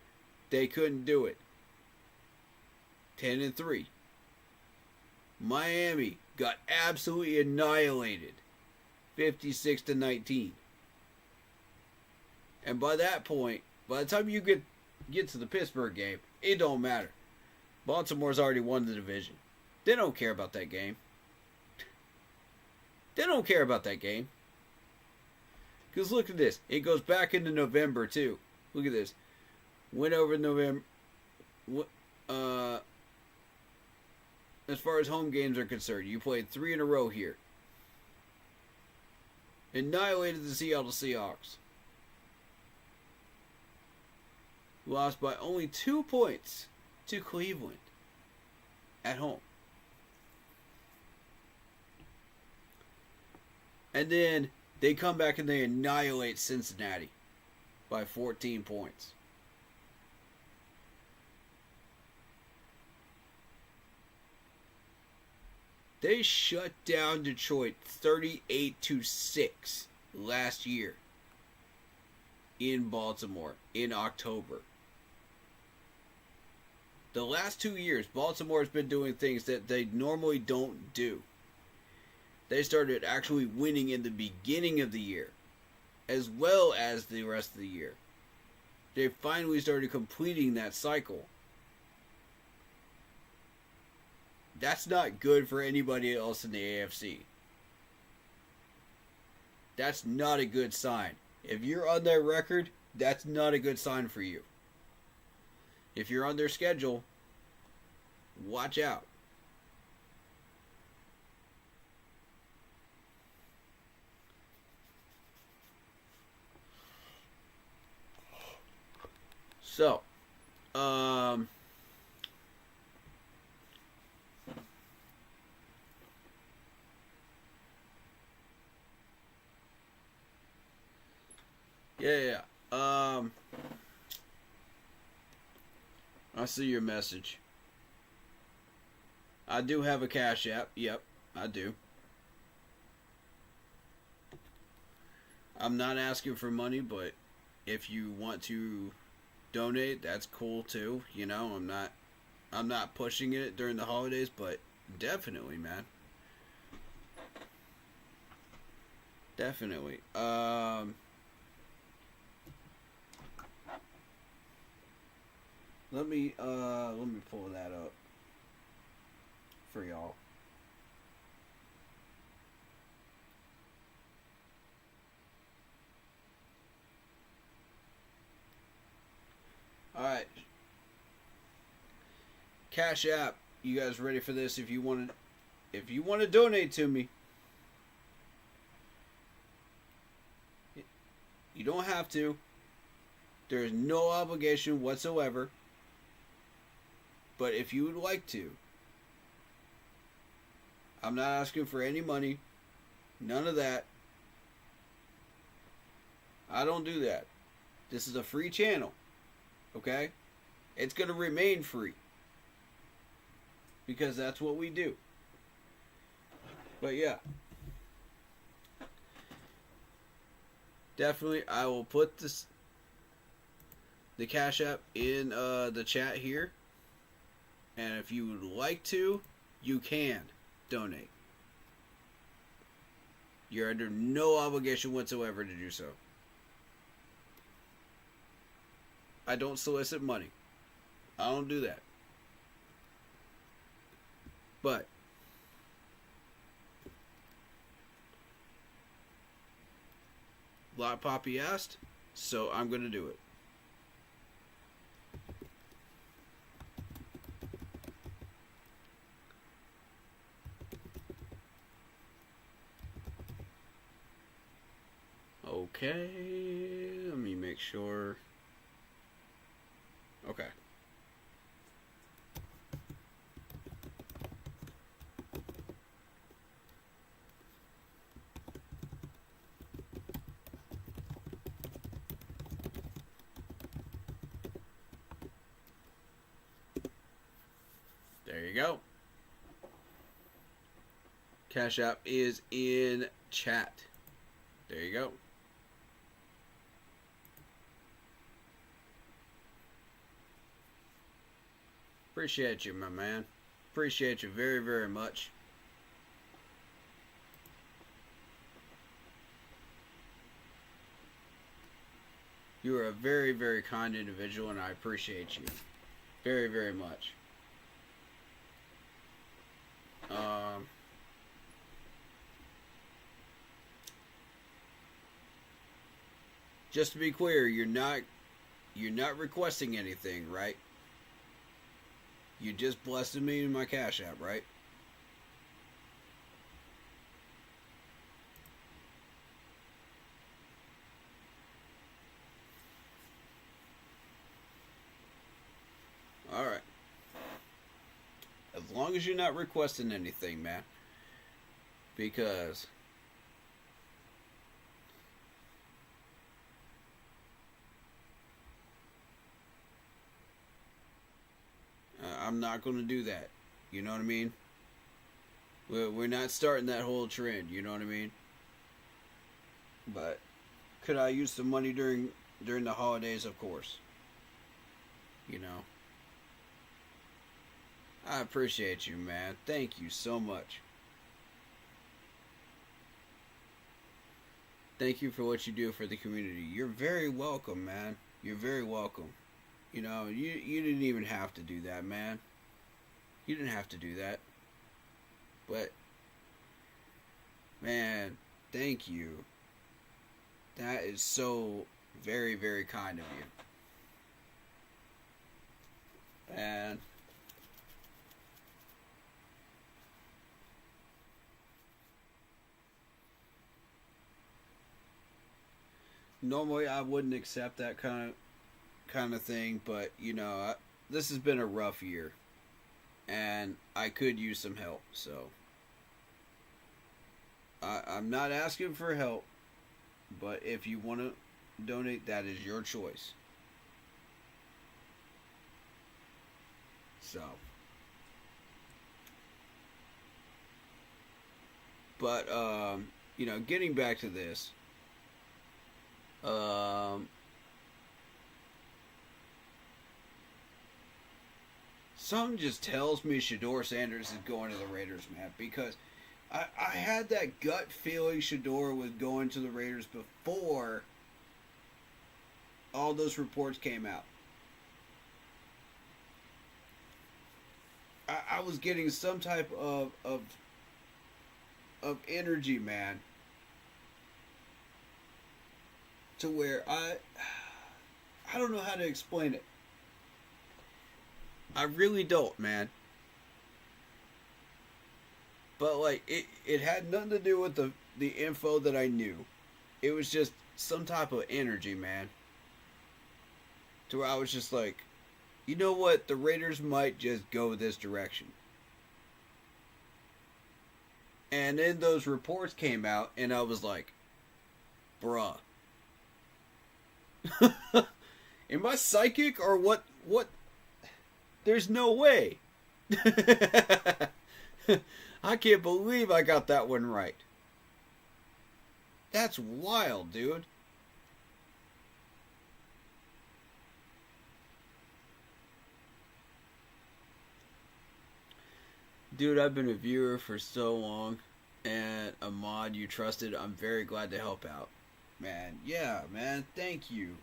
They couldn't do it. 10-3. Miami got absolutely annihilated. 56-19. And by that point, by the time you get to the Pittsburgh game, it don't matter. Baltimore's already won the division. They don't care about that game. They don't care about that game. Because look at this. It goes back into November, too. Look at this. Went over November. As far as home games are concerned, you played 3 in a row here. Annihilated the Seattle Seahawks. Lost by only 2 points to Cleveland at home. And then they come back and they annihilate Cincinnati by 14 points. They shut down Detroit 38-6 last year in Baltimore in October. The last 2 years, Baltimore has been doing things that they normally don't do. They started actually winning in the beginning of the year, as well as the rest of the year. They finally started completing that cycle. That's not good for anybody else in the AFC. That's not a good sign. If you're on their record, that's not a good sign for you. If you're on their schedule, watch out. So, yeah. I see your message. I do have a Cash App. Yep, I do. I'm not asking for money, but if you want to donate, that's cool too. You know, I'm not I'm not pushing it during the holidays, but definitely, man. Definitely. Let me pull that up for y'all. All right. Cash App. You guys ready for this? If you want to donate to me, you don't have to. There is no obligation whatsoever. But if you would like to, I'm not asking for any money. None of that. I don't do that. This is a free channel. Okay? It's going to remain free. Because that's what we do. But yeah. Definitely, I will put the Cash App in the chat here. And if you would like to, you can donate. You're under no obligation whatsoever to do so. I don't solicit money. I don't do that. But Lot Poppy asked, so I'm going to do it. Okay, let me make sure. Okay. There you go. Cash App is in chat. There you go. Appreciate you, my man. Appreciate you very, very much. You are a very, very kind individual, and I appreciate you very, very much. Just to be clear, you're not requesting anything, right? You just blessed me in my Cash App, right? Alright. As long as you're not requesting anything, man. Because I'm not going to do that. You know what I mean? We're not starting that whole trend. You know what I mean? But could I use some money during the holidays? Of course. You know. I appreciate you, man. Thank you so much. Thank you for what you do for the community. You're very welcome, man. You're very welcome. You know, you didn't even have to do that, man. You didn't have to do that. But, man, thank you. That is so very, very kind of you. And normally I wouldn't accept that kind of thing, but you know, this has been a rough year, and I could use some help. So I'm not asking for help, but if you want to donate, that is your choice. So, but you know, getting back to this. something just tells me Shador Sanders is going to the Raiders, man, because I had that gut feeling Shador was going to the Raiders before all those reports came out. I was getting some type of energy, man, to where I don't know how to explain it. I really don't, man. But like it had nothing to do with the info that I knew. It was just some type of energy, man. To where I was just like, you know what? The Raiders might just go this direction. And then those reports came out, and I was like, bruh. Am I psychic or what? There's no way. I can't believe I got that one right. That's wild, dude. Dude, I've been a viewer for so long, and a mod you trusted. I'm very glad to help out. Man, yeah, man, thank you.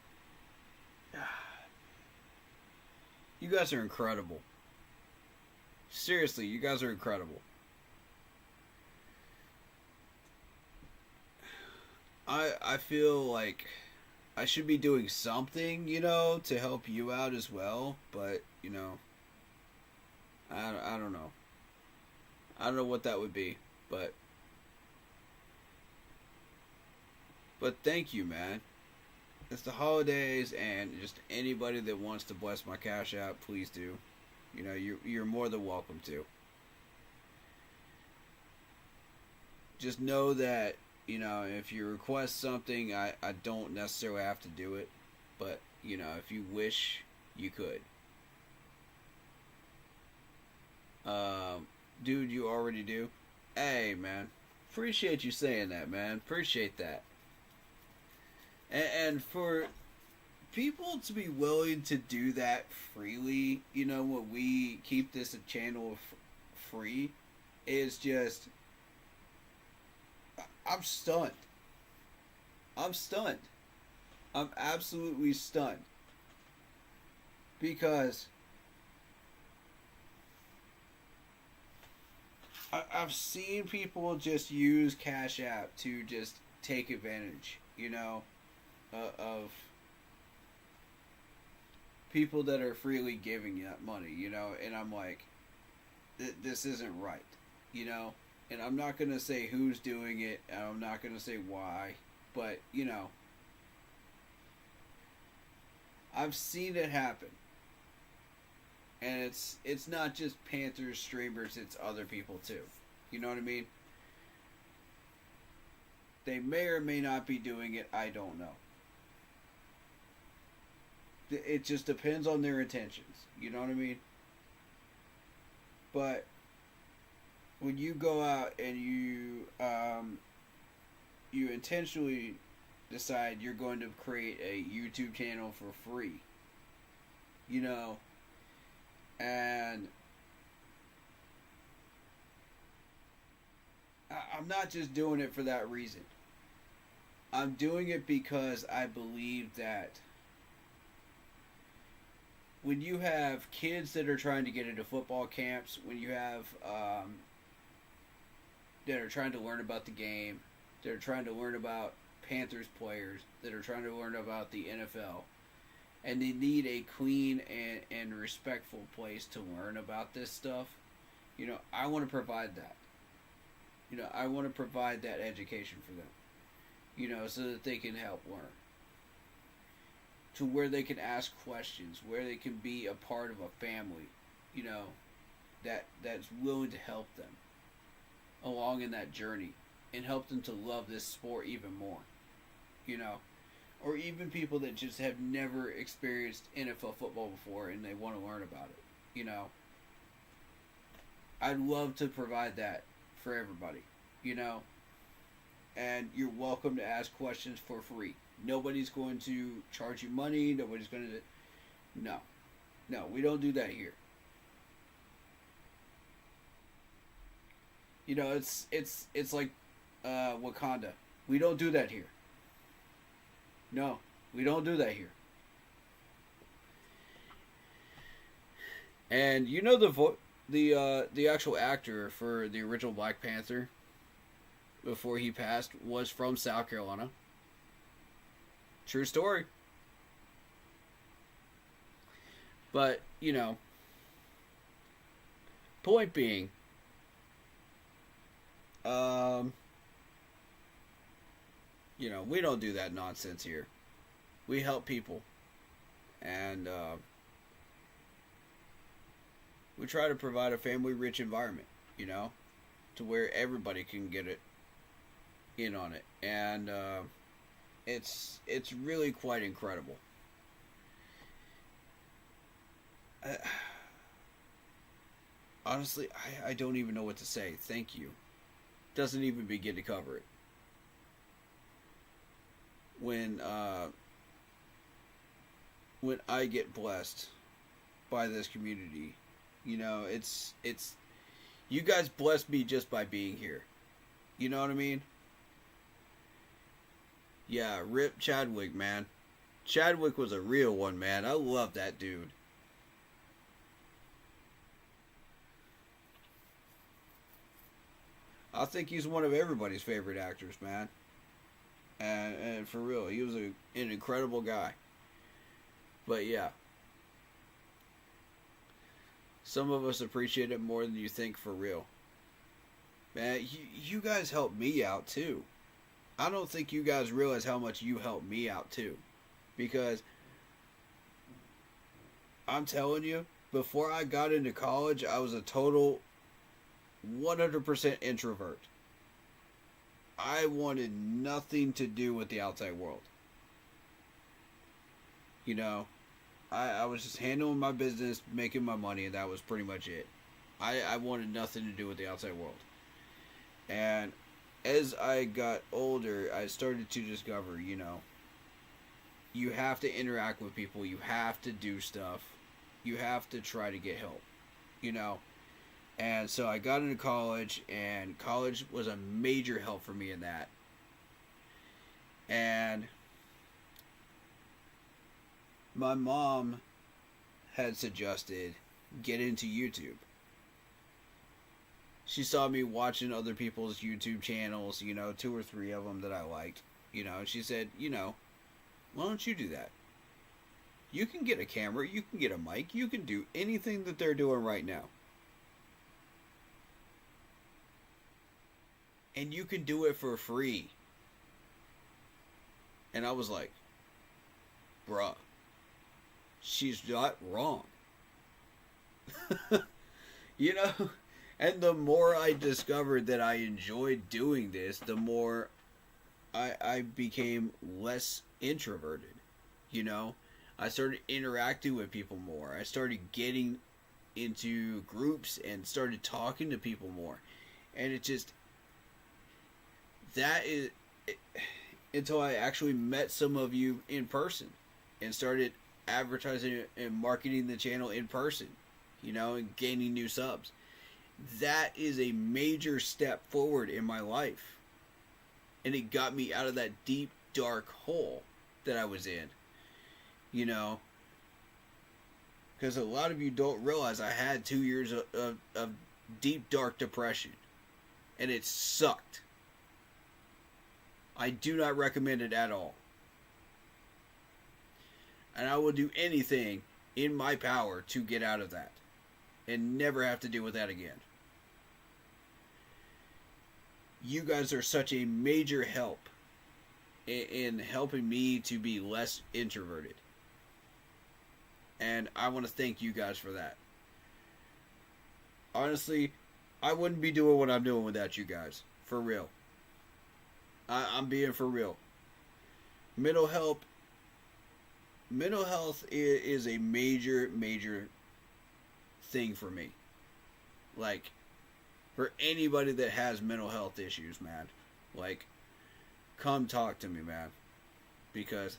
You guys are incredible. Seriously, you guys are incredible. I feel like I should be doing something, to help you out as well, but, I don't know. I don't know what that would be, but thank you, man. It's the holidays, and just anybody that wants to bless my Cash App, please do. You're more than welcome to. Just know that, if you request something, I don't necessarily have to do it, but, if you wish, you could. Dude, you already do? Hey, man. Appreciate you saying that, man. Appreciate that. And for people to be willing to do that freely, when we keep this a channel free, is just... I'm stunned. I'm stunned. I'm absolutely stunned. Because... I've seen people just use Cash App to just take advantage, of people that are freely giving you that money, and I'm like, this isn't right, and I'm not going to say who's doing it, and I'm not going to say why, but, I've seen it happen. And it's not just Panthers streamers, it's other people too. You know what I mean? They may or may not be doing it, I don't know. It just depends on their intentions. You know what I mean? But when you go out and you intentionally decide you're going to create a YouTube channel for free, and I'm not just doing it for that reason. I'm doing it because I believe that when you have kids that are trying to get into football camps, when you have that are trying to learn about the game, that are trying to learn about Panthers players, that are trying to learn about the NFL, and they need a clean and respectful place to learn about this stuff, I want to provide that. I want to provide that education for them, so that they can help learn. To where they can ask questions, where they can be a part of a family, that's willing to help them along in that journey and help them to love this sport even more, or even people that just have never experienced NFL football before and they want to learn about it, I'd love to provide that for everybody, and you're welcome to ask questions for free. Nobody's going to charge you money. Nobody's going to... No, we don't do that here. You know, it's like Wakanda. We don't do that here. No, we don't do that here. And you know the actual actor for the original Black Panther before he passed was from South Carolina. True story. But, you know, point being, you know, we don't do that nonsense here. We help people. And, we try to provide a family-rich environment, you know, to where everybody can get it in on it. And, it's really quite incredible. Honestly, I don't even know what to say. Thank you. Doesn't even begin to cover it. When I get blessed by this community, you know, it's you guys bless me just by being here. You know what I mean? Yeah, rip Chadwick, man. Chadwick was a real one, man. I love that dude. I think he's one of everybody's favorite actors, man. And for real, he was an incredible guy. But yeah. Some of us appreciate it more than you think, for real. Man, you guys helped me out too. I don't think you guys realize how much you helped me out too. Because I'm telling you, before I got into college, I was a total 100% introvert. I wanted nothing to do with the outside world. You know, I was just handling my business, making my money, and that was pretty much it. I wanted nothing to do with the outside world. And as I got older, I started to discover, you know, you have to interact with people, you have to do stuff, you have to try to get help, you know. And so I got into college, and college was a major help for me in that. And my mom had suggested get into YouTube. She saw me watching other people's YouTube channels, you know, 2 or 3 of them that I liked, you know, and she said, you know, why don't you do that? You can get a camera, you can get a mic, you can do anything that they're doing right now. And you can do it for free. And I was like, bruh, she's not wrong. You know? And the more I discovered that I enjoyed doing this, the more I became less introverted. You know? I started interacting with people more. I started getting into groups and started talking to people more. And it just... that is... until I actually met some of you in person. And started advertising and marketing the channel in person. You know? And gaining new subs. That is a major step forward in my life. And it got me out of that deep, dark hole that I was in. You know? Because a lot of you don't realize I had 2 years of deep, dark depression. And it sucked. I do not recommend it at all. And I will do anything in my power to get out of that. And never have to deal with that again. You guys are such a major help in helping me to be less introverted. And I want to thank you guys for that. Honestly, I wouldn't be doing what I'm doing without you guys. For real. I'm being for real. Mental health is a major thing for me. Like, for anybody that has mental health issues, man, like, come talk to me, man. Because,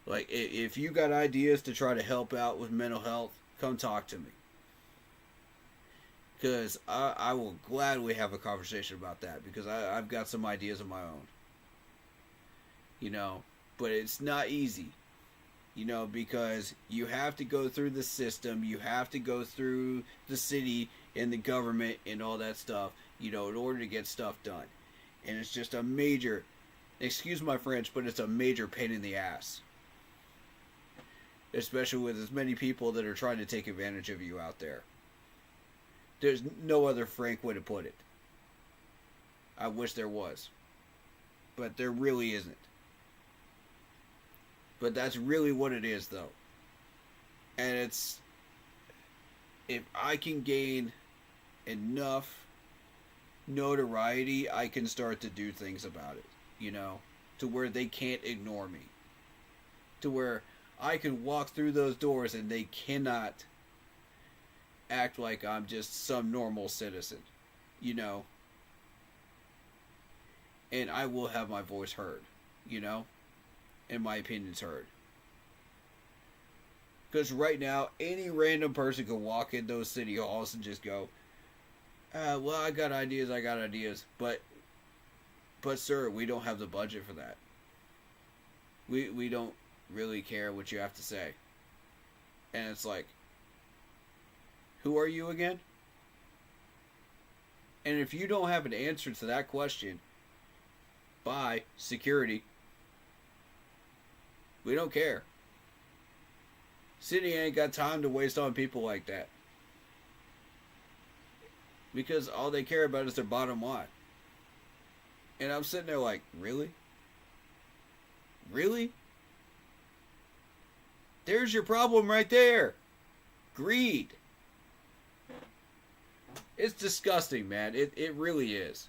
like, if you got ideas to try to help out with mental health, come talk to me. Because I will gladly have a conversation about that, because I've got some ideas of my own. You know, but it's not easy. You know, because you have to go through the system, you have to go through the city and the government and all that stuff, you know, in order to get stuff done. And it's just a major, excuse my French, but it's a major pain in the ass. Especially with as many people that are trying to take advantage of you out there. There's no other frank way to put it. I wish there was. But there really isn't. But that's really what it is, though. And it's... if I can gain enough notoriety, I can start to do things about it. You know? To where they can't ignore me. To where I can walk through those doors and they cannot act like I'm just some normal citizen. You know? And I will have my voice heard. You know? And my opinions heard. Because right now, any random person can walk in those city halls and just go, well, I got ideas. But sir, we don't have the budget for that. We don't really care what you have to say. And it's like, who are you again? And if you don't have an answer to that question, bye, security. We don't care. City ain't got time to waste on people like that. Because all they care about is their bottom line. And I'm sitting there like, really? Really? There's your problem right there. Greed. It's disgusting, man. It really is.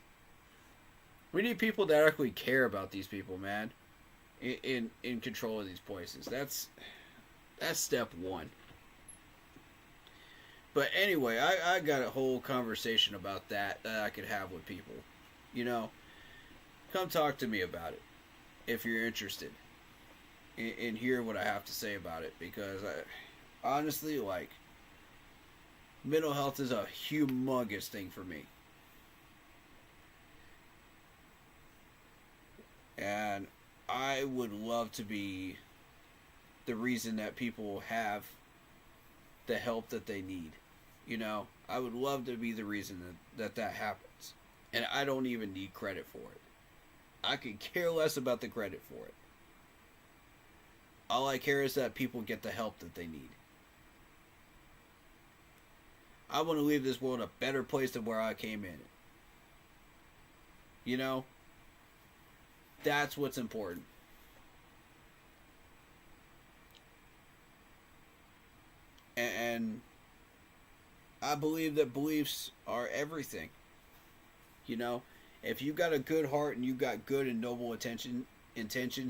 We need people that actually care about these people, man. In control of these places. That's step one. But anyway, I got a whole conversation about that I could have with people. You know, come talk to me about it if you're interested in hearing what I have to say about it, because I honestly, like, mental health is a humongous thing for me. And I would love to be the reason that people have the help that they need. You know, I would love to be the reason that happens. And I don't even need credit for it. I could care less about the credit for it. All I care is that people get the help that they need. I want to leave this world a better place than where I came in. You know? That's what's important. And I believe that beliefs are everything. You know? If you've got a good heart and you've got good and noble intentions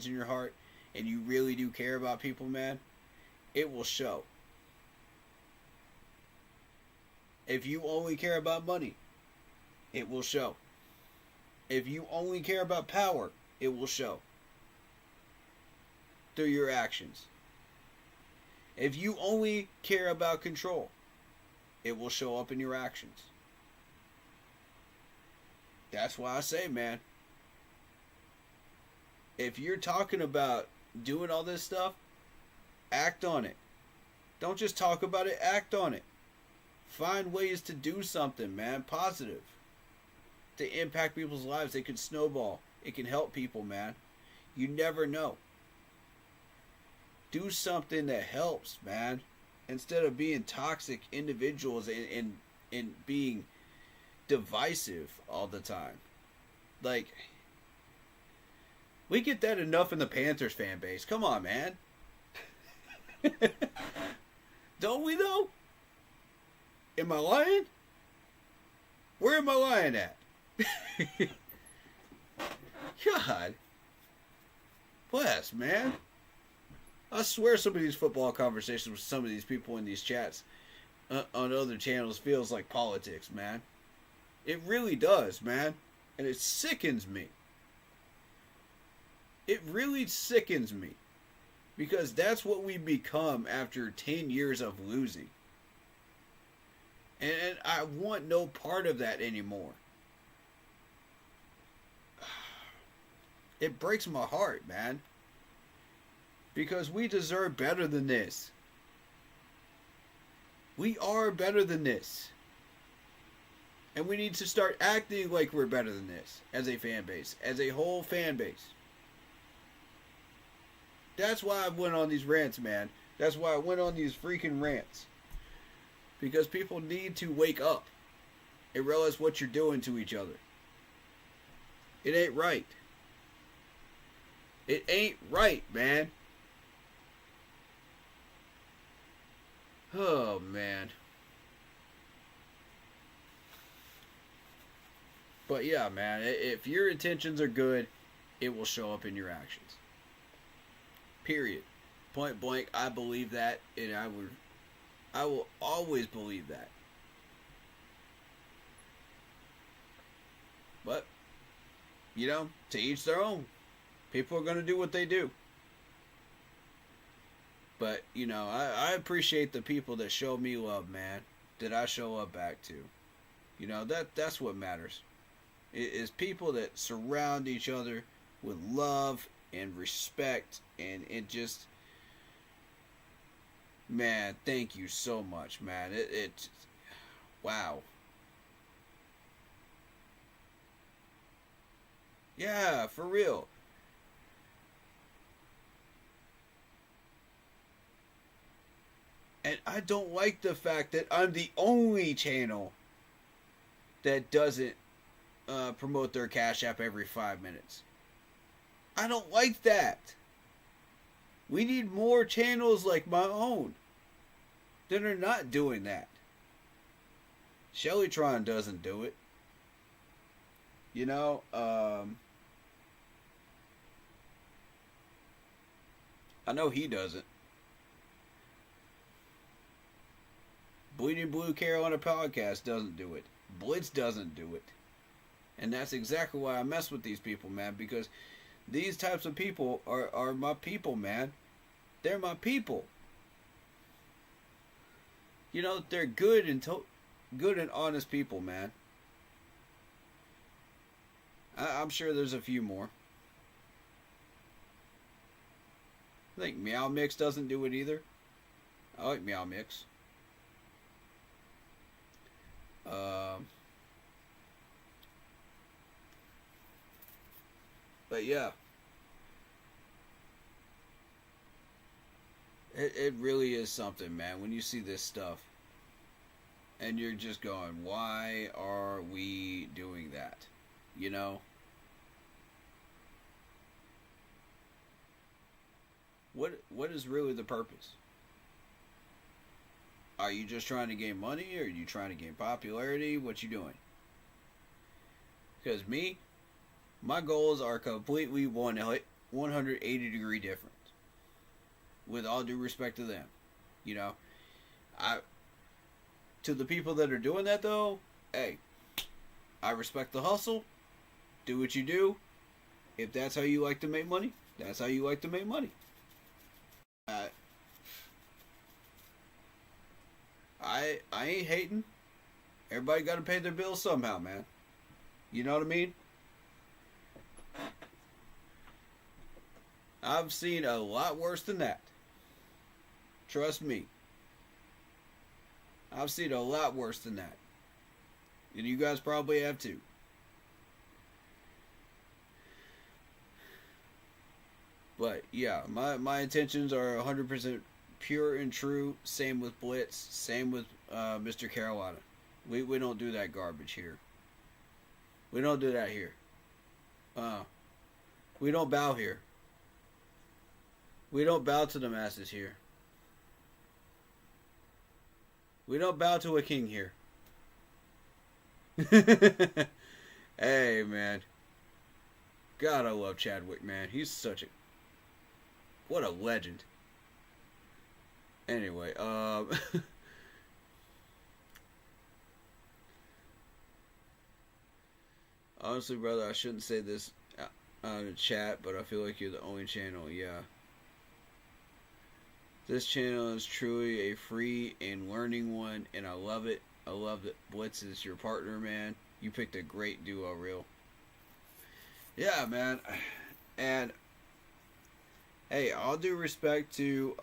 in your heart, and you really do care about people, man, it will show. If you only care about money, it will show. If you only care about power, it will show through your actions. If you only care about control, it will show up in your actions. That's why I say, man, if you're talking about doing all this stuff, act on it. Don't just talk about it, act on it. Find ways to do something, man, positive, to impact people's lives. It can snowball. It can help people, man. You never know. Do something that helps, man. Instead of being toxic individuals and being divisive all the time. Like, we get that enough in the Panthers fan base. Come on, man. Don't we, though? Am I lying? Where am I lying at? God. Bless, man. I swear some of these football conversations with some of these people in these chats on other channels feels like politics, man. It really does, man. And it sickens me. It really sickens me. Because that's what we become after 10 years of losing. And I want no part of that anymore. It breaks my heart, man. Because we deserve better than this. We are better than this. And we need to start acting like we're better than this as a fan base, as a whole fan base. That's why I went on these rants, man. That's why I went on these freaking rants. Because people need to wake up and realize what you're doing to each other. It ain't right. It ain't right, man. Oh, man. But yeah, man, if your intentions are good, it will show up in your actions. Period. Point blank, I believe that, and I will always believe that. But, you know, to each their own. People are going to do what they do. But, you know, I appreciate the people that show me love, man. That I show up back to. You know, that's what matters. It is people that surround each other with love and respect. And it just... Man, thank you so much, man. It wow. Yeah, for real. And I don't like the fact that I'm the only channel that doesn't promote their Cash App every 5 minutes. I don't like that. We need more channels like my own that are not doing that. Shellytron doesn't do it. You know, I know he doesn't. Bleeding Blue Carolina Podcast doesn't do it. Blitz doesn't do it. And that's exactly why I mess with these people, man. Because these types of people are my people, man. They're my people. You know, they're good and honest people, man. I'm sure there's a few more. I think Meow Mix doesn't do it either. I like Meow Mix. But yeah. It really is something, man, when you see this stuff. And you're just going, why are we doing that? You know? What is really the purpose? Are you just trying to gain money? Or are you trying to gain popularity? What you doing? Because me, my goals are completely 180 degree different. With all due respect to them. You know? To the people that are doing that though, hey, I respect the hustle. Do what you do. If that's how you like to make money, that's how you like to make money. I ain't hating. Everybody got to pay their bills somehow, man. You know what I mean? I've seen a lot worse than that. Trust me. I've seen a lot worse than that. And you guys probably have too. But yeah, my intentions are 100% pure and true. Same with Blitz. Same with Mr. Carolina. We don't do that garbage here. We don't do that here. We don't bow here. We don't bow to the masses here. We don't bow to a king here. Hey, man. God, I love Chadwick, man. He's such a... What a legend. Anyway, honestly, brother, I shouldn't say this on the chat, but I feel like you're the only channel, yeah. This channel is truly a free and learning one, and I love it. I love that Blitz is your partner, man. You picked a great duo reel. Yeah, man. And hey, all due respect to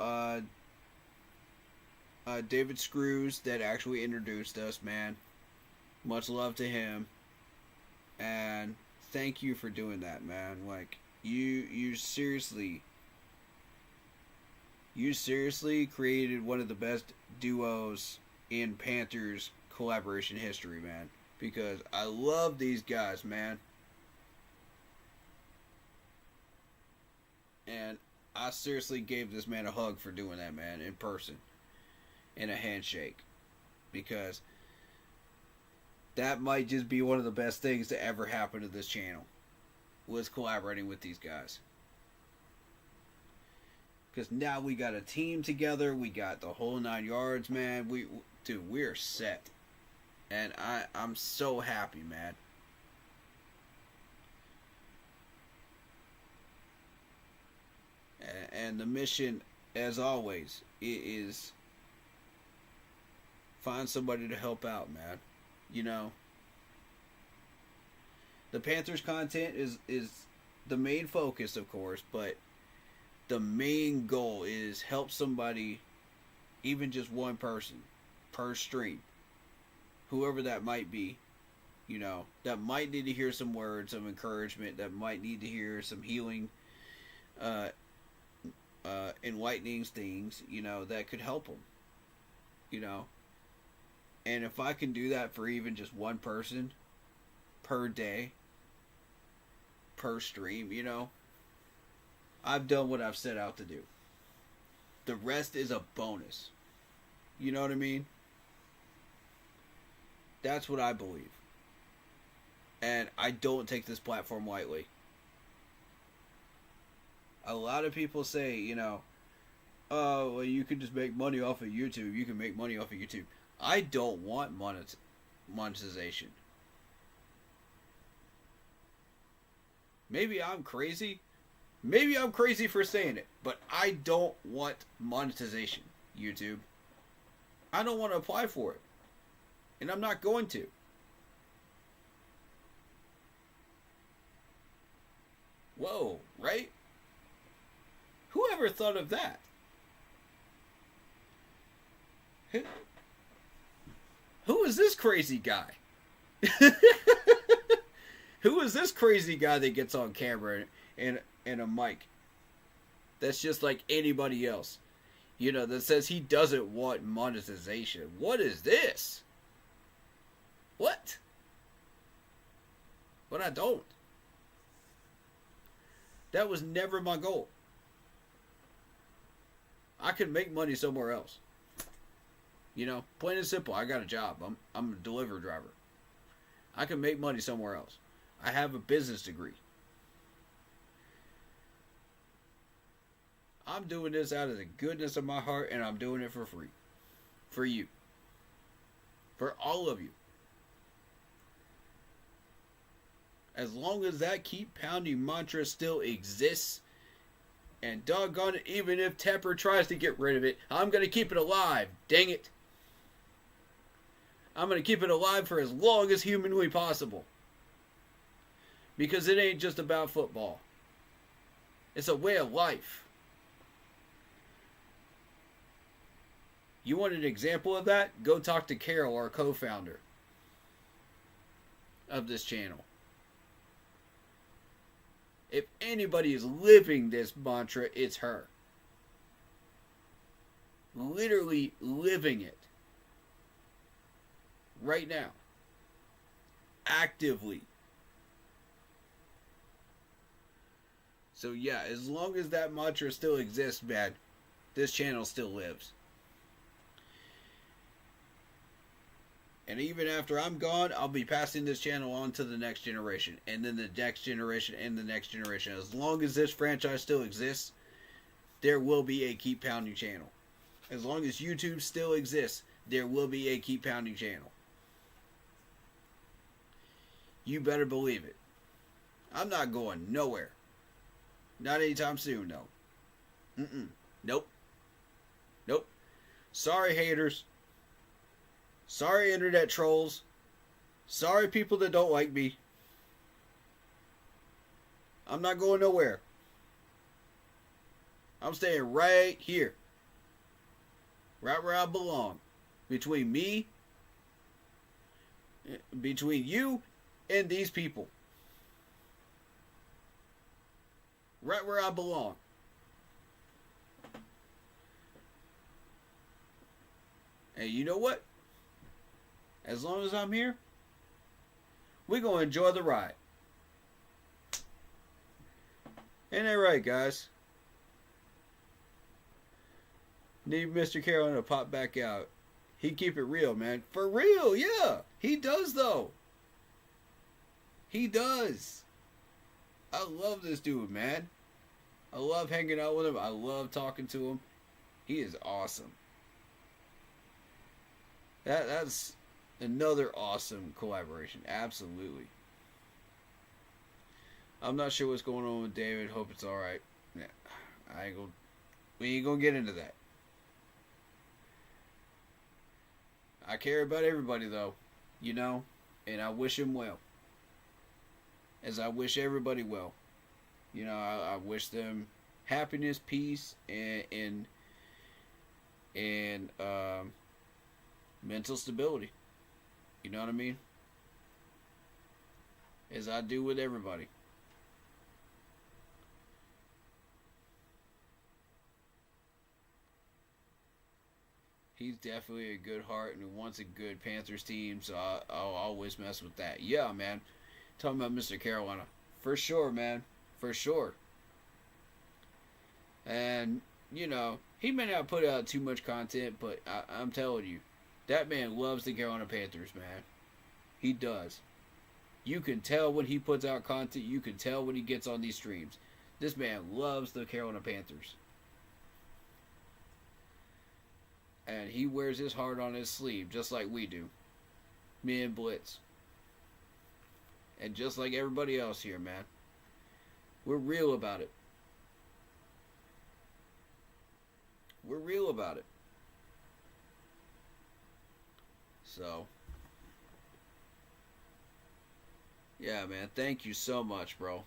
David Screws that actually introduced us, man. Much love to him. And thank you for doing that, man. Like, you seriously created one of the best duos in Panthers collaboration history, man. Because I love these guys, man. And I seriously gave this man a hug for doing that, man, in person. And a handshake. Because that might just be one of the best things to ever happen to this channel. Was collaborating with these guys. Because now we got a team together. We got the whole 9 yards, man. Dude, we're set. And I'm so happy, man. And the mission, as always, is find somebody to help out, man. You know, the Panthers content is the main focus, of course, but the main goal is help somebody, even just one person per stream, whoever that might be, you know, that might need to hear some words of encouragement, that might need to hear some healing, enlightening things, you know, that could help them, you know. And if I can do that for even just one person per day, per stream, you know, I've done what I've set out to do. The rest is a bonus. You know what I mean? That's what I believe. And I don't take this platform lightly. A lot of people say, you know, oh, well, you can just make money off of YouTube. You can make money off of YouTube. I don't want monetization. Maybe I'm crazy. Maybe I'm crazy for saying it. But I don't want monetization, YouTube. I don't want to apply for it. And I'm not going to. Whoa, right? Whoever thought of that? Who is this crazy guy? Who is this crazy guy that gets on camera and a mic? That's just like anybody else. You know, that says he doesn't want monetization. What is this? What? But I don't. That was never my goal. I could make money somewhere else. You know, plain and simple, I got a job. I'm a delivery driver. I can make money somewhere else. I have a business degree. I'm doing this out of the goodness of my heart, and I'm doing it for free. For you. For all of you. As long as that keep pounding mantra still exists, and doggone it, even if Tepper tries to get rid of it, I'm going to keep it alive. Dang it. I'm going to keep it alive for as long as humanly possible. Because it ain't just about football. It's a way of life. You want an example of that? Go talk to Carol, our co-founder of this channel. If anybody is living this mantra, it's her. Literally living it. Right now. Actively. So yeah, as long as that mantra still exists, man, this channel still lives. And even after I'm gone, I'll be passing this channel on to the next generation. And then the next generation and the next generation. As long as this franchise still exists, there will be a Keep Pounding channel. As long as YouTube still exists, there will be a Keep Pounding channel. You better believe it. I'm not going nowhere. Not anytime soon, no. Nope. Nope. Sorry, haters. Sorry, internet trolls. Sorry, people that don't like me. I'm not going nowhere. I'm staying right here. Right where I belong. Between you and these people. Right where I belong. And you know what? As long as I'm here, we're going to enjoy the ride. Ain't that right, guys? Need Mr. Carolina to pop back out. He keep it real, man. For real, yeah. He does, though. He does. I love this dude, man. I love hanging out with him. I love talking to him. He is awesome. That's another awesome collaboration. Absolutely. I'm not sure what's going on with David. Hope it's alright. Yeah, we ain't gonna get into that. I care about everybody, though. You know? And I wish him well. As I wish everybody well. You know, I wish them happiness, peace, and mental stability. You know what I mean? As I do with everybody. He's definitely a good heart and wants a good Panthers team, so I'll always mess with that. Yeah, man. Talking about Mr. Carolina. For sure, man. For sure. And, you know, he may not put out too much content, but I'm telling you, that man loves the Carolina Panthers, man. He does. You can tell when he puts out content. You can tell when he gets on these streams. This man loves the Carolina Panthers. And he wears his heart on his sleeve, just like we do. Me and Blitz. And just like everybody else here, man. We're real about it. We're real about it. So. Yeah, man. Thank you so much, bro.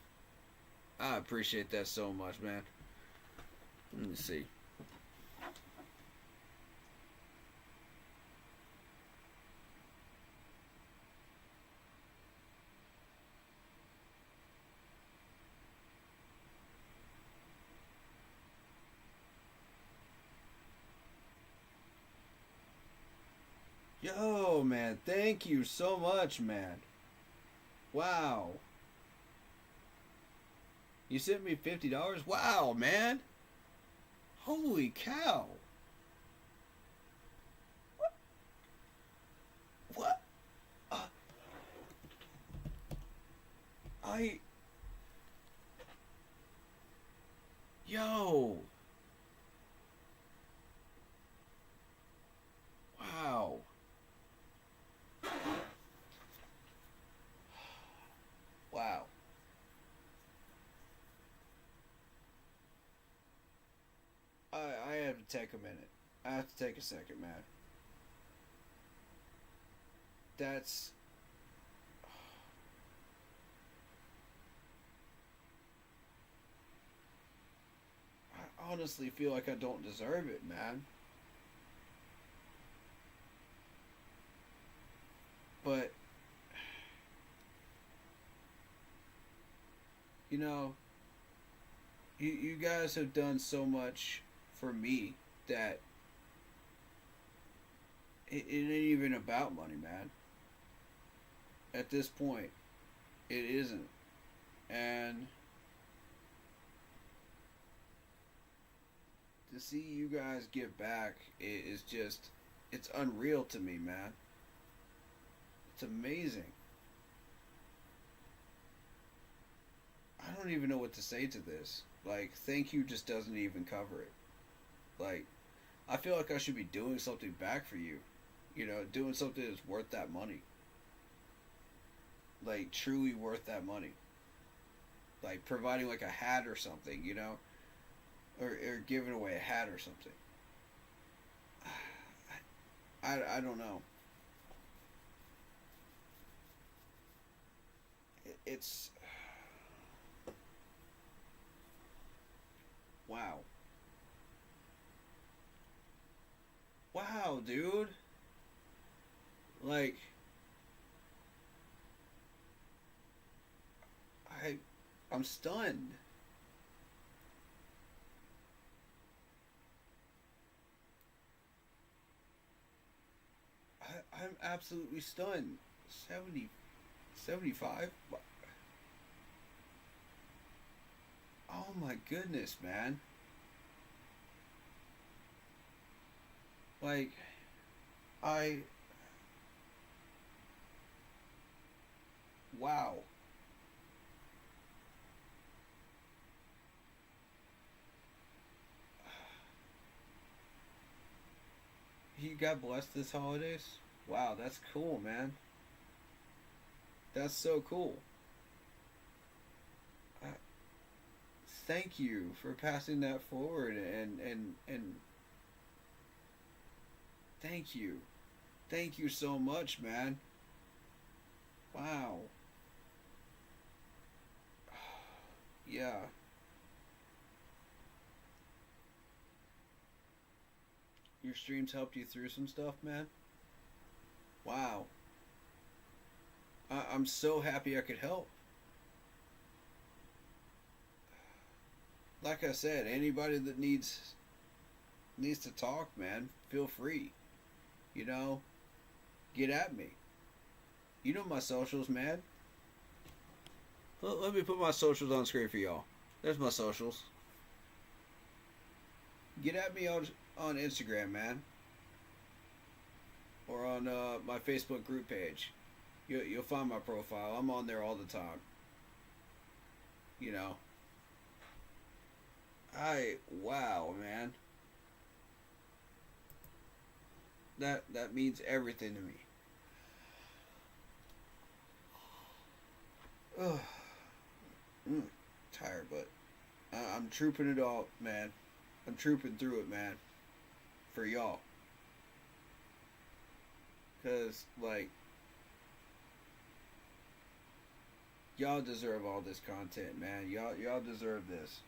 I appreciate that so much, man. Let me see. Yo, man, thank you so much, man. Wow. You sent me $50? Wow, man. Holy cow. What? Yo. Wow. Wow. I have to take a minute. I have to take a second, man. That's... I honestly feel like I don't deserve it, man. But... You know, you guys have done so much for me that it ain't even about money, man. At this point, it isn't. And to see you guys give back is just, it's unreal to me, man. It's amazing. I don't even know what to say to this. Like, thank you just doesn't even cover it. Like, I feel like I should be doing something back for you. You know, doing something that's worth that money. Like, truly worth that money. Like, providing, like, a hat or something, you know? Or giving away a hat or something. I don't know. it's wow. Wow, dude. Like, I'm stunned. I'm absolutely stunned. 70, 75? Oh my goodness, man. Like, wow. You got blessed this holidays? Wow, that's cool, man. That's so cool. Uh, Thank you for passing that forward, and thank you. Thank you so much, man. Wow. Yeah. Your streams helped you through some stuff, man? Wow. I'm so happy I could help. Like I said, anybody that needs to talk, man, feel free. You know, get at me. You know my socials, man. Let me put my socials on screen for y'all. There's my socials. Get at me on Instagram, man. Or on my Facebook group page. You'll find my profile. I'm on there all the time. You know. Wow, man. That means everything to me. Ugh. Tired, but I'm trooping it all, man. I'm trooping through it, man. For y'all. Cause like, y'all deserve all this content, man. Y'all deserve this.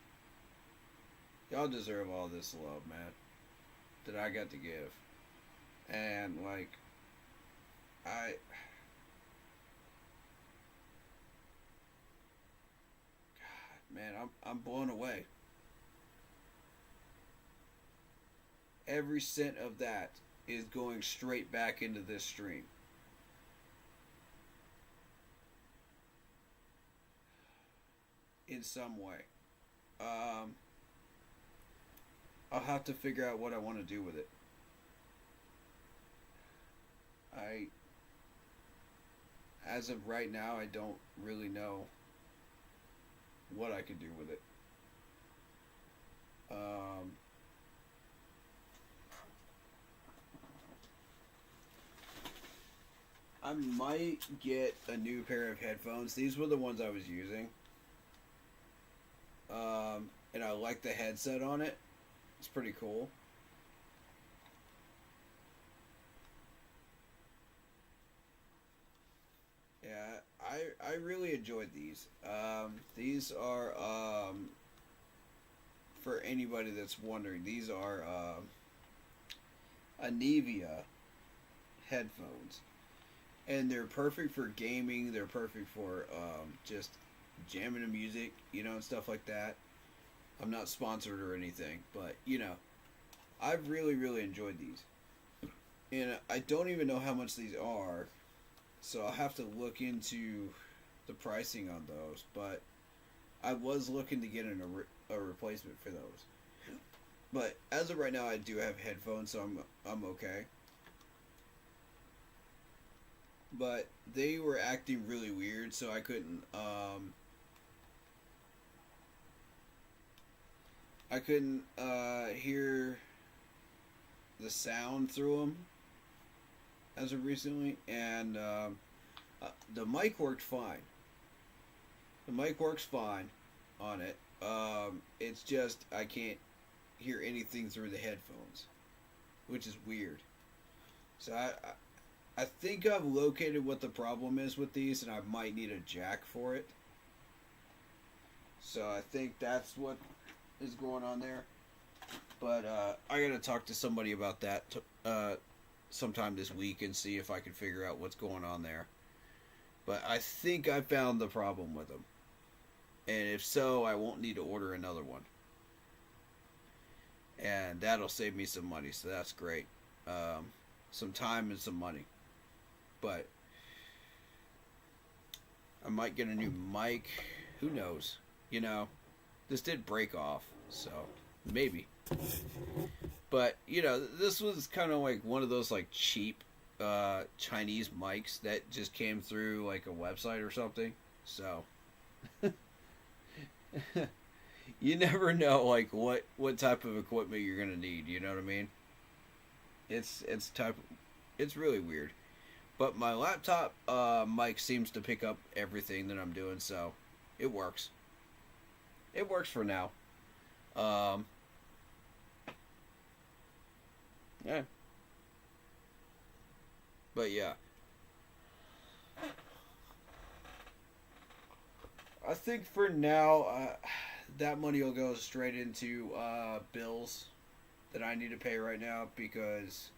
Y'all deserve all this love, man. That I got to give. And like, God, man, I'm blown away. Every cent of that is going straight back into this stream. In some way. I'll have to figure out what I want to do with it. As of right now, I don't really know what I could do with it. I might get a new pair of headphones. These were the ones I was using. And I like the headset on it. It's pretty cool. Yeah, I really enjoyed these. These are, for anybody that's wondering, these are Anivia headphones. And they're perfect for gaming. They're perfect for just jamming to music, you know, and stuff like that. I'm not sponsored or anything, but, you know, I've really, really enjoyed these. And I don't even know how much these are, so I'll have to look into the pricing on those. But I was looking to get a replacement for those. But as of right now, I do have headphones, so I'm okay. But they were acting really weird, so I couldn't hear the sound through them as of recently, and the mic worked fine. The mic works fine on it. It's just I can't hear anything through the headphones, which is weird. So I think I've located what the problem is with these, and I might need a jack for it. So I think that's what is going on there. But I gotta talk to somebody about that sometime this week and see if I can figure out what's going on there. But I think I found the problem with them. And if so, I won't need to order another one. And that'll save me some money, so that's great. Some time and some money. But I might get a new mic. Who knows? You know, this did break off, so maybe. But, you know, this was kind of like one of those like cheap Chinese mics that just came through like a website or something. So you never know like what type of equipment you're gonna need, you know what I mean? It's really weird. But my laptop mic seems to pick up everything that I'm doing, so it works. It works for now. Yeah. But yeah. I think for now, that money will go straight into bills that I need to pay right now because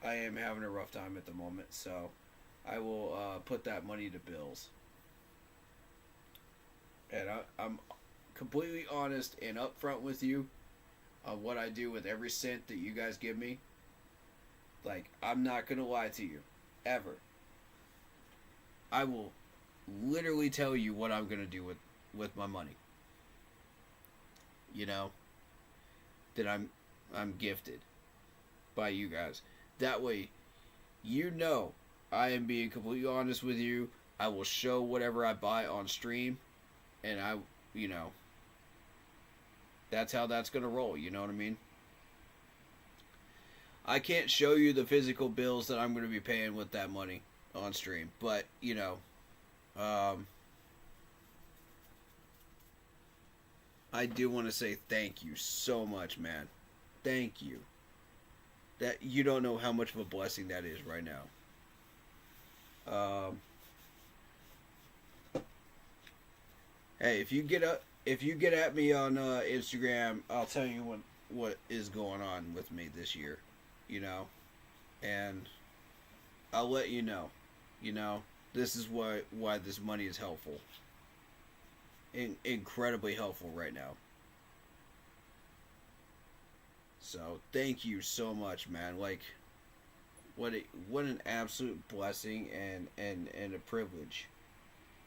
I am having a rough time at the moment. So I will put that money to bills. And I'm completely honest and upfront with you on what I do with every cent that you guys give me. Like, I'm not going to lie to you. Ever. I will literally tell you what I'm going to do with my money. You know? That I'm gifted by you guys. That way, you know I am being completely honest with you. I will show whatever I buy on stream. And you know, that's how that's going to roll. You know what I mean? I can't show you the physical bills that I'm going to be paying with that money on stream. But, you know, I do want to say thank you so much, man. Thank you. That you don't know how much of a blessing that is right now. Hey, if you get at me on Instagram, I'll tell you what is going on with me this year, you know, and I'll let you know. You know, this is why this money is helpful. Incredibly helpful right now. So thank you so much, man. Like, what an absolute blessing and a privilege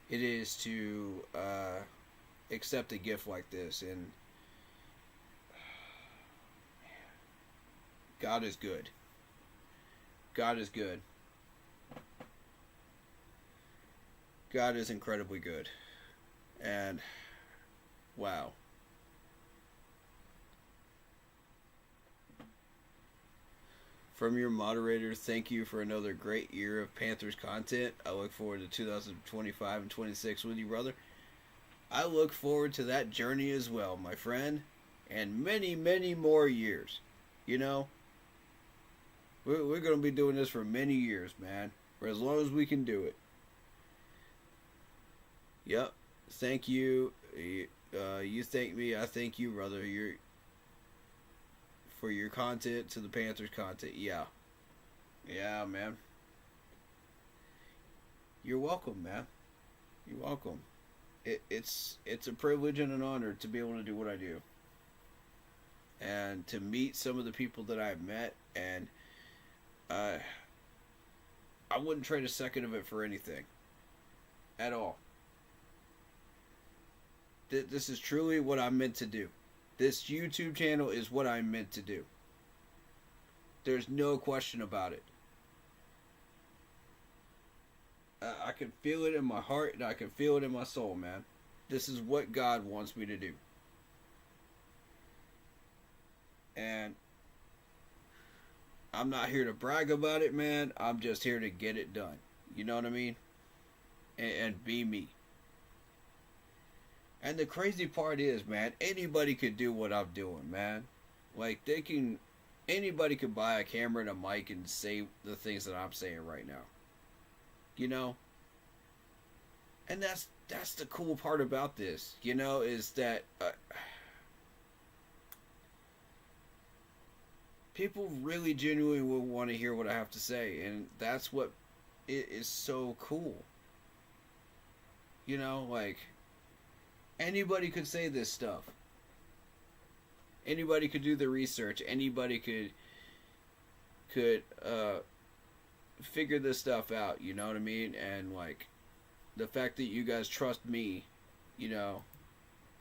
it is to accept a gift like this. And God is good. God is good. God is incredibly good. And wow. From your moderator, thank you for another great year of Panthers content. I look forward to 2025 and 26 with you, brother. I look forward to that journey as well, my friend. And many, many more years. You know? We're going to be doing this for many years, man. For as long as we can do it. Yep. Thank you. You thank me. I thank you, brother. For your content to the Panthers content. Yeah, man. You're welcome, man. You're welcome. It's a privilege and an honor to be able to do what I do, and to meet some of the people that I've met, and I wouldn't trade a second of it for anything at all. This is truly what I'm meant to do. This YouTube channel is what I'm meant to do. There's no question about it. I can feel it in my heart and I can feel it in my soul, man. This is what God wants me to do. And I'm not here to brag about it, man. I'm just here to get it done. You know what I mean? And be me. And the crazy part is, man, anybody could do what I'm doing, man. Like, they can anybody could buy a camera and a mic and say the things that I'm saying right now. You know? And that's the cool part about this, you know, is that people really genuinely will want to hear what I have to say, and that's what it is so cool. You know, like, anybody could say this stuff. Anybody could do the research. Anybody could figure this stuff out, you know what I mean? And, like, the fact that you guys trust me, you know,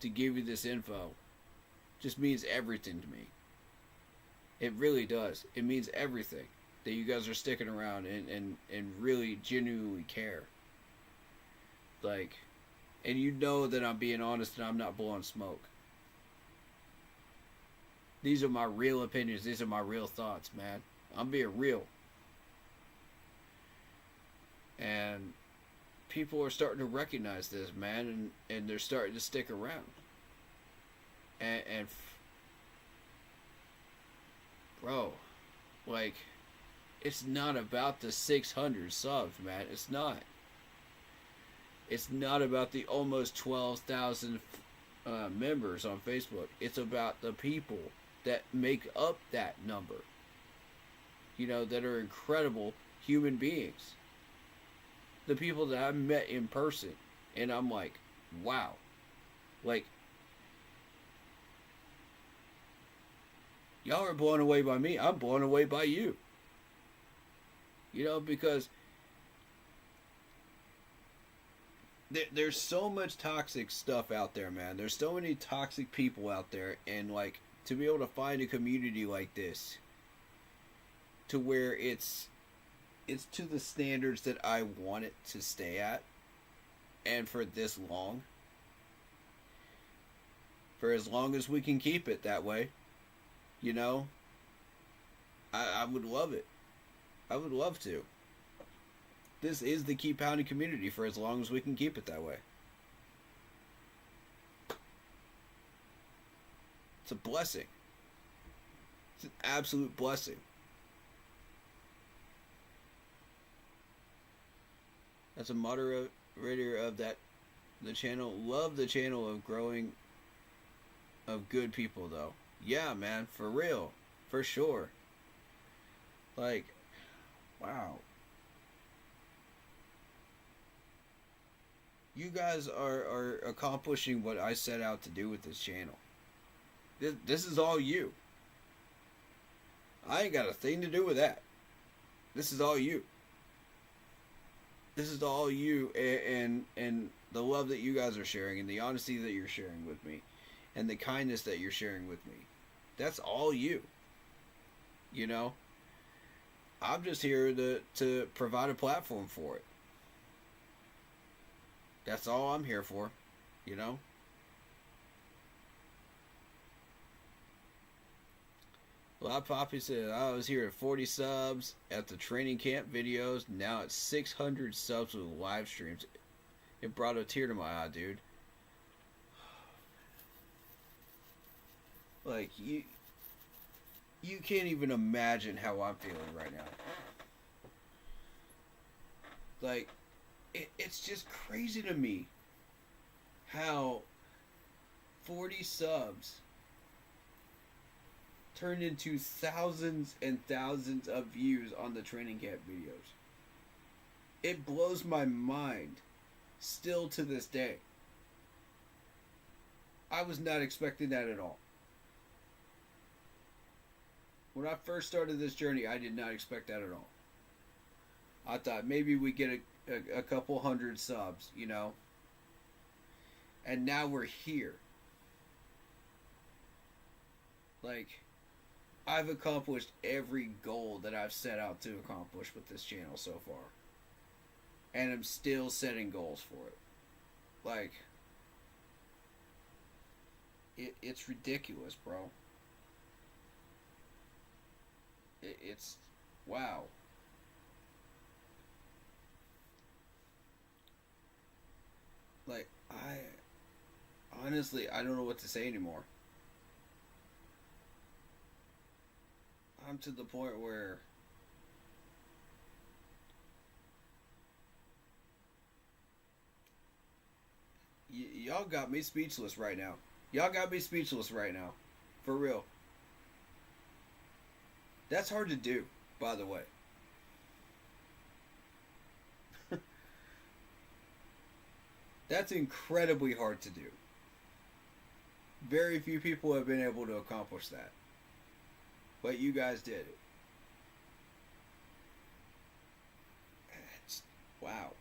to give you this info just means everything to me. It really does. It means everything that you guys are sticking around and really genuinely care. Like, and you know that I'm being honest and I'm not blowing smoke. These are my real opinions. These are my real thoughts, man. I'm being real. And people are starting to recognize this, man, and they're starting to stick around. And bro, like, it's not about the 600 subs, man. It's not. It's not about the almost 12,000 members on Facebook. It's about the people that make up that number. You know, that are incredible human beings. The people that I met in person. And I'm like, wow. Like, y'all are blown away by me. I'm blown away by you. You know, because there's so much toxic stuff out there, man. There's so many toxic people out there. And, like, to be able to find a community like this, to where it's to the standards that I want it to stay at, and for this long, for as long as we can keep it that way, you know, I would love it. I would love to. This is the Keep Pounding community for as long as we can keep it that way. It's a blessing. It's an absolute blessing. As a moderator of the channel, love the channel of growing of good people, though. Yeah, man, for real, for sure. Like, wow. You guys are accomplishing what I set out to do with this channel. This is all you. I ain't got a thing to do with that. This is all you. This is all you, and the love that you guys are sharing, and the honesty that you're sharing with me, and the kindness that you're sharing with me. That's all you. You know? I'm just here to provide a platform for it. That's all I'm here for. You know? Loud Poppy said, I was here at 40 subs at the training camp videos. Now it's 600 subs with live streams. It brought a tear to my eye, dude. Like, you can't even imagine how I'm feeling right now. Like, it's just crazy to me how 40 subs turned into thousands and thousands of views on the training camp videos. It blows my mind still to this day. I was not expecting that at all. When I first started this journey, I did not expect that at all. I thought maybe we get a couple hundred subs, you know. And now we're here. Like, I've accomplished every goal that I've set out to accomplish with this channel so far. And I'm still setting goals for it. Like, it's ridiculous, bro. It's, wow. Like, honestly, I don't know what to say anymore. I'm to the point where y'all got me speechless right now. Y'all got me speechless right now. For real. That's hard to do, by the way. That's incredibly hard to do. Very few people have been able to accomplish that. But you guys did it. Wow.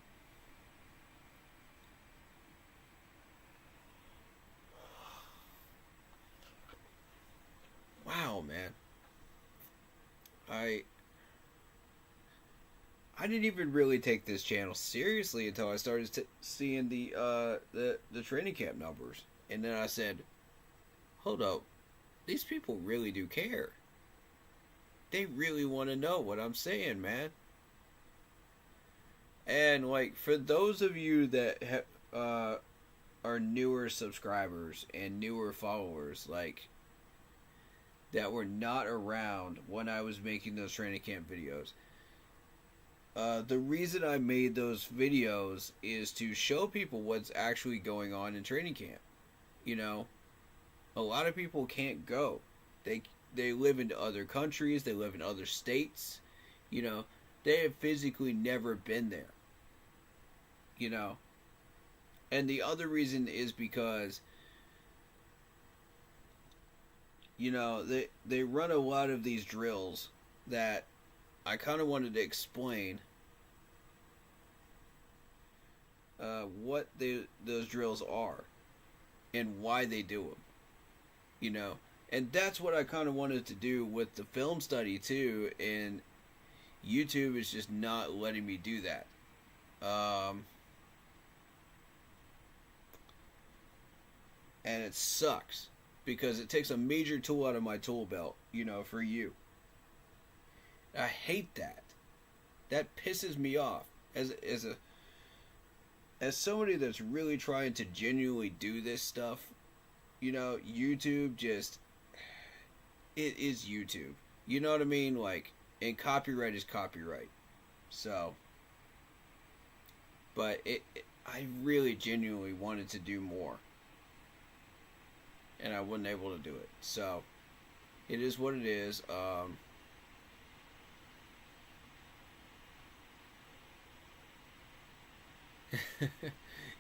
Wow, man. I didn't even really take this channel seriously until I started seeing the training camp numbers, and then I said, "Hold up, these people really do care. They really want to know what I'm saying, man." And like for those of you that are newer subscribers and newer followers, like that were not around when I was making those training camp videos. The reason I made those videos is to show people what's actually going on in training camp. You know, a lot of people can't go. They live in other countries, they live in other states. You know, they have physically never been there. You know, and the other reason is because, you know, they run a lot of these drills that I kind of wanted to explain what those drills are and why they do them, you know. And that's what I kind of wanted to do with the film study too, and YouTube is just not letting me do that. And it sucks because it takes a major tool out of my tool belt, you know, for you. I hate that. That pisses me off. As somebody that's really trying to genuinely do this stuff, you know, YouTube just, it is YouTube. You know what I mean? Like, and copyright is copyright. So, but I really genuinely wanted to do more. And I wasn't able to do it. So, it is what it is.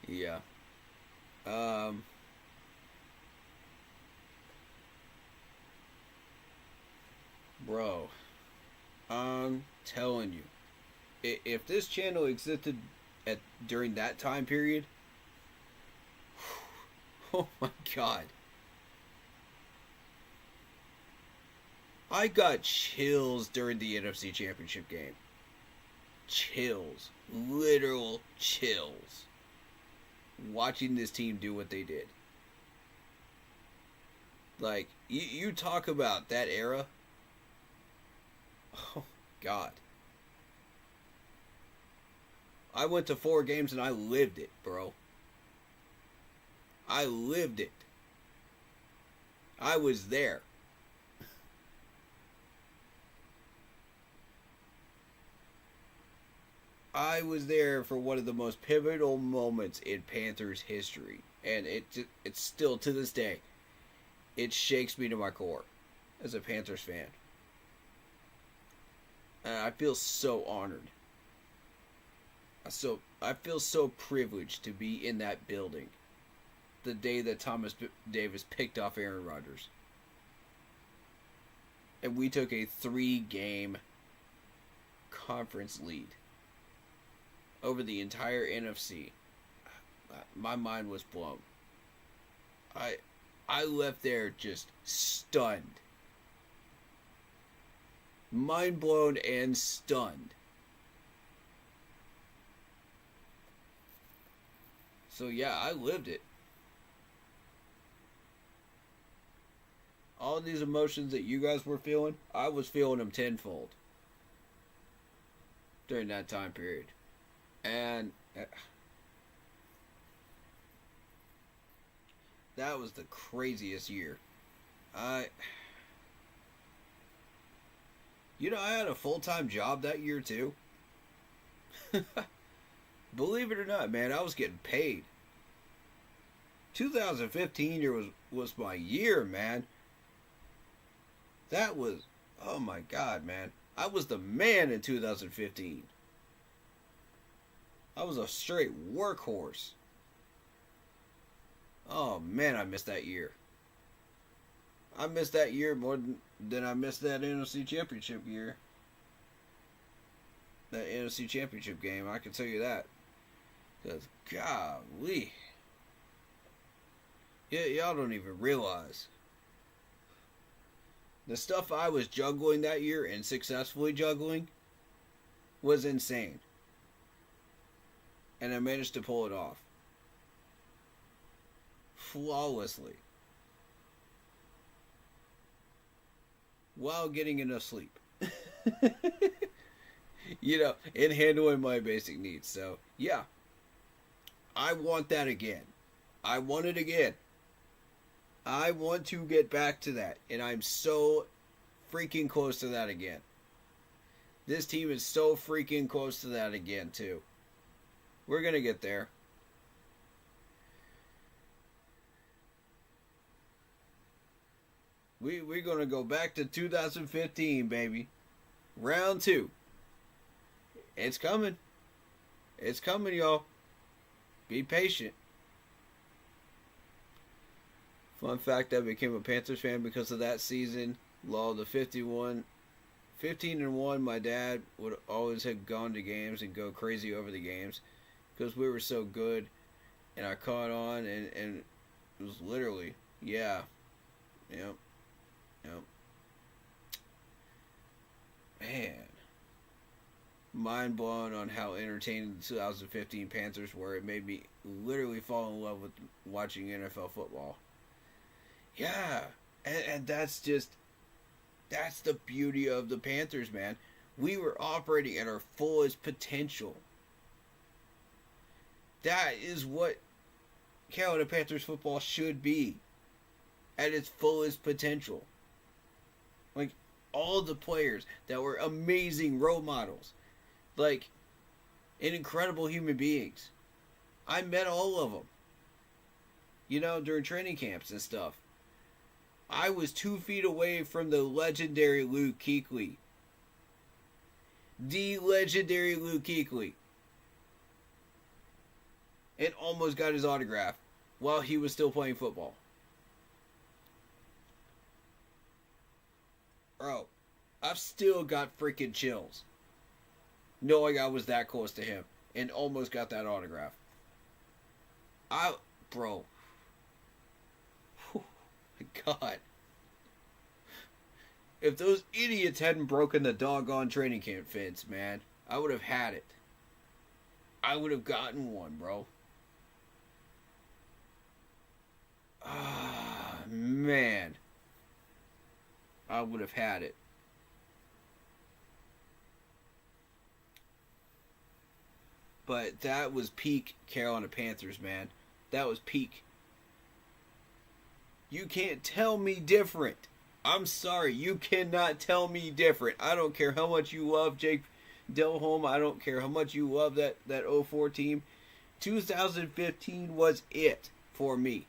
Yeah. Bro, I'm telling you, if this channel existed during that time period, oh my god, I got chills during the NFC Championship game. Chills. Literal chills. Watching this team do what they did. Like, you talk about that era. Oh, God. I went to 4 games and I lived it, bro. I lived it. I was there. I was there for one of the most pivotal moments in Panthers history, and it's still to this day, it shakes me to my core as a Panthers fan. And I feel so honored. I feel so privileged to be in that building the day that Thomas Davis picked off Aaron Rodgers. And we took a 3-game conference lead over the entire NFC. My mind was blown. I left there just stunned. Mind blown and stunned. So yeah, I lived it. All these emotions that you guys were feeling, I was feeling them tenfold during that time period. And that was the craziest year. You know, I had a full-time job that year too. Believe it or not, man, I was getting paid. 2015 year was my year, man. That was, oh my God, man. I was the man in 2015. I was a straight workhorse. Oh man, I missed that year. I missed that year more than I missed that NFC Championship year. That NFC Championship game, I can tell you that. Because, golly. Yeah, y'all don't even realize. The stuff I was juggling that year and successfully juggling was insane. And I managed to pull it off. Flawlessly. While getting enough sleep. You know, and handling my basic needs. So, yeah. I want that again. I want it again. I want to get back to that. And I'm so freaking close to that again. This team is so freaking close to that again, too. We're going to get there. We're going to go back to 2015, baby. Round 2. It's coming. It's coming, y'all. Be patient. Fun fact, I became a Panthers fan because of that season. Law the 15-1. My dad would always have gone to games and go crazy over the games because we were so good. And I caught on, and it was literally, yeah. Yep. Man. Mind blown on how entertaining the 2015 Panthers were. It made me literally fall in love with watching NFL football. Yeah. And that's the beauty of the Panthers, man. We were operating at our fullest potential. That is what Carolina Panthers football should be. At its fullest potential. Like, all the players that were amazing role models. Like, and incredible human beings. I met all of them. You know, during training camps and stuff. I was 2 feet away from the legendary Luke Kuechly. The legendary Luke Kuechly. And almost got his autograph while he was still playing football. Bro, I've still got freaking chills. Knowing I was that close to him. And almost got that autograph. Bro. God. If those idiots hadn't broken the doggone training camp fence, man, I would have had it. I would have gotten one, bro. Ah, man. I would have had it. But that was peak Carolina Panthers, man. That was peak. You can't tell me different. I'm sorry. You cannot tell me different. I don't care how much you love Jake Delhomme. I don't care how much you love that 04 team. 2015 was it for me.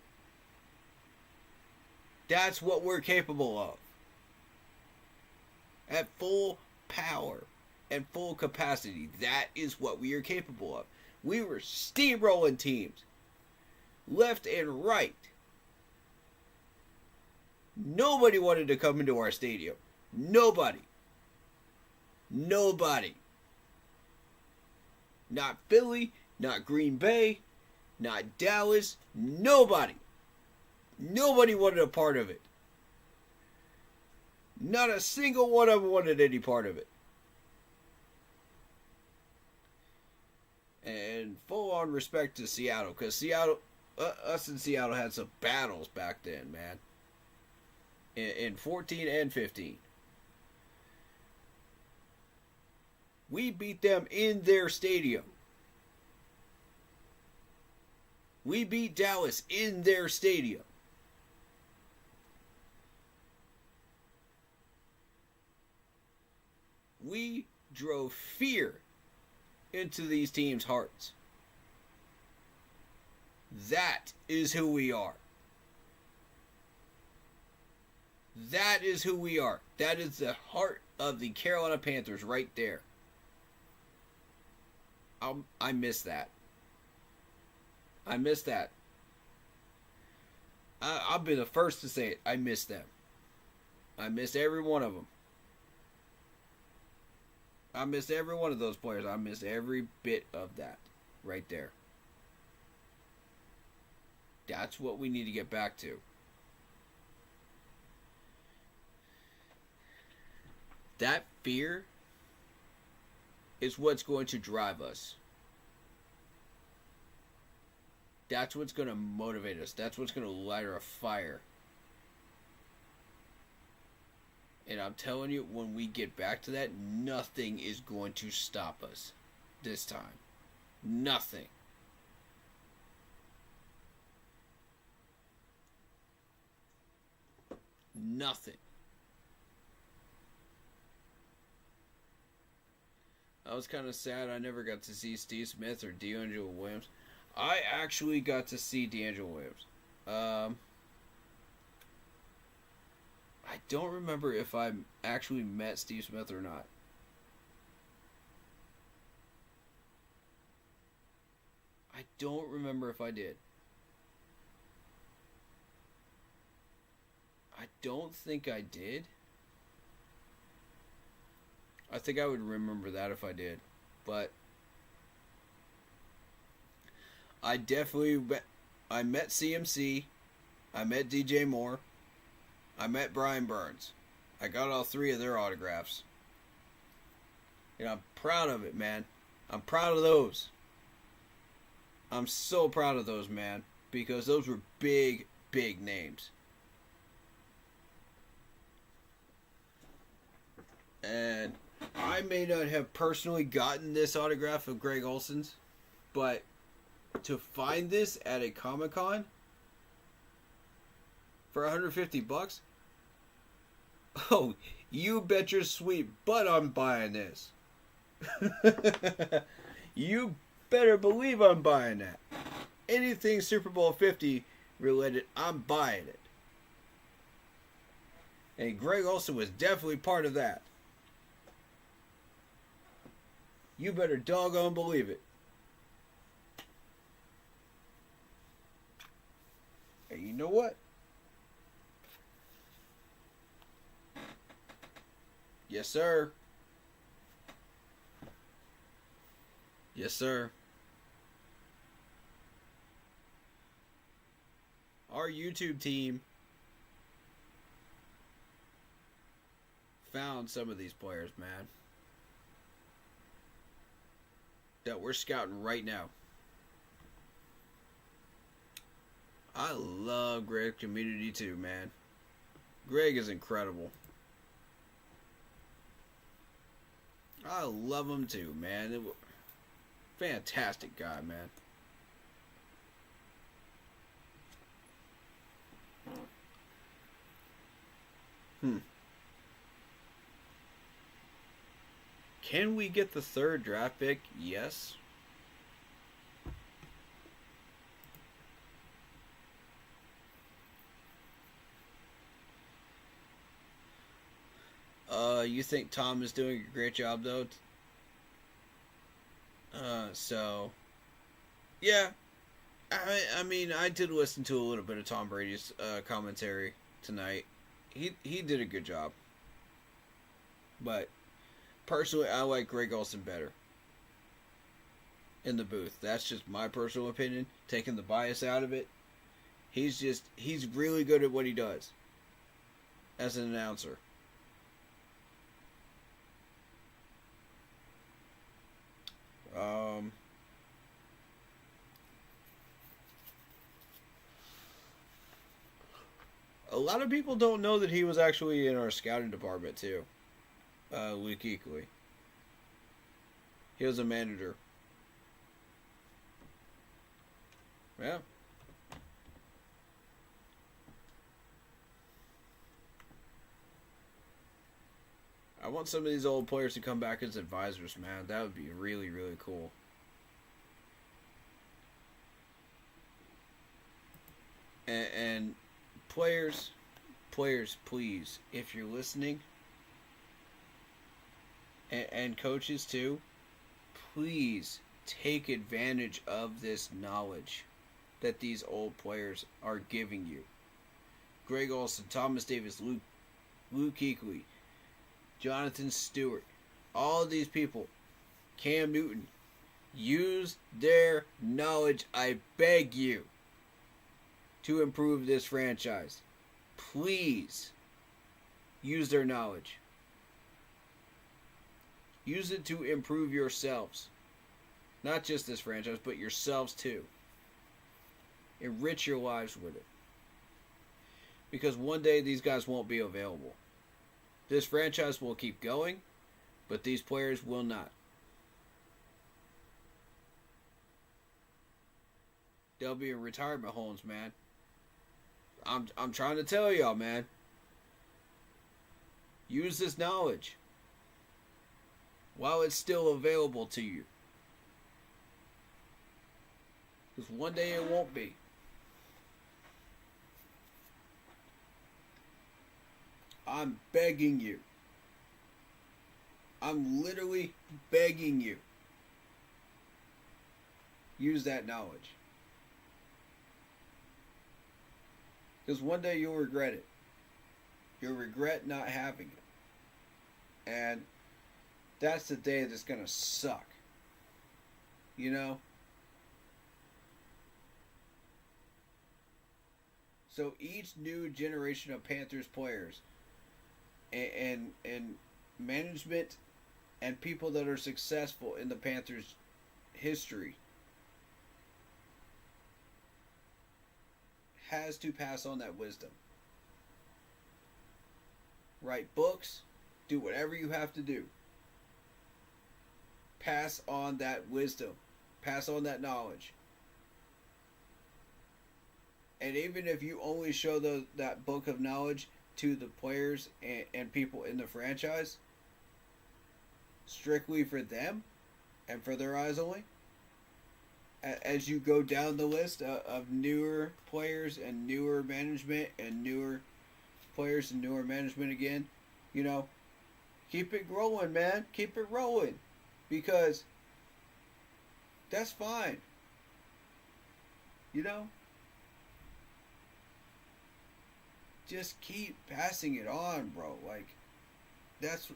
That's what we're capable of. At full power and full capacity, that is what we are capable of. We were steamrolling teams. Left and right. Nobody wanted to come into our stadium. Nobody. Not Philly, not Green Bay, not Dallas. Nobody. Nobody wanted a part of it. Not a single one of them wanted any part of it. And full on respect to Seattle, because us in Seattle had some battles back then, man. In 14 and 15. We beat them in their stadium. We beat Dallas in their stadium. We drove fear into these teams' hearts. That is who we are. That is who we are. That is the heart of the Carolina Panthers right there. I miss that. I miss that. I'll be the first to say it. I miss them. I miss every one of them. I miss every one of those players. I miss every bit of that right there. That's what we need to get back to. That fear is what's going to drive us. That's what's going to motivate us. That's what's going to light our fire. And I'm telling you, when we get back to that, nothing is going to stop us this time. Nothing. Nothing. I was kind of sad I never got to see Steve Smith or D'Angelo Williams. I actually got to see D'Angelo Williams. I don't remember if I actually met Steve Smith or not. I don't remember if I did. I don't think I did. I think I would remember that if I did. But I definitely I met CMC. I met DJ Moore. I met Brian Burns. I got all three of their autographs. And I'm proud of it, man. I'm proud of those. I'm so proud of those, man. Because those were big, big names. And I may not have personally gotten this autograph of Greg Olson's, but to find this at a Comic-Con for $150, oh, you bet your sweet butt I'm buying this. You better believe I'm buying that. Anything Super Bowl 50 related, I'm buying it. And Greg Olson was definitely part of that. You better doggone believe it. And you know what? Yes, sir. Yes, sir. Our YouTube team found some of these players, man, that we're scouting right now. I love Greg's community too, man. Greg is incredible. I love him too, man. Fantastic guy, man. Can we get the third draft pick? Yes. You think Tom is doing a great job, though? So, yeah. I mean, I did listen to a little bit of Tom Brady's commentary tonight. He did a good job. But personally, I like Greg Olson better in the booth. That's just my personal opinion. Taking the bias out of it. He's really good at what he does as an announcer. A lot of people don't know that he was actually in our scouting department too. Luke Eakley. He was a manager. Yeah. I want some of these old players to come back as advisors, man. That would be really, really cool. And players, please, if you're listening, and coaches too, please take advantage of this knowledge that these old players are giving you. Greg Olsen, Thomas Davis, Luke Kuechly, Jonathan Stewart, all of these people, Cam Newton, use their knowledge, I beg you, to improve this franchise. Please use their knowledge. Use it to improve yourselves. Not just this franchise, but yourselves too. Enrich your lives with it. Because one day these guys won't be available. This franchise will keep going, but these players will not. They'll be in retirement homes, man. I'm trying to tell y'all, man. Use this knowledge while it's still available to you. Because one day it won't be. I'm begging you. I'm literally begging you. Use that knowledge. Because one day you'll regret it. You'll regret not having it. And that's the day that's going to suck. You know? So each new generation of Panthers players and management and people that are successful in the Panthers history has to pass on that wisdom. Write books, do whatever you have to do. Pass on that wisdom. Pass on that knowledge. And even if you only show that book of knowledge to the players and people in the franchise, strictly for them and for their eyes only, as you go down the list of newer players and newer management and newer players and newer management again, you know, keep it growing, man. Keep it rolling. Because that's fine. You know? Just keep passing it on, bro. Like, that's...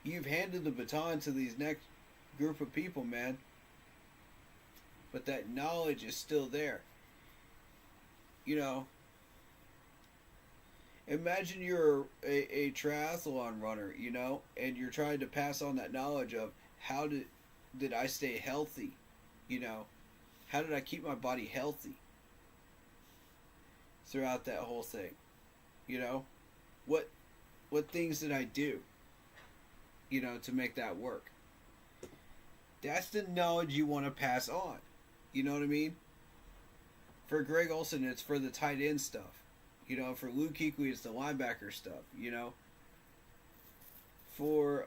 You've handed the baton to these next group of people, man. But that knowledge is still there. You know, imagine you're a triathlon runner, you know, and you're trying to pass on that knowledge of how did I stay healthy, you know, how did I keep my body healthy throughout that whole thing, you know, what things did I do, you know, to make that work. That's the knowledge you want to pass on. You know what I mean? For Greg Olsen, it's for the tight end stuff. You know, for Luke Kuechly, it's the linebacker stuff. You know, for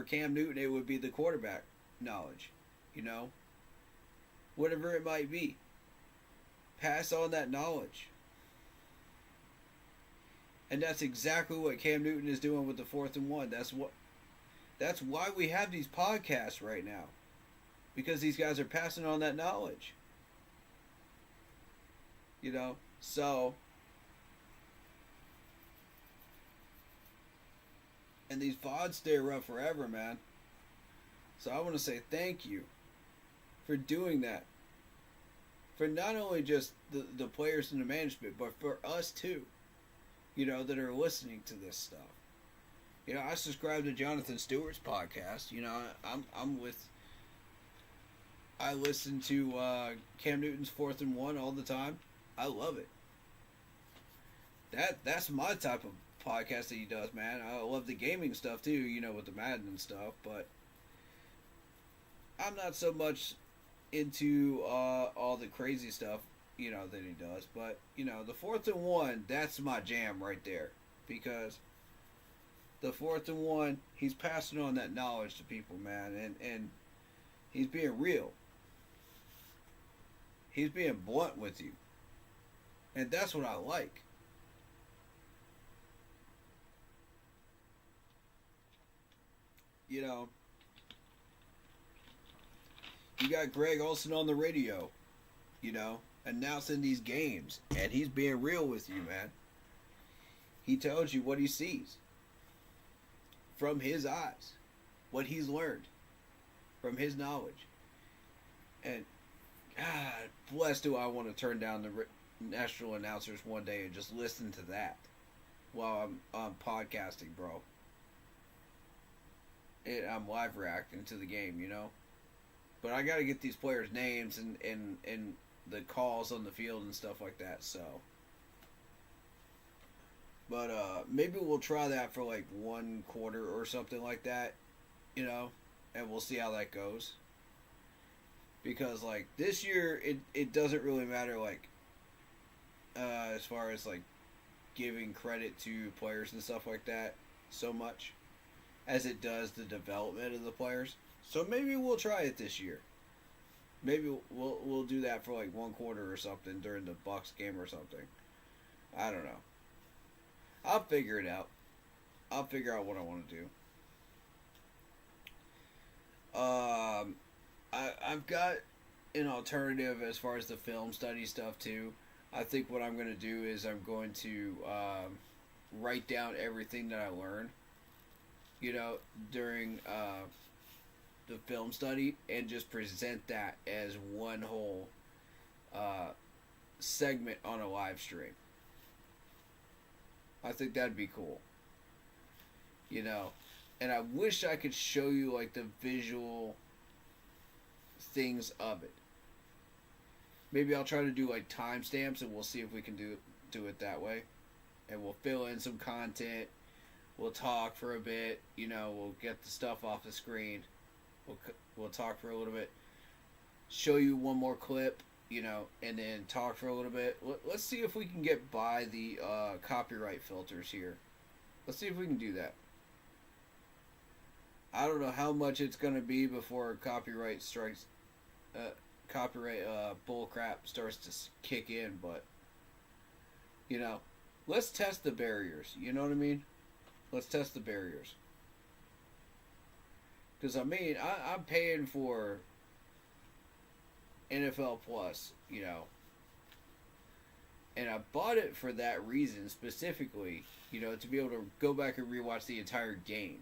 Cam Newton, it would be the quarterback knowledge. You know, whatever it might be, pass on that knowledge. And that's exactly what Cam Newton is doing with the 4th and 1. That's why we have these podcasts right now. Because these guys are passing on that knowledge. You know, so... And these VODs stay around forever, man. So I want to say thank you for doing that. For not only just the players and the management, but for us too. You know, that are listening to this stuff. You know, I subscribe to Jonathan Stewart's podcast. You know, I listen to Cam Newton's 4th and 1 all the time. I love it. That's my type of podcast that he does, man. I love the gaming stuff too, you know, with the Madden and stuff, but I'm not so much into all the crazy stuff, you know, that he does. But, you know, the 4th and 1, that's my jam right there. Because the 4th and 1, he's passing on that knowledge to people, man, and he's being real. He's being blunt with you. And that's what I like. You know, you got Greg Olson on the radio, you know, announcing these games, and he's being real with you, man. He tells you what he sees from his eyes, what he's learned from his knowledge. And God bless, do I want to turn down the national announcers one day and just listen to that while I'm podcasting, bro. I'm live reacting to the game, you know. But I got to get these players' names and the calls on the field and stuff like that. So, but maybe we'll try that for like one quarter or something like that, you know, and we'll see how that goes. Because like this year, it doesn't really matter like as far as like giving credit to players and stuff like that so much as it does the development of the players. So maybe we'll try it this year. Maybe we'll do that for like one quarter or something during the Bucks game or something. I don't know. I'll figure it out. I'll figure out what I want to do. I've got an alternative as far as the film study stuff too. I think what I'm going to do is I'm going to write down everything that I learned, you know, during the film study, and just present that as one whole segment on a live stream. I think that'd be cool, you know. And I wish I could show you like the visual things of it. Maybe I'll try to do like timestamps, and we'll see if we can do it that way. And we'll fill in some content. We'll talk for a bit. You know, we'll get the stuff off the screen. We'll talk for a little bit. Show you one more clip, you know, and then talk for a little bit. Let's see if we can get by the copyright filters here. Let's see if we can do that. I don't know how much it's going to be before copyright strikes, bullcrap starts to kick in, but, you know, let's test the barriers, you know what I mean? Let's test the barriers. Because, I mean, I'm paying for NFL Plus, you know, and I bought it for that reason specifically, you know, to be able to go back and rewatch the entire game.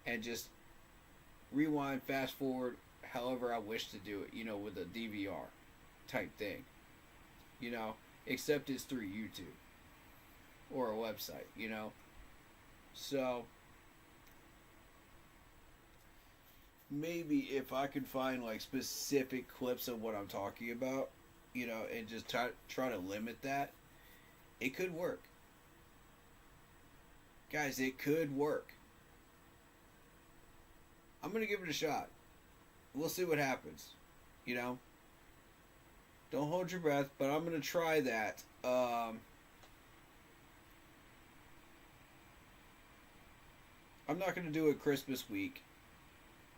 And just rewind, fast forward, however I wish to do it, you know, with a DVR type thing. You know, except it's through YouTube or a website, you know. So, maybe if I could find like specific clips of what I'm talking about, you know, and just try to limit that, it could work. Guys, it could work. I'm going to give it a shot. We'll see what happens. You know? Don't hold your breath, but I'm going to try that. I'm not going to do it Christmas week.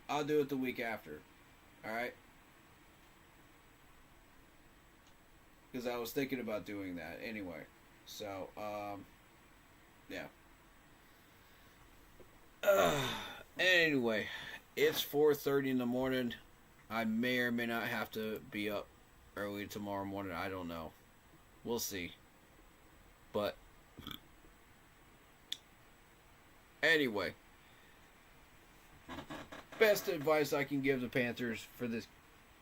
I'll do it the week after. Alright? Because I was thinking about doing that anyway. So, yeah. Anyway, it's 4:30 in the morning. I may or may not have to be up early tomorrow morning. I don't know. We'll see. But anyway, best advice I can give the Panthers for this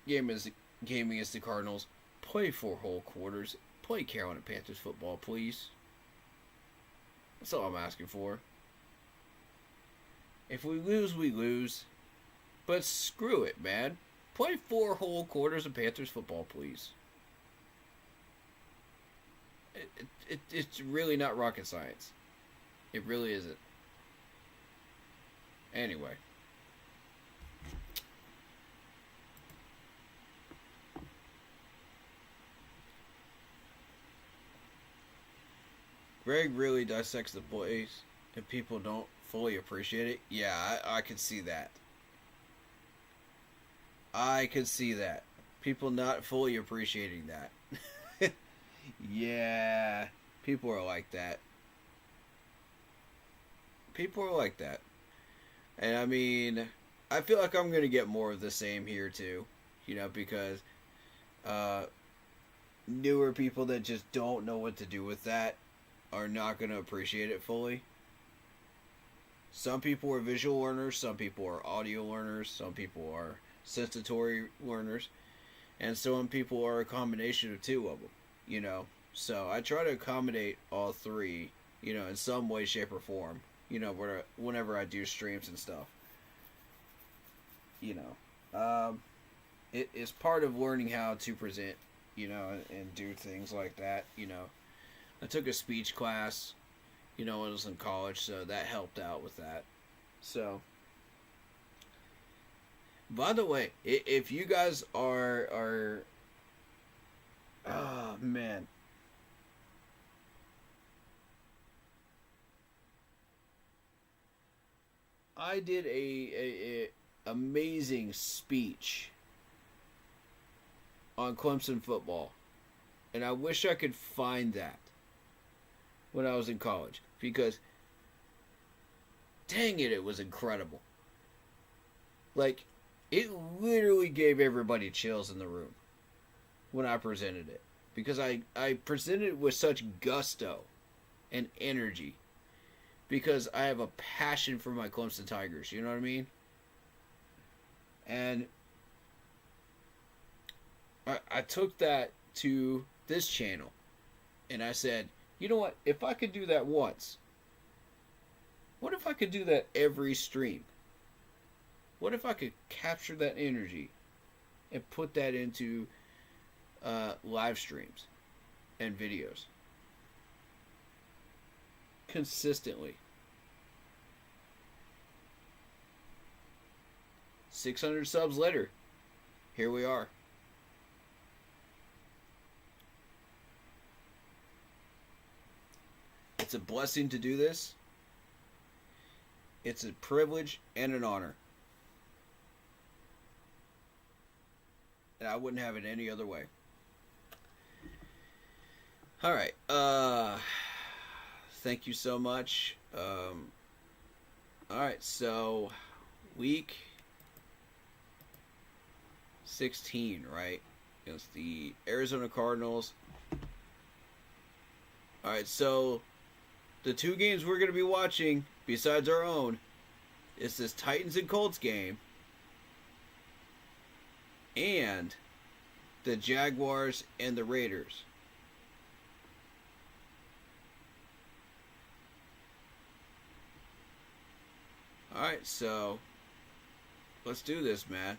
game against the Cardinals: play 4 whole quarters. Play Carolina Panthers football, please. That's all I'm asking for. If we lose, we lose. But screw it, man. Play 4 whole quarters of Panthers football, please. It's really not rocket science. It really isn't. Anyway. Greg really dissects the plays. and people don't fully appreciate it. Yeah, I could see that. I could see that. People not fully appreciating that. Yeah, people are like that. People are like that. And I mean, I feel like I'm going to get more of the same here too. You know, because newer people that just don't know what to do with that are not going to appreciate it fully. Some people are visual learners, some people are audio learners, some people are sensitory learners, and some people are a combination of two of them, you know. So I try to accommodate all three, you know, in some way, shape, or form, you know, whenever I do streams and stuff. You know, it is part of learning how to present, you know, and do things like that, you know. I took a speech class, you know, when I was in college, so that helped out with that. So, by the way, if you guys are oh man, I did a amazing speech on Clemson football, and I wish I could find that when I was in college, because dang it, it was incredible. Like, it literally gave everybody chills in the room when I presented it, because I presented it with such gusto and energy, because I have a passion for my Clemson Tigers, you know what I mean? And I took that to this channel, and I said, you know what, if I could do that once, what if I could do that every stream? What if I could capture that energy and put that into live streams and videos consistently? 600 subs later, here we are. It's a blessing to do this. It's a privilege and an honor. And I wouldn't have it any other way. All right. Thank you so much. All right. So, week 16, right? Against the Arizona Cardinals. All right. So, the two games we're going to be watching, besides our own, is this Titans and Colts game and the Jaguars and the Raiders. Alright, so let's do this, man.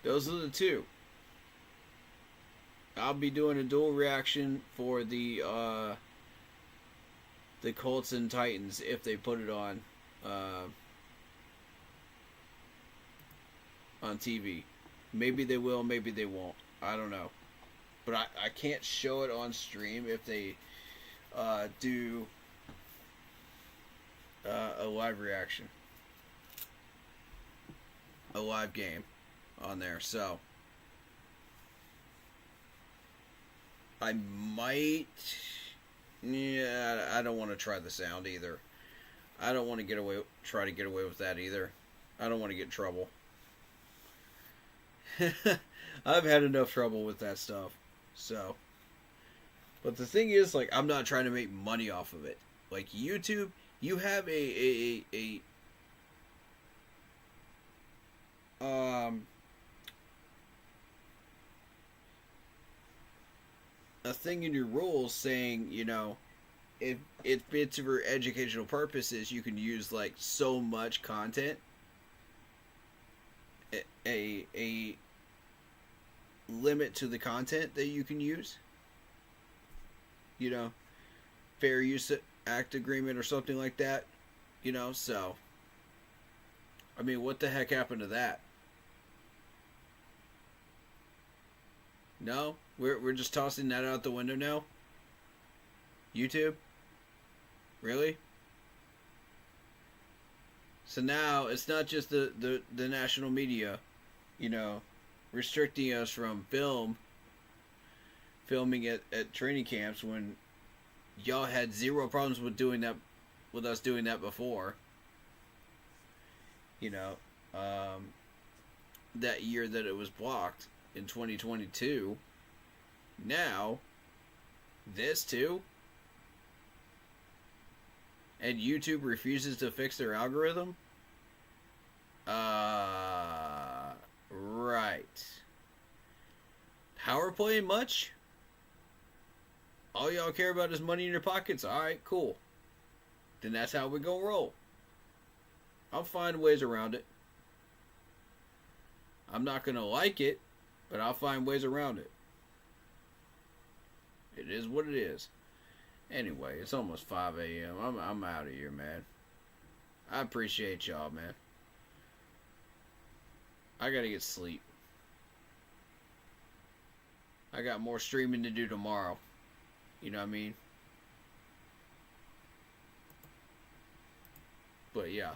Those are the two. I'll be doing a dual reaction for the Colts and Titans if they put it on TV. Maybe they will, maybe they won't. I don't know. But I can't show it on stream if they do a live reaction. A live game on there, so I might. Yeah, I don't want to try the sound either. I don't want to try to get away with that either. I don't want to get in trouble. I've had enough trouble with that stuff. So, but the thing is, like, I'm not trying to make money off of it. Like, YouTube, you have a thing in your rules saying, you know, if it's for educational purposes, you can use like so much content. A limit to the content that you can use. You know, Fair Use Act agreement or something like that. You know, so I mean, what the heck happened to that? No? We're just tossing that out the window now? YouTube? Really? So now, it's not just the national media, restricting us from filming at training camps when y'all had zero problems with doing that, with us doing that before. That year that it was blocked in 2022. Now, this too? And YouTube refuses to fix their algorithm? Right. Power play much? All y'all care about is money in your pockets? Alright, cool. Then that's how we gonna roll. I'll find ways around it. I'm not gonna like it, but I'll find ways around it. It is what it is. Anyway, it's almost 5 a.m. I'm out of here, man. I appreciate y'all, man. I gotta get sleep. I got more streaming to do tomorrow. You know what I mean? But yeah.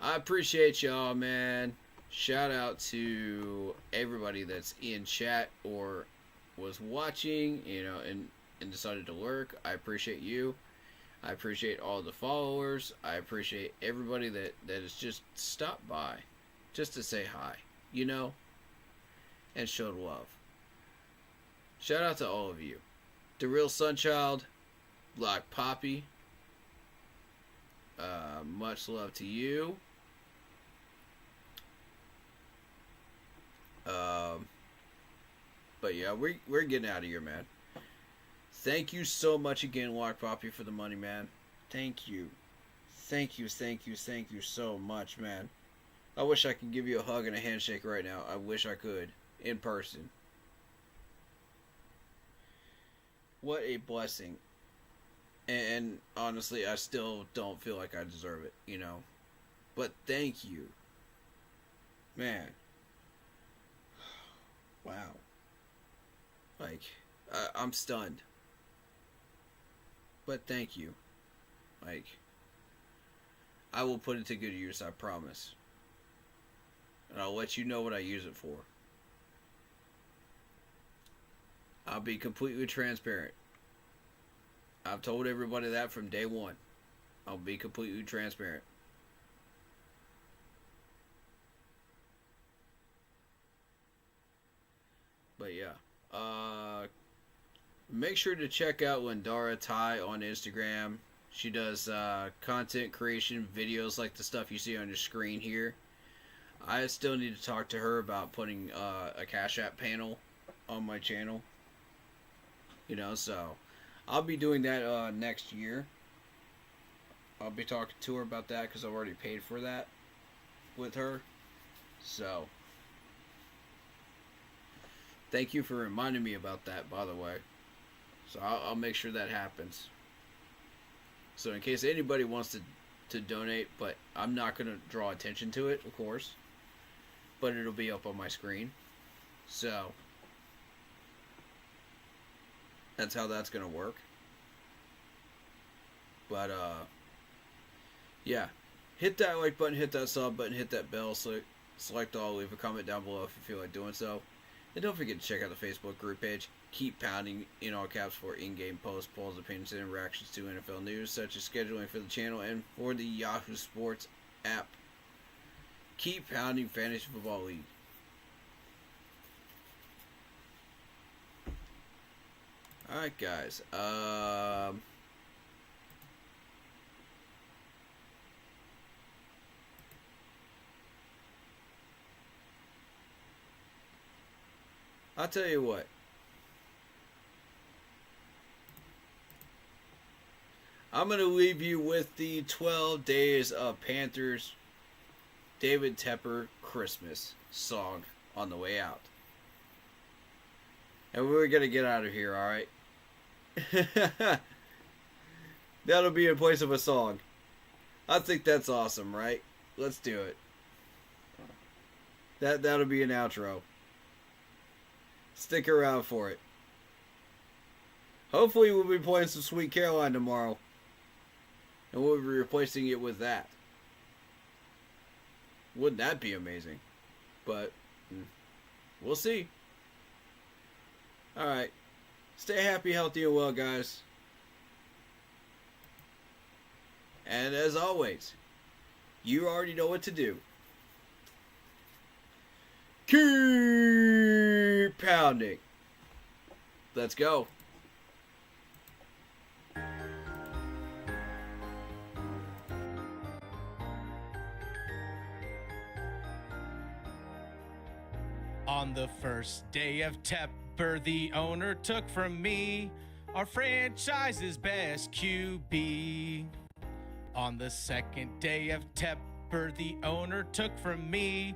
I appreciate y'all, man. Shout out to everybody that's in chat or was watching, and decided to lurk. I appreciate you. I appreciate all the followers. I appreciate everybody that has just stopped by just to say hi, and showed love. Shout out to all of you. The Real Sunchild, Black Poppy, much love to you. But yeah, we're getting out of here, man. Thank you so much again, Black Poppy, for the money, man. Thank you. Thank you so much, man. I wish I could give you a hug and a handshake right now. I wish I could. In person. What a blessing. And honestly, I still don't feel like I deserve it, But thank you. Man. Wow. Like, I'm stunned. But thank you. Like, I will put it to good use, I promise. And I'll let you know what I use it for. I'll be completely transparent. I've told everybody that from day one. I'll be completely transparent. But yeah. Make sure to check out Lindara Ty on Instagram. She does content creation videos like the stuff you see on your screen here. I still need to talk to her about putting a Cash App panel on my channel. So I'll be doing that next year. I'll be talking to her about that because I've already paid for that with her. So thank you for reminding me about that, by the way. So I'll make sure that happens. So in case anybody wants to donate, but I'm not going to draw attention to it, of course. But it'll be up on my screen. So that's how that's going to work. But yeah. Hit that like button, hit that sub button, hit that bell, select all, leave a comment down below if you feel like doing so. And don't forget to check out the Facebook group page. Keep pounding in all caps for in-game posts, polls, opinions, and interactions to NFL news, such as scheduling for the channel and for the Yahoo Sports app. Keep pounding Fantasy Football League. Alright, guys. I'll tell you what. I'm going to leave you with the 12 Days of Panthers David Tepper Christmas song on the way out. And we're going to get out of here, alright? That'll be in place of a song. I think that's awesome, right? Let's do it. That'll be an outro. Stick around for it. Hopefully we'll be playing some Sweet Caroline tomorrow. And we'll be replacing it with that. Wouldn't that be amazing? But we'll see. Alright. Stay happy, healthy, and well, guys. And as always, you already know what to do. Keep pounding. Let's go. On the first day of Tepper, the owner took from me our franchise's best QB. On the second day of Tepper, the owner took from me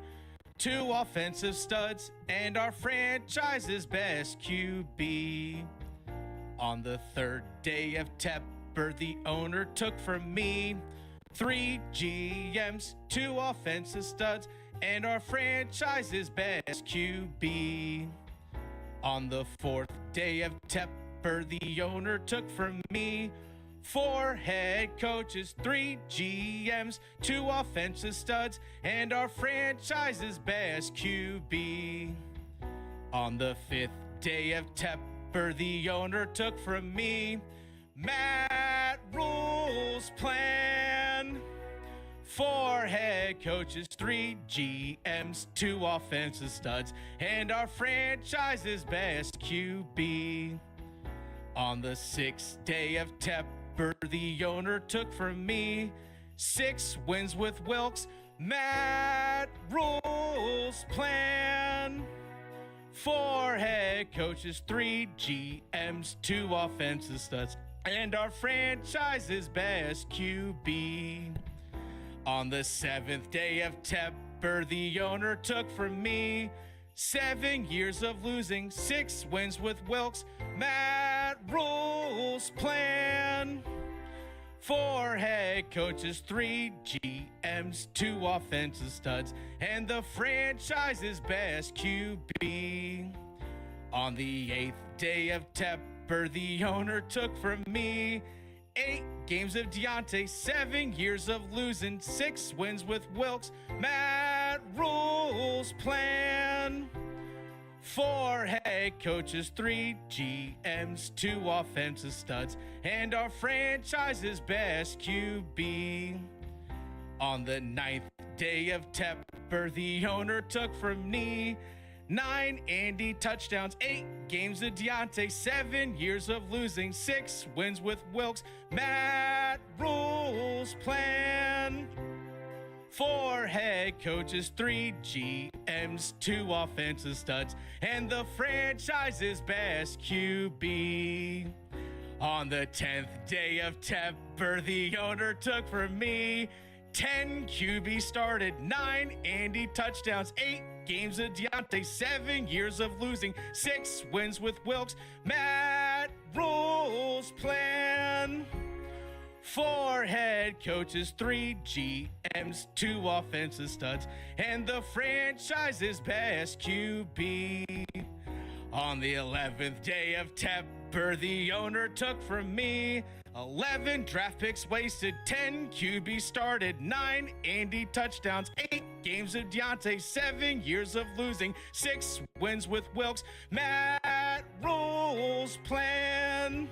2 offensive studs and our franchise's best QB. On the third day of Tepper, the owner took from me 3 GMs, 2 offensive studs, and our franchise's best QB. On the fourth day of Tepper, the owner took from me 4 head coaches, 3 GMs, 2 offensive studs, and our franchise's best QB. On the fifth day of Tepper, the owner took from me Matt Rule's plan. 4 head coaches, 3 GMs, 2 offensive studs, and our franchise's best QB. On the sixth day of Tepper, the owner took from me 6 wins with Wilkes, Matt Rule's plan. 4 head coaches, 3 GMs, 2 offensive studs, and our franchise's best QB. On the 7th day of Tepper, the owner took from me 7 years of losing, 6 wins with Wilkes, Matt Rule's plan. 4 head coaches, 3 GMs, 2 offensive studs, and the franchise's best QB. On the 8th day of Tepper, the owner took from me 8 games of Deontay, 7 years of losing, 6 wins with Wilkes, Matt Rule's plan. 4 head coaches, 3 GMs, 2 offensive studs, and our franchise's best QB. On the 9th day of Tepper, the owner took from me 9 Andy touchdowns, 8 games of Deontay, 7 years of losing, 6 wins with Wilkes, Matt Rule's plan. 4 head coaches, 3 GMs, 2 offensive studs, and the franchise's best QB. On the 10th day of Tepper, the owner took from me 10 QB started, 9 Andy touchdowns, 8 games of Deontay, 7 years of losing, 6 wins with Wilkes, Matt Rule's plan. 4 head coaches, 3 GMs, 2 offensive studs, and the franchise's best QB. On the 11th day of Tepper, the owner took from me 11 draft picks wasted, 10 QB started, 9 Andy touchdowns, 8 games of Deontay, 7 years of losing, 6 wins with Wilkes, Matt Rule's plan.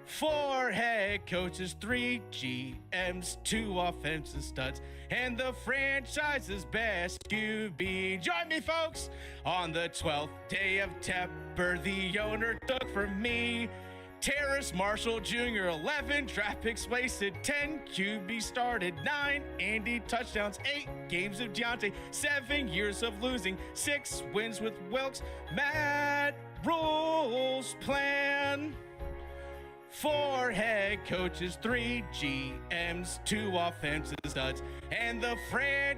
4 head coaches, 3 GMs, 2 offensive studs, and the franchise's best QB. Join me, folks! On the 12th day of Tepper, the owner took from me Terrace Marshall Jr., 11 draft picks wasted, 10 QB started, 9 Andy touchdowns, 8 games of Deontay, 7 years of losing, 6 wins with Wilkes, Matt Rule's plan. 4 head coaches, 3 GMs, 2 offensive studs, and the franchise